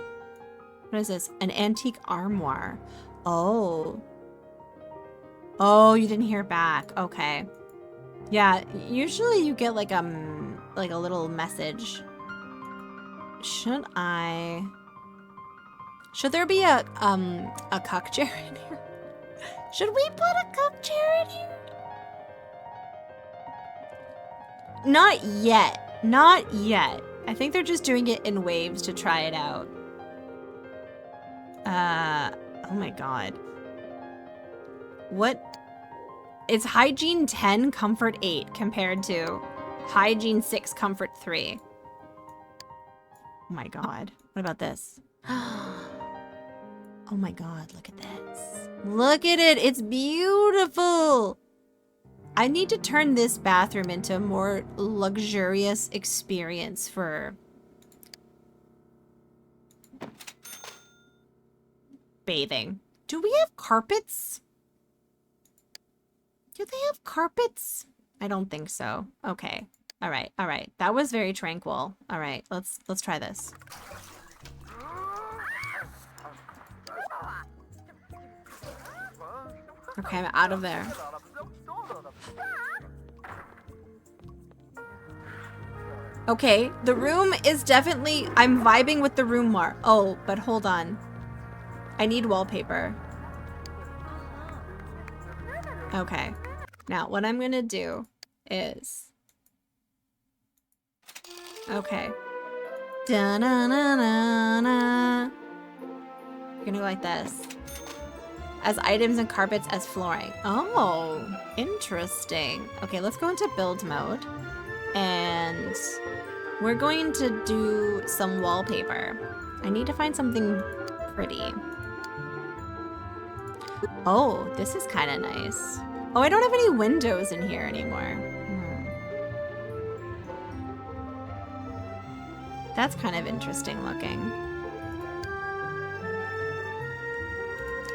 What is this? An antique armoire. Oh. Oh, you didn't hear back. Okay. Yeah, usually you get like a little message. Should there be a cuck chair in here? Should we put a cuck chair in here? Not yet. Not yet. I think they're just doing it in waves to try it out. Oh my god. What? It's hygiene 10, comfort 8 compared to hygiene 6, comfort 3. Oh my god. What about this? Oh my god, look at this. Look at it. It's beautiful. I need to turn this bathroom into a more luxurious experience for bathing. Do we have carpets? Do they have carpets? I don't think so. Okay. All right. All right. That was very tranquil. All right. Let's try this. Okay, I'm out of there. Okay, the room is definitely... I'm vibing with the room more. Oh, but hold on. I need wallpaper. Okay. Now, what I'm gonna do is... Okay. Da-na-na-na-na. We're gonna go like this. As items and carpets as flooring. Oh, interesting. Okay, let's go into build mode. And we're going to do some wallpaper. I need to find something pretty. Oh, this is kind of nice. Oh, I don't have any windows in here anymore. That's kind of interesting looking.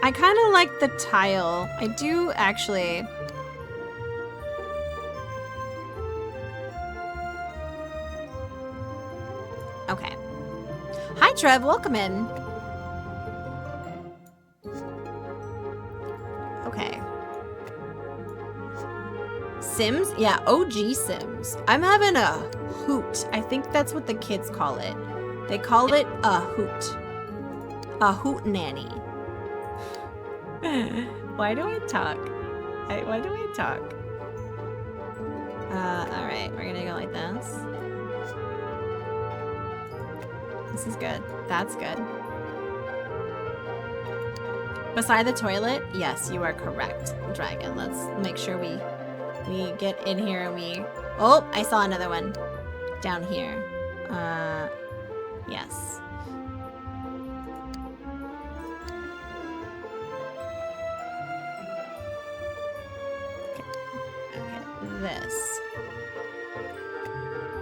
I kind of like the tile. I do actually. Okay. Hi, Trev. Welcome in. Okay. Sims? Yeah, OG Sims. I'm having a hoot. I think that's what the kids call it. They call it a hoot. A hoot nanny. Why do I talk? Why do I talk? Alright, we're gonna go like this. This is good. That's good. Beside the toilet? Yes, you are correct, Dragon. Let's make sure we get in here and we... Oh, I saw another one. Down here. Yes. Okay, this.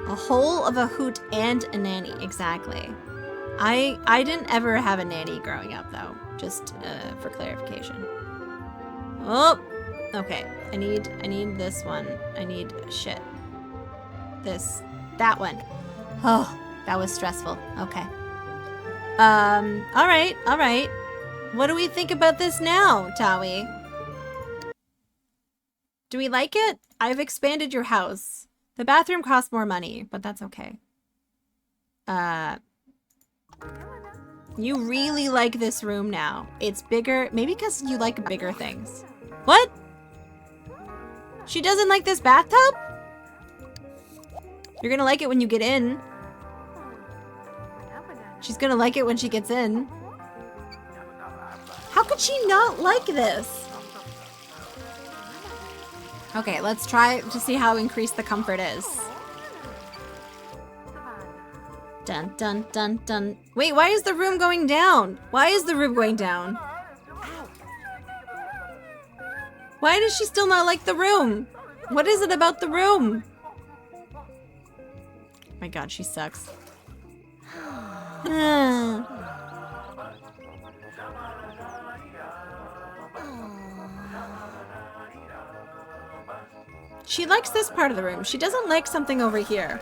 A hole of a hoot and a nanny, exactly. I didn't ever have a nanny growing up though, just for clarification. Oh, okay. I need this one. I need shit. That one. Oh, that was stressful. Okay. All right. What do we think about this now, Tawi? Do we like it? I've expanded your house. The bathroom costs more money, but that's okay. You really like this room now. It's bigger, maybe because you like bigger things. What? She doesn't like this bathtub? You're gonna like it when you get in. She's gonna like it when she gets in. How could she not like this? Okay, let's try to see how increased the comfort is. Dun, dun, dun, dun. Wait, why is the room going down? Why is the room going down? Why does she still not like the room? What is it about the room? Oh my god, she sucks. She likes this part of the room. She doesn't like something over here.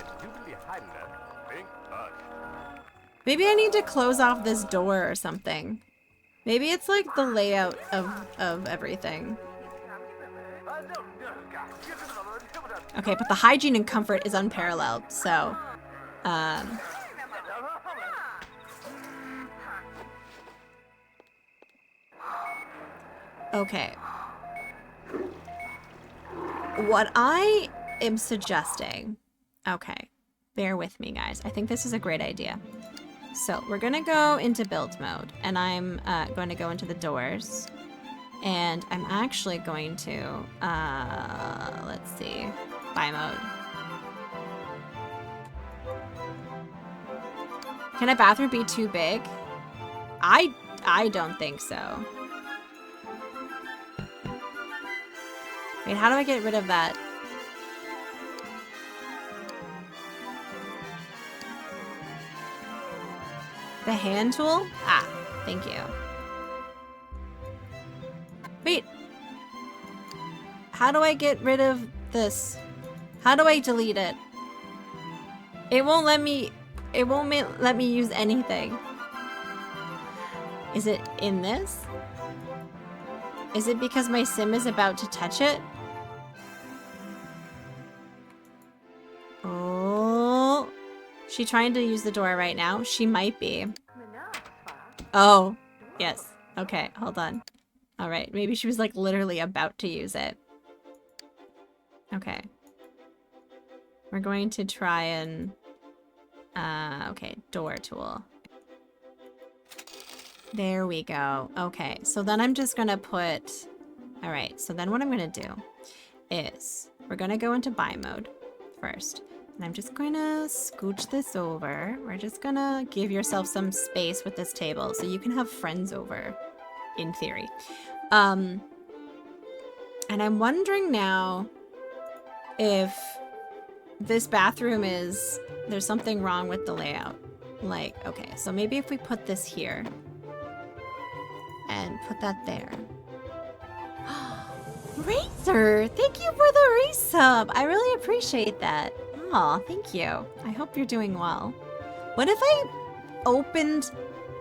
Maybe I need to close off this door or something. Maybe it's like the layout of everything. Okay, but the hygiene and comfort is unparalleled, so... Okay. What I am suggesting... Okay, bear with me, guys. I think this is a great idea. So we're gonna go into build mode, and I'm going to go into the doors, and I'm actually going to, let's see, buy mode. Can a bathroom be too big? I don't think so. Wait, how do I get rid of that? The hand tool? Ah, thank you. Wait. How do I get rid of this? How do I delete it? It won't let me use anything. Is it in this? Is it because my sim is about to touch it? Oh. She trying to use the door right now? She might be. Oh, yes. Okay, hold on. All right, maybe she was like literally about to use it. Okay. We're going to try and... okay, door tool. There we go. Okay, so then I'm just gonna put... Alright, so then what I'm gonna do is we're gonna go into buy mode first. And I'm just gonna scooch this over. We're just gonna give yourself some space with this table so you can have friends over, in theory. And I'm wondering now if this bathroom there's something wrong with the layout. Like, okay, so maybe if we put this here and put that there. Razor, thank you for the resub. I really appreciate that. Aw, thank you. I hope you're doing well. What if I opened...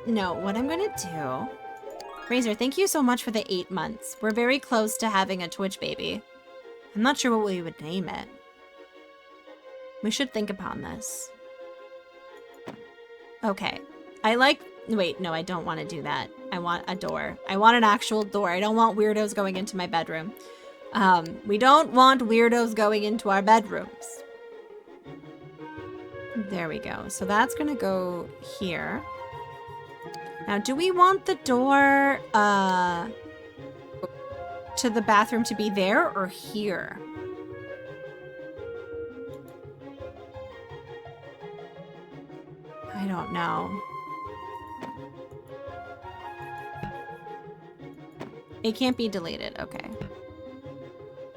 No, what I'm gonna do... Razor, thank you so much for the 8 months. We're very close to having a Twitch baby. I'm not sure what we would name it. We should think upon this. Okay. I like... Wait, no, I don't want to do that. I want a door. I want an actual door. I don't want weirdos going into my bedroom. We don't want weirdos going into our bedrooms. There we go. So that's gonna go here. Now, do we want the door to the bathroom to be there or here? I don't know. It can't be deleted. Okay.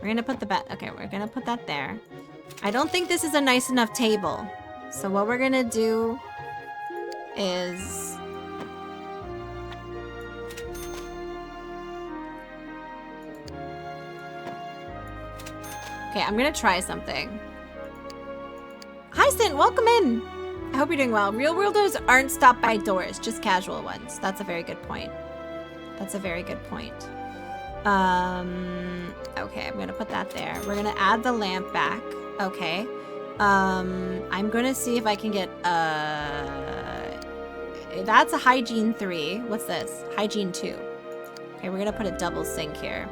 We're gonna put the okay, we're gonna put that there. I don't think this is a nice enough table. So what we're gonna do is... Okay, I'm gonna try something. Hi, Sint, welcome in. I hope you're doing well. Real worlders aren't stopped by doors, just casual ones. That's a very good point. That's a very good point. Okay, I'm gonna put that there. We're gonna add the lamp back. Okay. I'm gonna see if I can get, that's a hygiene 3. What's this? Hygiene 2. Okay, we're gonna put a double sink here.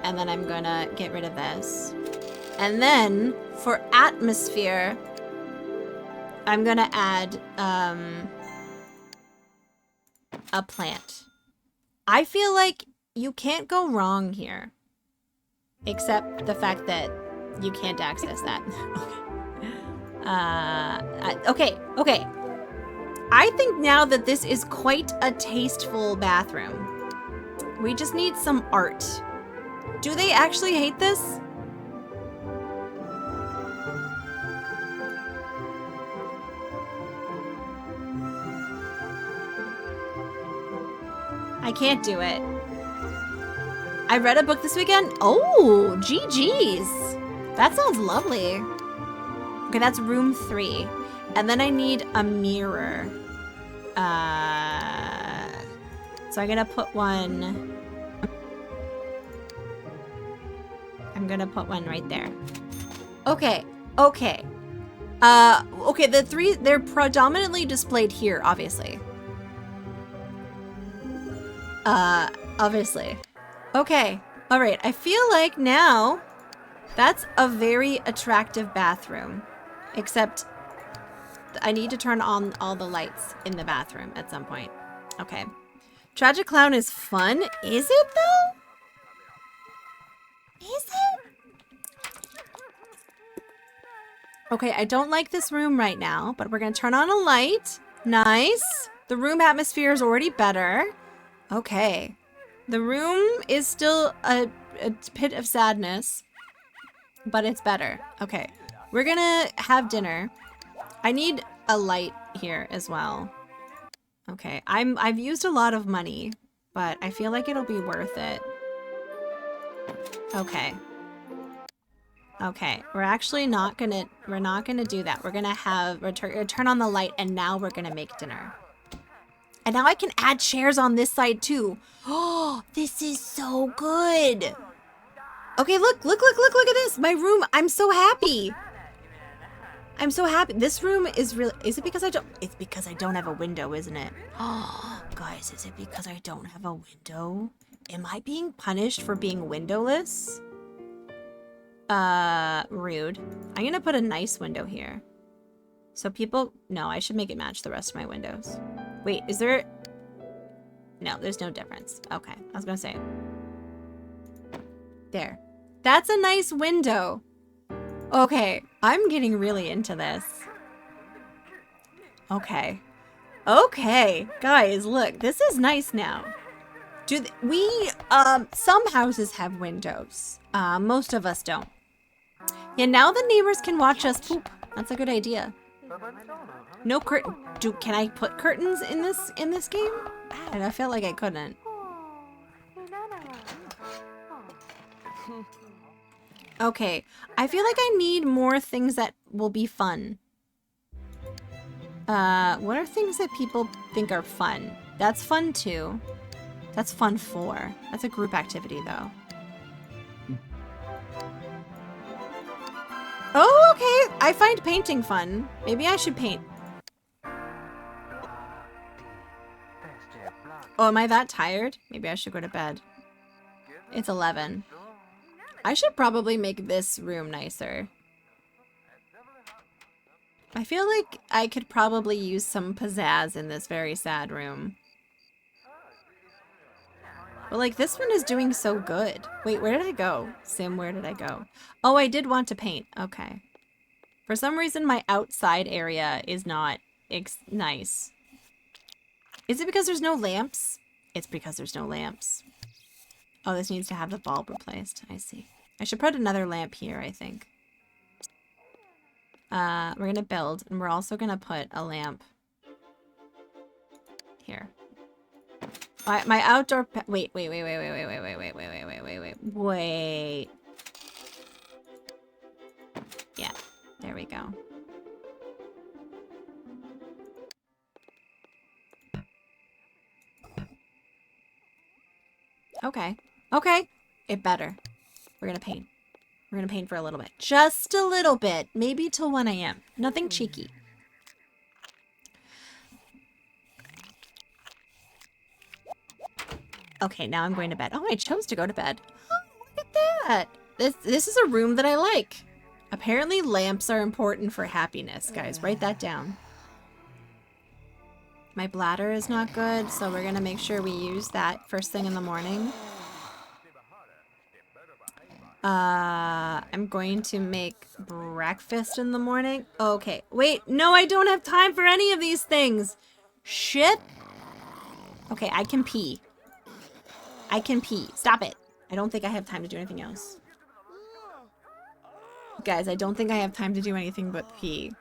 And then I'm gonna get rid of this. And then, for atmosphere, I'm gonna add, a plant. I feel like you can't go wrong here. Except the fact that you can't access that. Okay. Okay. I think now that this is quite a tasteful bathroom. We just need some art. Do they actually hate this? I can't do it. I read a book this weekend. Oh, GG's. That sounds lovely. Okay, that's room 3. And then I need a mirror. So I'm gonna put one... I'm gonna put one right there. Okay, okay. Okay, the 3, they're predominantly displayed here, obviously. Obviously. Okay, alright, I feel like now that's a very attractive bathroom. Except I need to turn on all the lights in the bathroom at some point. Okay. Tragic Clown is fun. Is it though? Is it? Okay, I don't like this room right now, but we're gonna turn on a light. Nice. The room atmosphere is already better. Okay. The room is still a pit of sadness, but it's better. Okay. We're gonna have dinner. I need a light here as well. Okay. I've used a lot of money, but I feel like it'll be worth it. Okay. Okay. We're actually not gonna do that. We're gonna turn on the light, and now we're gonna make dinner. And now I can add chairs on this side too. Oh, this is so good. Okay, look at this. My room, I'm so happy. I'm so happy. This room is really, is it because it's because I don't have a window, isn't it? Oh, guys, is it because I don't have a window? Am I being punished for being windowless? Rude. I'm gonna put a nice window here. So people, no, I should make it match the rest of my windows. Wait, is there... No, there's no difference. Okay, I was gonna say. There. That's a nice window. Okay, I'm getting really into this. Okay. Okay, guys, look, this is nice now. Some houses have windows. Most of us don't. Yeah, now the neighbors can watch us poop. That's a good idea. No curtain. Can I put curtains in this game? And I felt like I couldn't. Okay, I feel like I need more things that will be fun. What are things that people think are fun? That's fun too. That's fun 4. That's a group activity though. Oh, okay. I find painting fun. Maybe I should paint. Oh, am I that tired? Maybe I should go to bed. It's 11. I should probably make this room nicer. I feel like I could probably use some pizzazz in this very sad room. But like this one is doing so good. Wait, where did I go? Sim, where did I go? Oh, I did want to paint. Okay. For some reason, my outside area is not nice. Is it because there's no lamps? It's because there's no lamps. Oh, this needs to have the bulb replaced. I see. I should put another lamp here, I think. We're gonna build, and we're also gonna put a lamp here. My outdoor wait. Yeah, there we go. Okay. Okay. It better. We're gonna paint. We're gonna paint for a little bit. Just a little bit. Maybe till 1 a.m. Nothing cheeky. Okay, now I'm going to bed. Oh, I chose to go to bed. Oh, look at that. This is a room that I like. Apparently lamps are important for happiness, guys. Write that down. My bladder is not good, so we're gonna make sure we use that first thing in the morning. I'm going to make breakfast in the morning. Okay, wait, no, I don't have time for any of these things. Shit. Okay, I can pee. I can pee. Stop it. I don't think I have time to do anything else. Guys, I don't think I have time to do anything but pee.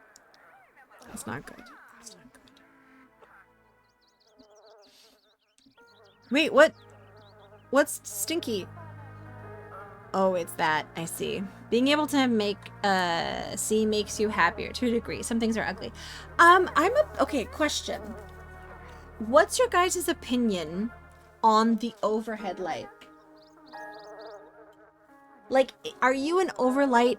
That's not good. That's not good. Wait, what? What's stinky? Oh, it's that. I see. Being able to make see makes you happier to a degree. Some things are ugly. Okay, question. What's your guys' opinion on the overhead light? Like, are you an overhead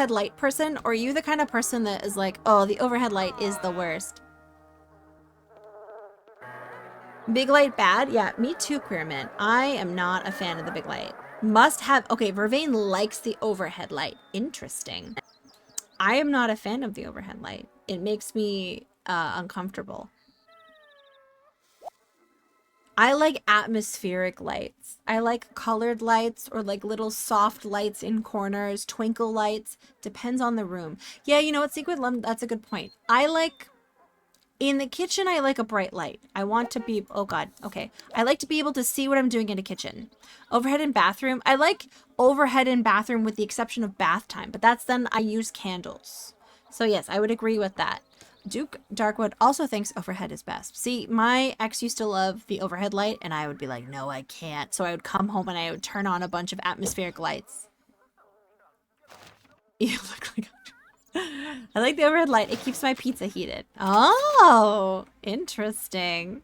light person, or are you the kind of person that is like, oh, the overhead light is the worst? Big light bad? Yeah, me too, Queerman. I am not a fan of the big light. Must have. Okay, Vervain likes the overhead light. Interesting. I am not a fan of the overhead light. It makes me uncomfortable. I like atmospheric lights. I like colored lights, or like little soft lights in corners, twinkle lights. Depends on the room. Yeah, you know what, Secret Lum, that's a good point. In the kitchen, I like a bright light. I want to be, oh god, okay. I like to be able to see what I'm doing in a kitchen. Overhead in bathroom, I like overhead in bathroom with the exception of bath time, but that's then I use candles. So yes, I would agree with that. Duke Darkwood also thinks overhead is best. See, my ex used to love the overhead light, and I would be like, no, I can't. So I would come home and I would turn on a bunch of atmospheric lights. You look like I like the overhead light. It keeps my pizza heated. Oh, interesting.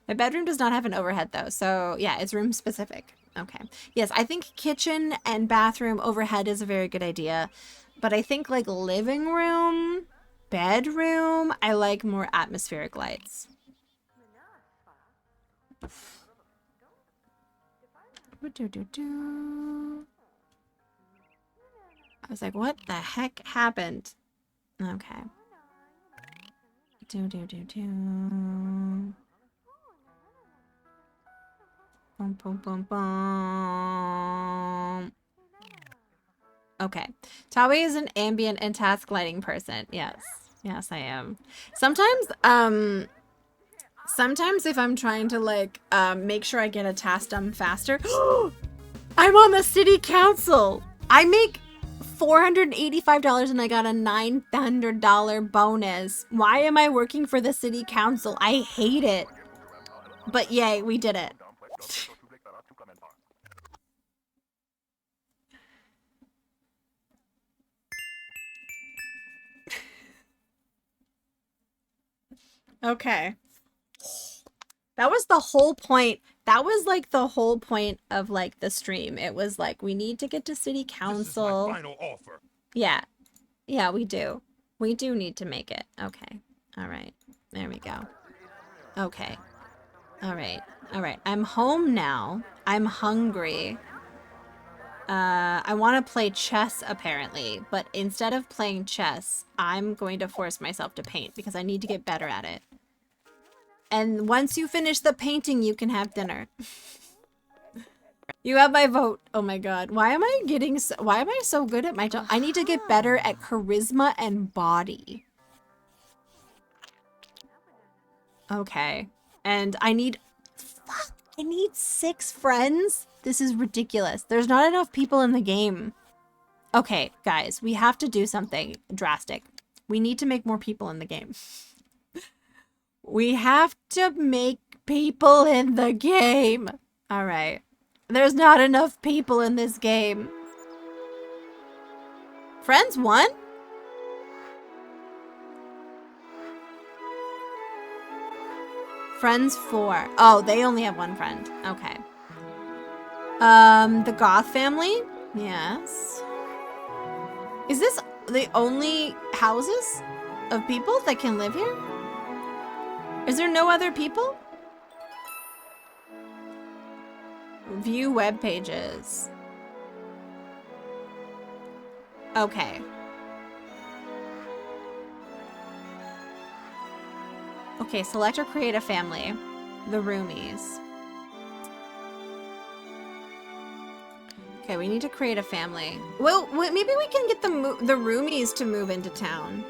My bedroom does not have an overhead though. So yeah, it's room specific. Okay. Yes, I think kitchen and bathroom overhead is a very good idea. But I think like living room, bedroom, I like more atmospheric lights. I was like, what the heck happened? Okay. Boom, boom, boom, boom. Okay. Tawe is an ambient and task lighting person. Yes. Yes, I am. Sometimes, Sometimes if I'm trying to like make sure I get a task done faster, I'm on the city council. I make $485 and I got a $900 bonus. Why am I working for the city council? I hate it. But yay, we did it. Okay. That was the whole point. That was like the whole point of like the stream. It was like, we need to get to city council. This is my final offer. Yeah. Yeah, we do. We do need to make it. Okay. All right. There we go. Okay. All right. All right. I'm home now. I'm hungry. I want to play chess apparently, but instead of playing chess, I'm going to force myself to paint because I need to get better at it. And once you finish the painting, you can have dinner. You have my vote. Oh my god. Why am I so good at my job? I need to get better at charisma and body. Okay. And I need 6 friends? This is ridiculous. There's not enough people in the game. Okay, guys, we have to do something drastic. We need to make more people in the game. We have to make people in the game. All right. There's not enough people in this game. Friends 1? Friends 4. Oh, they only have 1 friend. Okay. The Goth family? Yes. Is this the only houses of people that can live here? Is there no other people? View web pages. Okay. Okay, select or create a family. The roomies. Okay, we need to create a family. Well, maybe we can get the roomies to move into town.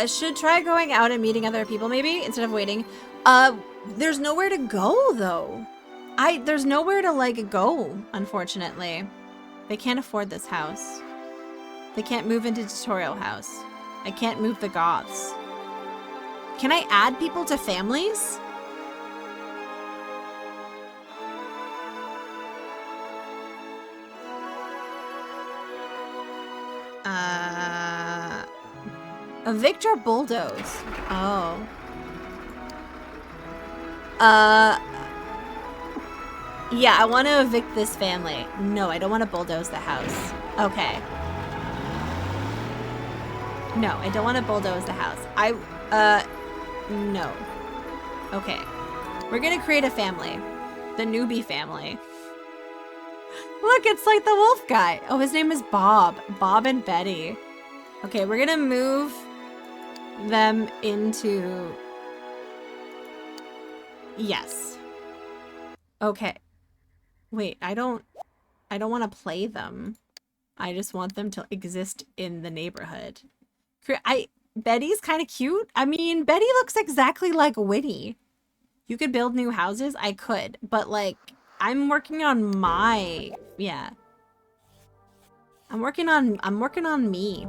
Should try going out and meeting other people maybe instead of waiting. There's nowhere to go though. There's nowhere to like go, unfortunately. They can't afford this house. They can't move into tutorial house. I can't move the goths. Can I add people to families? Evict or bulldoze? Oh. Yeah, I want to evict this family. No, I don't want to bulldoze the house. Okay. No, I don't want to bulldoze the house. No. Okay. We're gonna create a family. The newbie family. Look, it's like the wolf guy. Oh, his name is Bob. Bob and Betty. Okay, we're gonna move them into... Yes. Okay. Wait, I don't want to play them. I just want them to exist in the neighborhood. Betty's kind of cute. I mean, Betty looks exactly like Winnie. You could build new houses? I could, but like, I'm working on my... Yeah. I'm working on me.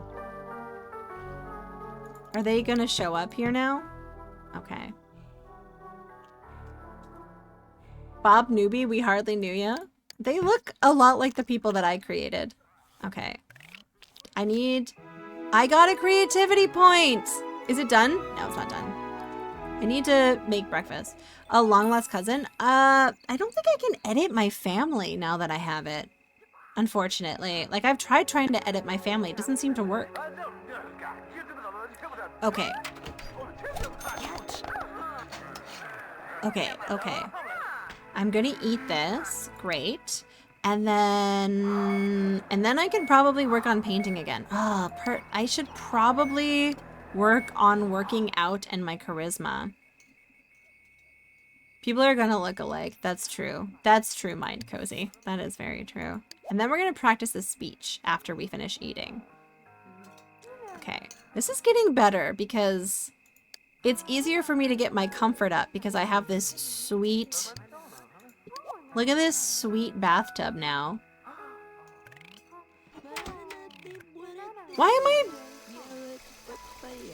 Are they gonna show up here now? Okay. Bob Newbie, we hardly knew ya. They look a lot like the people that I created. Okay. I got a creativity point! Is it done? No, it's not done. I need to make breakfast. A long lost cousin? I don't think I can edit my family now that I have it. Unfortunately. Like, I've tried trying to edit my family. It doesn't seem to work. Okay. Okay. I'm gonna eat this. Great. And then I can probably work on painting again. I should probably work on working out and my charisma. People are gonna look alike. That's true. That's true, Mind Cozy. That is very true. And then we're gonna practice the speech after we finish eating. Okay. This is getting better because It's easier for me to get my comfort up because I have this sweet... Look at this sweet bathtub now. Why am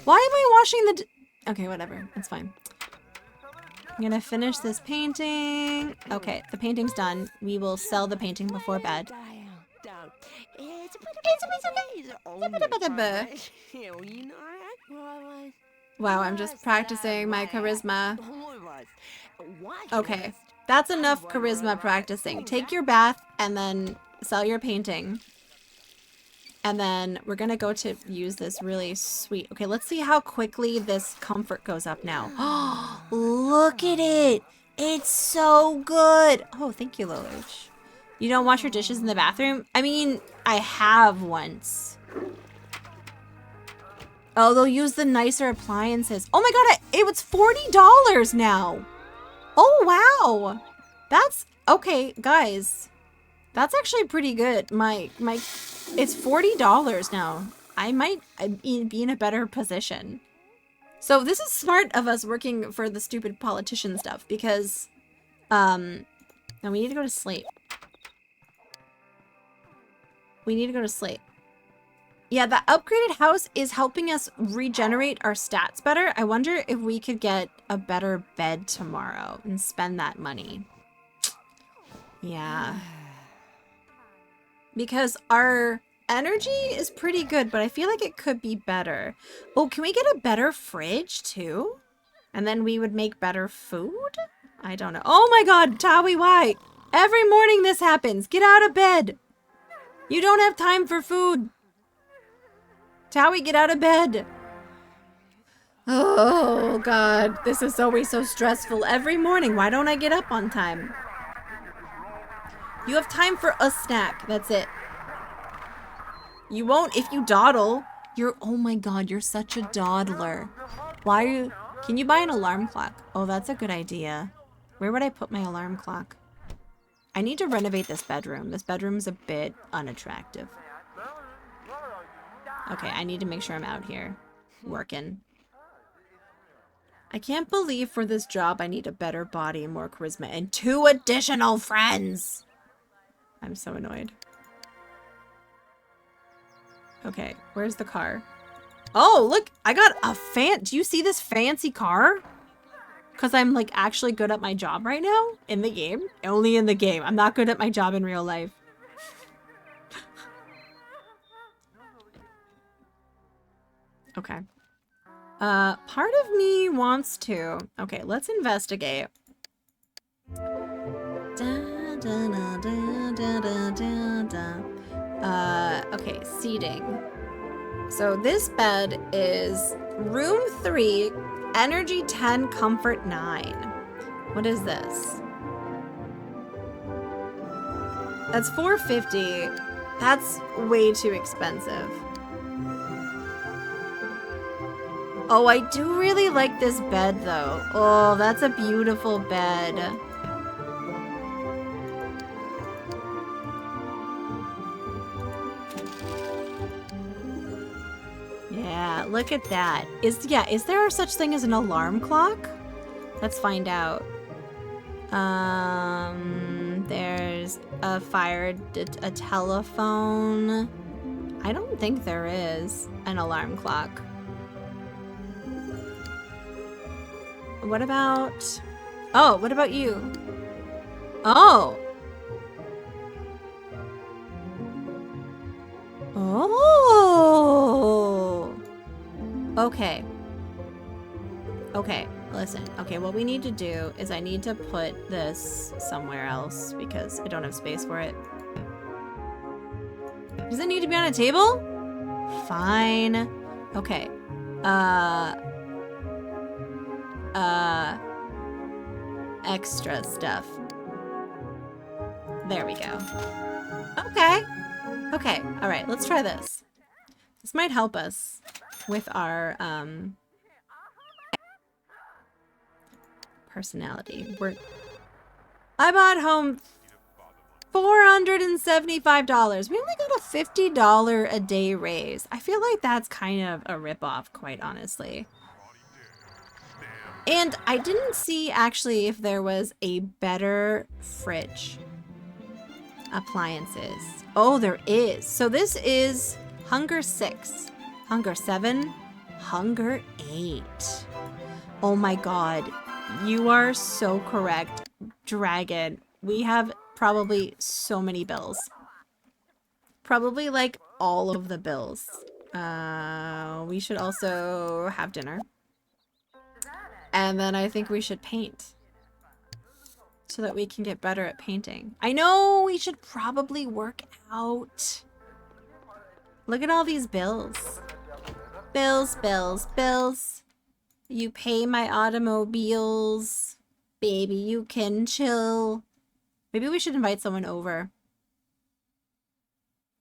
I washing the... Okay, whatever. It's fine. I'm gonna finish this painting. Okay, the painting's done. We will sell the painting before bed. Wow, I'm just practicing my charisma. Okay, that's enough charisma practicing. Take your bath and then sell your painting. And then we're gonna go to use this really sweet... Okay, let's see how quickly this comfort goes up now. Look at it! It's so good! Oh, thank you, Lelouch. You don't wash your dishes in the bathroom? I mean, I have once. Oh, they'll use the nicer appliances. Oh my god, it was $40 now! Oh, wow! That's... Okay, guys. That's actually pretty good. It's $40 now. I might be in a better position. So this is smart of us working for the stupid politician stuff because, no, we need to go to sleep. We need to go to sleep. Yeah, the upgraded house is helping us regenerate our stats better. I wonder if we could get a better bed tomorrow and spend that money. Yeah. Because our energy is pretty good, but I feel like it could be better. Oh, can we get a better fridge too? And then we would make better food? I don't know. Oh my god, Tawi, why? Every morning this happens. Get out of bed. You don't have time for food. Tawi, get out of bed. Oh god, this is always so stressful. Every morning, why don't I get up on time? You have time for a snack. That's it. You won't if you dawdle. Oh my god, you're such a dawdler. Why are you... Can you buy an alarm clock? Oh, that's a good idea. Where would I put my alarm clock? I need to renovate this bedroom. This bedroom's a bit unattractive. Okay, I need to make sure I'm out here working. I can't believe for this job I need a better body and more charisma and 2 additional friends. I'm so annoyed. Okay, where's the car? Oh, look, I got a do you see this fancy car? Because I'm like actually good at my job right now in the game. Only in the game. I'm not good at my job in real life. Okay. Part of me wants to... Okay, let's investigate. Okay, seating. So this bed is room 3, energy 10, comfort 9. What is this? That's $450. That's way too expensive. Oh, I do really like this bed though. Oh, that's a beautiful bed. Yeah, look at that. Is there such thing as an alarm clock? Let's find out. There's a telephone. I don't think there is an alarm clock. What about... Oh, what about you? Oh! Oh! Okay. Okay, listen. Okay, what we need to do is I need to put this somewhere else because I don't have space for it. Does it need to be on a table? Fine. Okay. Extra stuff. There we go. Okay. Okay, alright, let's try this. This might help us with our, personality. I bought home $475. We only got a $50 a day raise. I feel like that's kind of a ripoff, quite honestly. And I didn't see actually if there was a better fridge. Appliances. Oh, there is. So this is Hunger 6, Hunger 7, Hunger 8. Oh my god. You are so correct, Dragon. We have probably so many bills. Probably like all of the bills. We should also have dinner. And then I think we should paint. So that we can get better at painting. I know we should probably work out. Look at all these bills. Bills, bills, bills. You pay my automobiles. Baby, you can chill. Maybe we should invite someone over.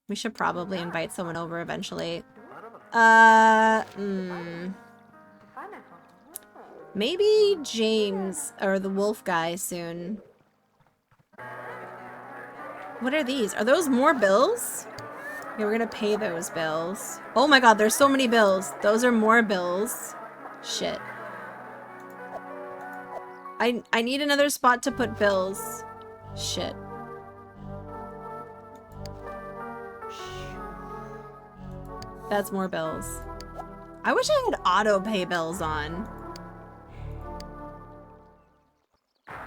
We should probably invite someone over eventually. Maybe James or the wolf guy soon. What are these? Are those more bills? Okay, we're gonna pay those bills. Oh my god, there's so many bills. Those are more bills. Shit. I need another spot to put bills. Shit. That's more bills. I wish I had auto pay bills on.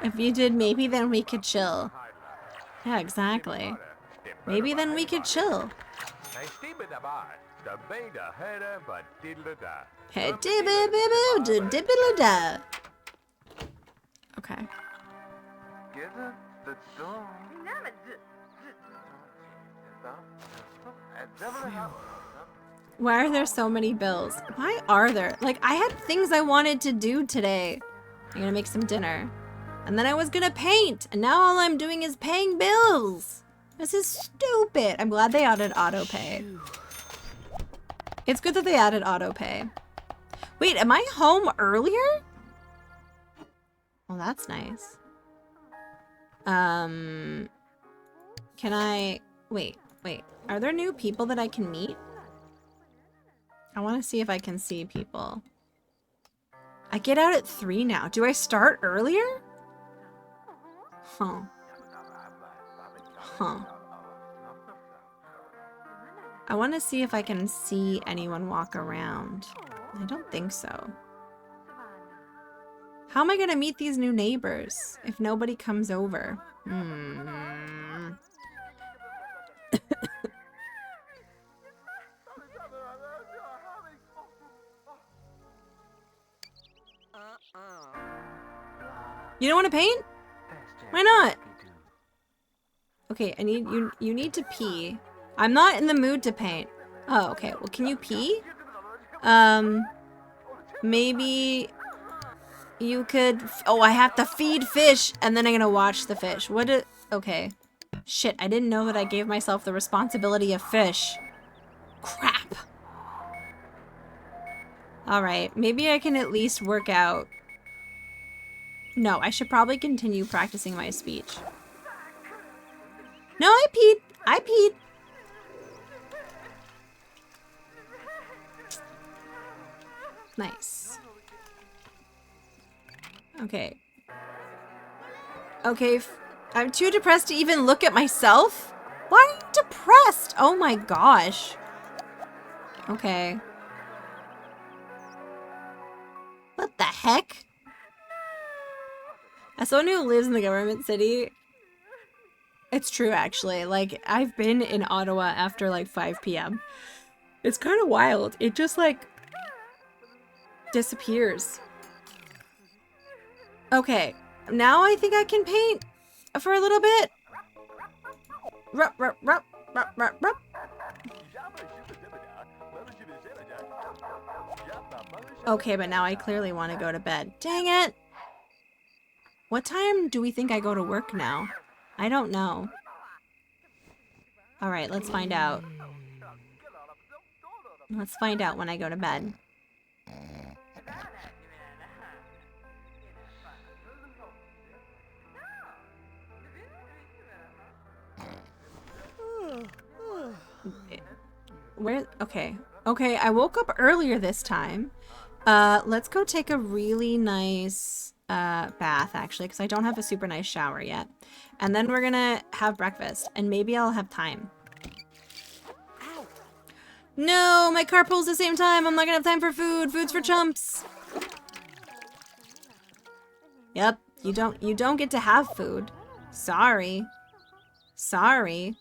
If you did, maybe then we could chill. Yeah, exactly. Maybe then we could chill. Okay. Why are there so many bills? Why are there? Like, I had things I wanted to do today. I'm gonna make some dinner. And then I was gonna paint. And now all I'm doing is paying bills. This is stupid. I'm glad they added auto pay. It's good that they added auto pay. Wait, am I home earlier? Well, that's nice. Can I... Wait. Are there new people that I can meet? I want to see if I can see people. I get out at 3 now. Do I start earlier? Huh. I want to see if I can see anyone walk around. I don't think so. How am I going to meet these new neighbors if nobody comes over? You don't want to paint? Why not? Okay, I need you need to pee. I'm not in the mood to paint. Oh, okay. Well, can you pee? Maybe you could... Oh, I have to feed fish, and then I'm gonna watch the fish. Okay. Shit, I didn't know that I gave myself the responsibility of fish. Crap. Alright, maybe I can at least work out. No, I should probably continue practicing my speech. No, I peed. I peed. Nice. Okay. Okay, I'm too depressed to even look at myself? Why are you depressed? Oh my gosh. Okay. What the heck? As someone who lives in the government city, it's true actually. Like, I've been in Ottawa after like 5 p.m. It's kind of wild. It just like disappears. Okay, now I think I can paint for a little bit. Rup, rup, rup, rup, rup, rup. Okay, but now I clearly want to go to bed. Dang it! What time do we think I go to work now? I don't know. Alright, let's find out. Let's find out when I go to bed. Where? Okay. Okay, I woke up earlier this time. Let's go take a really nice bath, actually, because I don't have a super nice shower yet. And then we're gonna have breakfast, and maybe I'll have time. No, my carpool's the same time. I'm not gonna have time for food. Food's for chumps. Yep, you don't get to have food. Sorry. Sorry.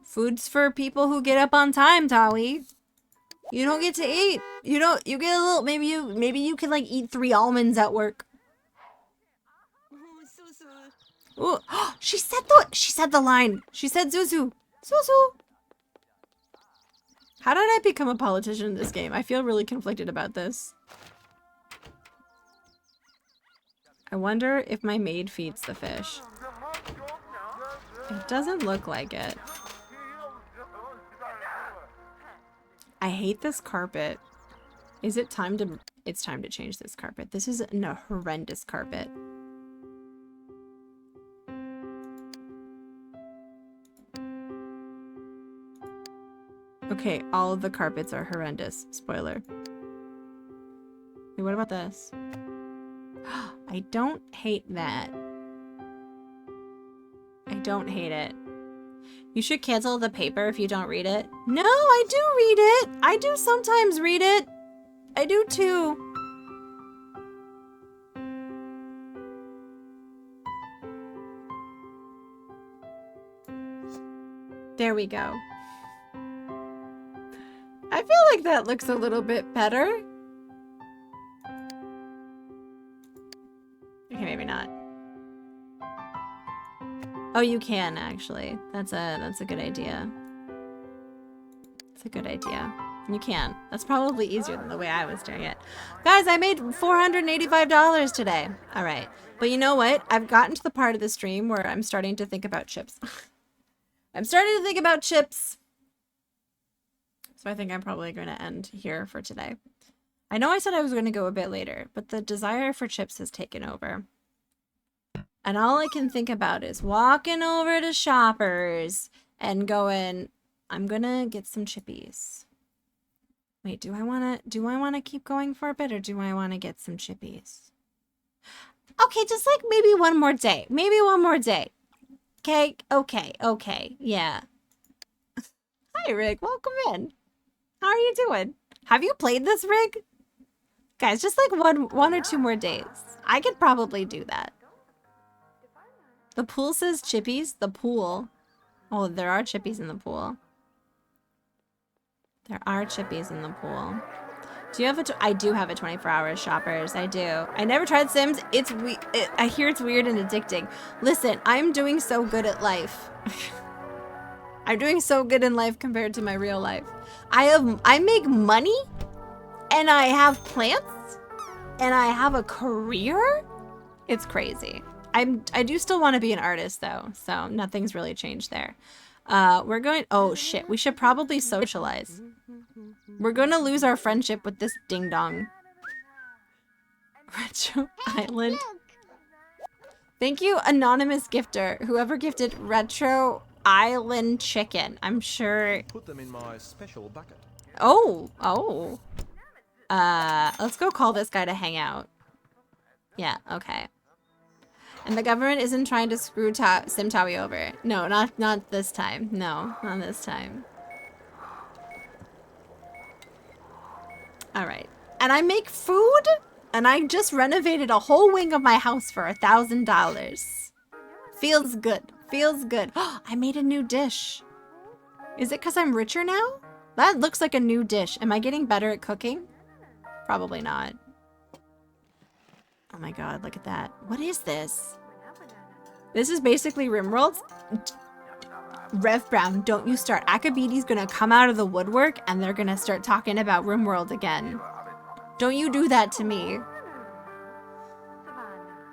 Food's for people who get up on time, Tawi. You don't get to eat. You get a little, maybe you can like eat 3 almonds at work. Ooh, she said the line. She said Zuzu. Zuzu. How did I become a politician in this game? I feel really conflicted about this. I wonder if my maid feeds the fish. It doesn't look like it. I hate this carpet. Is it time to... It's time to change this carpet. This is a horrendous carpet. Okay, all of the carpets are horrendous. Spoiler. Wait, what about this? I don't hate that. I don't hate it. You should cancel the paper if you don't read it. No, I do read it. I do sometimes read it. I do too. There we go. I feel like that looks a little bit better. Okay, maybe not. Oh, you can actually. That's a good idea. It's a good idea. You can. That's probably easier than the way I was doing it. Guys, I made $485 today. All right. But you know what? I've gotten to the part of the stream where I'm starting to think about chips. I'm starting to think about chips. So I think I'm probably going to end here for today. I know I said I was going to go a bit later, but the desire for chips has taken over. And all I can think about is walking over to Shoppers and going, I'm going to get some chippies. Wait, do I want to keep going for a bit, or do I want to get some chippies? Okay, just like maybe one more day. Maybe one more day. Okay, okay, yeah. Hi, Rig. Welcome in. How are you doing? Have you played this, Rig? Guys, just like one or 2 more days. I could probably do that. The pool says chippies. The pool. Oh, there are chippies in the pool. There are chippies in the pool. Do you have I do have a 24-hour Shoppers. I do. I never tried Sims. I hear it's weird and addicting. Listen, I'm doing so good at life. I'm doing so good in life compared to my real life. I make money, and I have plants, and I have a career. It's crazy. I do still want to be an artist though, so nothing's really changed there. We're going. Oh shit! We should probably socialize. We're gonna lose our friendship with this ding dong. Retro Island. Thank you, anonymous gifter. Whoever gifted Retro Island chicken. I'm sure. Put them in my special bucket. Oh. Let's go call this guy to hang out. Yeah. Okay. And the government isn't trying to screw Simtawi over. No, not this time. No, not this time. All right. And I make food, and I just renovated a whole wing of my house for $1,000. Feels good. Feels good. I made a new dish. Is it because I'm richer now? That looks like a new dish. Am I getting better at cooking? Probably not. Oh my god, look at that. What is this? This is basically RimWorld. Rev Brown, don't you start. Akabidi's gonna come out of the woodwork and they're gonna start talking about RimWorld again. Don't you do that to me.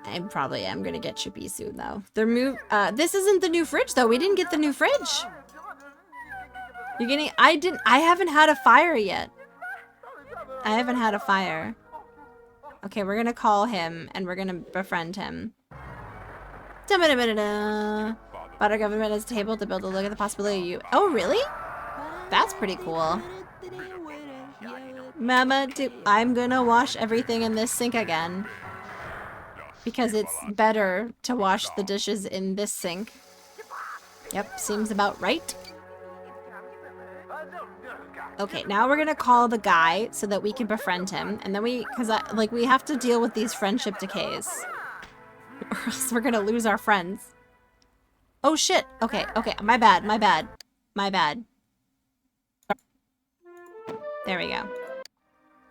I probably am gonna get chippy soon though. This isn't the new fridge though. We didn't get the new fridge. You're getting, I haven't had a fire yet. I haven't had a fire. Okay, we're gonna call him and we're gonna befriend him. But our government has a table to build a look at the possibility of you. Oh, really? That's pretty cool. Mama, I'm gonna wash everything in this sink again. Because it's better to wash the dishes in this sink. Yep, seems about right. Okay, now we're gonna call the guy so that we can befriend him. And then we have to deal with these friendship decays. Or else we're gonna lose our friends. Oh shit! Okay, my bad. There we go.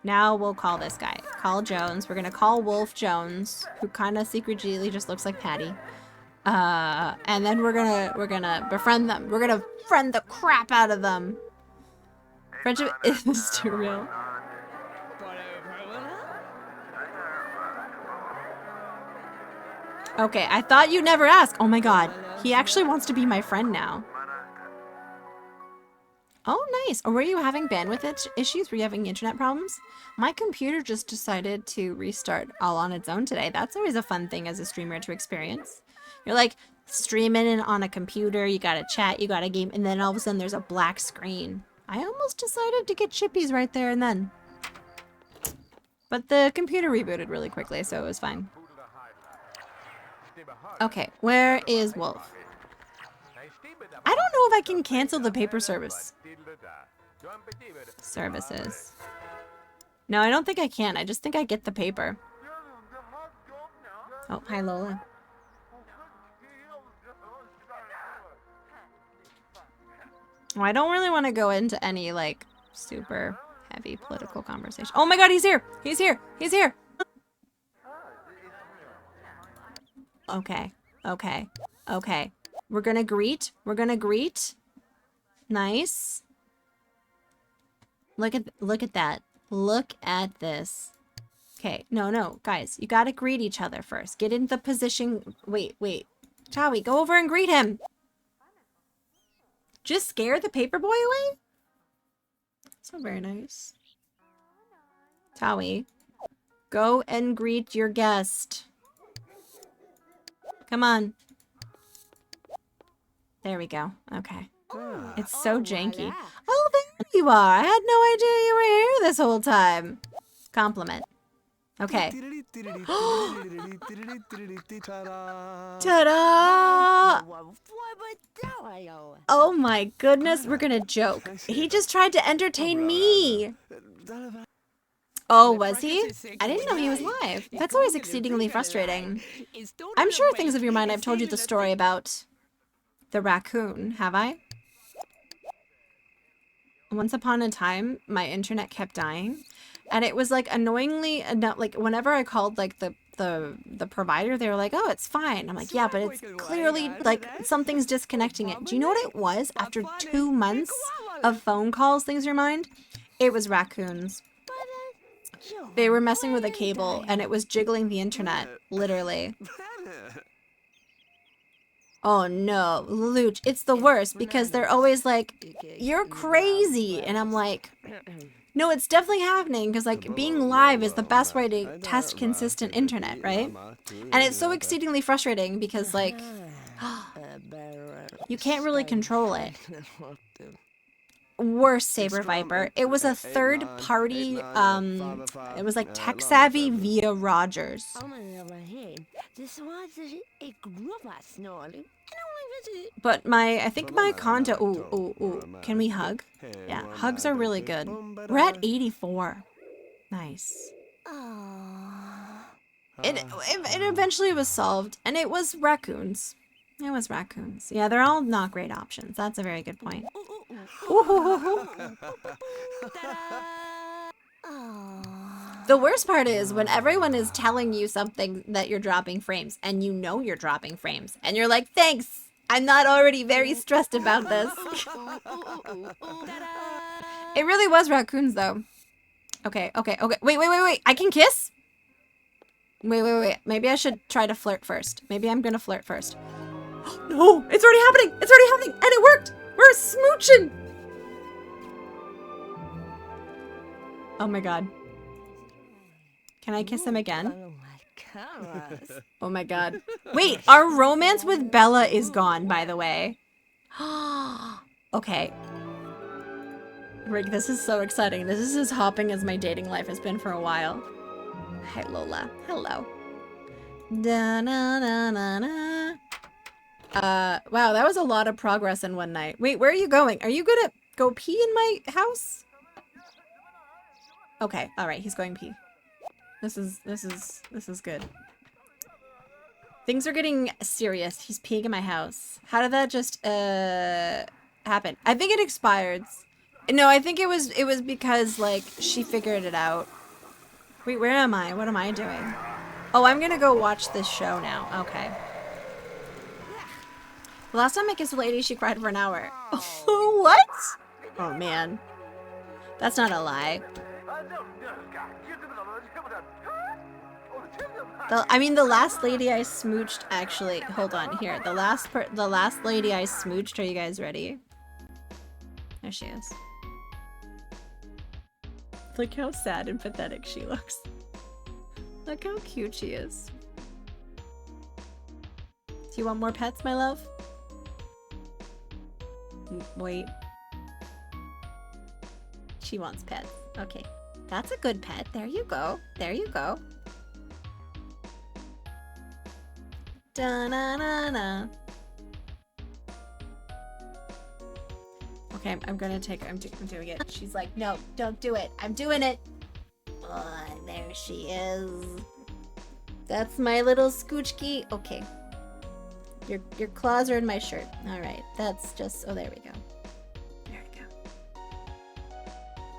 Now we'll call this guy. Call Jones. We're gonna call Wolf Jones, who kind of secretly just looks like Patty. And then we're gonna befriend them. We're gonna friend the crap out of them. Friendship is too real. Okay, I thought you'd never ask. Oh my god. He actually wants to be my friend now. Oh, nice. Or were you having bandwidth issues? Were you having internet problems? My computer just decided to restart all on its own today. That's always a fun thing as a streamer to experience. You're like streaming on a computer, you got a chat, you got a game, and then all of a sudden there's a black screen. I almost decided to get chippies right there and then. But the computer rebooted really quickly, so it was fine. Okay, where is Wolf? I don't know if I can cancel the paper service. Services. No, I don't think I can. I just think I get the paper. Oh, hi Lola. Oh, I don't really want to go into any, like, super heavy political conversation. Oh my god, he's here! He's here! He's here! Okay. Okay. Okay. We're gonna greet. We're gonna greet. Nice. Look at that. Look at this. Okay. No. Guys, you gotta greet each other first. Get in the position. Wait. Chowie, go over and greet him. Just scare the paper boy away? That's not very nice. Chowie, go and greet your guest. Come on. There we go. Okay. It's so janky. Oh, there you are. I had no idea you were here this whole time. Compliment. Okay. Ta-da! Oh my goodness, we're gonna joke. He just tried to entertain me. Oh, was he? I didn't know he was live. That's always exceedingly frustrating. I'm sure things of your mind I've told you the story about the raccoon, have I? Once upon a time, my internet kept dying, and it was like annoyingly like whenever I called like the provider, they were like, "Oh, it's fine." I'm like, "Yeah, but it's clearly like something's disconnecting it." Do you know what it was? After 2 months of phone calls, things of your mind, it was raccoons. They were messing with a cable, and it was jiggling the internet, literally. Oh no, Luch, it's the worst because they're always like, "You're crazy," and I'm like, no, it's definitely happening because like being live is the best way to test consistent internet, right? And it's so exceedingly frustrating because like you can't really control it. Worse, Saber Viper. It was a third party, it was like Tech Savvy via Rogers. But I think my condo, ooh, can we hug? Yeah, hugs are really good. We're at 84. Nice. It eventually was solved, and it was raccoons. It was raccoons. Yeah, they're all not great options. That's a very good point. The worst part is when everyone is telling you something that you're dropping frames, and you know you're dropping frames, and you're like, "Thanks, I'm not already very stressed about this." It really was raccoons, though. Okay. Wait. I can kiss? Wait. Maybe I should try to flirt first. Maybe I'm gonna flirt first. No, it's already happening. It's already happening, and it worked. We're smooching. Oh my god. Can I kiss him again? Oh my god. Wait, our romance with Bella is gone, by the way. Okay. Rick, this is so exciting. This is as hopping as my dating life has been for a while. Hi, Lola. Hello. Da na na na na. Wow, that was a lot of progress in one night. Wait, where are you going? Are you gonna go pee in my house? Okay, alright, he's going pee. This is good. Things are getting serious. He's peeing in my house. How did that just, happen? I think it expired. No, I think it was because, like, she figured it out. Wait, where am I? What am I doing? Oh, I'm gonna go watch this show now. Okay. The last time I kissed a lady, she cried for an hour. What? Oh, man. That's not a lie. I mean, the last lady I smooched, actually, hold on, here. The last lady I smooched, are you guys ready? There she is. Look how sad and pathetic she looks. Look how cute she is. Do you want more pets, my love? Wait. She wants pets. Okay. That's a good pet. There you go. There you go. Da-na-na-na. Okay, I'm doing it. She's like, no, don't do it. I'm doing it. Oh, there she is. That's my little Scoochki. Okay. Your claws are in my shirt. All right. That's just, oh, there we go. There we go.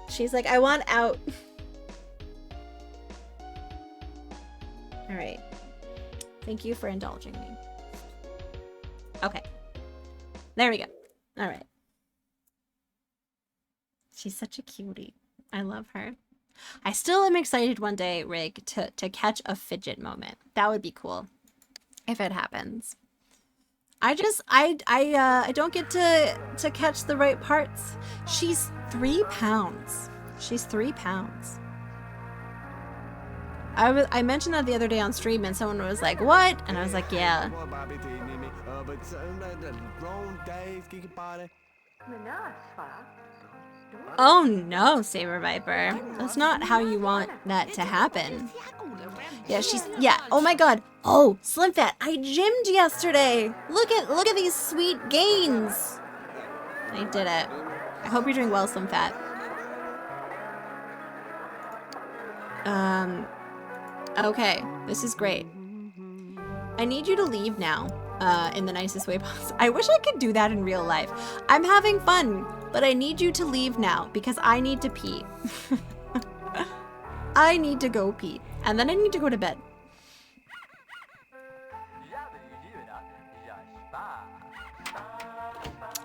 She's like, I want out. All right. Thank you for indulging me. Okay. There we go. All right. She's such a cutie. I love her. I still am excited one day, Rig, to catch a fidget moment. That would be cool. If it happens. I don't get to catch the right parts. She's 3 pounds. She's 3 pounds. I mentioned that the other day on stream and someone was like, what? And I was like, yeah. Oh no, Saber Viper. That's not how you want that to happen. Yeah, oh my god. Oh, Slim Fat, I gymmed yesterday. Look at these sweet gains. I did it. I hope you're doing well, Slim Fat. Okay, this is great. I need you to leave now, in the nicest way possible. I wish I could do that in real life. I'm having fun, but I need you to leave now because I need to pee. I need to go pee, and then I need to go to bed.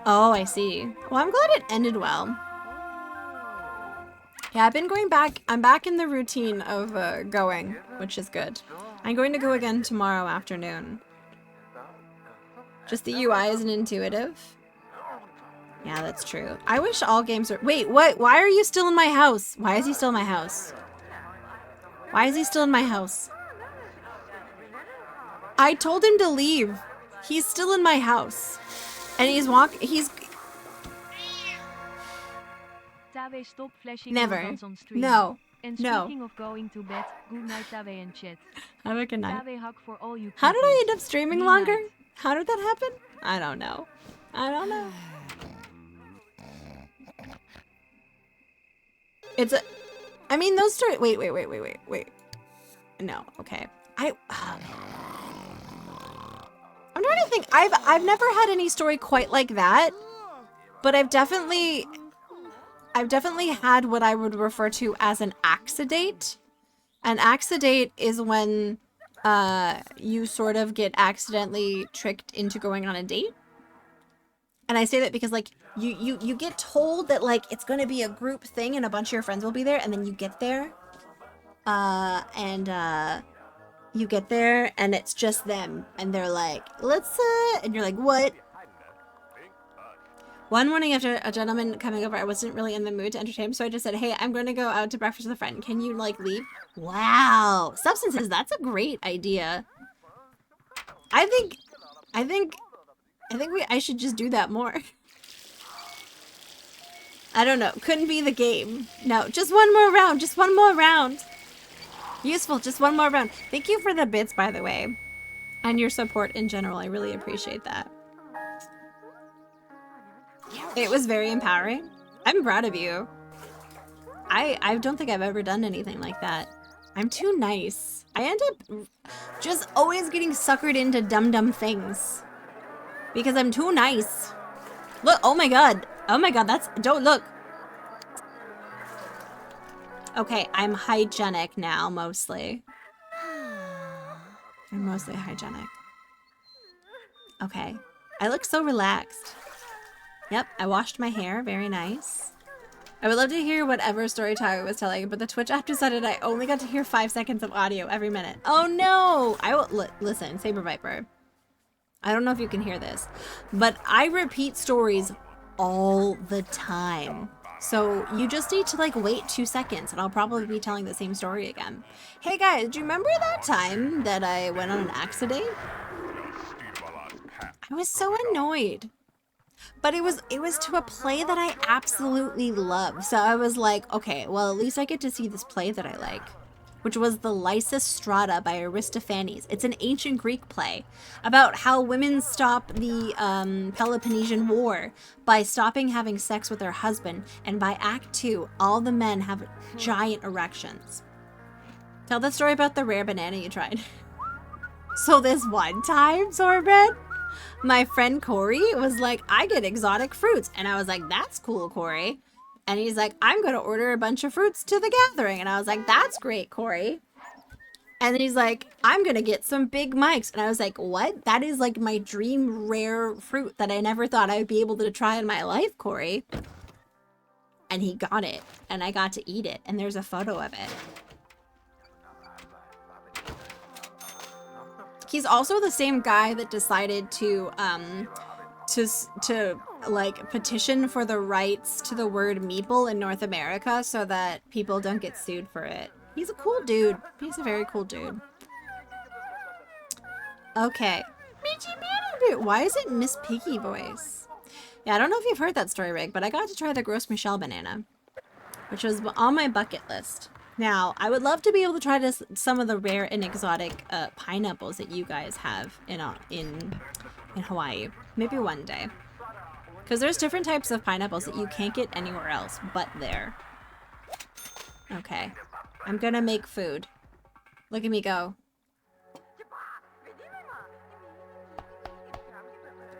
Oh, I see. Well, I'm glad it ended well. Yeah, I've been going back. I'm back in the routine of going, which is good. I'm going to go again tomorrow afternoon. Just the UI isn't intuitive. Yeah, that's true. I wish all games are... Wait, what? Why are you still in my house? Why is he still in my house? Why is he still in my house? I told him to leave. He's still in my house. And he's Tawe, stop flashing Never. your guns on stream. No. And No. speaking of going to bed, good night Tawe and chat. Have a good night. Tawe hug for all you How did I cookies. end up streaming Good longer? night. How did that happen? I don't know. I don't know. It's a... I mean, those stories... Wait. No, okay. I'm trying to think. I've never had any story quite like that, but I've definitely had what I would refer to as an accidate. An accidate is when you sort of get accidentally tricked into going on a date. And I say that because, like, you get told that, like, it's going to be a group thing and a bunch of your friends will be there, and then you get there. You get there and it's just them, and they're like, let's and you're like, what? One morning after a gentleman coming over, I wasn't really in the mood to entertain him, so I just said, hey, I'm going to go out to breakfast with a friend. Can you, like, leave? Wow. Substances, that's a great idea. I think I should just do that more. I don't know. Couldn't be the game. No, just one more round. Just one more round. Useful. Just one more round. Thank you for the bits, by the way. And your support in general. I really appreciate that. It was very empowering. I'm proud of you. I don't think I've ever done anything like that. I'm too nice. I end up just always getting suckered into dumb things. Because I'm too nice. Look, oh my god. Oh my god, don't look. Okay, I'm hygienic now, mostly. I'm mostly hygienic. Okay. I look so relaxed. Yep, I washed my hair. Very nice. I would love to hear whatever story Tyler was telling, but the Twitch app decided I only got to hear 5 seconds of audio every minute. Oh no! I will listen, Saber Viper. I don't know if you can hear this, but I repeat stories all the time. So you just need to like wait 2 seconds and I'll probably be telling the same story again. Hey guys, do you remember that time that I went on an accident? I was so annoyed. But it was to a play that I absolutely love. So I was like, okay, well, at least I get to see this play that I like, which was the Lysistrata by Aristophanes. It's an ancient Greek play about how women stop the Peloponnesian War by stopping having sex with their husband, and by Act 2, all the men have giant erections. Tell the story about the rare banana you tried. So this one time, Sorbet, my friend Corey was like, I get exotic fruits. And I was like, that's cool, Corey. And he's like, I'm going to order a bunch of fruits to the gathering. And I was like, that's great, Corey. And then he's like, I'm going to get some Big Mikes. And I was like, what? That is like my dream rare fruit that I never thought I would be able to try in my life, Corey. And he got it. And I got to eat it. And there's a photo of it. He's also the same guy that decided to like petition for the rights to the word meeple in North America so that people don't get sued for it. He's a cool dude. He's a very cool dude. Okay. Why is it Miss Piggy voice? Yeah, I don't know if you've heard that story, Rick, but I got to try the Gros Michel banana, which was on my bucket list. Now, I would love to be able to try some of the rare and exotic pineapples that you guys have in Hawaii. Maybe one day. Because there's different types of pineapples that you can't get anywhere else but there. Okay. I'm gonna make food. Look at me go.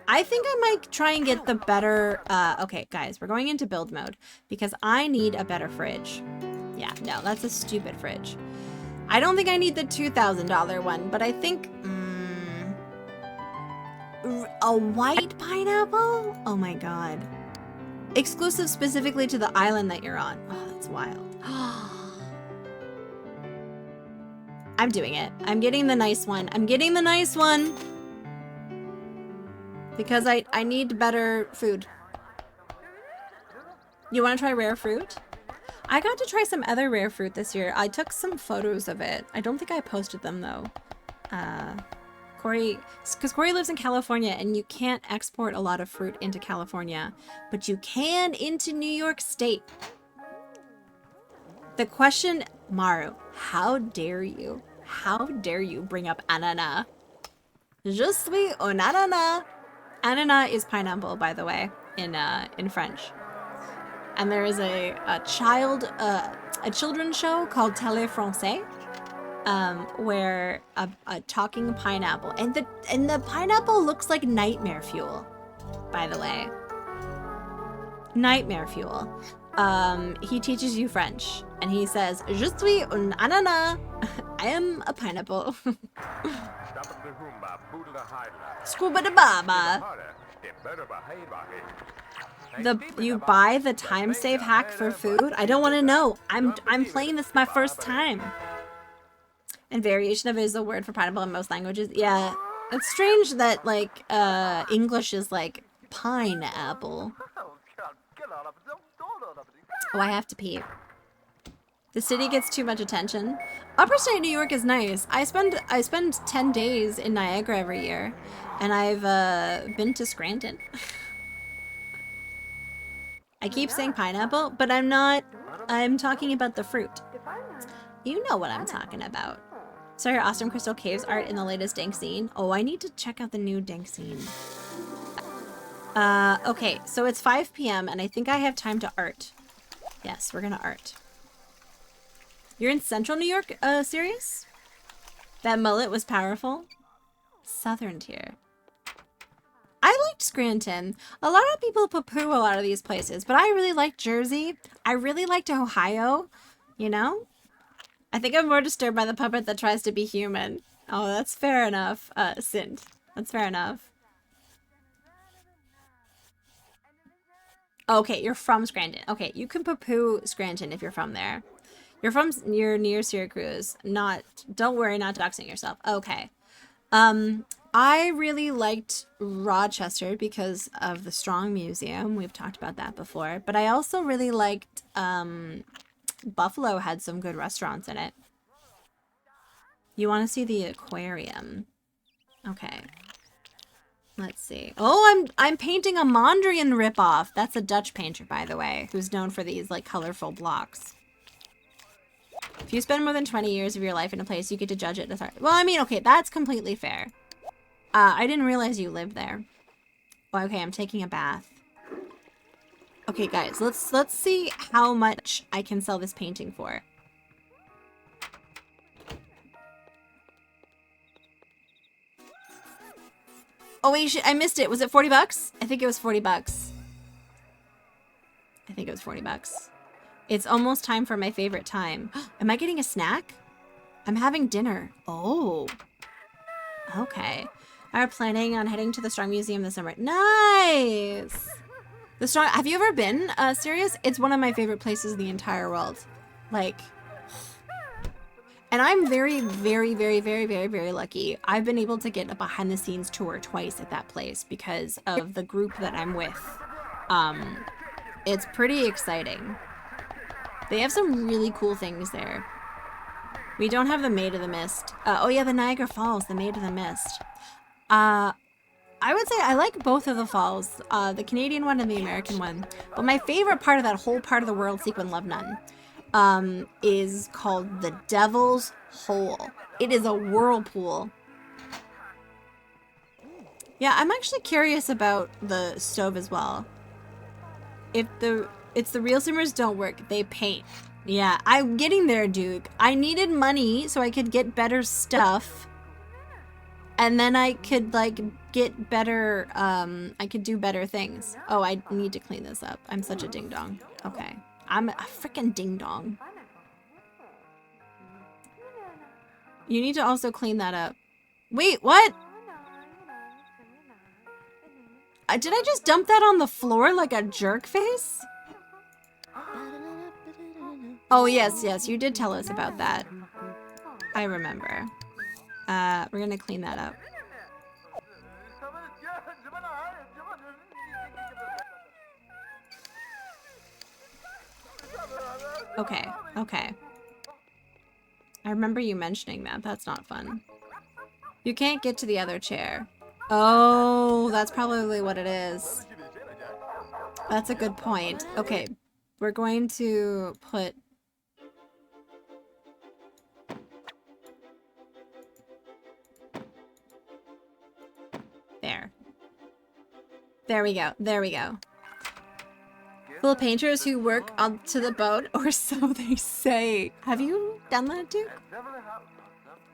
I think I might try and get the better... okay, guys, we're going into build mode because I need a better fridge. Yeah, no, that's a stupid fridge. I don't think I need the $2,000 one, but I think... a white pineapple? Oh my god. Exclusive specifically to the island that you're on. Oh, that's wild. I'm doing it. I'm getting the nice one. I'm getting the nice one. Because I need better food. You want to try rare fruit? I got to try some other rare fruit this year. I took some photos of it. I don't think I posted them though. Corey, because Corey lives in California and you can't export a lot of fruit into California, but you can into New York State. The question, Maru, how dare you? How dare you bring up ananas? Je suis un ananas. Ananas is pineapple, by the way, in French. And there is a children's show called Télé Français, where a talking pineapple, and the pineapple looks like nightmare fuel, by the way. Nightmare fuel. He teaches you French, and he says, Je suis un ananas. I am a pineapple. Scuba da baba. You buy the time save hack for food? I don't want to know. I'm playing this my first time. And variation of it is a word for pineapple in most languages. Yeah, it's strange that like English is like pineapple. Oh, I have to pee. The city gets too much attention. Upper State New York is nice. I spend 10 days in Niagara every year, and I've been to Scranton. I keep saying pineapple, but I'm not. I'm talking about the fruit. You know what I'm talking about. Saw your awesome Crystal Caves art in the latest Dank Scene. Oh, I need to check out the new Dank Scene. Okay, so it's 5 p.m. and I think I have time to art. Yes, we're gonna art. You're in Central New York, serious? That mullet was powerful? Southern tier. I liked Scranton. A lot of people poo-poo a lot of these places, but I really liked Jersey. I really liked Ohio, you know? I think I'm more disturbed by the puppet that tries to be human. Oh, that's fair enough, Sint. That's fair enough. Okay, you're from Scranton. Okay, you can poo-poo Scranton if you're from there. You're near Syracuse. Don't worry, not doxing yourself. Okay. I really liked Rochester because of the Strong Museum. We've talked about that before. But I also really liked, Buffalo had some good restaurants in it. You want to see the aquarium. Okay. Let's see. Oh, I'm painting a Mondrian ripoff. That's a Dutch painter, by the way, who's known for these, like, colorful blocks. If you spend more than 20 years of your life in a place, you get to judge it. Well, I mean, okay, that's completely fair. I didn't realize you lived there. Oh, okay, I'm taking a bath. Okay, guys, let's see how much I can sell this painting for. Oh wait, I missed it. Was it 40 bucks? I think it was 40 bucks. I think it was 40 bucks. It's almost time for my favorite time. Am I getting a snack? I'm having dinner. Oh. Okay. I'm planning on heading to the Strong Museum this summer. Nice! The Strong... Have you ever been, serious? It's one of my favorite places in the entire world. Like... And I'm very, very, very, very, very, very lucky. I've been able to get a behind-the-scenes tour twice at that place because of the group that I'm with. It's pretty exciting. They have some really cool things there. We don't have the Maid of the Mist. Oh yeah, the Niagara Falls, the Maid of the Mist. I would say I like both of the falls, the Canadian one and the American one. But my favorite part of that whole part of the world, Sequin Love Nun, is called the Devil's Hole. It is a whirlpool. Yeah, I'm actually curious about the stove as well. If it's the real simmers don't work, they paint. Yeah, I'm getting there, Duke. I needed money so I could get better stuff. And then I could, like, get better, I could do better things. Oh, I need to clean this up. I'm such a ding-dong. Okay. I'm a freaking ding-dong. You need to also clean that up. Wait, what? Did I just dump that on the floor like a jerk face? Oh, yes, yes, you did tell us about that. I remember. We're gonna clean that up. Okay, okay. I remember you mentioning that. That's not fun. You can't get to the other chair. Oh, that's probably what it is. That's a good point. Okay, we're going to put... There. There we go. There we go. Full of painters who work onto the boat, or so they say. Have you done that, Duke?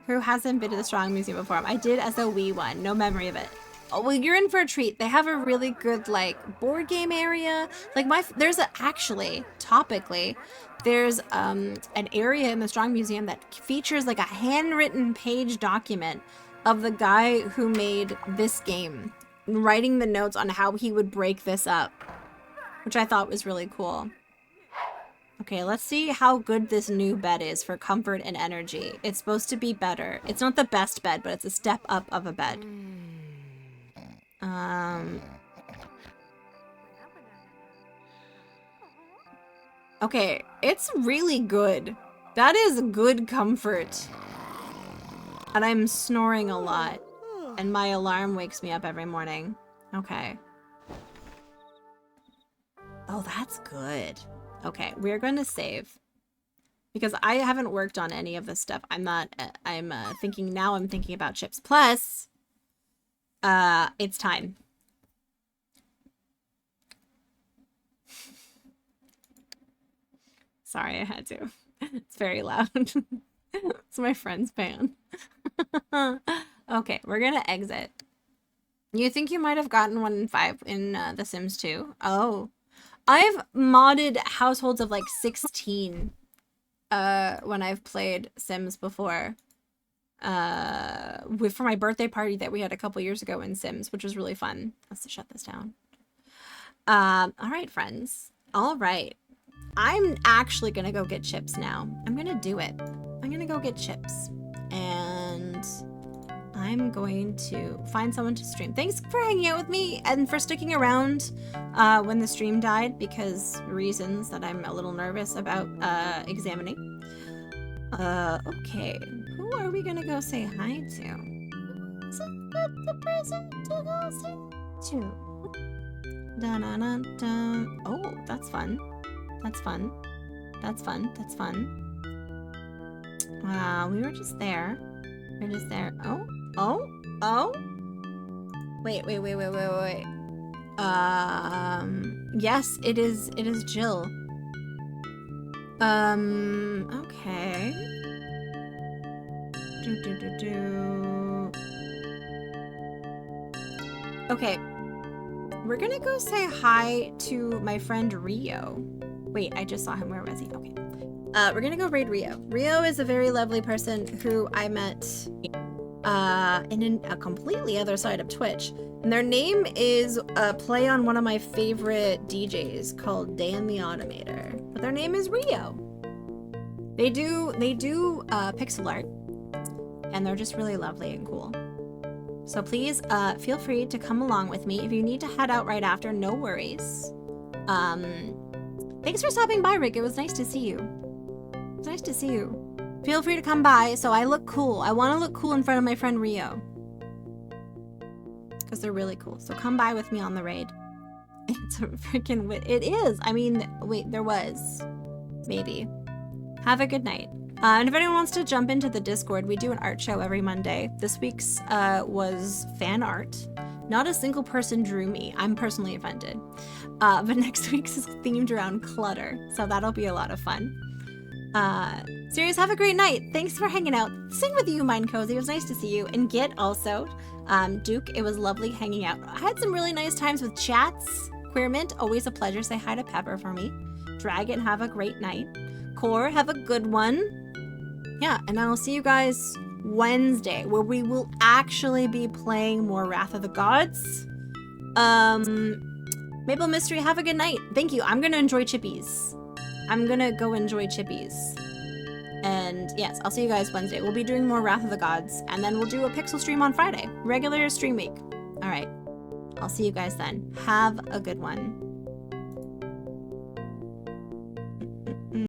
Who hasn't been to the Strong Museum before? I did as a wee one. No memory of it. Oh, well, you're in for a treat. They have a really good, like, board game area. Like, actually, topically, there's an area in the Strong Museum that features, like, a handwritten page document of the guy who made this game, writing the notes on how he would break this up, which I thought was really cool. Okay, let's see how good this new bed is for comfort and energy. It's supposed to be better. It's not the best bed, but it's a step up of a bed. Okay, it's really good. That is good comfort. And I'm snoring a lot. And my alarm wakes me up every morning. Okay. Oh, that's good. Okay, we're going to save. Because I haven't worked on any of this stuff. I'm thinking about chips. Plus, it's time. Sorry, I had to. It's very loud. It's my friend's pan. Okay, we're gonna exit. You think you might have gotten 1 in 5 in The Sims 2? Oh. I've modded households of like 16 when I've played Sims before. For my birthday party that we had a couple years ago in Sims, which was really fun. Let's shut this down. All right, friends. All right. I'm actually gonna go get chips now. I'm gonna do it. I'm gonna go get chips. And I'm going to find someone to stream. Thanks for hanging out with me and for sticking around when the stream died, because reasons that I'm a little nervous about examining. Okay. Who are we gonna go say hi to? Is it the person to go say to? Da-na-na-da. Oh, that's fun. That's fun. That's fun. That's fun. We were just there. We're just there. Oh. Oh. Oh. Wait. Yes, it is Jill. Okay. Okay. We're gonna go say hi to my friend Rio. Wait, I just saw him. Where was he? Okay. We're gonna go raid Rio. Rio is a very lovely person who I met in a completely other side of Twitch. And their name is a play on one of my favorite DJs called Dan the Automator. But their name is Rio. They do pixel art. And they're just really lovely and cool. So please feel free to come along with me. If you need to head out right after, no worries. Thanks for stopping by, Rick. It was nice to see you. It's nice to see you. Feel free to come by so I look cool. I want to look cool in front of my friend Rio. Because they're really cool. So come by with me on the raid. It's a freaking it is. I mean, wait, there was. Maybe. Have a good night. And if anyone wants to jump into the Discord, we do an art show every Monday. This week's was fan art. Not a single person drew me. I'm personally offended. But next week's is themed around clutter. So that'll be a lot of fun. Sirius, have a great night. Thanks for hanging out. Sing with you, Mind Cozy. It was nice to see you. And Git also. Duke, it was lovely hanging out. I had some really nice times with chats. Queermint, always a pleasure. Say hi to Pepper for me. Dragon, have a great night. Core, have a good one. Yeah, and I'll see you guys Wednesday, where we will actually be playing more Wrath of the Gods. Maple Mystery, have a good night. Thank you. I'm gonna enjoy Chippies. I'm gonna go enjoy Chippies. And yes, I'll see you guys Wednesday. We'll be doing more Wrath of the Gods, and then we'll do a Pixel stream on Friday. Regular stream week. All right. I'll see you guys then. Have a good one.